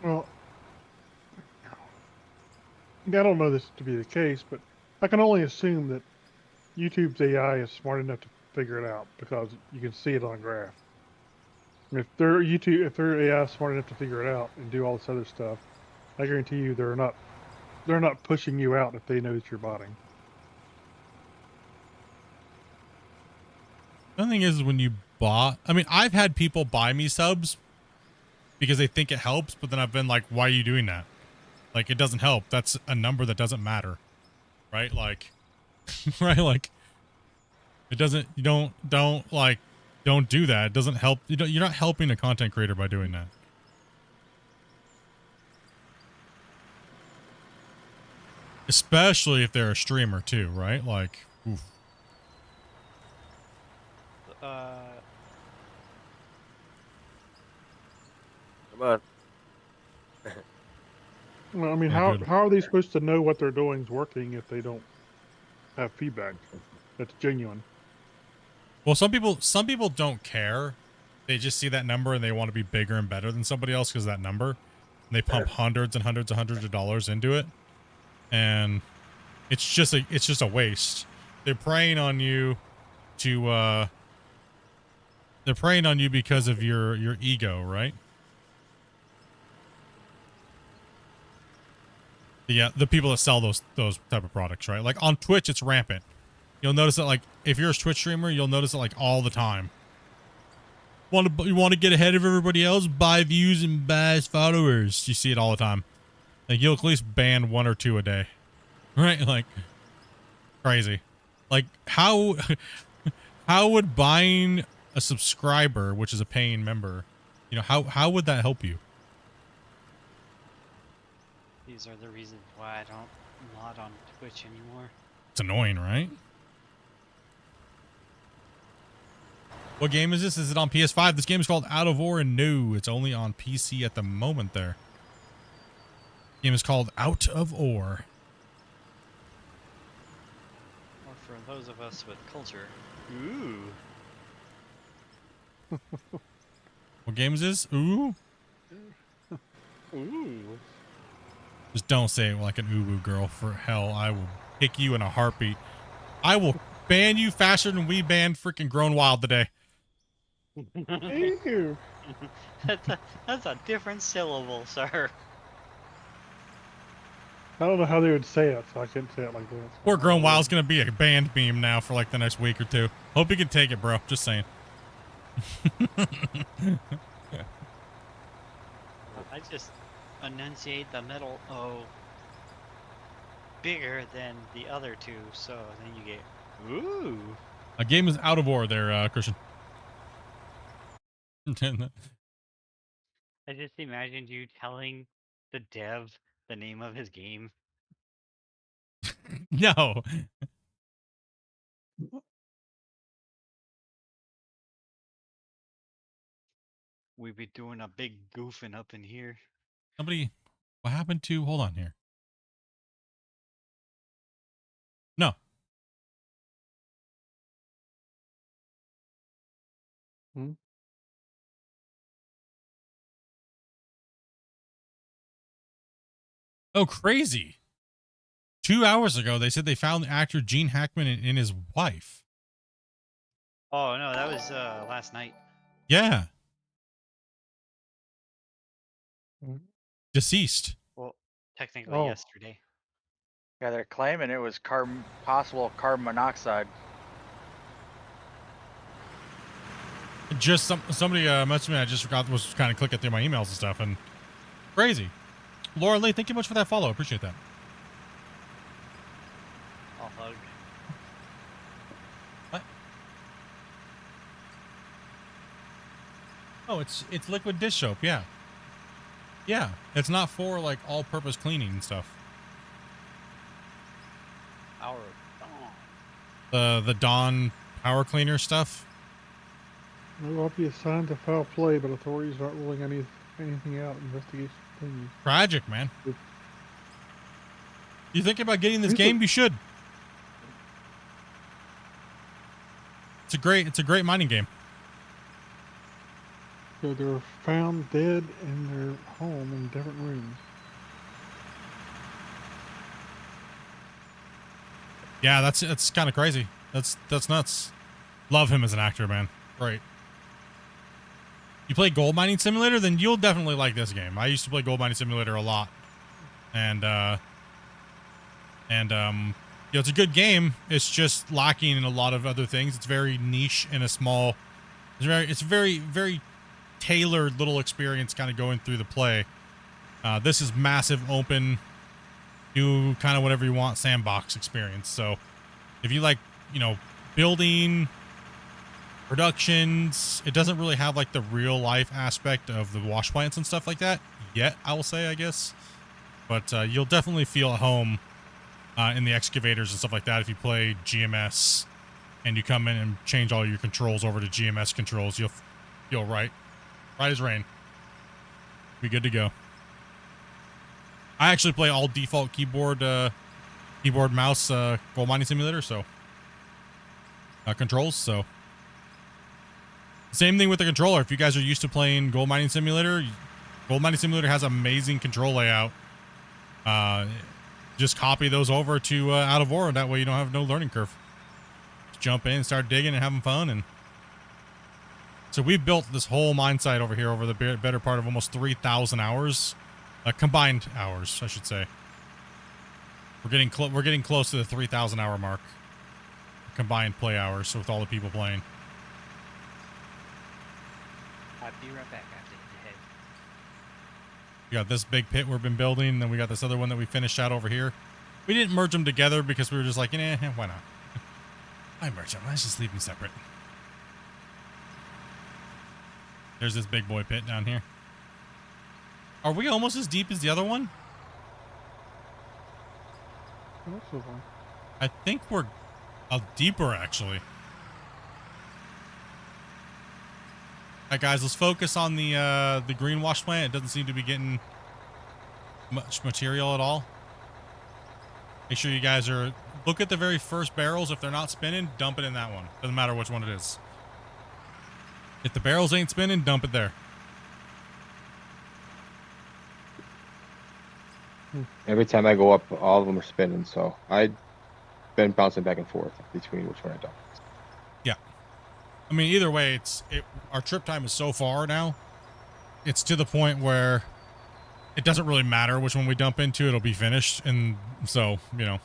Well, I don't know this to be the case, but I can only assume that YouTube's AI is smart enough to figure it out because you can see it on a graph. And if their AI is smart enough to figure it out and do all this other stuff, I guarantee you they're not pushing you out if they know that you're botting. The thing is when you bought, I mean, I've had people buy me subs because they think it helps, but then I've been like, why are you doing that? Like, it doesn't help. That's a number that doesn't matter. Right? Like, right? Like, it doesn't, you don't do that. It doesn't help. You're not helping a content creator by doing that. Especially if they're a streamer too, right? Like, oof. Come on. Well, I mean, Yeah, how are they supposed to know what they're doing is working if they don't have feedback that's genuine? Well, some people don't care. They just see that number and they want to be bigger and better than somebody else because of that number. And they pump hundreds and hundreds of dollars into it. And it's just a waste. They're preying on you to they're preying on you because of your ego, right? Yeah, the people that sell those type of products, right? Like on Twitch, it's rampant. You'll notice that, like, if you're a Twitch streamer, you'll notice it like all the time. You want to get ahead of everybody else? Buy views and buy followers. You see it all the time. Like, you'll at least ban 1 or 2 a day, right? Like, crazy. Like, how would buying a subscriber, which is a paying member, you know, how would that help you? These are the reasons why I don't mod on Twitch anymore. It's annoying, right? What game is this? Is it on PS5? This game is called Out of War, and no, it's only on PC at the moment there. The game is called Out of War. Or for those of us with culture. Ooh. What game is this? Ooh. Ooh. Just don't say it like an uwu girl. For hell, I will kick you in a heartbeat. I will ban you faster than we banned freaking Grown Wild today. Ew. That's a different syllable, sir. I don't know how they would say it, so I couldn't say it like this. Poor Grown Wild's gonna be a banned meme now for like the next week or two. Hope you can take it, bro. Just saying. I just enunciate the middle O bigger than the other two, so then you get ooh. A game is out of order there, Christian. I just imagined you telling the dev the name of his game. No. We be doing a big goofing up in here. Somebody, what happened to? Hold on here. No. Hmm? Oh, crazy. 2 hours ago, they said they found the actor Gene Hackman and his wife. Oh no, that was last night. Yeah. Hmm? Deceased. Well, technically Oh. yesterday. Yeah, they're claiming it was possible carbon monoxide. Just somebody messaged me. I just forgot, was kind of clicking through my emails and stuff, and crazy. Laura Lee, thank you much for that follow. Appreciate that. I'll hug. What? Oh, it's liquid dish soap. Yeah. Yeah, it's not for like all-purpose cleaning and stuff. Our Dawn. The Dawn power cleaner stuff. There will be assigned to foul play, but authorities aren't ruling anything out. Investigation continues. Tragic, man. You think about getting this Who's game? You should. It's a great mining game. So they were found dead in their home in different rooms. Yeah, that's kind of crazy. That's nuts. Love him as an actor, man. Great. You play Gold Mining Simulator, then you'll definitely like this game. I used to play Gold Mining Simulator a lot, and you know, it's a good game. It's just lacking in a lot of other things. It's very niche and a small. It's very tailored little experience, kind of going through the play. This is massive, open, do kind of whatever you want sandbox experience. So, if you like, you know, building. Productions, it doesn't really have like the real life aspect of the wash plants and stuff like that yet, I will say, I guess. But you'll definitely feel at home in the excavators and stuff like that if you play GMS and you come in and change all your controls over to GMS controls. You'll feel right as rain. Be good to go. I actually play all default keyboard mouse Gold Mining Simulator, so controls, so same thing with the controller. If you guys are used to playing Gold Mining Simulator, Gold Mining Simulator has amazing control layout. Just copy those over to Out of Order. That way you don't have no learning curve. Just jump in, start digging and having fun. And so we built this whole mine site over here over the better part of almost 3,000 hours, combined hours, I should say. We're getting close to the 3,000 hour mark, combined play hours with all the people playing. I'll be right back after the head. We got this big pit we've been building, and then we got this other one that we finished out over here. We didn't merge them together because we were just like, eh, why not? Why merge them? Let's just leave them separate. There's this big boy pit down here. Are we almost as deep as the other one? I think we're deeper, actually. Alright guys, let's focus on the green wash plant. It doesn't seem to be getting much material at all. Make sure you guys look at the very first barrels. If they're not spinning, dump it in that one. Doesn't matter which one it is. If the barrels ain't spinning, dump it there. Every time I go up, all of them are spinning. So I've been bouncing back and forth between which one I don't. Yeah. I mean, either way, our trip time is so far now. It's to the point where it doesn't really matter which one we dump into. It'll be finished. And so, you know.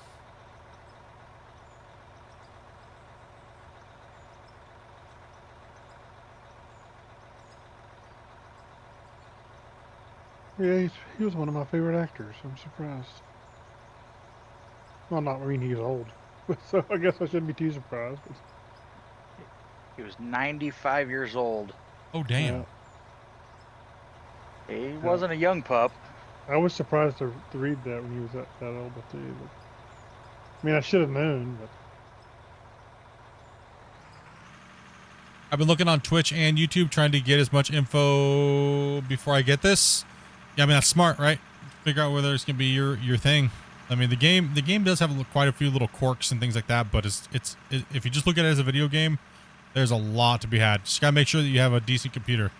Yeah, he was one of my favorite actors. I'm surprised. Well, not I mean he's old, so I guess I shouldn't be too surprised. But... He was 95 years old. Oh, damn. He wasn't a young pup. I was surprised to read that when he was that old, but I mean, I should have known, but. I've been looking on Twitch and YouTube trying to get as much info before I get this. Yeah, I mean, that's smart, right? Figure out whether it's going to be your thing. I mean, the game does have quite a few little quirks and things like that, but if you just look at it as a video game, there's a lot to be had. Just got to make sure that you have a decent computer.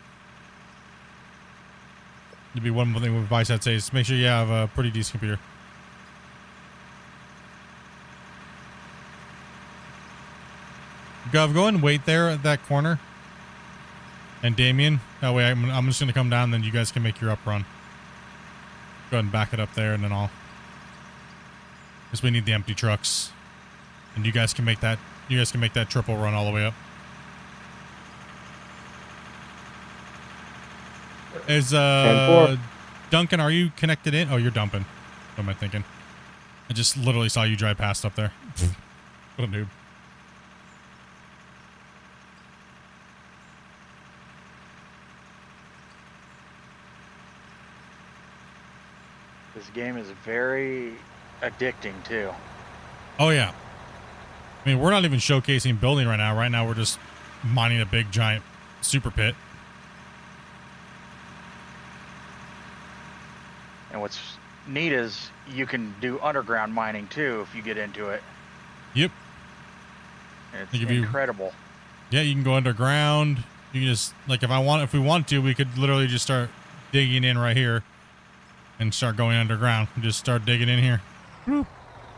It'd be one thing with advice I'd say is make sure you have a pretty decent computer. Gov, go and wait there at that corner. And Damien, that way I'm just going to come down, and then you guys can make your up run. Go ahead and back it up there, and then I'll... Because we need the empty trucks. And you guys can make that triple run all the way up. Is Duncan, are you connected in? Oh, you're dumping. What am I thinking? I just literally saw you drive past up there. What a noob. This game is very addicting too. Oh yeah. I mean, we're not even showcasing building right now. Right now we're just mining a big giant super pit. And what's neat is you can do underground mining too if you get into it. Yep. It's incredible. Yeah, you can go underground. You can just, like, if we want to, we could literally just start digging in right here and start going underground. Just start digging in here.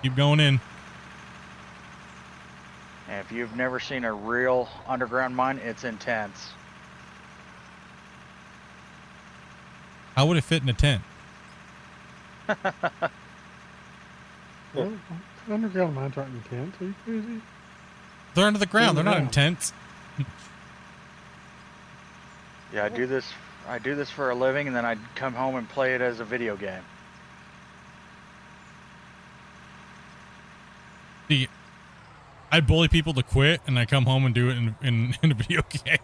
Keep going in. And if you've never seen a real underground mine, it's intense. How would it fit in a tent? Well, underground mines aren't intense. Are you crazy? They're under the ground. They're not in tents. Yeah, I do this for a living, and then I'd come home and play it as a video game. See, I bully people to quit, and I come home and do it in a video game.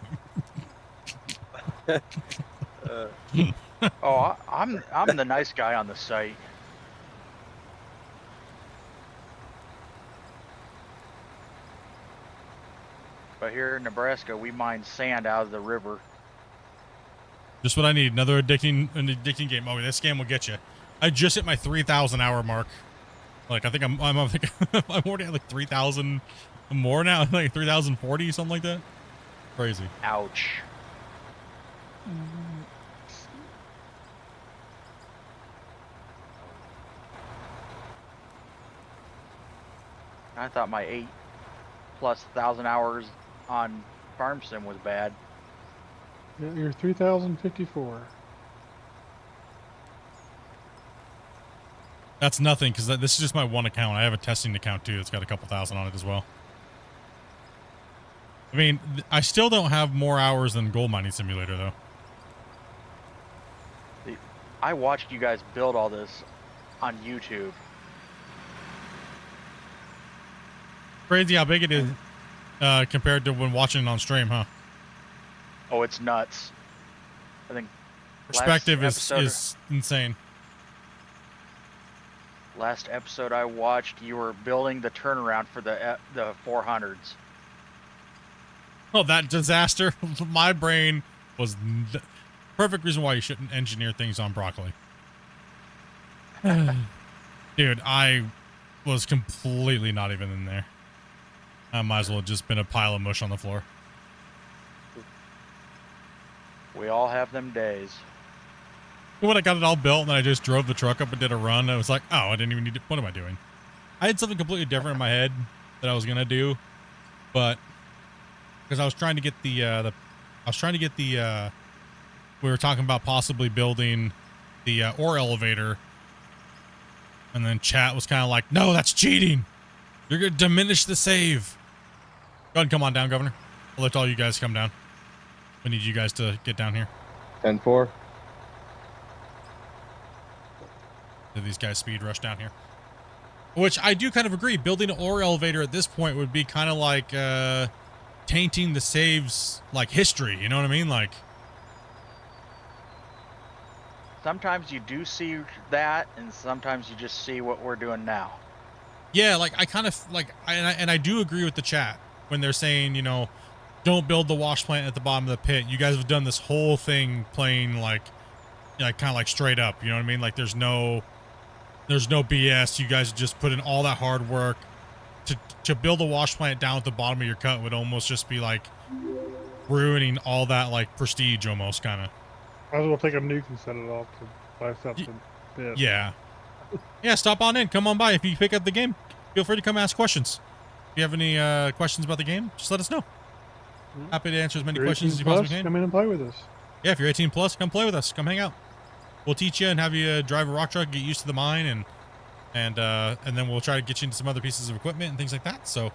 Oh, I'm the nice guy on the site. But here in Nebraska, we mine sand out of the river. Just what I need. Another addicting game. Oh, this game will get you. I just hit my 3,000 hour mark. Like, I think I'm already at like 3,000 more now. Like 3,040, something like that. Crazy. Ouch. I thought my 8,000+ hours on Farm Sim was bad. Yeah, you're 3,054. That's nothing, because this is just my one account. I have a testing account too. It's got a couple thousand on it as well. I mean, I still don't have more hours than Gold Mining Simulator though. I watched you guys build all this on YouTube. Crazy how big it is compared to when watching it on stream, huh? Oh, it's nuts. I think perspective is insane. Last episode I watched, you were building the turnaround for the 400s. Oh, that disaster! My brain was perfect reason why you shouldn't engineer things on broccoli. Dude, I was completely not even in there. I might as well have just been a pile of mush on the floor. We all have them days. When I got it all built and then I just drove the truck up and did a run, I was like, oh, I didn't even need to, what am I doing? I had something completely different in my head that I was going to do, but because I was trying to get we were talking about possibly building the ore elevator, and then chat was kind of like, no, that's cheating. You're going to diminish the save. Go ahead and come on down, Governor. I'll let all you guys come down. We need you guys to get down here. 10-4. Did these guys speed rush down here? Which I do kind of agree. Building an ore elevator at this point would be kind of like tainting the saves, like, history. You know what I mean? Like, Sometimes you do see that, and sometimes you just see what we're doing now. yeah, like I kind of like, and I do agree with the chat when they're saying, you know, don't build the wash plant at the bottom of the pit. You guys have done this whole thing playing like kind of like straight up. You know what I mean? Like there's no BS. You guys just put in all that hard work to build a wash plant down at the bottom of your cut would almost just be like ruining all that like prestige almost kind of. Might as well take a nuke and set it off to blast up the pit. Yeah. Yeah, stop on in. Come on by. If you pick up the game, feel free to come ask questions. If you have any questions about the game, just let us know. Happy to answer as many If you're questions as you 18 possibly plus, can. come in and play with us. Yeah, if you're 18 plus, come play with us. Come hang out. We'll teach you and have you drive a rock truck, get used to the mine, and then we'll try to get you into some other pieces of equipment and things like that. So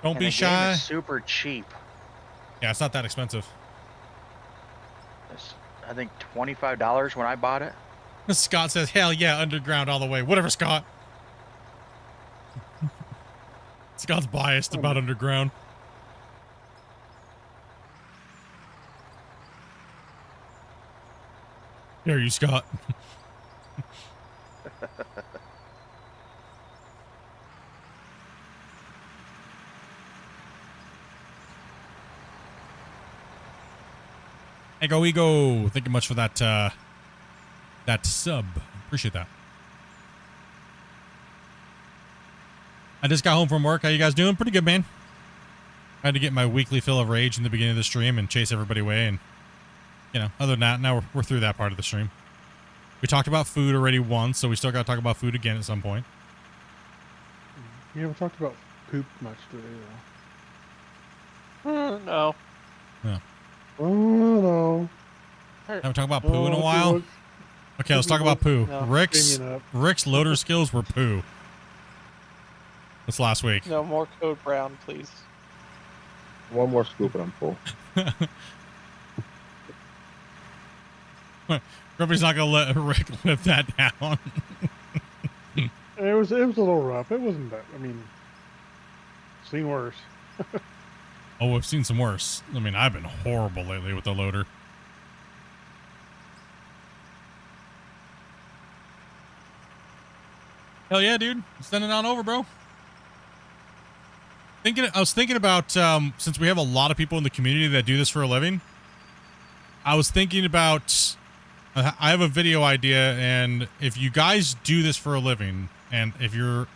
don't And be the shy. Game is super cheap. Yeah, it's not that expensive. It's, I think $25 when I bought it. Scott says, hell yeah, underground all the way. Whatever, Scott. Scott's biased about underground. Here you, Scott. Hey, go ego. Thank you much for that that sub. Appreciate that. I just got home from work. How you guys doing? Pretty good, man. I had to get my weekly fill of rage in the beginning of the stream and chase everybody away, and you know, other than that, now we're through that part of the stream. We talked about food already once, so we still got to talk about food again at some point. You haven't talked about poop much today, No. Yeah. though. Oh, no. Haven't talked about poo in a while. Okay, let's talk about poo. No, Rick's opinion up. loader skills were poo. That's last week. No more code brown, please. One more scoop and I'm full. Grumpy's not gonna let Rick live that down. It was a little rough. It wasn't that. I mean, seen worse. Oh, we've seen some worse. I mean, I've been horrible lately with the loader. Hell yeah, dude. Send it on over, bro. I was thinking about, since we have a lot of people in the community that do this for a living, I was thinking about, I have a video idea, and if you guys do this for a living, and if your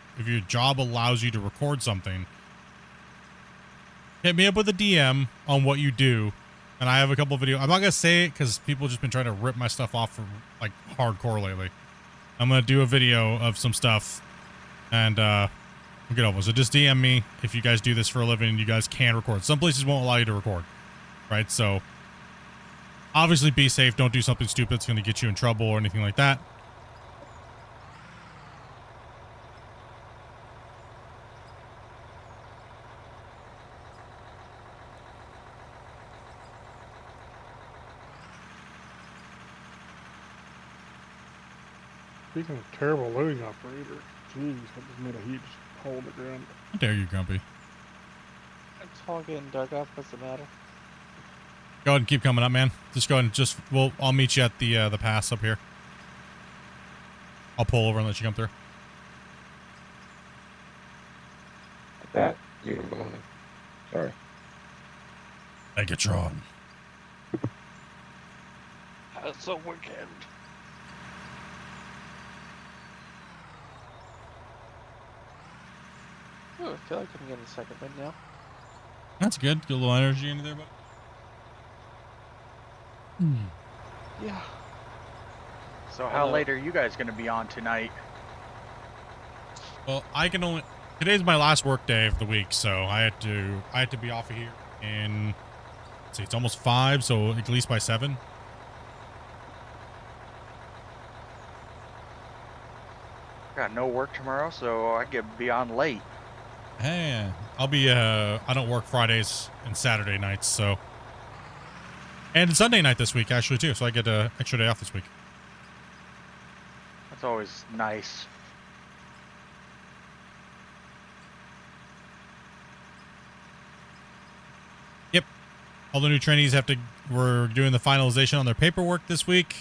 job allows you to record something, hit me up with a DM on what you do, and I have a couple of videos. I'm not gonna say it because people have just been trying to rip my stuff off for like hardcore lately. I'm gonna do a video of some stuff, and we'll get over. So just DM me if you guys do this for a living and you guys can record. Some places won't allow you to record, right? So obviously be safe. Don't do something stupid that's gonna get you in trouble or anything like that. Speaking of terrible loading operator, jeez, that just made a huge hole in the ground. How dare you, Grumpy? It's all getting dug up. What's the matter? Go ahead and keep coming up, man. Just go ahead and I'll meet you at the pass up here. I'll pull over and let you come through. That. Sorry. Megatron. That's a weekend. Oh, I feel like I'm getting a second wind now. That's good. Get a little energy into there, buddy. Yeah. So how late are you guys going to be on tonight? Well, I can only. Today's my last work day of the week, so I had to be off of here in. Let's see, it's almost 5, so at least by 7. Got no work tomorrow, so I could be on late. Hey, I'll be. I don't work Fridays and Saturday nights, so. And Sunday night this week, actually, too. So I get an extra day off this week. That's always nice. Yep. All the new trainees we're doing the finalization on their paperwork this week.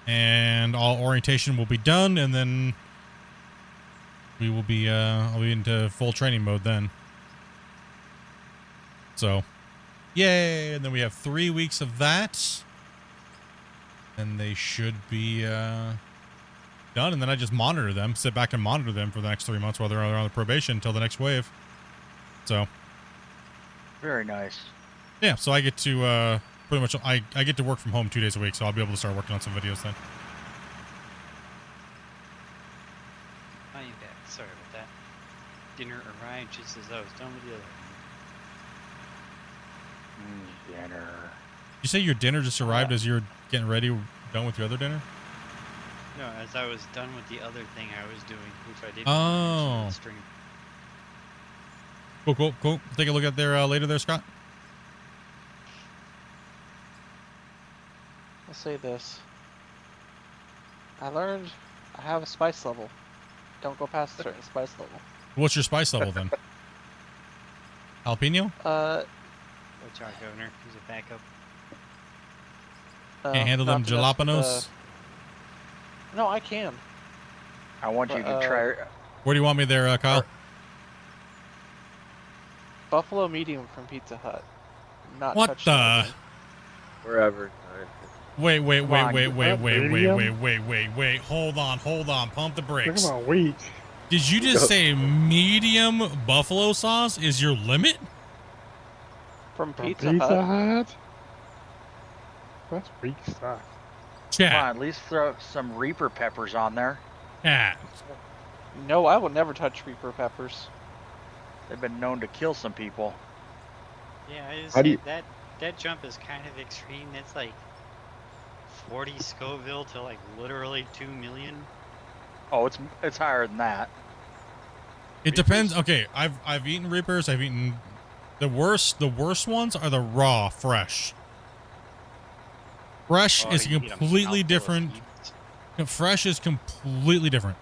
And all orientation will be done, and then we will be, I'll be into full training mode then. So, yay! And then we have 3 weeks of that. And they should be done. And then I just monitor them, sit back and monitor them for the next 3 months while they're on the probation until the next wave. So. Very nice. Yeah, so I get to, pretty much, I get to work from home 2 days a week, so I'll be able to start working on some videos then. I am back. Sorry about that. Dinner arrived just as I was done with the other one. Dinner. You say your dinner just arrived as you're getting ready, done with your other dinner? No, as I was done with the other thing I was doing, which I didn't mention Oh. on the stream. Cool. Take a look at there later there, Scott. I'll say this. I learned I have a spice level. Don't go past a certain spice level. What's your spice level then? Jalapeno? Watch out, Governor. He's a backup. Can't handle them nothing else with, jalapenos? No, I can. I want you to try. Where do you want me there, Kyle? Buffalo medium from Pizza Hut. Not What touched the? anything. Wherever. Wait. Medium? Hold on. Pump the brakes. Talking about wheat. Did you just say medium buffalo sauce is your limit? From From Pizza, Pizza Hut. Hut? That's weak stuff. Come on, Chat. at least throw some Reaper peppers on there. Chat. No, I will never touch Reaper peppers. They've been known to kill some people. Yeah, I just How do say you- that jump is kind of extreme. It's like 40 Scoville to like literally 2 million. Oh, it's higher than that. It depends. Okay, I've eaten Reapers. I've eaten the worst ones are the raw, fresh. Fresh Oh, is you eat 'em completely mouthful of different. heat. Fresh is completely different.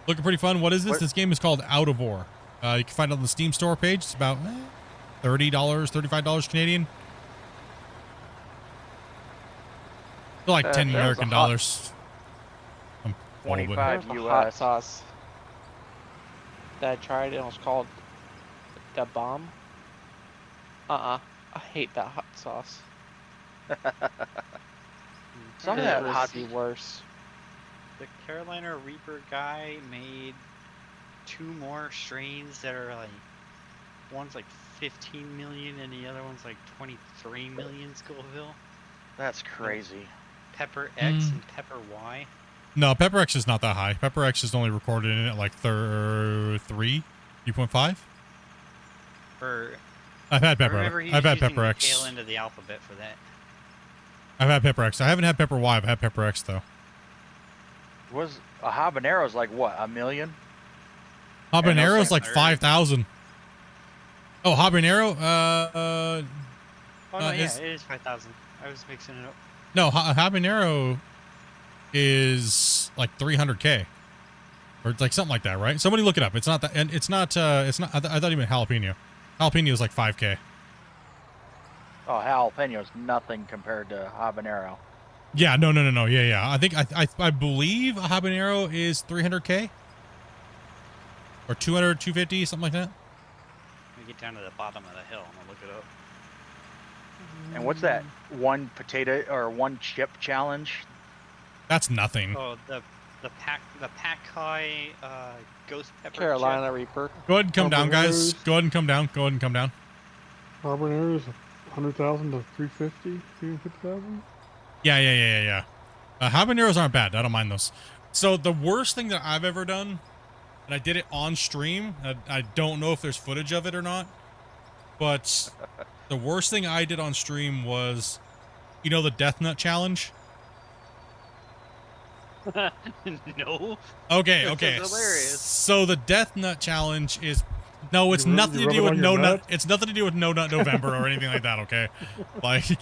Looking pretty fun. What is this? What? This game is called Out of War. You can find it on the Steam store page. It's about $30, $35 Canadian. They're like 10 there's a American hot- dollars. I'm full of it. 25 There's a hot US. sauce that I tried and it was called Da Bomb. I hate that hot sauce. Some of It that was hot the worst. The Carolina Reaper guy made 2 more strains that are like, one's like 15 million and the other one's like 23 million Scoville. That's crazy. Pepper X and Pepper Y. No, Pepper X is not that high. Pepper X is only recorded in at like 3.5. Or I've had I Pepper. remember he I've was had using Pepper the X. tail end of the alphabet for that. I've had Pepper X. I haven't had Pepper Y. I've had Pepper X though. Was a habanero's like what, $1 million? Habanero's like Nerd. 5,000. Oh, habanero. Oh no, yeah, is- it is 5,000. I was mixing it up. No, habanero is like 300K, or it's like something like that, right? Somebody look it up. It's not that, and it's not. It's not. I thought you meant jalapeno. Jalapeno is like 5K. Oh, jalapeno's nothing compared to habanero. Yeah, no. Yeah. I think I believe a habanero is 300K, or 200, 250, something like that. Let me get down to the bottom of the hill and I'll look it up. And what's that? One potato or one chip challenge? That's nothing. Oh, the pack high ghost pepper Carolina chip. Reaper. Go ahead and come down, guys. Habaneros. Go ahead and come down. Go ahead and come down. Habaneros, 100,000 to 350, 350,000. Yeah. Habaneros aren't bad. I don't mind those. So the worst thing that I've ever done, and I did it on stream. I don't know if there's footage of it or not, but the worst thing I did on stream was, you know, the Death Nut Challenge. No. Okay, This okay. is hilarious. So the Death Nut Challenge is it's You rub- nothing you to rub do it with on No your Nut. nut? It's nothing to do with No Nut November or anything like that. Okay, like You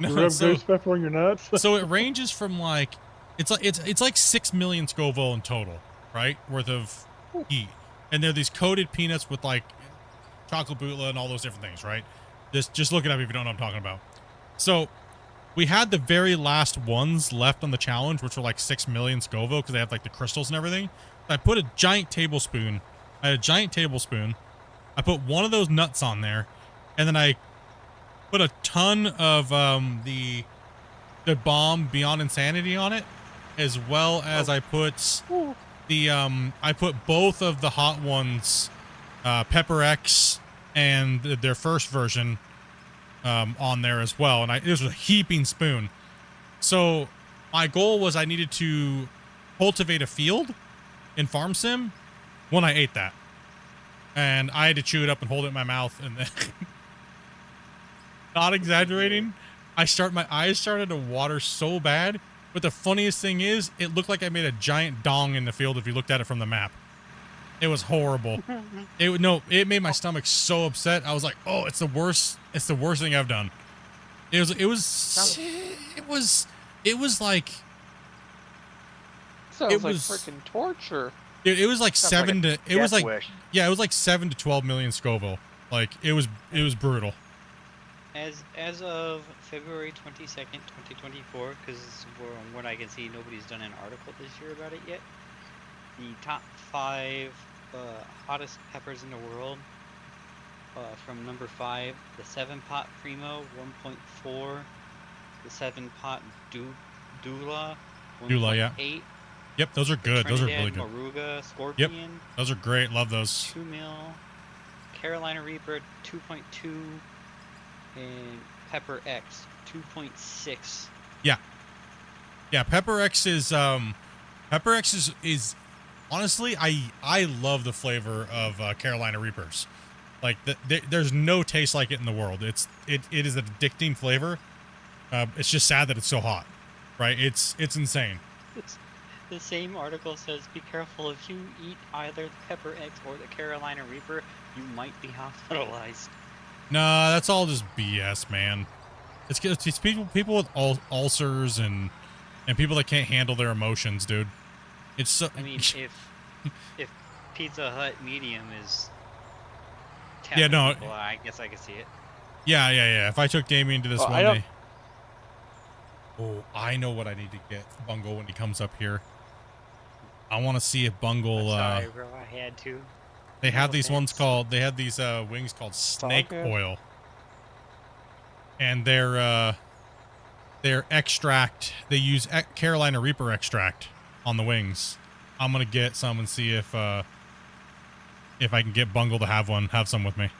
no. rub So, ghost pepper on your nuts. so it ranges from like it's like 6 million Scoville in total, right? Worth of heat, and they're these coated peanuts with like chocolate bootla and all those different things, right? Just look it up if you don't know what I'm talking about. So we had the very last ones left on the challenge, which were like 6 million Scoville because they have like the crystals and everything. I put a giant tablespoon. I had a giant tablespoon. I put one of those nuts on there, and then I put a ton of the bomb Beyond Insanity on it, as well as I put the I put both of the hot ones, Pepper X and their first version, on there as well, and it was a heaping spoon. So my goal was I needed to cultivate a field in Farm Sim when I ate that, and I had to chew it up and hold it in my mouth, and then not exaggerating, my eyes started to water so bad. But the funniest thing is, it looked like I made a giant dong in the field if you looked at it from the map. It was horrible. It made my stomach so upset. I was like, oh, it's the worst thing I've done. It was like Sounds it like was- freaking torture. it was like Sounds 7 like a to it was death like wish. yeah, it was like 7 to 12 million Scoville. Like it was brutal. As of February 22nd, 2024, because from what I can see, nobody's done an article this year about it yet. The top 5 hottest peppers in the world. From number 5, the 7-pot Primo, 1.4. The 7-pot Dula, 1.8. Dula, yeah. Yep, those are good. Those are really good. Moruga, Scorpion. Those are great. Love those. 2 mil. Carolina Reaper, 2.2. And Pepper X, 2.6. Yeah, Pepper X is honestly, I love the flavor of Carolina Reapers. Like there's no taste like it in the world. It is an addicting flavor. It's just sad that it's so hot, right? It's insane. The same article says, be careful if you eat either the Pepper X or the Carolina Reaper, you might be hospitalized. Nah, that's all just BS, man. It's people with ulcers and people that can't handle their emotions, dude. It's so. I mean, if Pizza Hut medium is Yeah, no. people, I guess I can see it. Yeah. If I took Damien to this Well, one I don't- day. Oh, I know what I need to get Bungle when he comes up here. I want to see if Bungle. Sorry, bro, I had to. They have No these ones offense. called. They have these wings called snake okay. oil, and their extract. They use Carolina Reaper extract on the wings. I'm gonna get some and see if I can get Bungle to have some with me.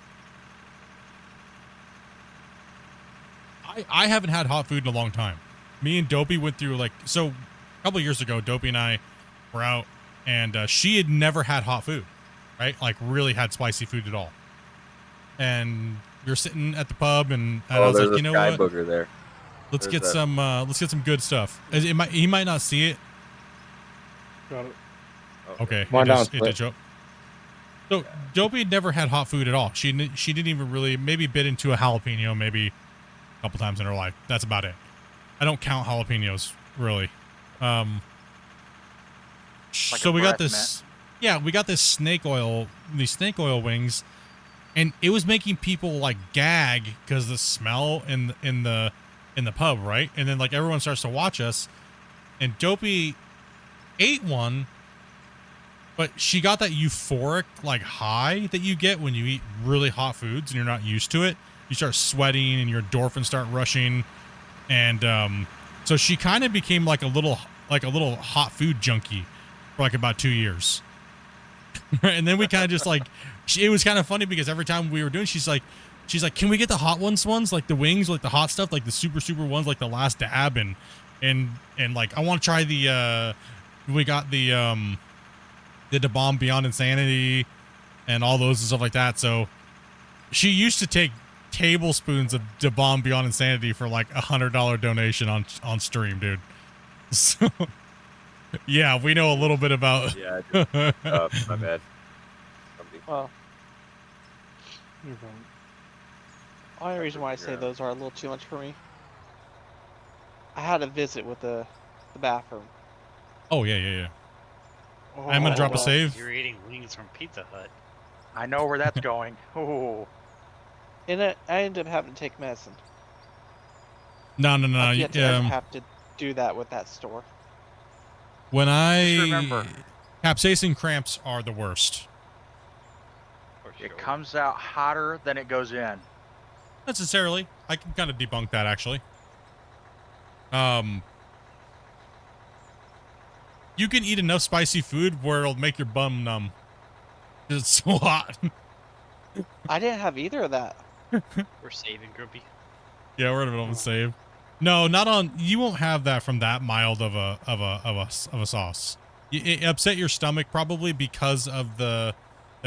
I haven't had hot food in a long time. Me and Dopey went through a couple years ago. Dopey and I were out, and she had never had hot food. Right, like really had spicy food at all, and you're sitting at the pub, and I was there's like, a you know sky what? booger there. Let's There's get some good stuff. He might not see it. Got it. Okay, Come on down, it did show up. So Dopey had never had hot food at all. She didn't even really maybe bit into a jalapeno maybe a couple times in her life. That's about it. I don't count jalapenos really. Like So a we got breath this. Yeah, we got these snake oil wings, and it was making people like gag because the smell in the pub, right? And then like everyone starts to watch us, and Dopey ate one, but she got that euphoric like high that you get when you eat really hot foods and you're not used to it. You start sweating and your endorphins start rushing, and so she kind of became like a little hot food junkie for like about 2 years. And then we kind of just like, it was kind of funny because every time we were doing, she's like, can we get the hot ones, like the wings, like the hot stuff, like the super ones, like the last dab, and and like I want to try the we got the Bomb Beyond Insanity and all those and stuff like that. So she used to take tablespoons of Da Bomb Beyond Insanity for like $100 donation on stream, dude. So yeah, we know a little bit about. Yeah, I do. My bad. Well, only reason why I say those are a little too much for me. I had a visit with the bathroom. Oh yeah. I'm gonna drop a save. You're eating wings from Pizza Hut. I know where that's going. Oh. And I ended up having to take medicine. No. I've yet to ever have to do that with that store. When Just remember, capsaicin cramps are the worst. it comes out hotter than it goes in. Necessarily, I can kind of debunk that actually. You can eat enough spicy food where it'll make your bum numb. It's so hot. I didn't have either of that. We're saving Grumpy. Yeah, we're gonna save. No, not on. You won't have that from that mild of a sauce. It upset your stomach probably because of the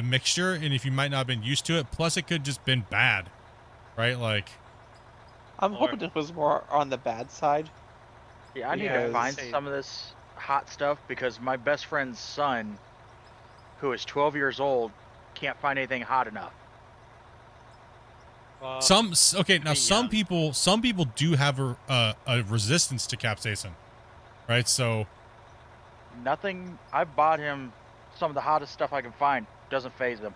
mixture, and if you might not have been used to it. Plus, it could just been bad, right? Like, I'm hoping it was more on the bad side. Yeah, I need to find some of this hot stuff because my best friend's son, who is 12 years old, can't find anything hot enough. some people do have a resistance to capsaicin, right? So Nothing. I bought him some of the hottest stuff I can find. Doesn't phase him.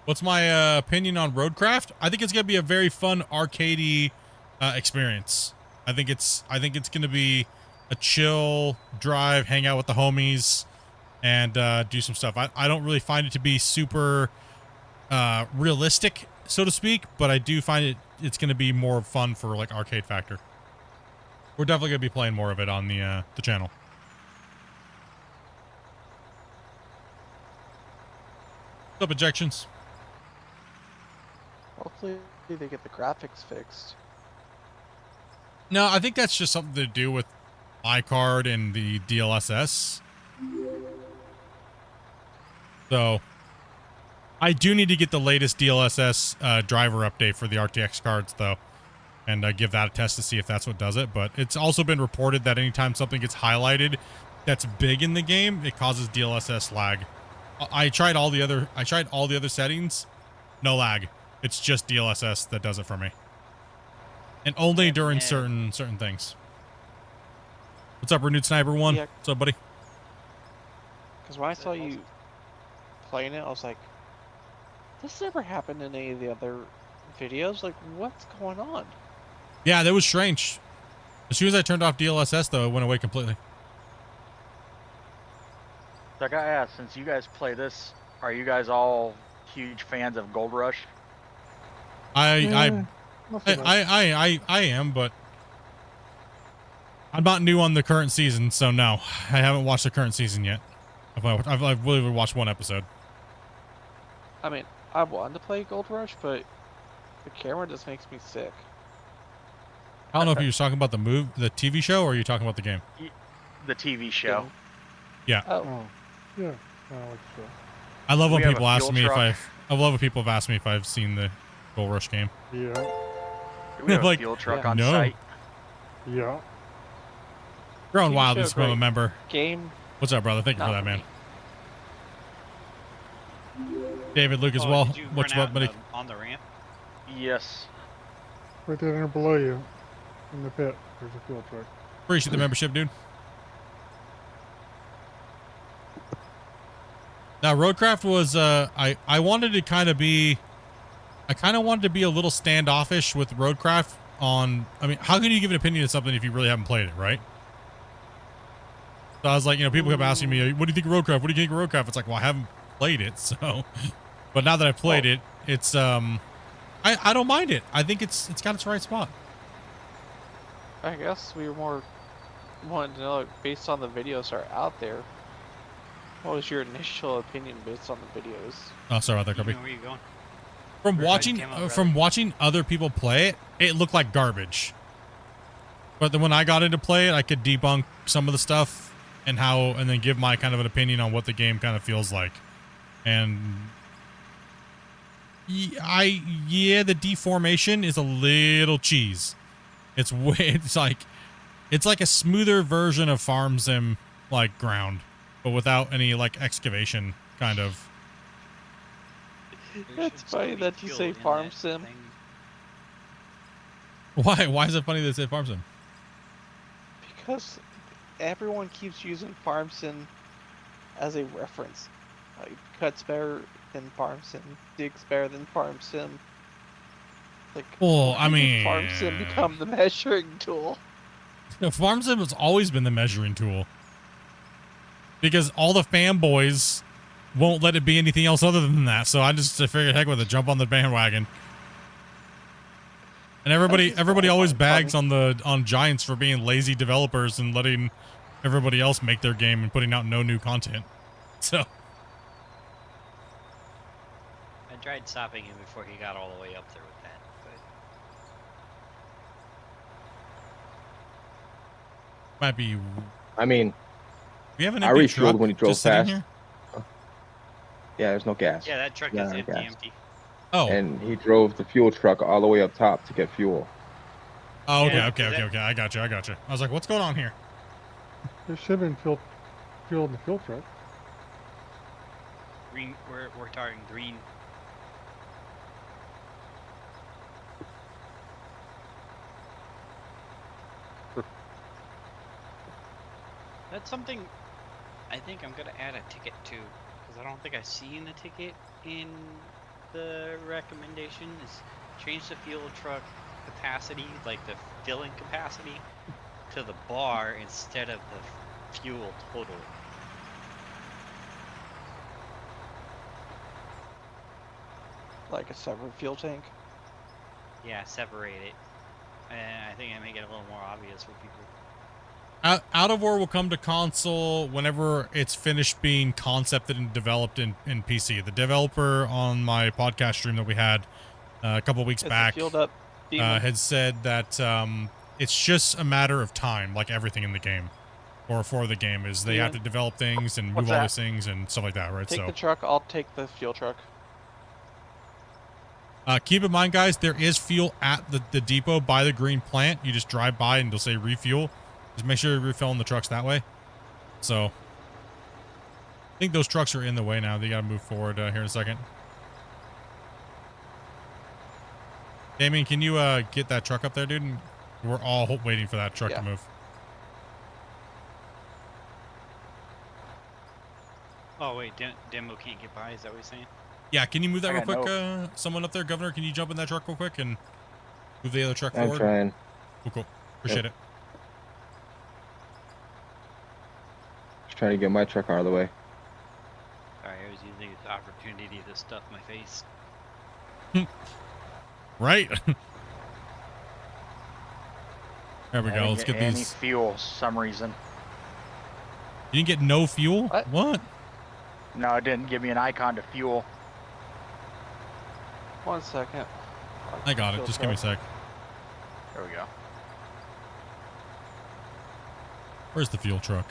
what's my opinion on Roadcraft? I think it's gonna be a very fun arcadey experience. I think it's gonna be a chill drive, hang out with the homies, and do some stuff. I don't really find it to be super realistic, so to speak, but I do find it's gonna be more fun for like arcade factor. We're definitely gonna be playing more of it on the channel. What's up, Injections? Hopefully they get the graphics fixed. No, I think that's just something to do with iCard and the DLSS. So I do need to get the latest DLSS driver update for the RTX cards, though, and give that a test to see if that's what does it. But it's also been reported that anytime something gets highlighted that's big in the game, it causes DLSS lag. I tried all the other settings, no lag. It's just DLSS that does it for me, and only during certain things. What's up, Renewed Sniper 1? Yeah. What's up, buddy? Because when I saw you playing it, I was like, this never happened in any of the other videos. Like, what's going on? Yeah, that was strange. As soon as I turned off DLSS, though, it went away completely. So I gotta ask, since you guys play this, are you guys all huge fans of Gold Rush? I am, but I'm not new on the current season, so no, I haven't watched the current season yet. I've really watched one episode. I mean, I wanted to play Gold Rush, but the camera just makes me sick. I don't know if you're talking about the TV show, or are you talking about the game? The TV show. Yeah. Oh. Yeah. I like so. I love when We have people a ask fuel me truck. I love when people have asked me if I've seen the Gold Rush game. Yeah. Do we have Like, a fuel truck yeah. on No. site? Yeah. Growing TV Wild show, is from a great. member. Game. What's up, brother? Thank you Not for that, for man. me. David, Luke as Oh, well. did you What's run up, out buddy? on the ramp? Yes. Right there below you, in the pit, there's a fuel truck. Appreciate the membership, dude. Now, Roadcraft was, I wanted to kind of be, wanted to be a little standoffish with Roadcraft on, I mean, how can you give an opinion of something if you really haven't played it, right? So I was like, people kept asking me, what do you think of Roadcraft? What do you think of Roadcraft? It's like, well, I haven't played it, so, but now that I've played it, it's, I don't mind it. I think it's got its right spot. I guess we were more wanting to know, like, based on the videos that are out there, what was your initial opinion based on the videos? Oh, sorry about that, Kirby. Where are you going? From watching other people play it, it looked like garbage. But then when I got into play it, I could debunk some of the stuff and then give my kind of an opinion on what the game kind of feels like. And the deformation is a little cheese. It's like a smoother version of Farm Sim like ground, but without any like excavation kind of. It's funny that you say Farm Sim. Why? Why is it funny that they say Farm Sim? Because everyone keeps using Farm Sim as a reference. Cuts better than Farm Sim. Digs better than Farm Sim. Like, well, I when did mean, Farm Sim become the measuring tool. Farm Sim has always been the measuring tool. Because all the fanboys won't let it be anything else other than that. So I just figured, heck with it, jump on the bandwagon. And everybody always bags on Giants for being lazy developers and letting everybody else make their game and putting out no new content. So I tried stopping him before he got all the way up there with that, but might be. I mean, we have an I empty refueled truck when he drove just sitting past. here? Yeah, there's no gas. yeah, that truck Yeah, is gas. empty. Oh. And he drove the fuel truck all the way up top to get fuel. Oh, okay, Yeah, okay. I got you. I was like, what's going on here? There should have been fuel in the fuel truck. Green, we're targeting green. That's something I think I'm gonna add a ticket to, because I don't think I've seen the ticket in the recommendation. Is change the fuel truck capacity, like the filling capacity, to the bar instead of the fuel total. Like a separate fuel tank. Yeah, separate it. And I think I make it a little more obvious for people. Out of War will come to console whenever it's finished being concepted and developed in PC. The developer on my podcast stream that we had a couple weeks back Fueled up had said that it's just a matter of time, like everything in the game, or for the game, is they have to develop things and move all these things and stuff like that, right? Take the truck, I'll take the fuel truck. Keep in mind, guys, there is fuel at the depot by the green plant. You just drive by and they'll say refuel. Just make sure you're refilling the trucks that way. So, I think those trucks are in the way now. They got to move forward here in a second. Damien, can you get that truck up there, dude? And we're all waiting for that truck to move. Oh wait, Demo can't get by, is that what you're saying? Yeah, can you move that real quick? Someone up there, Governor, can you jump in that truck real quick and move the other truck forward? I'm trying. Cool. Appreciate it. Just trying to get my truck out of the way. Sorry, I was using this opportunity to stuff my face. Right? There we I go. didn't Let's get any these. fuel, some reason. You didn't get no fuel? What? No, it didn't give me an icon to fuel. 1 second. I got it. Just give me a sec. There we go. Where's the fuel truck?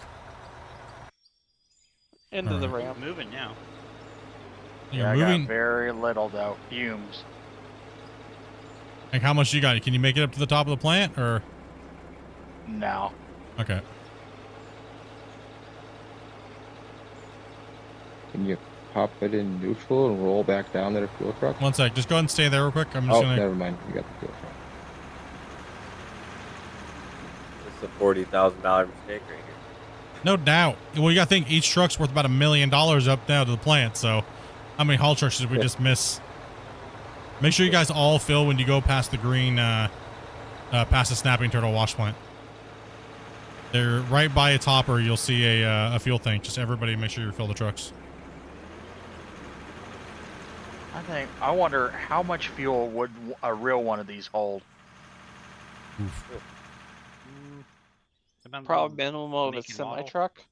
Into the ramp. Moving now. You're I moving. got very little though. Fumes. Like, how much you got? Can you make it up to the top of the plant, or? No. Okay. Can you pop it in neutral and roll back down to the fuel truck? 1 sec. Just go ahead and stay there real quick. I'm just gonna. Never mind. You got the fuel truck. It's a $40,000 mistake right here. No doubt. Well, you got to think each truck's worth about $1 million up now to the plant. So, how many haul trucks did we just miss? Make sure you guys all fill when you go past the green, past the snapping turtle wash plant. They're right by its hopper. You'll see a fuel tank. Just everybody, make sure you fill the trucks. I wonder how much fuel would a real one of these hold. Probably minimum of a semi truck.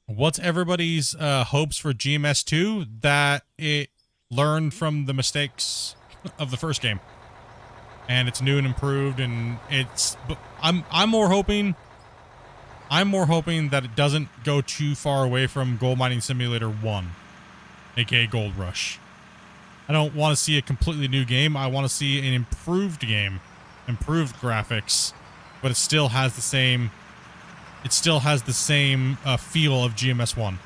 What's everybody's hopes for GMS2? That it learned from the mistakes of the first game, and it's new and improved, and I'm more hoping that it doesn't go too far away from Gold Mining Simulator 1, aka Gold Rush. I don't want to see a completely new game. I want to see an improved game, improved graphics, but it still has the same feel of GMS1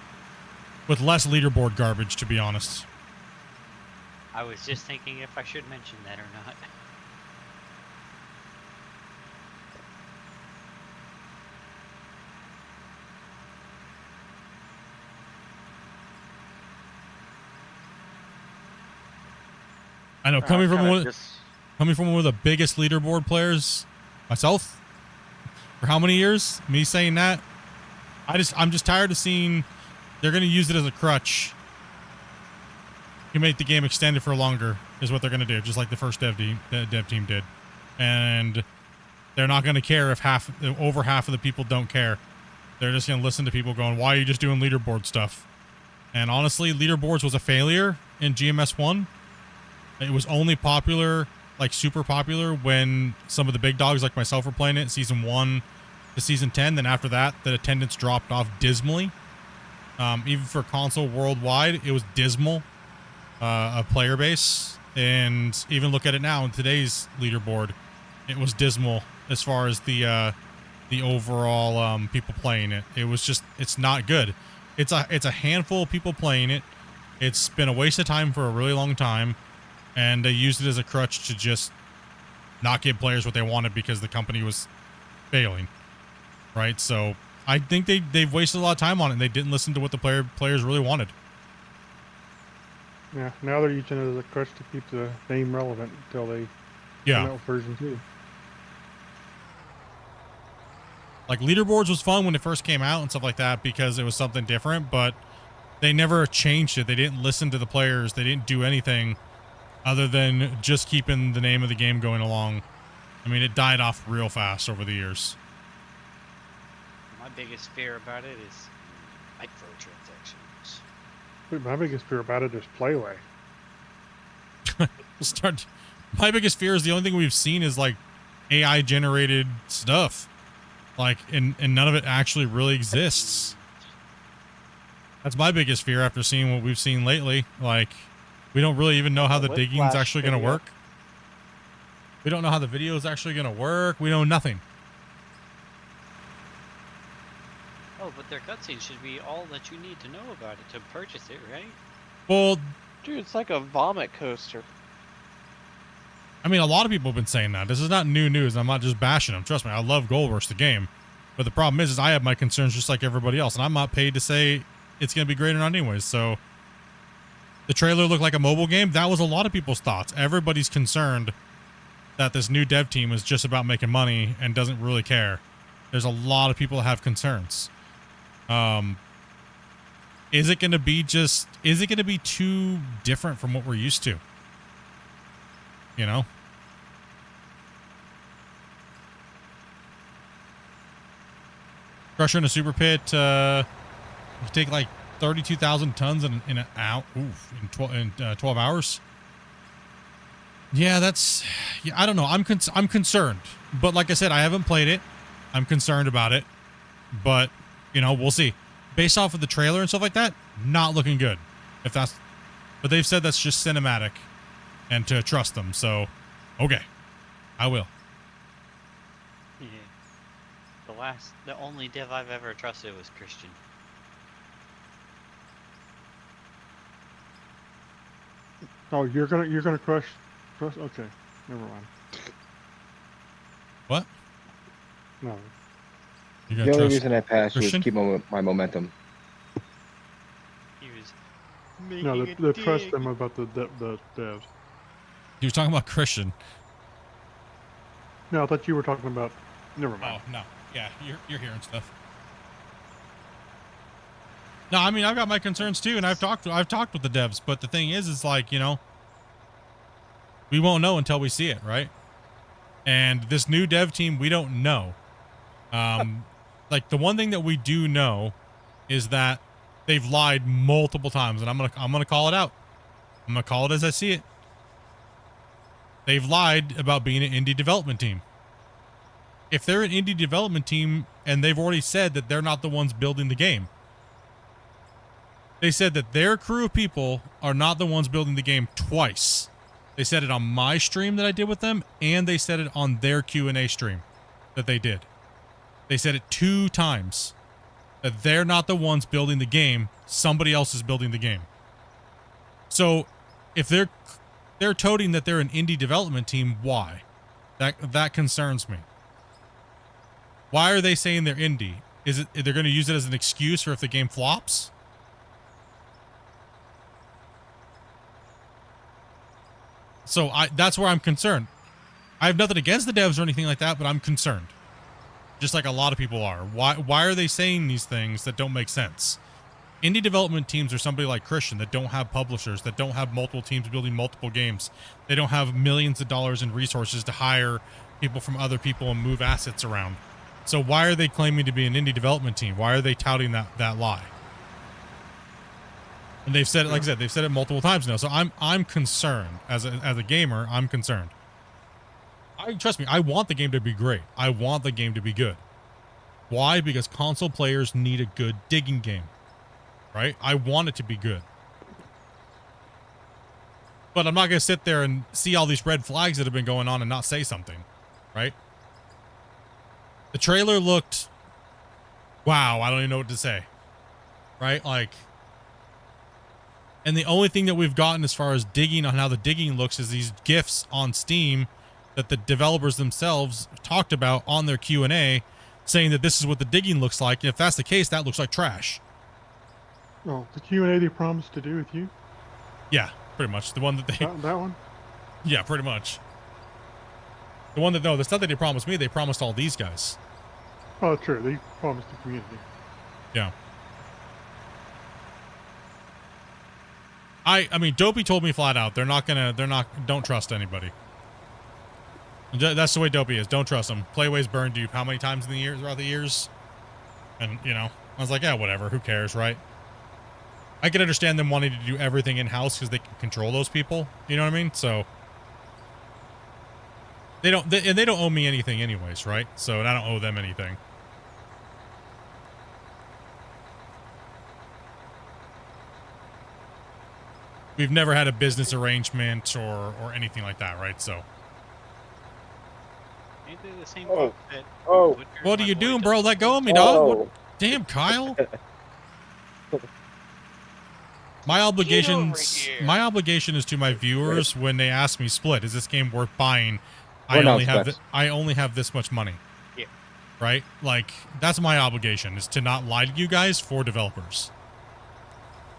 with less leaderboard garbage, to be honest. I was just thinking if I should mention that or not. I know, coming from one of the biggest leaderboard players myself, for how many years? Me saying that, I'm just tired of seeing they're going to use it as a crutch to make the game extended for longer, is what they're going to do, just like the first dev team did. And they're not going to care if over half of the people don't care. They're just going to listen to people going, why are you just doing leaderboard stuff? And honestly, leaderboards was a failure in GMS1. It was only popular, like super popular, when some of the big dogs like myself were playing it, season 1 to season 10. Then after that, the attendance dropped off dismally. Even for console worldwide, it was dismal, a player base. And even look at it now in today's leaderboard, it was dismal as far as the overall people playing it. It was just, it's not good. It's a handful of people playing it. It's been a waste of time for a really long time. And they used it as a crutch to just not give players what they wanted because the company was failing, right? So I think they've wasted a lot of time on it, and they didn't listen to what the players really wanted. Yeah, now they're using it as a crutch to keep the name relevant until they come out with version 2. Like, leaderboards was fun when it first came out and stuff like that because it was something different, but they never changed it. They didn't listen to the players. They didn't do anything other than just keeping the name of the game going along. I mean, it died off real fast over the years. My biggest fear about it is microtransactions. My biggest fear about it is Playway. My biggest fear is the only thing we've seen is like AI generated stuff. Like, and none of it actually really exists. That's my biggest fear after seeing what we've seen lately. Like, we don't really even know how the digging's actually going to work. We don't know how the video is actually going to work. We know nothing. Oh, but their cutscene should be all that you need to know about it to purchase it, right? Well, dude, it's like a vomit coaster. I mean, a lot of people have been saying that. This is not new news. I'm not just bashing them. Trust me, I love Gold Rush, the game. But the problem is I have my concerns just like everybody else, and I'm not paid to say it's going to be great or not anyways, so... The trailer looked like a mobile game. That was a lot of people's thoughts. Everybody's concerned that this new dev team is just about making money and doesn't really care. There's a lot of people that have concerns. Is it going to be too different from what we're used to? You know? Crusher in a super pit, you take like 32,000 tons in 12 hours. Yeah, I don't know. I'm concerned, but like I said, I haven't played it. I'm concerned about it, but you know, we'll see. Based off of the trailer and stuff like that, not looking good. But they've said that's just cinematic, and to trust them. So, okay, I will. Yeah. The only dev I've ever trusted was Christian. Oh, you're gonna crush? Okay, never mind. What? No. The only reason I passed was to keep my momentum. He was No, the trust them about the devs. You were talking about Christian. No, I thought you were talking about. Never mind. Oh no, yeah, you're hearing stuff. No, I mean, I've got my concerns too, and I've talked with the devs, but the thing is like, you know, we won't know until we see it, right? And this new dev team, we don't know. Like, the one thing that we do know is that they've lied multiple times, and I'm gonna call it out. I'm gonna call it as I see it. They've lied about being an indie development team. If they're an indie development team and they've already said that they're not the ones building the game, they said that their crew of people are not the ones building the game twice. They said it on my stream that I did with them, and they said it on their Q&A stream that they did. They said it 2 times. That they're not the ones building the game, somebody else is building the game. So, if they're toting that they're an indie development team, why? That concerns me. Why are they saying they're indie? Is it they're going to use it as an excuse for if the game flops? So that's where I'm concerned. I have nothing against the devs or anything like that, but I'm concerned. Just like a lot of people are. Why are they saying these things that don't make sense? Indie development teams are somebody like Christian that don't have publishers, that don't have multiple teams building multiple games. They don't have millions of dollars in resources to hire people from other people and move assets around. So why are they claiming to be an indie development team? Why are they touting that lie? And they've said it, like I said, they've said it multiple times now. So I'm concerned as a gamer. I'm concerned. Trust me, I want the game to be great. I want the game to be good. Why? Because console players need a good digging game, right? I want it to be good. But I'm not going to sit there and see all these red flags that have been going on and not say something, right? The trailer looked, wow, I don't even know what to say, right? Like, and the only thing that we've gotten as far as digging on how the digging looks is these GIFs on Steam that the developers themselves talked about on their Q&A, saying that this is what the digging looks like. And if that's the case, that looks like trash. Oh, the Q&A they promised to do with you? Yeah, pretty much. The one that they... That one? Yeah, pretty much. The one that, no, that's not that they promised me. They promised all these guys. Oh, true. They promised the community. Yeah. I mean, Dopey told me flat out, don't trust anybody. That's the way Dopey is. Don't trust him. Playways burned you how many times throughout the years? And, you know, I was like, yeah, whatever. Who cares, right? I can understand them wanting to do everything in-house because they can control those people. You know what I mean? So, they don't owe me anything anyways, right? So, and I don't owe them anything. We've never had a business arrangement or anything like that, right? So. Ain't they the same Oh. that Oh. What are you doing, bro? Let go of me, dog. What? Damn, Kyle. My obligation is to my viewers when they ask me, Split, is this game worth buying? I only have this much money. Yeah. Right? Like, that's my obligation, is to not lie to you guys for developers.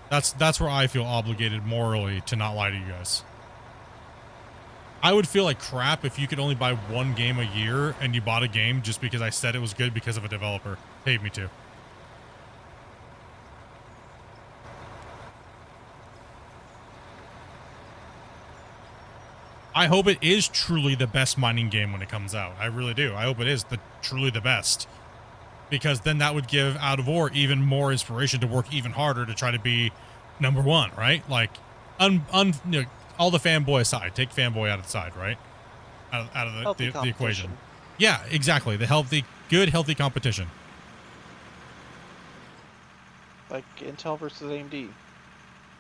That's where I feel obligated morally to not lie to you guys. I would feel like crap if you could only buy one game a year and you bought a game just because I said it was good because of a developer paid me to. I hope it is truly the best mining game when it comes out. I really do. I hope it is truly the best. Because then that would give Out of War even more inspiration to work even harder to try to be #1, right? Like, you know, all the fanboy aside, take fanboy out of the side, right? Out of the equation. Yeah, exactly. The good, healthy competition. Like Intel versus AMD.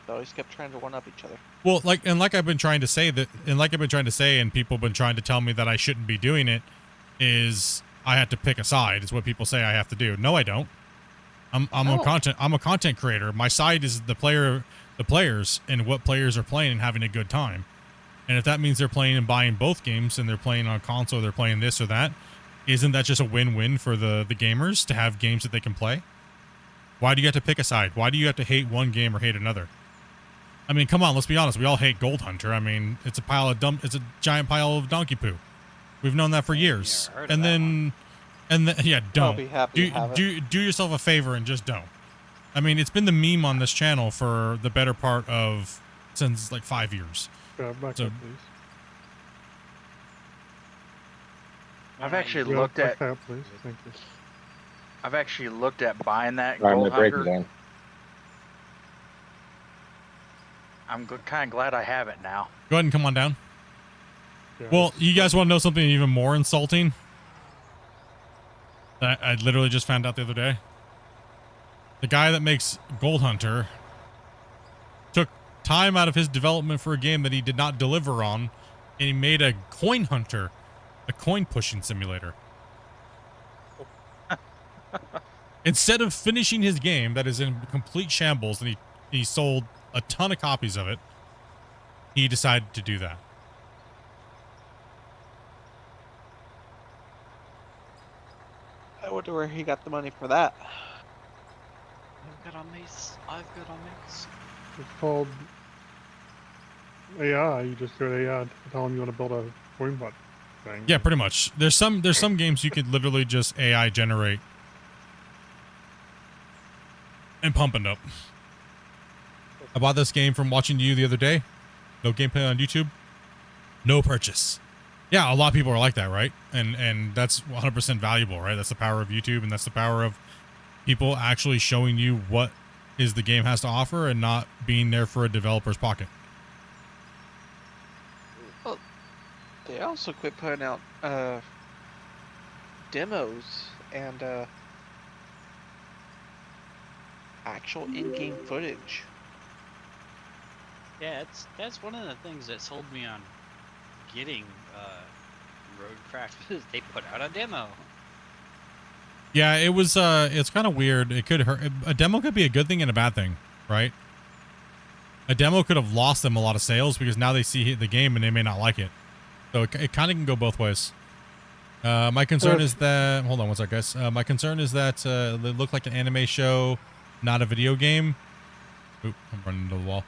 They always kept trying to one-up each other. Well, like I've been trying to say, and people have been trying to tell me that I shouldn't be doing it, is I have to pick a side. Is what people say I have to do. No, I don't. I'm a content creator. My side is the players and what players are playing and having a good time. And if that means they're playing and buying both games and they're playing on console, they're playing this or that, isn't that just a win-win for the gamers to have games that they can play? Why do you have to pick a side? Why do you have to hate one game or hate another? I mean, come on, let's be honest. We all hate Gold Hunter. I mean, it's a giant pile of donkey poo. We've known that for years. Yeah, don't. Be happy do yourself a favor and just don't. I mean, it's been the meme on this channel for the better part of since like 5 years. Back up, please. I've actually looked at. Back up, please. Thank you. I've actually looked at buying that Sorry, I'm Gold gonna break Hunter. again. I'm kind of glad I have it now. Go ahead and come on down. Yeah, Well, it's- you guys want to know something even more insulting? That I literally just found out the other day. The guy that makes Gold Hunter took time out of his development for a game that he did not deliver on, and he made a coin hunter, a coin pushing simulator. Instead of finishing his game that is in complete shambles, and he sold a ton of copies of it, he decided to do that. I wonder where he got the money for that. I've got a mace. I've got a mace. It's called AI. You just go to AI and tell them you want to build a coin bot thing. Yeah, pretty much. There's some games you could literally just AI generate and pump it up. I bought this game from watching you the other day. No gameplay on YouTube. No purchase. Yeah, a lot of people are like that, right? And that's 100% valuable, right? That's the power of YouTube, and that's the power of people actually showing you what is the game has to offer and not being there for a developer's pocket. Well, they also quit putting out demos and actual in-game footage. Yeah, that's one of the things that sold me on getting Roadcraft. They put out a demo. Yeah, it was it's kind of weird. It could hurt. A demo could be a good thing and a bad thing, right? A demo could have lost them a lot of sales because now they see the game and they may not like it. So it kind of can go both ways. My concern is that, hold on one sec, guys. My concern is that they look like an anime show, not a video game. Oop, I'm running into the wall.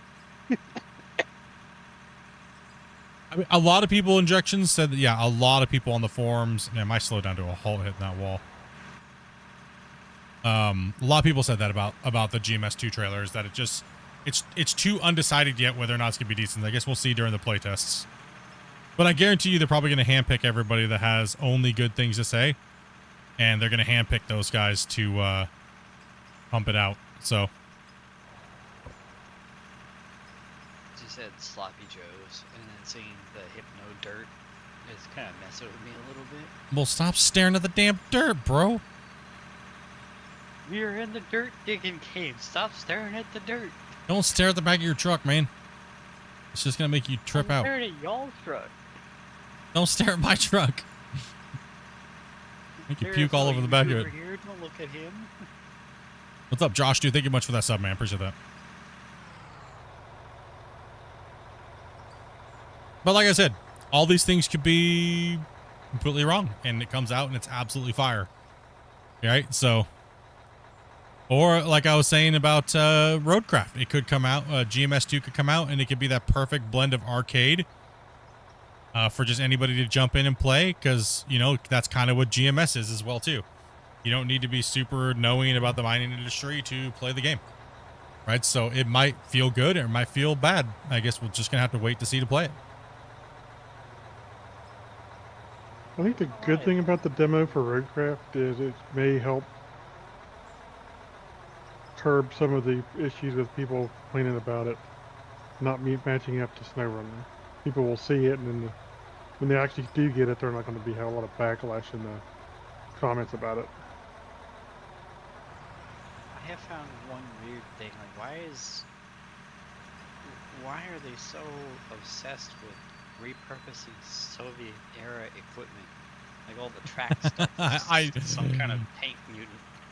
I mean, a lot of people injections said that, yeah, a lot of people on the forums, man, I slowed down to a halt hitting that wall. A lot of people said that about the GMS2 trailers, that it's too undecided yet whether or not it's gonna be decent. I guess we'll see during the playtests. But I guarantee you they're probably gonna handpick everybody that has only good things to say, and they're gonna handpick those guys to pump it out. So She said sloppy joes, and then seeing the hypno dirt is kind of messing with me a little bit. well, stop staring at the damn dirt, bro. We're in the dirt digging game. Stop staring at the dirt. Don't stare at the back of your truck, man. It's just gonna make you trip I'm out. staring at y'all's truck. Don't stare at my truck. Make you puke all over the back of it. Here, don't look at him. What's up, Josh, dude? Thank you much for that sub, man. Appreciate that. But like I said, all these things could be completely wrong, and it comes out and it's absolutely fire. Right? So, or like I was saying about Roadcraft, it could come out, GMS2 could come out, and it could be that perfect blend of arcade for just anybody to jump in and play, because, you know, that's kind of what GMS is as well, too. You don't need to be super knowing about the mining industry to play the game. Right? So it might feel good or it might feel bad. I guess we're just going to have to wait to see to play it. I think the good thing about the demo for Roadcraft is it may help curb some of the issues with people complaining about it not matching up to SnowRunner. People will see it, and then when they actually do get it, they're not going to have a lot of backlash in the comments about it. I have found one weird thing. Like, why are they so obsessed with repurposing Soviet era equipment? Like all the track stuff. Is some kind of tank mutant.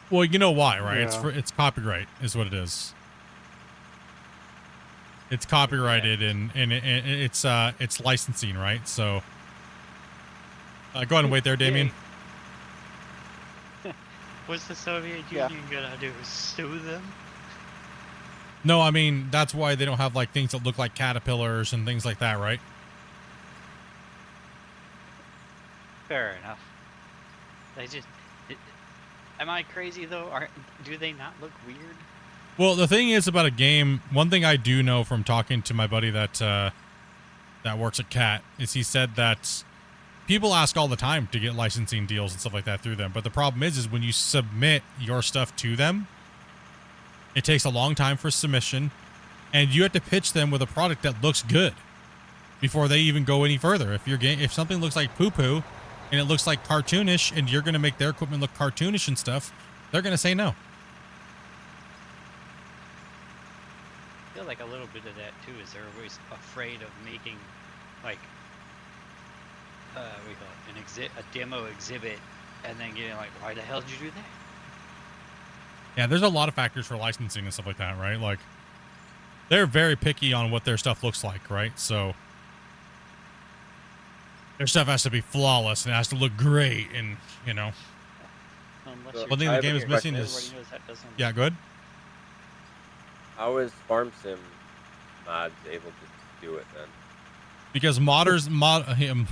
Well, you know why, right? Yeah. It's copyright is what it is. It's copyrighted and it's licensing, right? So go ahead and wait there, Damien. What's the Soviet Union gonna do? Sue them? No, I mean, that's why they don't have like things that look like caterpillars and things like that, right? Fair enough. They just. Am I crazy though? Do they not look weird? Well, the thing is about a game, one thing I do know from talking to my buddy that works at Cat is he said that people ask all the time to get licensing deals and stuff like that through them. But the problem is when you submit your stuff to them, it takes a long time for submission. and you have to pitch them with a product that looks good before they even go any further. If something looks like poo-poo and it looks like cartoonish, and you're going to make their equipment look cartoonish and stuff, they're going to say no. I feel like a little bit of that too is they're always afraid of making like what do you call it, a demo exhibit, and then getting like, why the hell did you do that? Yeah, there's a lot of factors for licensing and stuff like that, right? Like, they're very picky on what their stuff looks like, right? So their stuff has to be flawless and it has to look great, and you know. One thing the game is missing is yeah, good. How is Farm Sim mods able to do it then? Because modders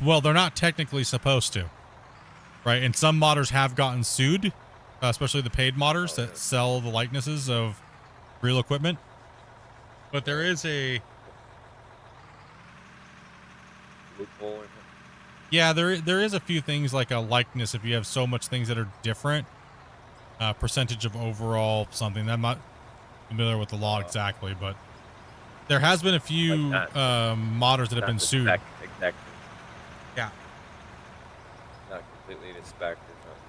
well, they're not technically supposed to, right? And some modders have gotten sued, especially the paid modders that sell the likenesses of real equipment. But there is a loophole or something? Yeah, there is a few things like a likeness. If you have so much things that are different, percentage of overall something. I'm not familiar with the law exactly, but there has been a few modders that have been sued. Exactly. Yeah. Not completely to spec or something.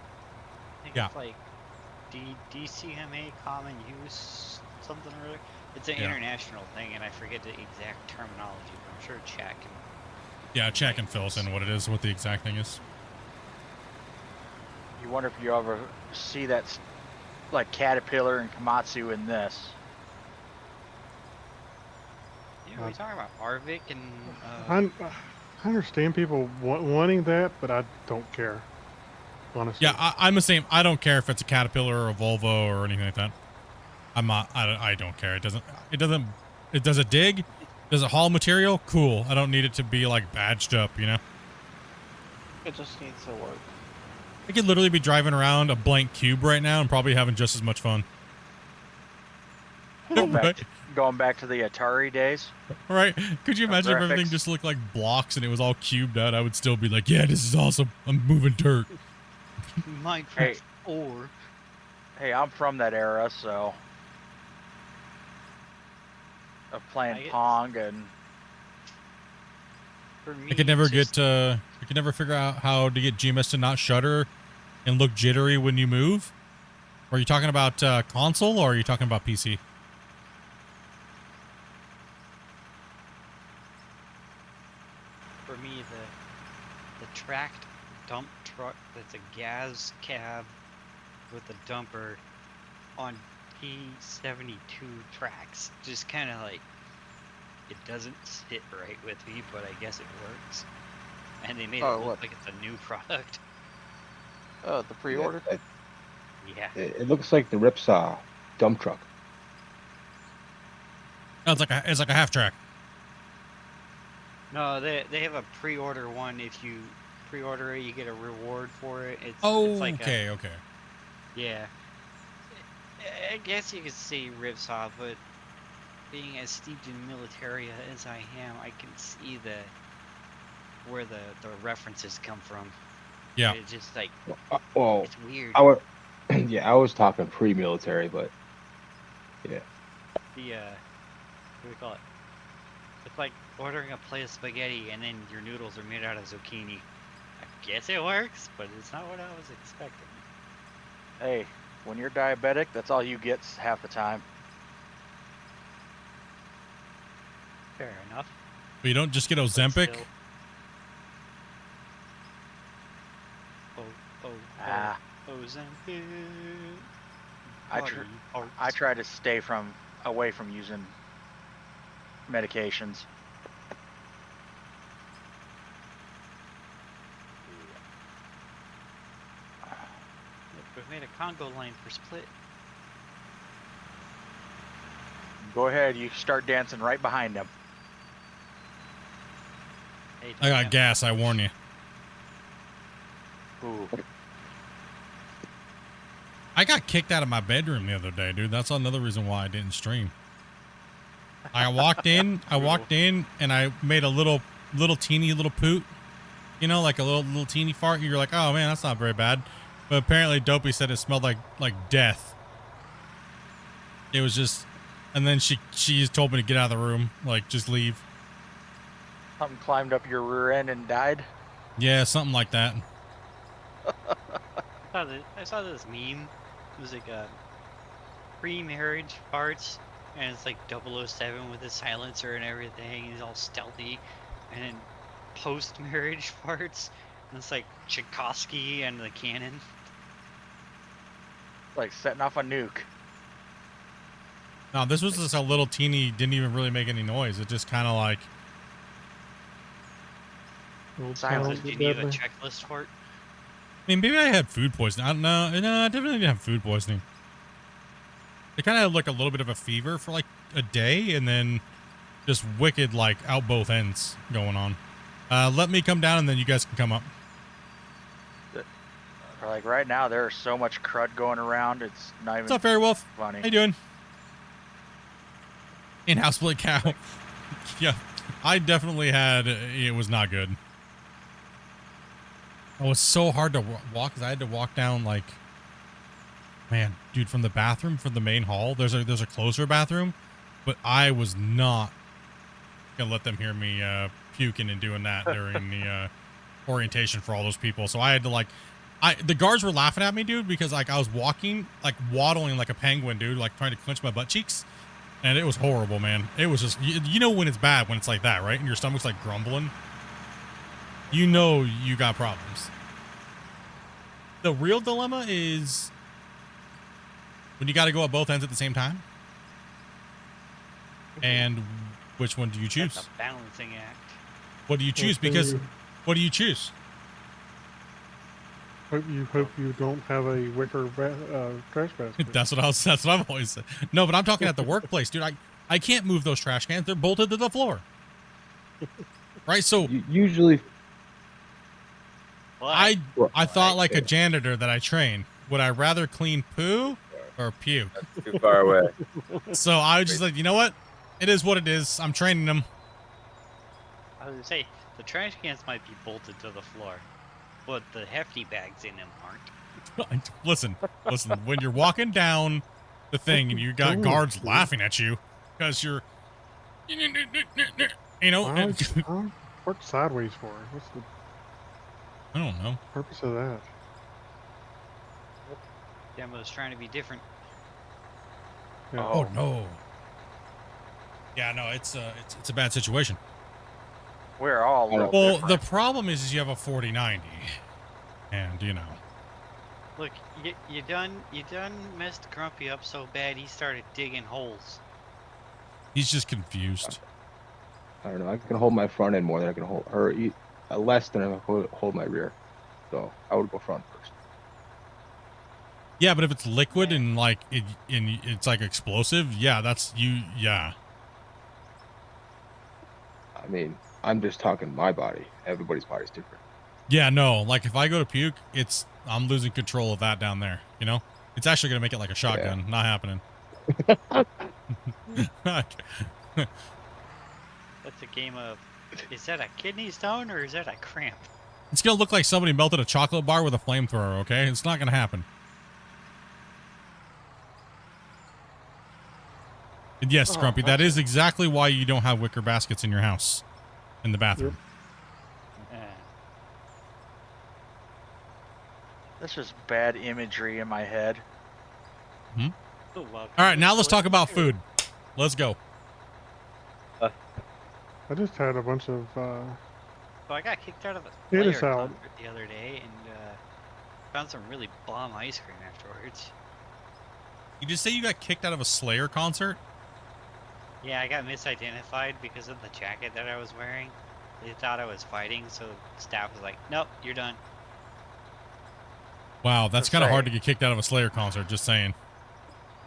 I think Yeah. it's like DCMA common use something or other. It's an Yeah. international thing, and I forget the exact terminology, but I'm sure Chad can. Yeah, Chad can fill us in what it is, what the exact thing is. You wonder if you ever see that, like Caterpillar and Komatsu in this. You know, we talking about Arvik and. I understand people wanting that, but I don't care. Honestly. Yeah, I'm the same. I don't care if it's a Caterpillar or a Volvo or anything like that. I'm not. I don't care. It doesn't. Does it dig? Does it haul material? Cool. I don't need it to be like badged up, you know? It just needs to work. I could literally be driving around a blank cube right now and probably having just as much fun. Going back to the Atari days. Right? Could you imagine if everything graphics. just looked like blocks and it was all cubed out? I would still be like, yeah, this is awesome. I'm moving dirt. Minecraft or. Hey, I'm from that era, so. Of playing Pong and. For me, I could never it's just- I could never figure out how to get GMS to not shudder and look jittery when you move. Are you talking about console or are you talking about PC? For me, the tracked dump truck that's a gas cab with a dumper on P72 tracks just kind of like, it doesn't sit right with me, but I guess it works. And they made it look like it's a new product. Oh, the pre-order? Yeah. It looks like the Ripsaw dump truck. No, it's like a half track. No, they have a pre-order one. If you pre-order it, you get a reward for it. It's like okay. Yeah. I guess you could say Ripsaw, but being as steeped in militaria as I am, I can see where the references come from. Yeah. It's just like, Well, it's weird. I was talking pre-military, but yeah. The what do we call it? It's like ordering a plate of spaghetti and then your noodles are made out of zucchini. I guess it works, but it's not what I was expecting. Hey, when you're diabetic, that's all you get half the time. Fair enough. But you don't just get Ozempic? Still- Ah. Ozempic. I try to stay away from using medications. We've made a Congo line for Split. Go ahead, you start dancing right behind them. Hey, I got gas, I warn you. Ooh. I got kicked out of my bedroom the other day, dude. That's another reason why I didn't stream. I walked in and I made a little teeny little poot. You know, like a little teeny fart. You're like, oh man, that's not very bad. But apparently Dopey said it smelled like death. It was just And then she told me to get out of the room, like just leave. Something climbed up your rear end and died. Yeah, something like that. I saw this meme. It was like pre-marriage farts, and it's like 007 with his silencer and everything. He's all stealthy, and then post-marriage farts, and it's like Tchaikovsky and the cannon. Like setting off a nuke. No, this was just a little teeny, didn't even really make any noise. It just kind of like. Silence. Do you need a checklist for it? I mean, maybe I had food poisoning. I don't know. No, I definitely didn't have food poisoning. It kind of had like a little bit of a fever for like a day, and then just wicked like out both ends going on. Let me come down, and then you guys can come up. Like right now, there's so much crud going around. It's not even. What's up, Fairy Wolf? Funny. How you doing? In-house split cow. Yeah, I definitely had. It was not good. It was so hard to walk because I had to walk down like, man, dude, from the bathroom, from the main hall. There's a closer bathroom, but I was not gonna let them hear me puking and doing that during the orientation for all those people. So I had to like, the guards were laughing at me, dude, because like I was walking, like waddling like a penguin, dude, like trying to clench my butt cheeks, and it was horrible, man. It was just, you know when it's bad when it's like that, right? And your stomach's like grumbling. You know you got problems. The real dilemma is when you got to go at both ends at the same time. And which one do you choose? That's a balancing act. What do you choose? Because what do you choose? Hope you don't have a wicker trash basket. That's what I've always said. No, but I'm talking at the workplace, dude. I can't move those trash cans. They're bolted to the floor. Right? So usually. I thought like a janitor that I trained. Would I rather clean poo or puke? That's too far away. So I was just like, you know what? It is what it is. I'm training them. I was gonna say the trash cans might be bolted to the floor, but the hefty bags in them aren't. Listen. When you're walking down the thing and you got guards laughing at you because you're, you know, Why work sideways for? What's the I don't know. purpose of that? Demo's trying to be different. Yeah. Oh no. Yeah, no, it's a bad situation. We're all. Well, the problem is you have a 4090, and you know. Look, you done messed Grumpy up so bad he started digging holes. He's just confused. I don't know. I can hold my front end more than I can hold her. Less than I can hold my rear. So I would go front first. Yeah, but if it's liquid and like it's like explosive, yeah, that's you. Yeah. I mean, I'm just talking my body. Everybody's body's different. Yeah, no. Like if I go to puke, I'm losing control of that down there. You know, it's actually gonna make it like a shotgun. Yeah. Not happening. That's a game of. Is that a kidney stone or is that a cramp? It's gonna look like somebody melted a chocolate bar with a flamethrower. Okay, it's not gonna happen. And yes, Grumpy, that is exactly why you don't have wicker baskets in your house, in the bathroom. That's just bad imagery in my head. Hmm? All right, now let's talk about food. Let's go. I just had a bunch of. So I got kicked out of a Slayer concert the other day and found some really bomb ice cream afterwards. You just say you got kicked out of a Slayer concert? Yeah, I got misidentified because of the jacket that I was wearing. They thought I was fighting, so staff was like, "Nope, you're done." Wow, that's kind of hard to get kicked out of a Slayer concert. Just saying.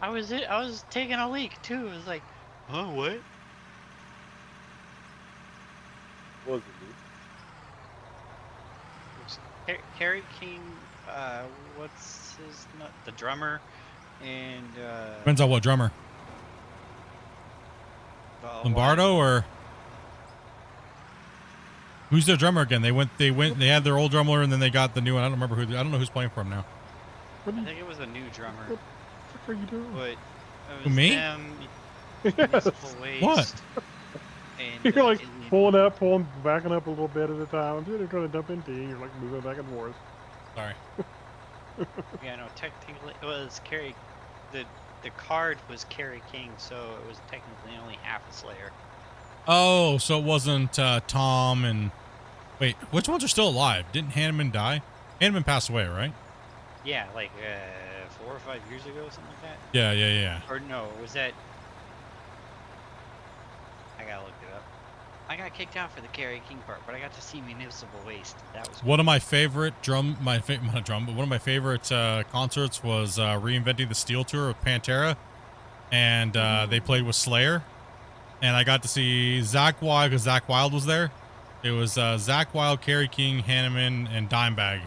I was taking a leak too. It was like, "Huh, what?" What was it? Carrie King, what's his the drummer, and depends on what drummer. Lombardo or who's their drummer again? They had their old drummer and then they got the new one. I don't remember who. I don't know who's playing for him now. I think it was a new drummer. What are you doing? But it Who, was me? them. municipal waste. What? And, You're like and- backing up a little bit at a time. You're going to dump in tea. You're like moving back and forth. Sorry. yeah, no, technically it was Kerry. The card was Kerry King, so it was technically only half a Slayer. Oh, so it wasn't Tom and... Wait, which ones are still alive? Didn't Hanneman die? Hanneman passed away, right? Yeah, like 4 or 5 years ago, something like that. Yeah. Or no, was that? I gotta look it up. I got kicked out for the Kerry King part, but I got to see municipal waste. That was One of my favorite not drum, but one of my favorite concerts was Reinventing the Steel Tour with Pantera, and they played with Slayer, and I got to see Zakk Wylde because Zakk Wylde was there. It was Zakk Wylde, Kerry King, Hanneman, and Dimebag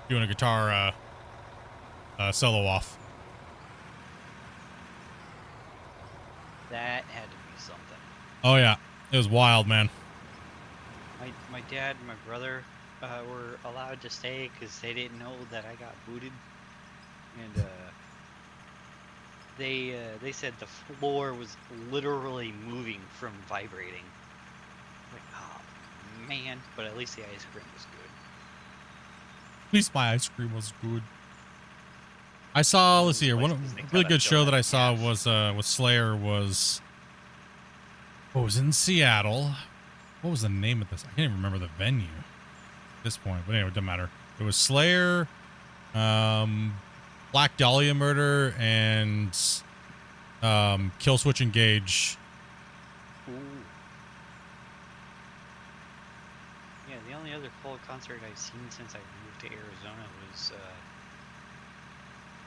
doing a guitar solo off. That had to be something. Oh yeah, it was wild, man. My dad and my brother were allowed to stay because they didn't know that I got booted, and they said the floor was literally moving from vibrating. Like, oh man, but at least the ice cream was good. At least my ice cream was good. I saw, let's see here, one really good show that I saw was with Slayer was, what was in Seattle? What was the name of this? I can't even remember the venue at this point, but anyway, it doesn't matter. It was Slayer, Black Dahlia Murder, and Killswitch Engage. Ooh. Yeah, the only other full concert I've seen since I moved to Arizona was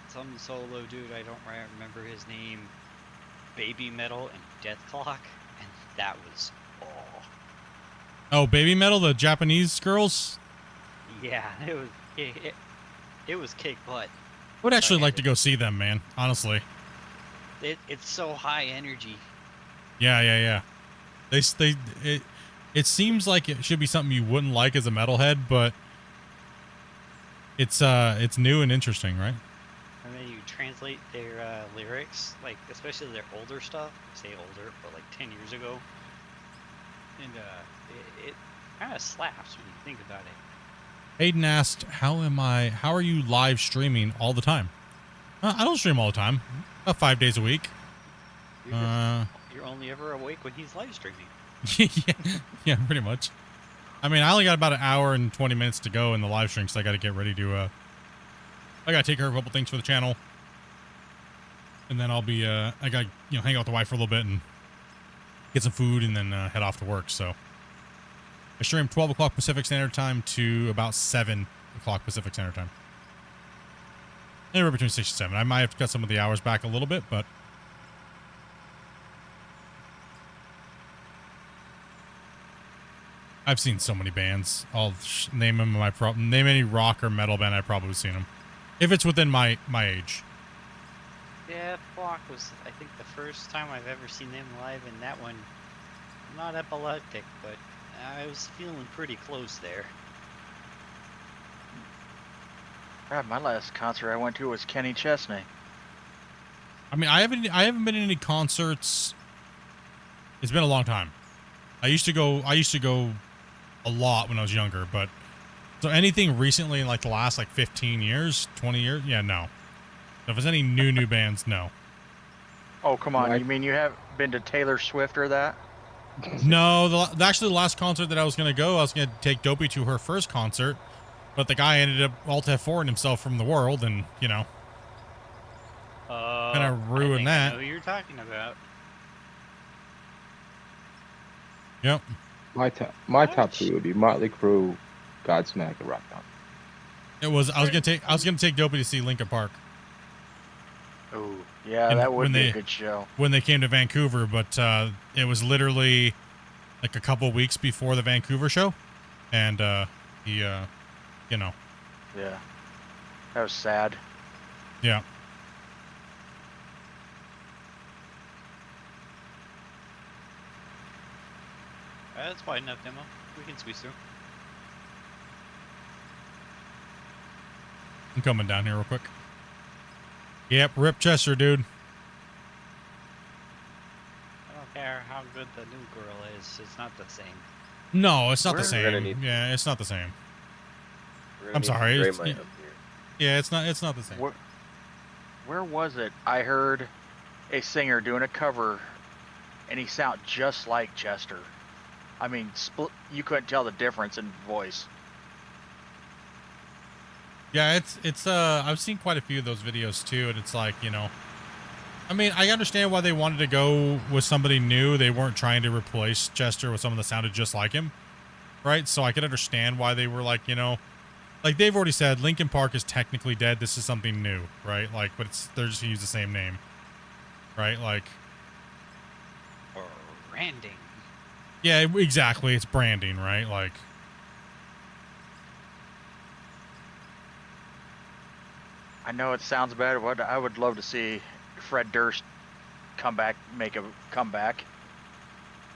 some solo dude, I don't remember his name, Baby Metal and Death Clock, and that was Oh, Baby Metal, the Japanese girls? yeah, it was kick butt. I would actually like to go see them, man, honestly. It's so high energy. Yeah. It seems like it should be something you wouldn't like as a metalhead, but it's new and interesting, right? And then you translate their lyrics, like especially their older stuff. Say older, but like 10 years ago, and it kind of slaps when you think about it. Aiden asked, "How are you live streaming all the time?" I don't stream all the time. About 5 days a week. You're only ever awake when he's live streaming. yeah, pretty much. I mean, I only got about an hour and 20 minutes to go in the live stream, so I got to get ready to. I got to take care of a couple things for the channel, and then I'll be. I got hang out with the wife for a little bit and get some food, and then head off to work. So I stream 12 o'clock Pacific Standard Time to about 7 o'clock Pacific Standard Time. Anywhere between 6 and 7. I might have to cut some of the hours back a little bit, but I've seen so many bands. I'll name them. Name any rock or metal band, I've probably seen them, if it's within my age. Yeah, Flock was, I think, the first time I've ever seen them live, and that one, I'm not epileptic, but I was feeling pretty close there. God, my last concert I went to was Kenny Chesney. I mean, I haven't been in any concerts. It's been a long time. I used to go a lot when I was younger, but so anything recently in like the last like 15 years, 20 years, yeah, no. If there's any new bands, no. Oh, come on. You mean you haven't been to Taylor Swift or that? No, actually the last concert that I was going to take Dopey to her first concert, but the guy ended up Alt F4ing himself from the world, and, kind of ruined that. I know who you're talking about. Yep. My top three would be Motley Crue, Godsmack, and Rock On. It was. I was gonna take Dopey to see Linkin Park. Oh, yeah, And that would when be they- a good show. When they came to Vancouver, but it was literally like a couple weeks before the Vancouver show, and he, Yeah. That was sad. yeah. That's wide enough demo. We can squeeze through. I'm coming down here real quick. Yep, Rip Chester, dude. how good the new girl is. It's not the same. No, it's not the We're gonna same. need- Yeah, it's not the same. We're gonna I'm need some sorry. gray It's, light up here. yeah, it's not the same. Where was it? I heard a singer doing a cover, and he sounded just like Chester. I mean, you couldn't tell the difference in voice. Yeah, it's I've seen quite a few of those videos too, and it's like, you know, I mean, I understand why they wanted to go with somebody new. They weren't trying to replace Chester with someone that sounded just like him, right? So I can understand why they were like, you know, like they've already said Linkin Park is technically dead. This is something new, right? Like, but they're just gonna use the same name, right? Like, Or branding. yeah, exactly. It's branding, right? Like, I know it sounds bad, but I would love to see Fred Durst make a comeback.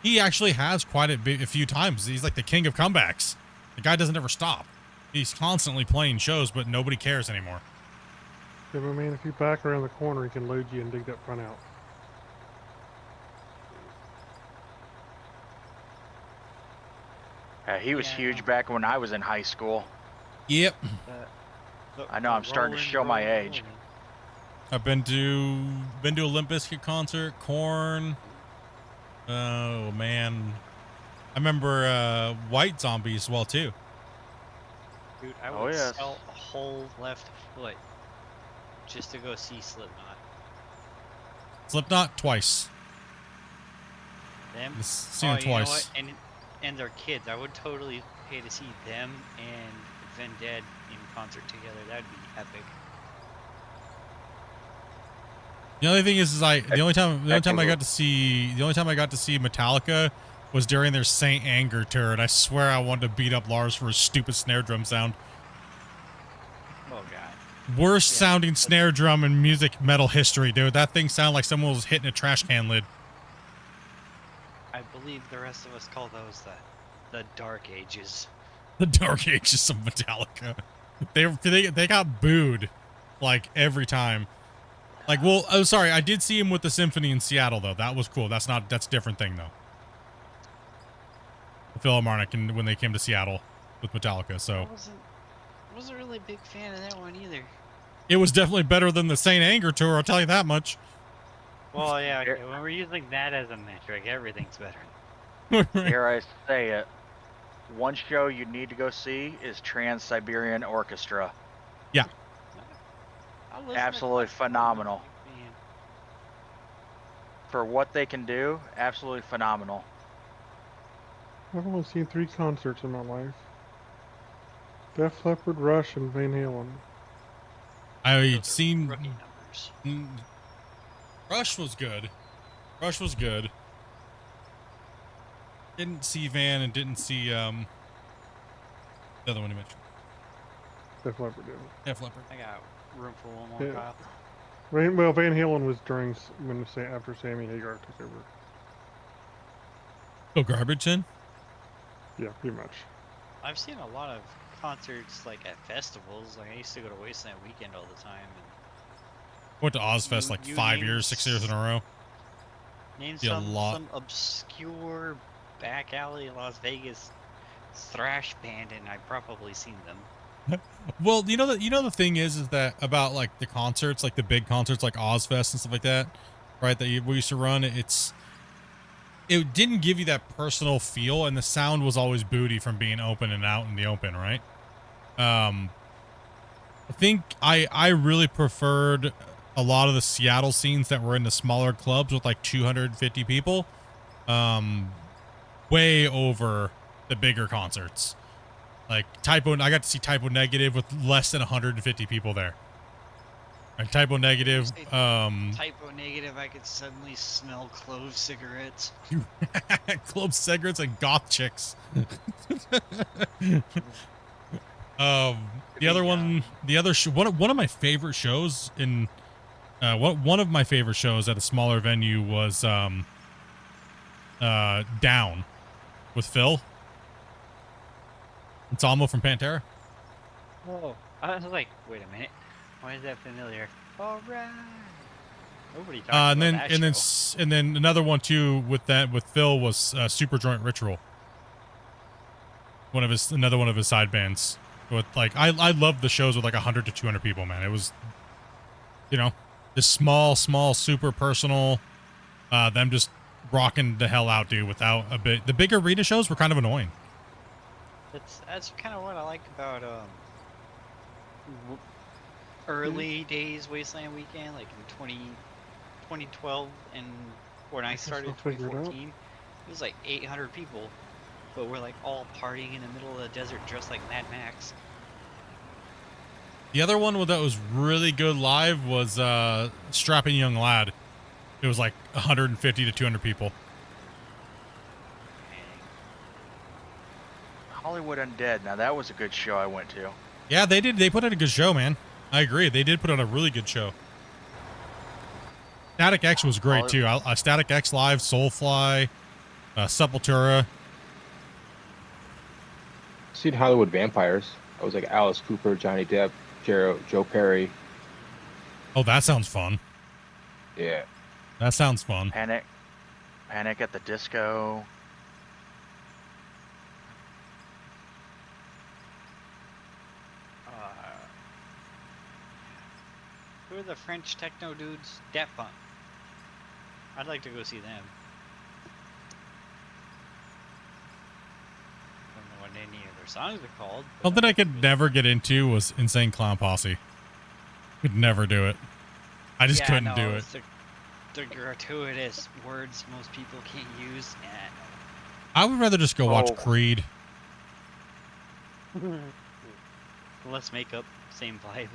he actually has quite a few times. He's like the king of comebacks. The guy doesn't ever stop. He's constantly playing shows, but nobody cares anymore. Yeah, but man, if you back around the corner, he can load you and dig that front out. He was huge back when I was in high school. Yep. I know I'm starting to show my age. I've been to a Limp Bizkit concert, Korn. Oh man, I remember White Zombie as well too. Dude, I would sell a whole left foot just to go see Slipknot. Slipknot twice. Them? Seen it you know twice. what? And their kids. I would totally pay to see them and Vended in concert together. That'd be epic. The only thing is the only time I got to see Metallica was during their Saint Anger tour, and I swear I wanted to beat up Lars for his stupid snare drum sound. Oh god. Worst sounding snare drum in music metal history, dude. That thing sounded like someone was hitting a trash can lid. I believe the rest of us call those the Dark Ages. The Dark Ages of Metallica. They got booed like every time. Like, well, oh sorry, I did see him with the Symphony in Seattle though. That was cool. That's a different thing though. The Philharmonic and when they came to Seattle with Metallica, so I wasn't really a big fan of that one either. it was definitely better than the Saint Anger tour, I'll tell you that much. Well, yeah, okay, when we're using that as a metric, everything's better. Here I say it. One show you need to go see is Trans-Siberian Orchestra. Yeah. Absolutely phenomenal. For what they can do, absolutely phenomenal. I've only seen 3 concerts in my life. Def Leppard, Rush, and Van Halen. I seen rookie numbers. Rush was good. Rush was good. Didn't see Van and didn't see the other one you mentioned. Def Leppard did. Def Leppard. I got room for one more, Yeah. Kyle. Well, Van Halen was after Sammy Hagar took over. Oh, garbage then? Yeah, pretty much. I've seen a lot of concerts like at festivals. Like I used to go to Wasteland Weekend all the time. And Went to Ozfest like 5 years, 6 years in a row. name Yeah, a lot. some obscure back alley Las Vegas thrash band, and I've probably seen them. Well, you know the thing is that about like the concerts, like the big concerts like Ozfest and stuff like that, right? That we used to run. It didn't give you that personal feel, and the sound was always booty from being open and out in the open, right? I think I really preferred a lot of the Seattle scenes that were in the smaller clubs with like 250 people, way over the bigger concerts. Like I got to see Typo Negative with less than 150 people there. And Typo Negative, Typo Negative, I could suddenly smell clove cigarettes. Clove cigarettes and goth chicks. The other one, one of my favorite shows in, one of my favorite shows at a smaller venue was Down with Phil. It's Almo from Pantera. Oh, I was like, wait a minute, why is that familiar? All right. Nobody talked And about then that and then show. and then another one too with Phil was Super Joint Ritual. Another one of his side bands. With like I love the shows with like 100 to 200 people, man. It was, you know, just small, super personal. Them just rocking the hell out, dude. Without a bit, the big arena shows were kind of annoying. That's kind of what I like about early days Wasteland Weekend, like in 2012, and when I started in 2014, it was like 800 people, but we're like all partying in the middle of the desert dressed like Mad Max. The other one that was really good live was Strapping Young Lad. It was like 150 to 200 people. Hollywood Undead. Now that was a good show I went to. Yeah, they did. They put on a good show, man. I agree. They did put on a really good show. Static X was great too. Static X Live, Soulfly, Sepultura. Seen Hollywood Vampires. I was like Alice Cooper, Johnny Depp, Joe Perry. Oh, that sounds fun. Yeah. That sounds fun. Panic at the Disco. Who are the French techno dudes? Daft Punk. I'd like to go see them. I don't know what any of their songs are called. Something I could never get into was Insane Clown Posse. Could never do it. I just couldn't do it. The gratuitous words most people can't use. I would rather just go watch Creed. Less makeup, same vibe.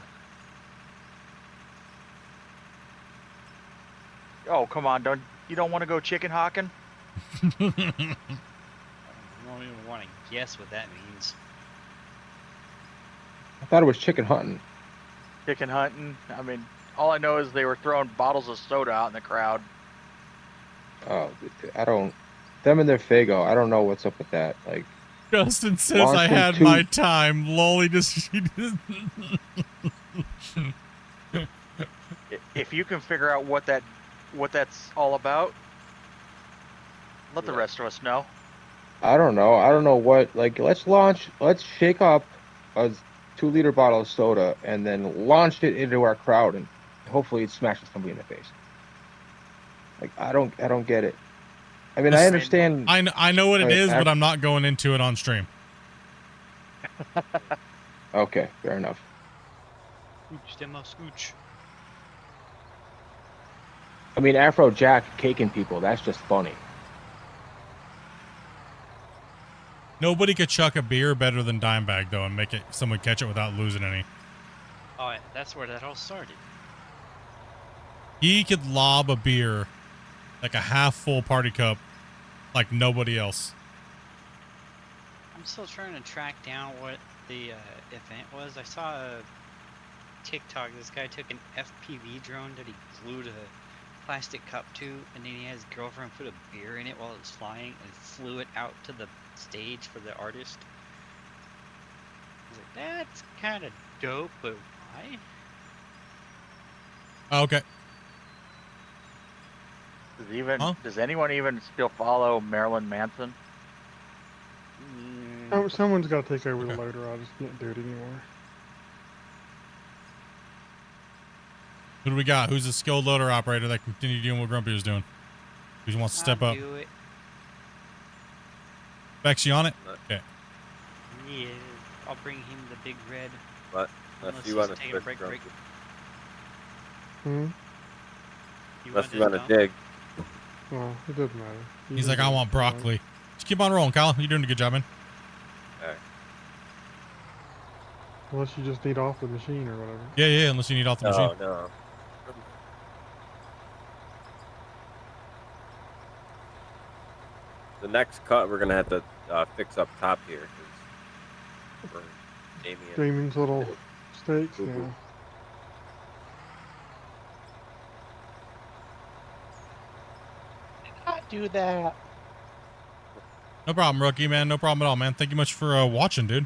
Oh, come on! You don't want to go chicken hawking? I don't even want to guess what that means. I thought it was chicken hunting. Chicken hunting. I mean, all I know is they were throwing bottles of soda out in the crowd. Oh, I don't. Them and their Fago. I don't know what's up with that. Like, Justin says I had my time. Lolly just. If you can figure out what that's all about, let the rest of us know. I don't know. I don't know what. Like, let's shake up a 2-liter bottle of soda and then launch it into our crowd, and hopefully it smashes somebody in the face. Like, I don't get it. I mean, I understand. I know what it is, but I'm not going into it on stream. Okay, fair enough. Scooch them up, scooch. I mean, Afro Jack caking people, that's just funny. Nobody could chuck a beer better than Dimebag, though, and make someone catch it without losing any. Oh, that's where that all started. He could lob a beer, like a half-full party cup, like nobody else. I'm still trying to track down what the event was. I saw a TikTok. This guy took an FPV drone that he glued a plastic cup to, and then he had his girlfriend put a beer in it while it was flying and flew it out to the stage for the artist. I was like, that's kind of dope, but why? Okay. Does anyone even still follow Marilyn Manson? Someone's got to take over the loader. I just can't do it anymore. Who do we got? Who's a skilled loader operator that can continue doing what Grumpy was doing? Who wants to step up? Do it. Bex, you on it? Okay. Yeah, I'll bring him the big red. What? Unless you he's want to taking a break. Unless you want to dig. Well, it doesn't matter. He's like, I want broccoli. Just keep on rolling, Kyle. You're doing a good job, man. Alright. Unless you just need off the machine or whatever. Yeah, unless you need off the machine. No. The next cut, we're going to have to fix up top here. For Damien's little steaks, yeah. Not do that. No problem, rookie, man. No problem at all, man. Thank you much for watching, dude.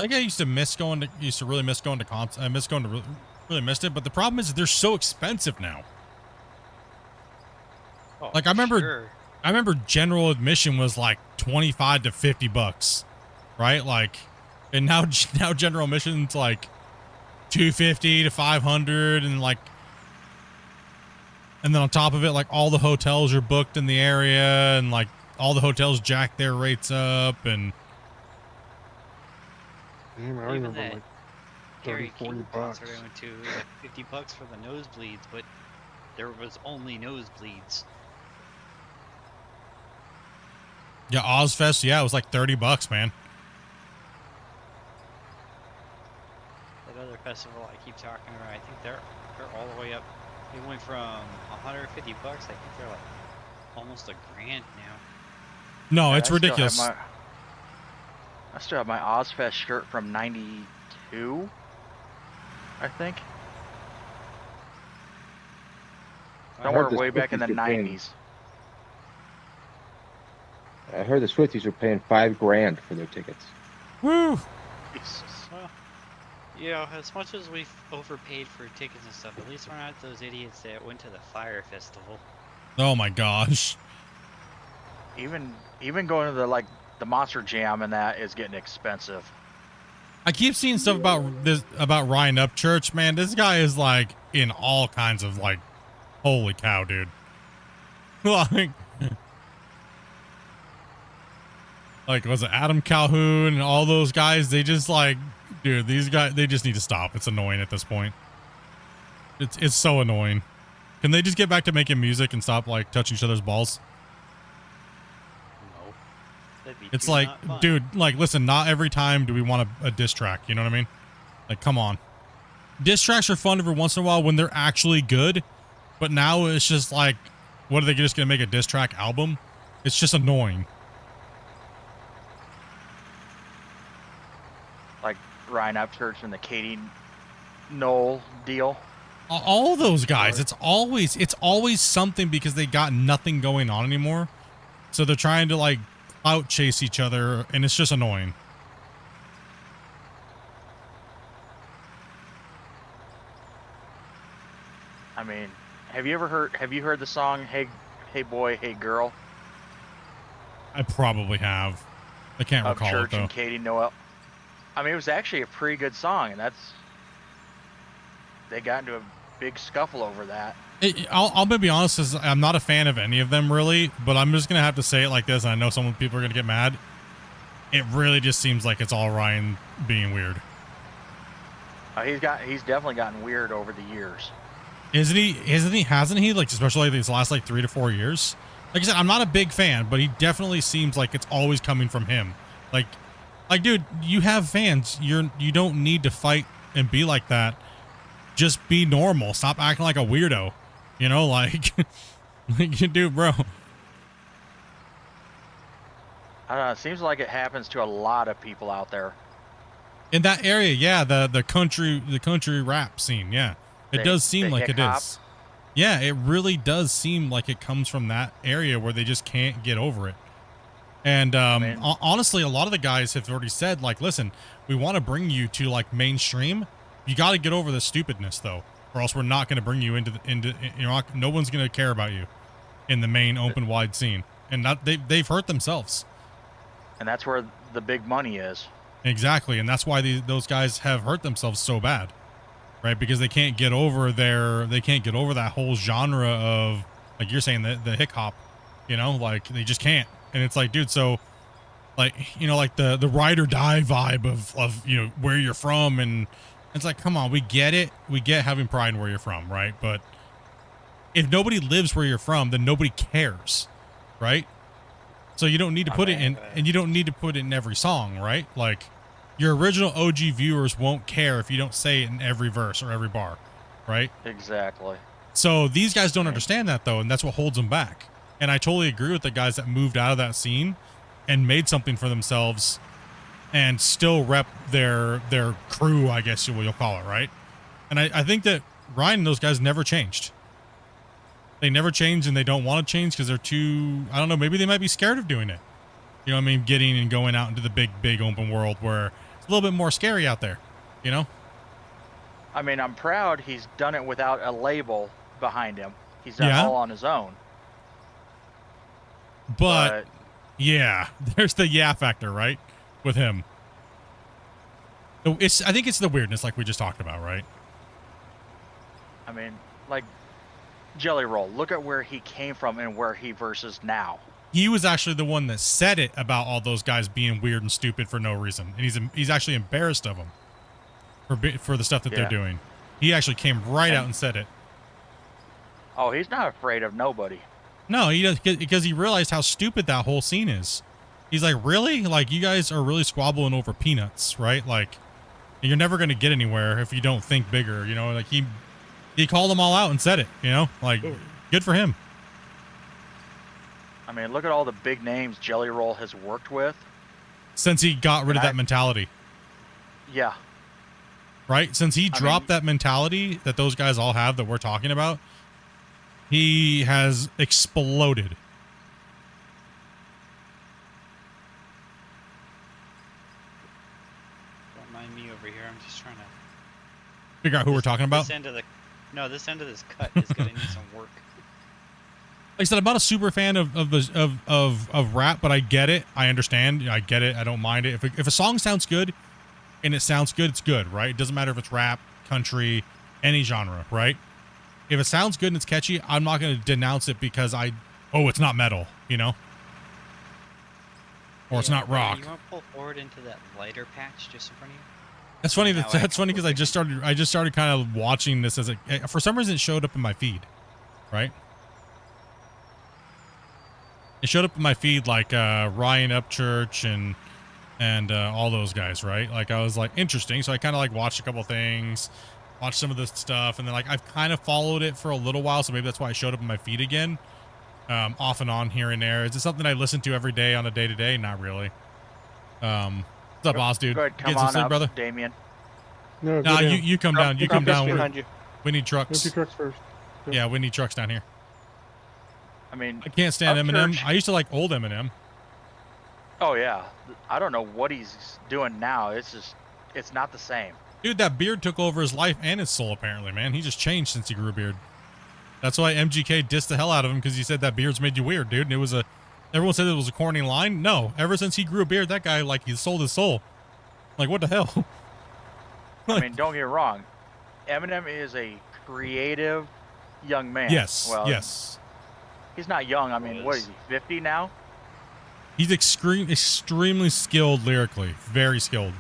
think I used to really miss going to comps. I miss going to really missed it, but the problem is they're so expensive now. Oh, Like I remember sure. general admission was like $25 to $50, right? Like, and now general admission's like $250 to $500, and like, and then on top of it, like all the hotels are booked in the area, and like all the hotels jack their rates up, and Damn, I Even remember that like 30, Gary 40 King bucks. concert I went to, it was like $50 for the nosebleeds, but there was only nosebleeds. yeah, Ozfest, yeah, it was like $30, man. That other festival I keep talking about, I think they're all the way up. They went from $150. I think they're like almost $1,000 now. No, Yeah, it's I still have ridiculous. I still have my Ozfest shirt from '92, I think. I Somewhere heard the way back in the Swifties are paying- '90s. I heard the Swifties are paying $5,000 for their tickets. Woo! Jesus. Well, you know, as much as we've overpaid for tickets and stuff, at least we're not those idiots that went to the Fire Festival. Oh my gosh. Even going to the Monster Jam and that is getting expensive. I keep seeing stuff about Ryan Upchurch, man. This guy is like in all kinds of like, holy cow, dude. Like was it Adam Calhoun and all those guys? They just like, dude, these guys, they just need to stop. It's annoying at this point. It's so annoying. Can they just get back to making music and stop like touching each other's balls? No. That'd be It's too like, not fun. dude, like, listen, not every time do we want a diss track. You know what I mean? Like, come on. Diss tracks are fun every once in a while when they're actually good. But now it's just like, what are they just going to make a diss track album? It's just annoying. Like Ryan Upchurch and the Katie Knoll deal. All those guys, it's always something because they got nothing going on anymore. So they're trying to like clout chase each other, and it's just annoying. I mean, have you heard the song Hey Boy, Hey Girl? I probably have. I can't recall it Upchurch though. and Katie Noel. I mean, it was actually a pretty good song, and they got into a big scuffle over that. I'll be honest, is I'm not a fan of any of them really, but I'm just gonna have to say it like this, and I know some people are gonna get mad. It really just seems like it's all Ryan being weird. He's definitely gotten weird over the years. Hasn't he? Like, especially these last like 3 to 4 years. Like I said, I'm not a big fan, but he definitely seems like it's always coming from him. Like, dude, you have fans. You don't need to fight and be like that. Just be normal. Stop acting like a weirdo. You know, like, dude, bro. I don't know. It seems like it happens to a lot of people out there. In that area, yeah, the country rap scene, yeah. It does seem like it is. Yeah, it really does seem like it comes from that area where they just can't get over it. And honestly, a lot of the guys have already said, like, listen, we want to bring you to like mainstream. You got to get over the stupidness though, or else we're not going to bring you into no one's going to care about you in the main open wide scene. And they've hurt themselves. And that's where the big money is. Exactly, and that's why those guys have hurt themselves so bad, right? Because they can't get over that whole genre of, like you're saying, the hip hop, you know, like they just can't. And it's like, dude, so like, you know, like the ride or die vibe of you know where you're from, and it's like, come on, we get it, we get having pride in where you're from, right? But if nobody lives where you're from, then nobody cares, right? So you don't need to put it in, and you don't need to put it in every song, right? Like, your original OG viewers won't care if you don't say it in every verse or every bar, right? Exactly. So these guys don't understand that though, and that's what holds them back. And I totally agree with the guys that moved out of that scene and made something for themselves and still rep their crew, I guess you'll call it, right? And I think that Ryan and those guys never changed. They never changed, and they don't want to change because they're too, I don't know, maybe they might be scared of doing it. You know what I mean? Getting and going out into the big open world where a little bit more scary out there, you know? I mean, I'm proud he's done it without a label behind him. He's done it Yeah. all on his own. But yeah, there's the yeah factor, right? With him. I think it's the weirdness like we just talked about, right? I mean, like Jelly Roll, look at where he came from and where he versus now. He was actually the one that said it about all those guys being weird and stupid for no reason. And he's actually embarrassed of them for the stuff that they're doing. He actually came right out and said it. Oh, he's not afraid of nobody. No, he does, because he realized how stupid that whole scene is. He's like, really? Like, you guys are really squabbling over peanuts, right? Like, you're never going to get anywhere if you don't think bigger, you know? Like, he called them all out and said it, you know? Like, good for him. I mean, look at all the big names Jelly Roll has worked with. Since he got rid of that mentality. Yeah. Right? Since he dropped that mentality that those guys all have that we're talking about, he has exploded. Don't mind me over here. I'm just trying to Figure out who we're talking about. This end of this cut is gonna need some work. Like I said, I'm not a super fan of rap, but I get it. I understand. I get it. I don't mind it. If a song sounds good and it sounds good, it's good, right? It doesn't matter if it's rap, country, any genre, right? If it sounds good and it's catchy, I'm not going to denounce it because it's not metal, you know? Or it's not rock. You want to pull forward into that lighter patch just in front of you? That's funny. That's funny because I just started kind of watching this as for some reason it showed up in my feed, right? It showed up in my feed like Ryan Upchurch and all those guys, right? Like I was like, interesting. So I kind of like watched a couple things, watched some of this stuff, and then like I've kind of followed it for a little while, so maybe that's why it showed up in my feed again, off and on here and there. Is it something I listen to every day on a day-to-day? Not really. What's up, boss, dude? Go ahead, come Get some on sleep, up, brother. Damien. No, No, you come down. You come down. Behind you. We need trucks. Empty trucks first. Yeah, we need trucks down here. I mean, I can't stand Eminem. Upchurch- I used to like old Eminem. Oh yeah, I don't know what he's doing now. It's not the same. Dude, that beard took over his life and his soul, apparently, man. He just changed since he grew a beard. That's why MGK dissed the hell out of him, because he said that beard's made you weird, dude. And it was everyone said it was a corny line. No, ever since he grew a beard, that guy, like, he sold his soul. Like, what the hell? I mean, don't get me wrong. Eminem is a creative young man. Yes, Well, yes. He's not young. I mean, what is he, 50 now? He's extremely skilled lyrically. Very skilled.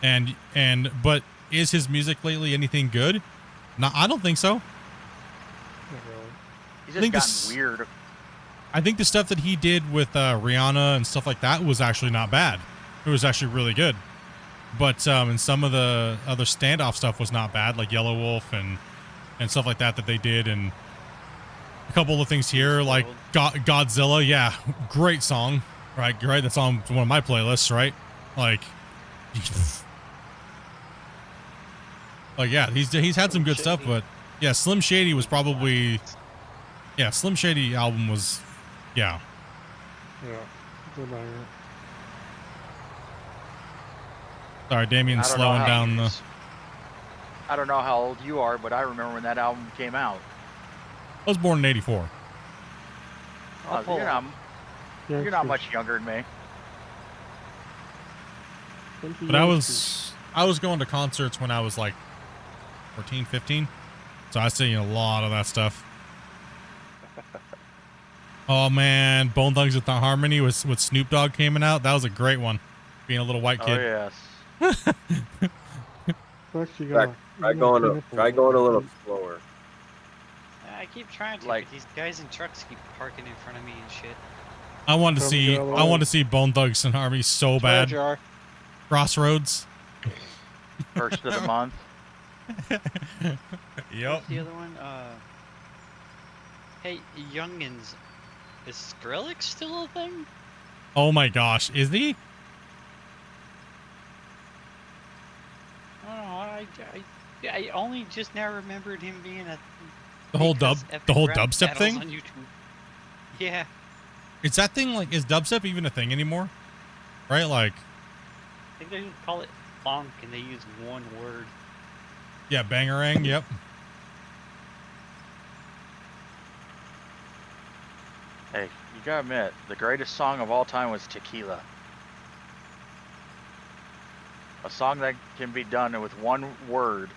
But is his music lately anything good? No, I don't think so. He's just gotten weird. I think the stuff that he did with Rihanna and stuff like that was actually not bad. It was actually really good. But and some of the other standoff stuff was not bad, like Yellow Wolf and stuff like that they did, and a couple of things here like Godzilla. Yeah, great song, right? That's on one of my playlists, right? Like yeah, he's had some good stuff, but yeah, Slim Shady was probably Slim Shady album was Yeah. Good about it. Sorry, Damien's I don't know slowing how down you- the. I don't know how old you are, but I remember when that album came out. I was born in '84. Oh, you're not much younger than me. But I was going to concerts when I was like 14, 15. So I was seeing a lot of that stuff. Oh man, Bone Thugs with the Harmony with Snoop Dogg came out. That was a great one. Being a little white kid. Oh yes. Try going a little slower. I keep trying to, but these guys in trucks keep parking in front of me and shit. I wanted to see Bone Thugs and Harmony so bad. Crossroads. First of the month. Yep. What's the other one? Hey, youngins, is Skrillex still a thing? Oh my gosh, is he? I don't know. I only just now remembered him being The whole rap dubstep battles thing? on YouTube. Yeah. Is that thing like, is dubstep even a thing anymore? Right? Like, think they call it funk, and they use one word. Yeah, bangerang. Yep. Hey, you gotta admit, the greatest song of all time was Tequila. A song that can be done with one word.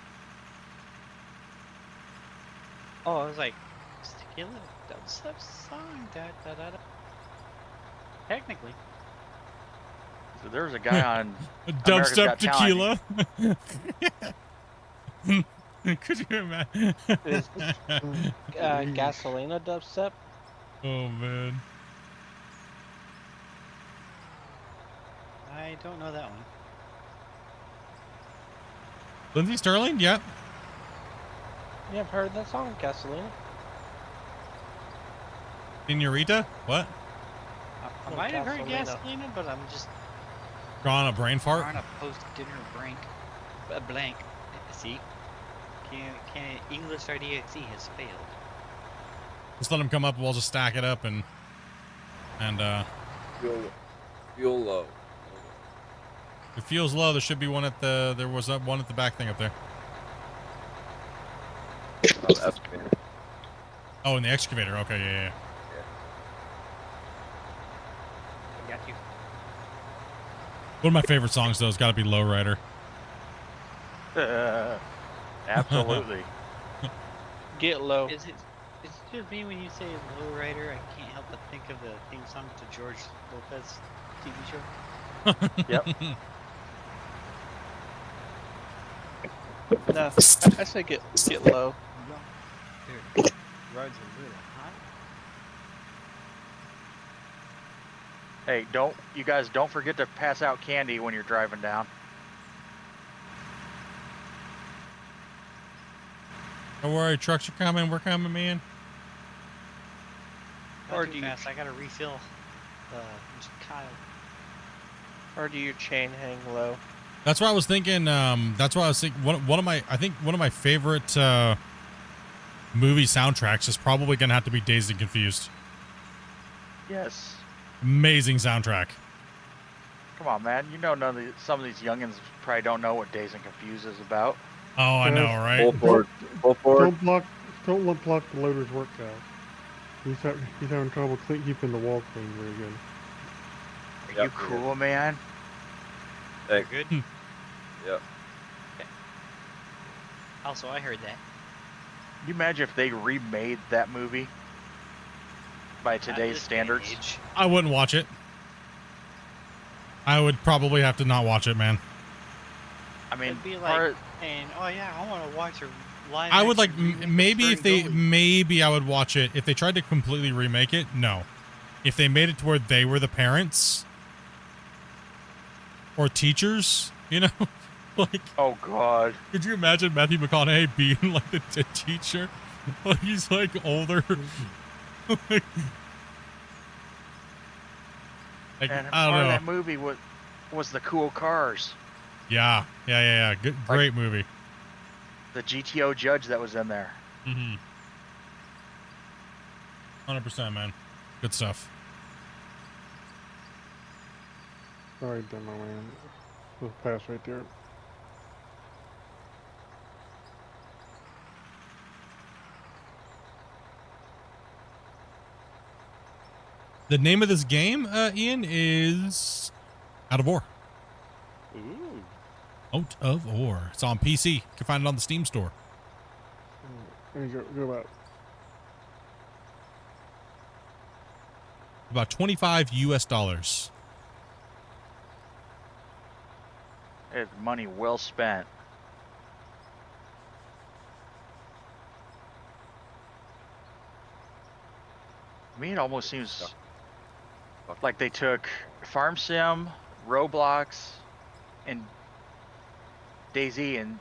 Oh, I was like, is tequila a dubstep song? Da, da, da, da. Technically. So there was a guy on America's Dubstep Got Talent. tequila. Could you imagine? Is Gasolina dubstep? Oh man. I don't know that one. Lindsey Sterling? Yep. Yeah, I've heard that song, Gasolina. Senorita? What? I might have heard Gasolina, but I'm just Gone a brain fart? on a post-dinner blank. See? Can English RDXE has failed. Just let him come up. We'll just stack it up and Fuel low. if it feels low, there should be one at the. There was one at the back thing up there. Oh, the excavator. Oh, in the excavator. Okay, yeah. I got you. One of my favorite songs though has got to be Lowrider. Absolutely. Get low. Is it just me when you say lowrider? I can't help but think of the theme song to George Lopez TV show. Yep. No, I say get low. Roads a little hot. Hey, you guys don't forget to pass out candy when you're driving down. Don't worry, trucks are coming. We're coming, man. Or too fast. I gotta refill Kyle. Or do your chain hang low? That's what I was thinking. That's what I was thinking. One of my favorite movie soundtracks is probably gonna have to be Dazed and Confused. Yes. Amazing soundtrack. Come on, man. You know some of these youngins probably don't know what Dazed and Confused is about. Oh, I know, right? Full forward. Full forward. Don't block the loader's work out. He's having trouble keeping the wall clean very good. Are you cool, man? Thanks. Good. Yep. Okay. Also, I heard that. Can you imagine if they remade that movie by today's standards? I wouldn't watch it. I would probably have to not watch it, man. I mean, It'd be like, and oh yeah, I want to watch a live. I would like action remake of maybe if they Ferngully. maybe I would watch it if they tried to completely remake it. No, if they made it to where they were the parents or teachers, you know, like oh god, could you imagine Matthew McConaughey being like the teacher? Like he's like older. like, and I don't part know. of that movie was the cool cars. Yeah. Good, great movie. The GTO judge that was in there. 100%, man. Good stuff. Sorry, demo man. We'll pass right there. The name of this game, Ian, is Out of Ore. Ooh. Out of Ore. It's on PC. You can find it on the Steam store. There you go About $25 US. It's money well spent. To me, it almost seems like they took Farm Sim, Roblox, and DayZ and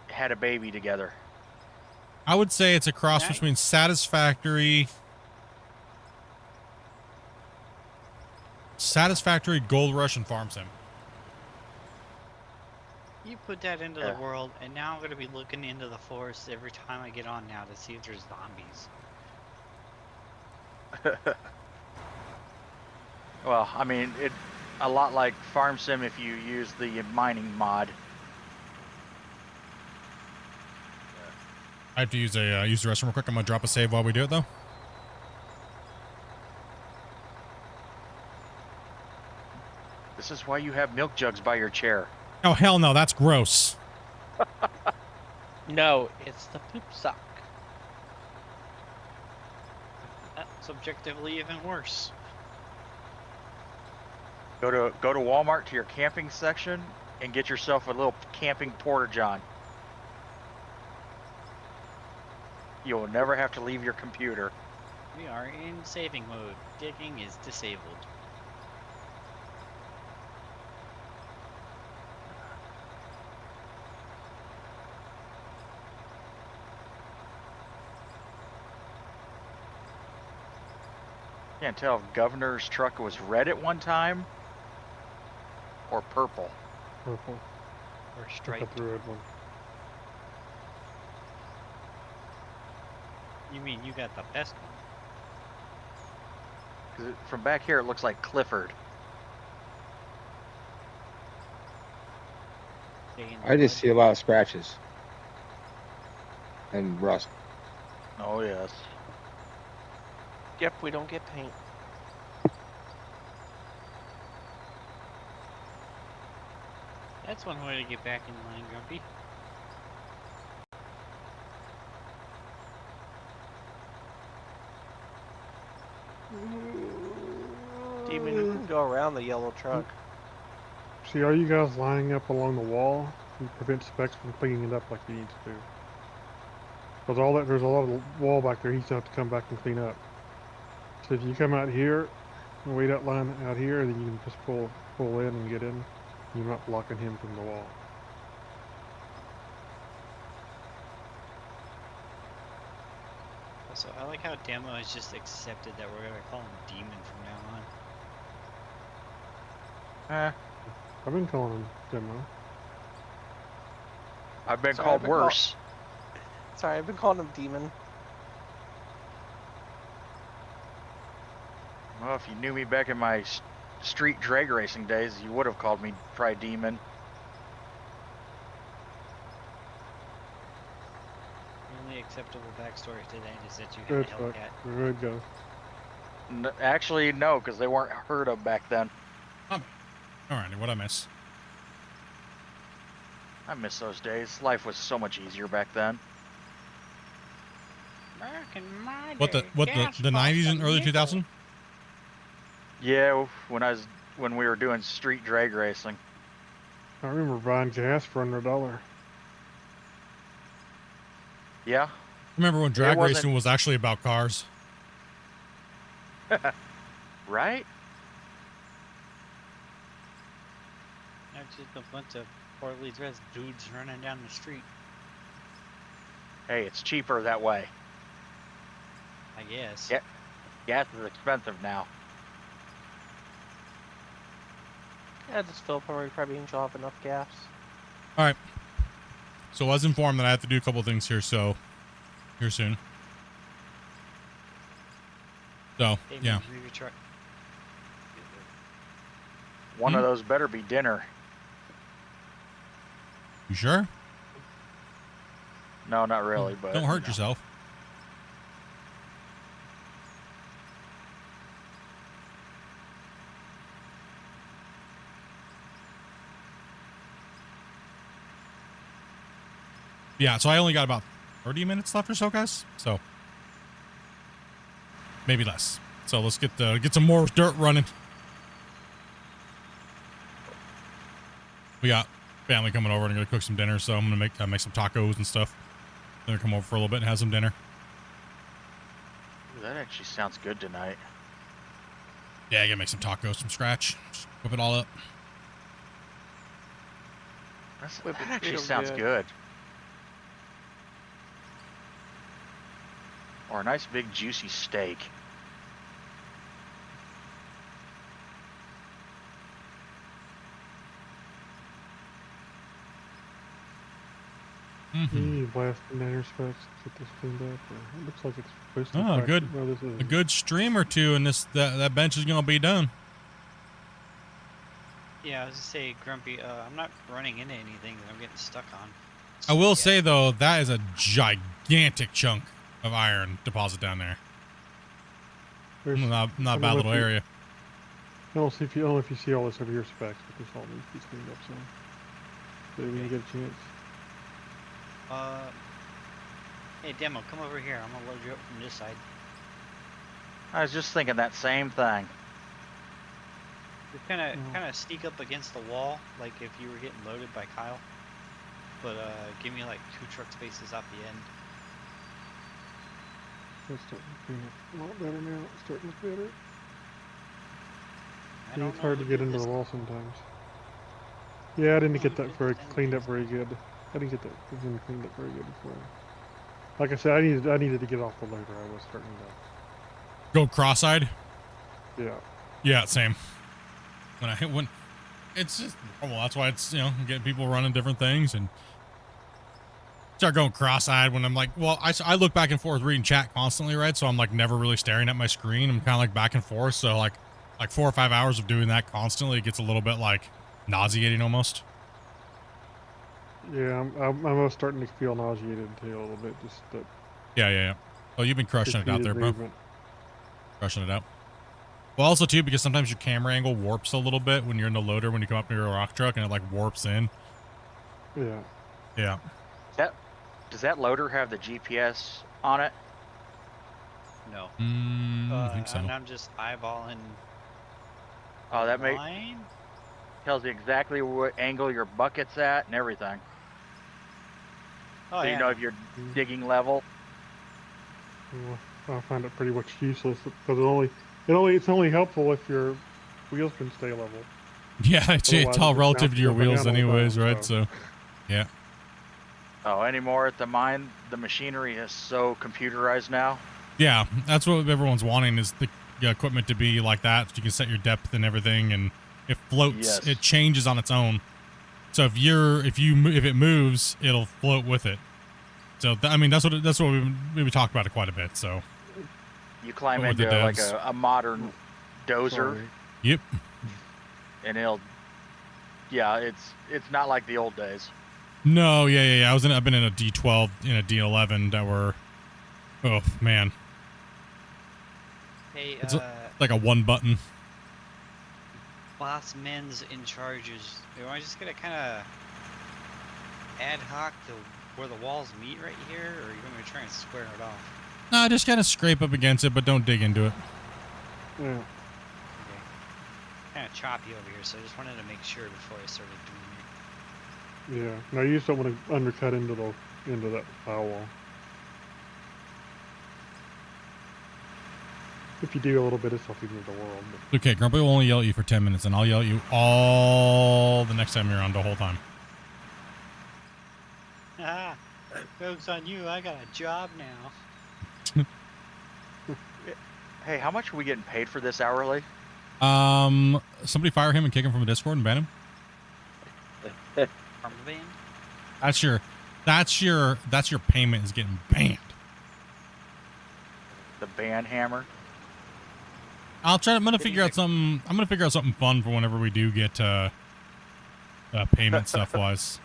had a baby together. I would say it's a cross Nice. between Satisfactory, Gold Rush, and Farm Sim. You put that into Yeah. the world, and now I'm gonna be looking into the forest every time I get on now to see if there's zombies. Well, I mean, a lot like Farm Sim if you use the mining mod. I have to use the restroom real quick. I'm gonna drop a save while we do it though. This is why you have milk jugs by your chair. Oh hell no, that's gross. No, it's the poop sock. That's objectively even worse. Go to Walmart to your camping section and get yourself a little camping porta john. You'll never have to leave your computer. We are in saving mode. Digging is disabled. Can't tell if Governor's truck was red at one time or purple. Purple. Or Pick up striped. the red one. You mean you got the best one? 'Cause from back here, it looks like Clifford. Stay in the I just mud. see a lot of scratches and rust. Oh, yes. Yep, we don't get paint. That's one way to get back in line, Grumpy. Demon, you can go around the yellow truck. See, are you guys lining up along the wall? You prevent Specs from cleaning it up like he needs to. Because there's a lot of wall back there he's gonna have to come back and clean up. So if you come out here and wait out line out here, then you can just pull in and get in. You're not blocking him from the wall. Also, I like how Demo has just accepted that we're gonna call him Demon from now on. I've been calling him Demo. I've been Sorry, called I've been worse. Sorry, I've been calling him Demon. Well, if you knew me back in my street drag racing days, you would have called me Try Demon. The only acceptable backstory to that is that you had Good a fuck. Hellcat. There it goes. Actually, no, because they weren't heard of back then. Alrighty, what'd I miss? I miss those days. Life was so much easier back then. Back in my What day, the gas 90s cost and a early nickel. 2000s? Yeah, when we were doing street drag racing. I remember buying gas for under $1. Yeah. Remember when drag wasn't- racing was actually about cars? Right? That's just a bunch of poorly dressed dudes running down the street. Hey, it's cheaper that way. I guess. Yeah. Gas is expensive now. Yeah, just fill up where probably you'll have enough gas. Alright. So I was informed that I have to do a couple things here soon. So, Hey, yeah. man, move your truck. One of those better be dinner. You sure? No, not really, but Don't hurt no. yourself. Yeah, so I only got about 30 minutes left or so, guys. So maybe less. So let's get some more dirt running. We got family coming over and I'm gonna cook some dinner, so I'm gonna make some tacos and stuff. They're gonna come over for a little bit and have some dinner. Ooh, that actually sounds good tonight. Yeah, I gotta make some tacos from scratch. Just whip it all up. That actually real sounds good. good. Or a nice big juicy steak. Mm-hmm. Blasting down your Specs. Get this cleaned up. It looks like it's supposed to. Oh, good. Well, this is A good stream or two, and that bench is gonna be done. Yeah, I was gonna say, Grumpy. I'm not running into anything that I'm getting stuck on. I will Yeah. say though, that is a gigantic chunk of iron deposit down there. There's Not I a don't bad know little if you- area. I don't know if you see all this over here specs, but this all needs to be cleaned up some. So when you get a chance. Hey, Demo, come over here. I'm gonna load you up from this side. I was just thinking that same thing. You're kind of sneak up against the wall, like if you were getting loaded by Kyle. But give me like 2 truck spaces off the end. It's starting to clean up a lot better now. It's starting to look better. I don't It's know hard to who get did into this. the wall sometimes. Yeah, I didn't Oh, get that who very did this cleaned up very good. I didn't get that thing cleaned up very good before. Like I said, I needed to get off the loader. I was starting Go cross-eyed. to. Yeah. Yeah, same. When it's just well, that's why it's getting people running different things and start going cross-eyed when I'm like, well, I look back and forth reading chat constantly, right? So I'm like never really staring at my screen. I'm kind of like back and forth. So like 4 or 5 hours of doing that constantly, it gets a little bit like nauseating almost. Yeah, I'm almost starting to feel nauseated too a little bit. Just that. Yeah. Oh, you've been crushing it out there, bro. Crushing it out. Well, also too, because sometimes your camera angle warps a little bit when you're in the loader when you come up near a rock truck and it like warps in. Yeah. Yeah. Does that loader have the GPS on it? No. I think so. And I'm just eyeballing. Oh, that line. tells you exactly what angle your bucket's at and everything. Oh, So yeah. you know if you're digging level. Well, I find it pretty much useless because it's only helpful if your wheels can stay level. Yeah, it's Otherwise, all it just relative to bounces your up and wheels down all the anyways, time, right? So, yeah. Oh, anymore at the mine, the machinery is so computerized now. Yeah, that's what everyone's wanting is the equipment to be like that. So you can set your depth and everything, and it floats. Yes. It changes on its own. So if it moves, it'll float with it. So I mean, that's what we talked about it quite a bit. So You climb With the into like devs. a modern dozer, Sorry. yep. and it's not like the old days. No, yeah. I've been in a D12 and a D11 that were, oh man, Hey, it's like a one button. boss men's in charges. Am I just gonna kind of ad hoc to where the walls meet right here, or are you gonna try and square it off? No, just kind of scrape up against it, but don't dig into it. Yeah. Okay. Kind of choppy over here, so I just wanted to make sure before I started doing it. Yeah. No, you just don't want to undercut into that firewall. If you do a little bit, it's not even the world. But Okay, Grumpy will only yell at you for 10 minutes, and I'll yell at you all the next time you're on the whole time. Ah, joke's on you. I got a job now. Hey, how much are we getting paid for this hourly? Somebody fire him and kick him from a Discord and ban him. From the van? That's your payment is getting banned. The band hammer. I'm gonna figure out something fun for whenever we do get payment stuff wise.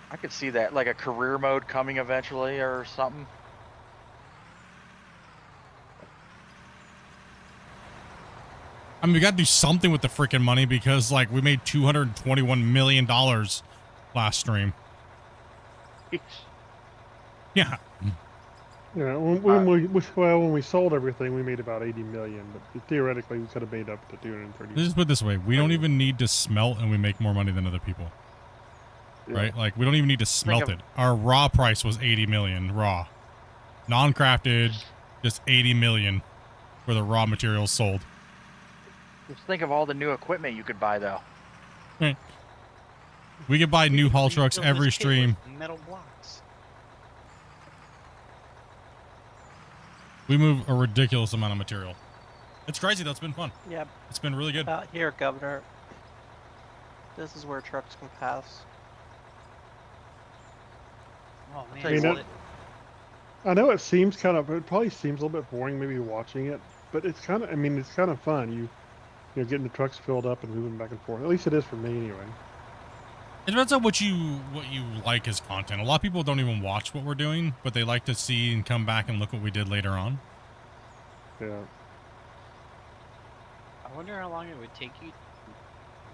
I could see that, like a career mode coming eventually or something. I mean, we got to do something with the freaking money because like we made $221 million last stream. Yeah. yeah, when we sold everything, we made about 80 million. But theoretically, we could have made up to 230. Let's just put it this way: we don't even need to smelt, and we make more money than other people. Yeah. Right? Like we don't even need to smelt it. Our raw price was 80 million raw, non-crafted, just 80 million for the raw materials sold. Just think of all the new equipment you could buy, though. Right. We could buy new haul trucks Fill every this pit stream. with metal blocks. We move a ridiculous amount of material. It's crazy though. It's been fun. Yep. It's been really good. Here, Governor. This is where trucks can pass. Oh man, I mean, well, I know it probably seems a little bit boring maybe watching it, but it's kind of fun. getting the trucks filled up and moving back and forth. At least it is for me anyway. It depends on what you like as content. A lot of people don't even watch what we're doing, but they like to see and come back and look what we did later on. Yeah. I wonder how long it would take you to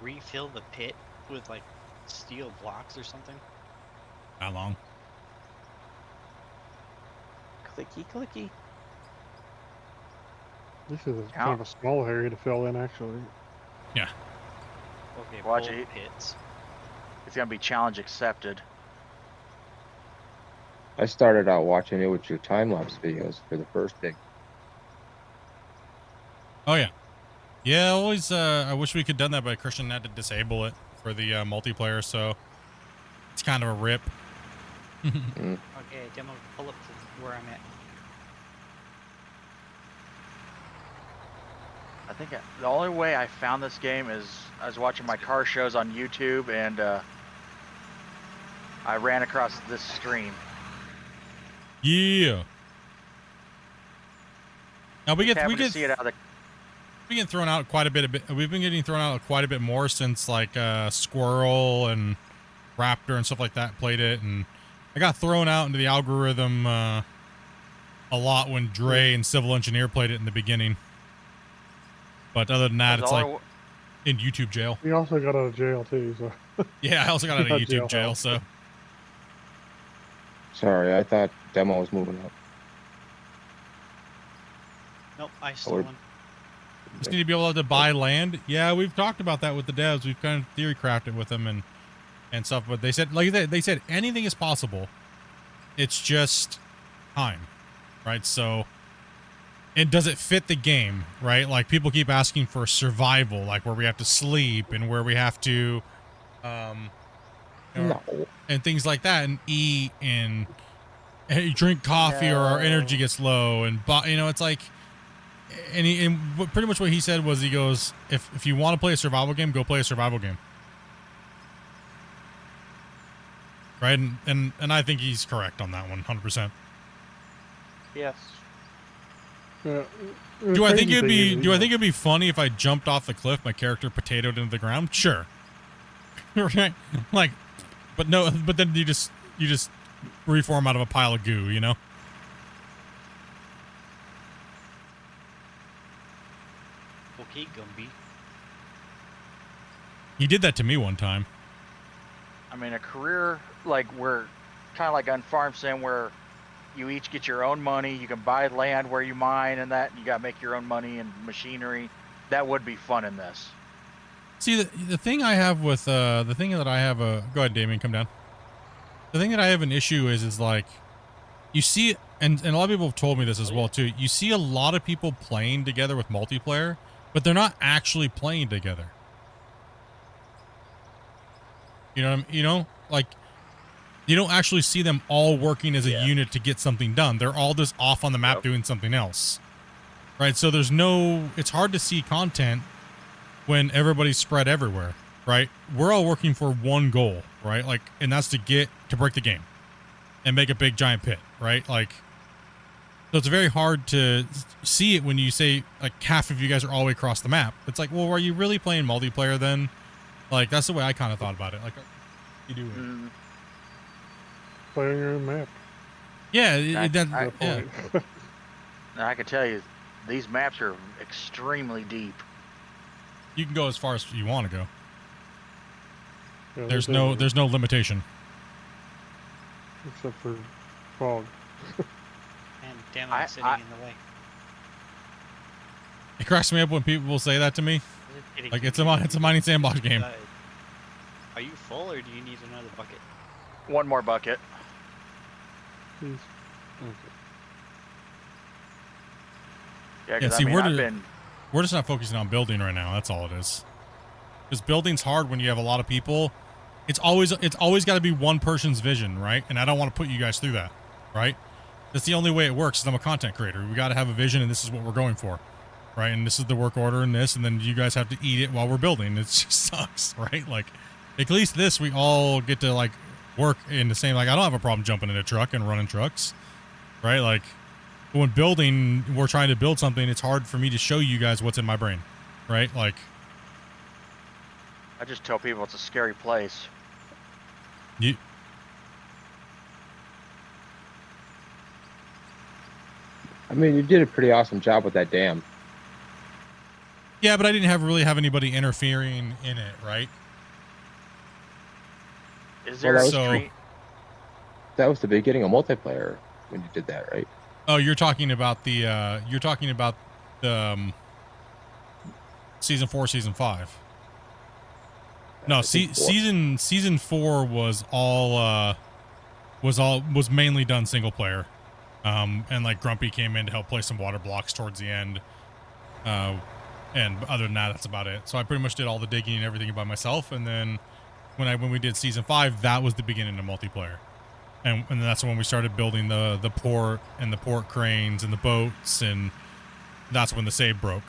refill the pit with like steel blocks or something. How long? Clicky, clicky. This is kind of a small area to fill in, actually. Yeah. Okay, Watch both it. pits. It's gonna be challenge accepted. I started out watching it with your time-lapse videos for the first thing. Oh yeah. Yeah, always I wish we could done that, but Christian had to disable it for the multiplayer, so it's kind of a rip. Okay, demo, pull up to where I'm at. I think the only way I found this game is I was watching my car shows on YouTube, and I ran across this stream. Yeah. Now we Happened to get see it out of the. we get thrown out quite a bit. We've been getting thrown out quite a bit more since like Squirrel and Raptor and stuff like that played it, and I got thrown out into the algorithm a lot when Dre and Civil Engineer played it in the beginning. But other than that, it's like in YouTube jail. We also got out of jail too, so. Yeah, I also got out of YouTube jail, so. Sorry, I thought demo was moving up. Nope, I stole one. Just need to be able to buy land. Yeah, we've talked about that with the devs. We've kind of theory crafted with them and stuff. But they said, like they said, anything is possible. It's just time, right? So, and does it fit the game, right? Like people keep asking for survival, like where we have to sleep and where we have to, No. and things like that, and eat and you drink coffee or our energy gets low, and it's like. And pretty much what he said was, he goes, if you want to play a survival game, go play a survival game. Right? And I think he's correct on that one, 100%. Yes. Do I think it'd be funny if I jumped off the cliff, my character potatoed into the ground? Sure. Right? Like, but no, but then you just reform out of a pile of goo, you know? Okay, Gumby. He did that to me one time. I mean, a career like we're kind of like on Farm Sim, where you each get your own money. You can buy land where you mine, and that you got to make your own money and machinery. That would be fun in this. See, the thing I have with the thing that I have go ahead, Damien, come down. The thing that I have an issue is like, you see, and a lot of people have told me this as well too. You see a lot of people playing together with multiplayer, but they're not actually playing together. You know what I mean? You know, like you don't actually see them all working as a unit to get something done. They're all just off on the map doing something else. Right? So it's hard to see content when everybody's spread everywhere, right? We're all working for one goal, right? Like, and that's to break the game and make a big giant pit, right? Like, so it's very hard to see it when you say like half of you guys are all the way across the map. It's like, well, are you really playing multiplayer then? Like, that's the way I kind of thought about it. Like, you do it. Play on your own map. Yeah, I can tell you, these maps are extremely deep. You can go as far as you want to go. Yeah, there's no limitation. Except for fog. And damn it, I'm sitting in the way. It cracks me up when people will say that to me. Like, it's a mining sandbox game. Are you full, or do you need another bucket? One more bucket. Please. Okay. Yeah, see, we're just not focusing on building right now. That's all it is. Because building's hard when you have a lot of people. It's always got to be one person's vision, right? And I don't want to put you guys through that, right? That's the only way it works. Is I'm a content creator. We got to have a vision, and this is what we're going for, right? And this is the work order, and this, and then you guys have to eat it while we're building. It just sucks, right? Like, at least this, we all get to like work in the same. Like, I don't have a problem jumping in a truck and running trucks, right? Like, when building, we're trying to build something. It's hard for me to show you guys what's in my brain, right? Like, I just tell people it's a scary place. You, I mean, you did a pretty awesome job with that dam. yeah, but I didn't really have anybody interfering in it, right? Is there Well, a that So- street? That was the beginning of multiplayer when you did that, right? Oh, you're talking about the season 4, season 5. No, I think four. season 4 was was mainly done single player. And like Grumpy came in to help play some water blocks towards the end. And other than that, that's about it. So I pretty much did all the digging and everything by myself. And then when we did season 5, that was the beginning of multiplayer. And that's when we started building the port and the port cranes and the boats, and that's when the save broke.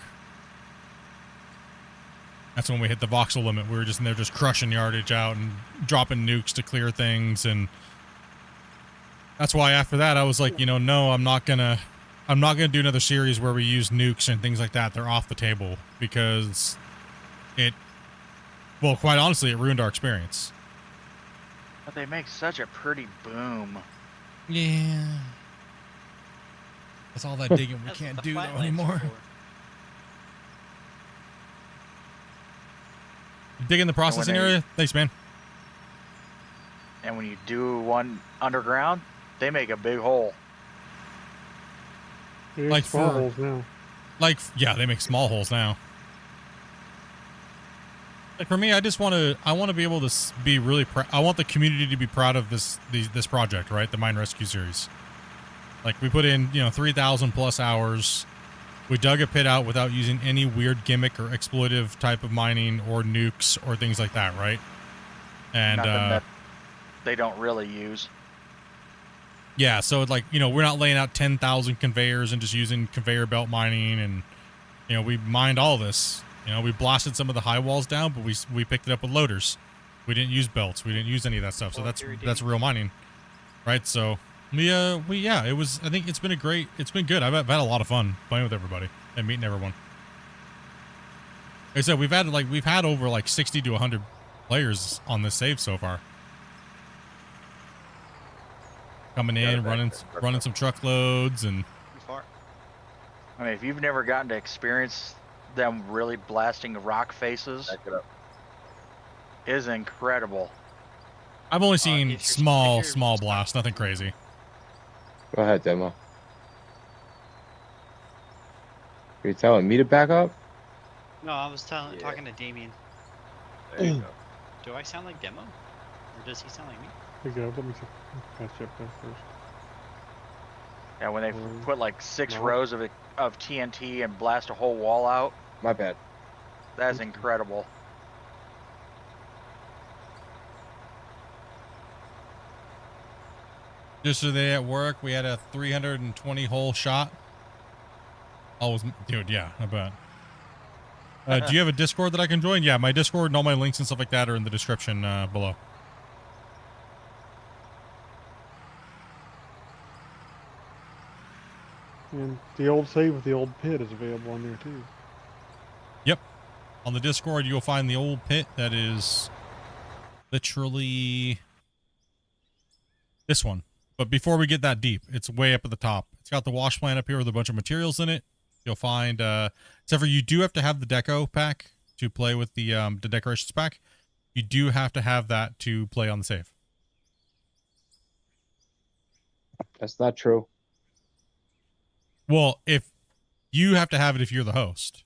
That's when we hit the voxel limit. We were just in there just crushing yardage out and dropping nukes to clear things, and that's why after that I was like, no, I'm not gonna do another series where we use nukes and things like that. They're off the table because quite honestly, it ruined our experience. But they make such a pretty boom. Yeah. That's all that digging we That's can't what do the though flatlands are anymore. for. Digging the processing they- area? Thanks, man. And when you do one underground, they make a big hole. There's Like small for- holes now. Like, yeah, they make small holes now. Like for me, I want to be able to be really I want the community to be proud of this project, right? The mine rescue series. Like we put in, 3,000 plus hours. We dug a pit out without using any weird gimmick or exploitive type of mining or nukes or things like that, right? And Nothing that they don't really use. yeah, so like, we're not laying out 10,000 conveyors and just using conveyor belt mining, and we mined all this. We blasted some of the high walls down, but we picked it up with loaders. We didn't use belts. We didn't use any of that stuff. So that's real mining, right? So it was. I think it's been good. I've had a lot of fun playing with everybody and meeting everyone. Like I said, we've had over like 60 to 100 players on this save so far. Coming in, running some truckloads and. I mean, if you've never gotten to experience them really blasting rock faces, Back it up. it is incredible. I've only seen if you're- small if you're- blasts, nothing crazy. Go ahead, Demo. Are you telling me to back up? No, I was Yeah. talking to Damien. There you go. Do I sound like Demo? Or does he sound like me? Here you go. Let me patch you up there first. Yeah, when they put like 6 No. rows of TNT and blast a whole wall out, My bad. that's incredible. Yesterday at work, we had a 320 hole shot. Dude, yeah, I bet. Do you have a Discord that I can join? Yeah, my Discord and all my links and stuff like that are in the description below. And the old save with the old pit is available on there too. Yep. On the Discord, you'll find the old pit that is literally this one. But before we get that deep, it's way up at the top. It's got the wash plant up here with a bunch of materials in it. You'll find, except for you do have to have the deco pack to play with the decorations pack. You do have to have that to play on the save. That's not true. Well, if you have to have it if you're the host.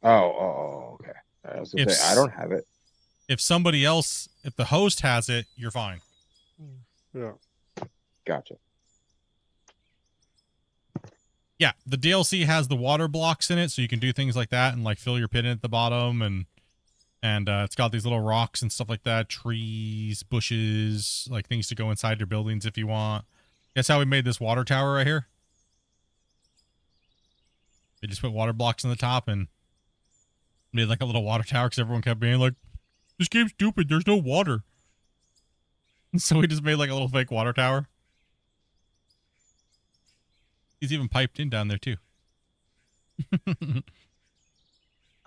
Oh, okay. I was gonna say I don't have it. If somebody else, if the host has it, you're fine. Yeah. Gotcha. Yeah, the DLC has the water blocks in it, so you can do things like that and like fill your pit in at the bottom, and it's got these little rocks and stuff like that, trees, bushes, like things to go inside your buildings if you want. Guess how we made this water tower right here? We just put water blocks on the top and made like a little water tower because everyone kept being like, "This game's stupid. There's no water." And so we just made like a little fake water tower. He's even piped in down there too.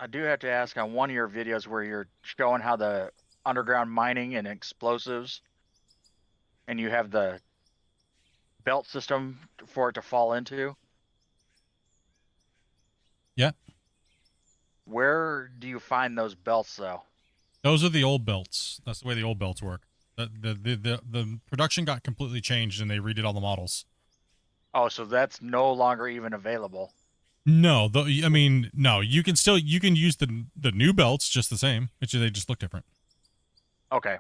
I do have to ask on one of your videos where you're showing how the underground mining and explosives, and you have the belt system for it to fall into. Yeah. Where do you find those belts, though? Those are the old belts. That's the way the old belts work. The production got completely changed and they redid all the models. Oh, so that's no longer even available. No, I mean, no. You can use the new belts just the same. It's just, they just look different. Okay.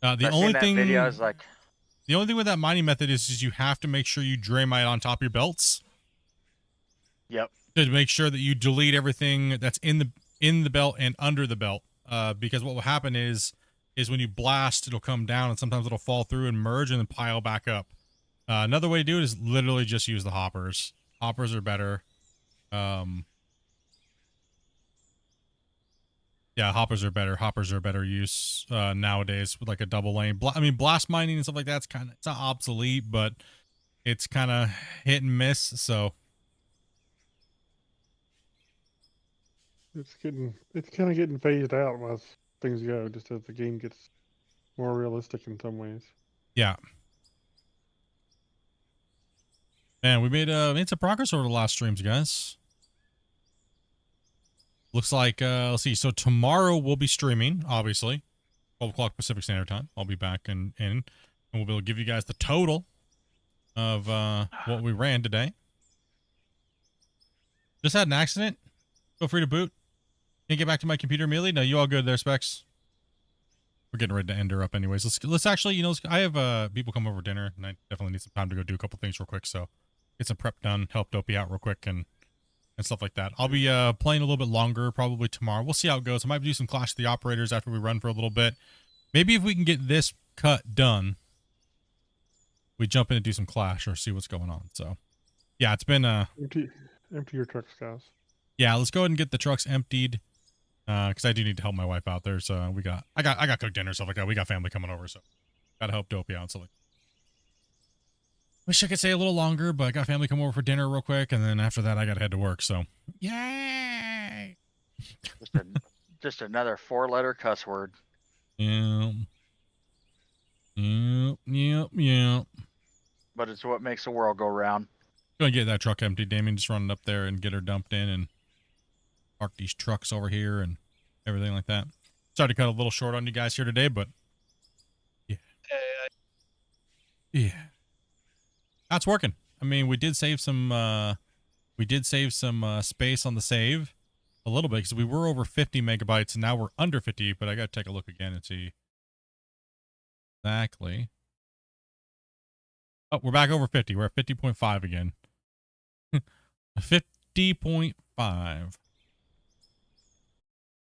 The I only seen that thing video is like, the only thing with that mining method is you have to make sure you draymite on top of your belts. yep. To make sure that you delete everything that's in the belt and under the belt. Because what will happen is when you blast, it'll come down and sometimes it'll fall through and merge and then pile back up. Another way to do it is literally just use the hoppers. Hoppers are better. Yeah, hoppers are better. Hoppers are better use nowadays with like a double lane. I mean, blast mining and stuff like that's it's not obsolete, but it's kind of hit and miss. So It's kind of getting phased out as things go, just as the game gets more realistic in some ways. yeah. Man, we made some progress over the last streams, guys. Looks like, let's see. So tomorrow we'll be streaming, obviously. 12 o'clock Pacific Standard Time. I'll be back and we'll be able to give you guys the total of what we ran today. Just had an accident. Feel free to boot. Can't get back to my computer immediately. No, you all good there, Specs? We're getting ready to end her up anyways. Let's actually, I have people come over for dinner, and I definitely need some time to go do a couple things real quick. So get some prep done, help Dopey out real quick, and stuff like that. I'll be playing a little bit longer probably tomorrow. We'll see how it goes. I might do some Clash of the Operators after we run for a little bit. Maybe if we can get this cut done, we jump in and do some Clash or see what's going on. So yeah, it's been empty your trucks, guys. Yeah, let's go ahead and get the trucks emptied. Because I do need to help my wife out there. So I got cooked dinner, stuff like that. We got family coming over, so gotta help Dopey out. So like, wish I could stay a little longer, but I got family come over for dinner real quick, and then after that I gotta head to work. So yay! Just another 4-letter cuss word. Yeah. Yep. But it's what makes the world go round. Gonna get that truck empty, Damien. Just run it up there and get her dumped in and park these trucks over here and everything like that. Sorry to cut a little short on you guys here today, but yeah, that's working. I mean, we did save some space on the save a little bit because we were over 50 megabytes and now we're under 50. But I gotta take a look again and see exactly. Oh, we're back over 50. We're at 50.5 again. 50.5.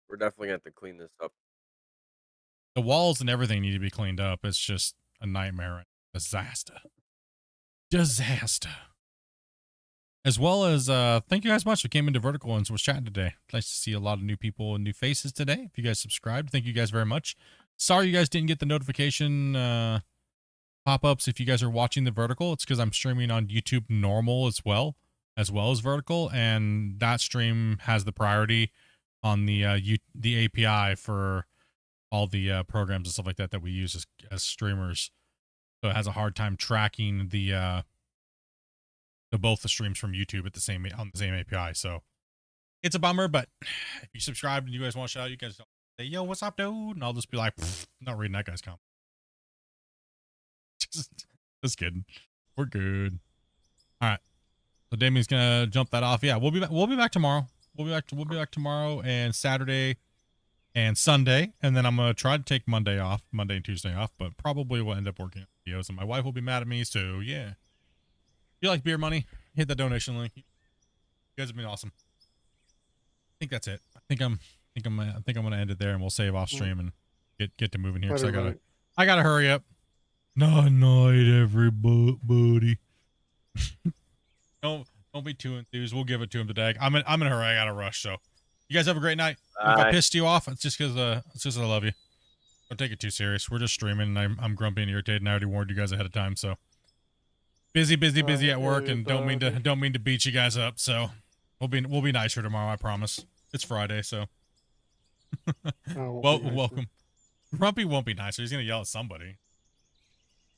We're definitely going to have to clean this up. The walls and everything need to be cleaned up. It's just a nightmare. Disaster. As well as, thank you guys much for came into Vertical and was chatting today. Nice to see a lot of new people and new faces today. If you guys subscribed, thank you guys very much. Sorry you guys didn't get the notification pop-ups if you guys are watching the Vertical. It's because I'm streaming on YouTube normal as well as Vertical, and that stream has the priority on the API for all the programs and stuff like that we use as streamers. So it has a hard time tracking the both the streams from YouTube on the same API. So it's a bummer, but if you subscribe and you guys want to shout out, you guys say, yo, what's up, dude? And I'll just be like, not reading that guy's comment. Just kidding. We're good. All right. So Damien's gonna jump that off. Yeah, we'll be back tomorrow. We'll be back tomorrow and Saturday and Sunday, and then I'm gonna try to take Monday and Tuesday off, but probably will end up working on videos, and my wife will be mad at me. So yeah, if you like beer money, hit that donation link. You guys have been awesome. I think that's it. I think I'm gonna end it there, and we'll save off stream and get to moving here. Cause I gotta hurry up. Night, everybody. Don't be too enthused. We'll give it to him today. I'm in a hurry. I gotta rush. So, you guys have a great night. If I pissed you off, it's just because I love you. Don't take it too serious. We're just streaming, and I'm grumpy and irritated. And I already warned you guys ahead of time. So, busy at work, and don't mean to beat you guys up. So, we'll be nicer tomorrow. I promise. It's Friday, so. Oh, Well, be nicer. welcome. Grumpy won't be nicer. He's gonna yell at somebody.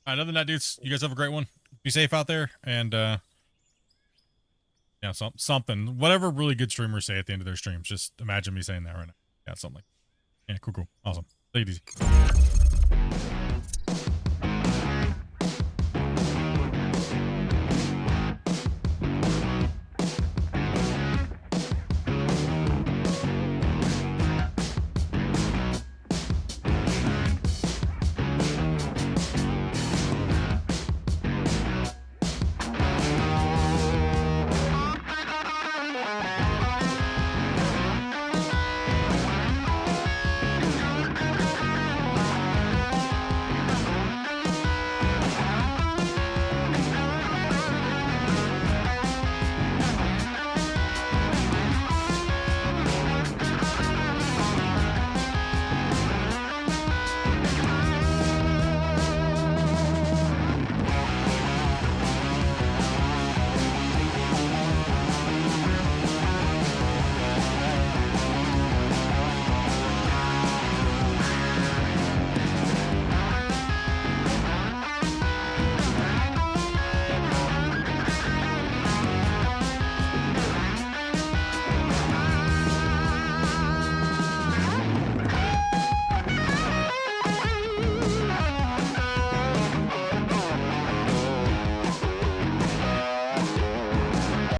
All right, other than that, dudes, you guys have a great one. Be safe out there, and yeah, something, whatever really good streamers say at the end of their streams. Just imagine me saying that right now. Yeah, something. Yeah, cool, awesome. Take it easy.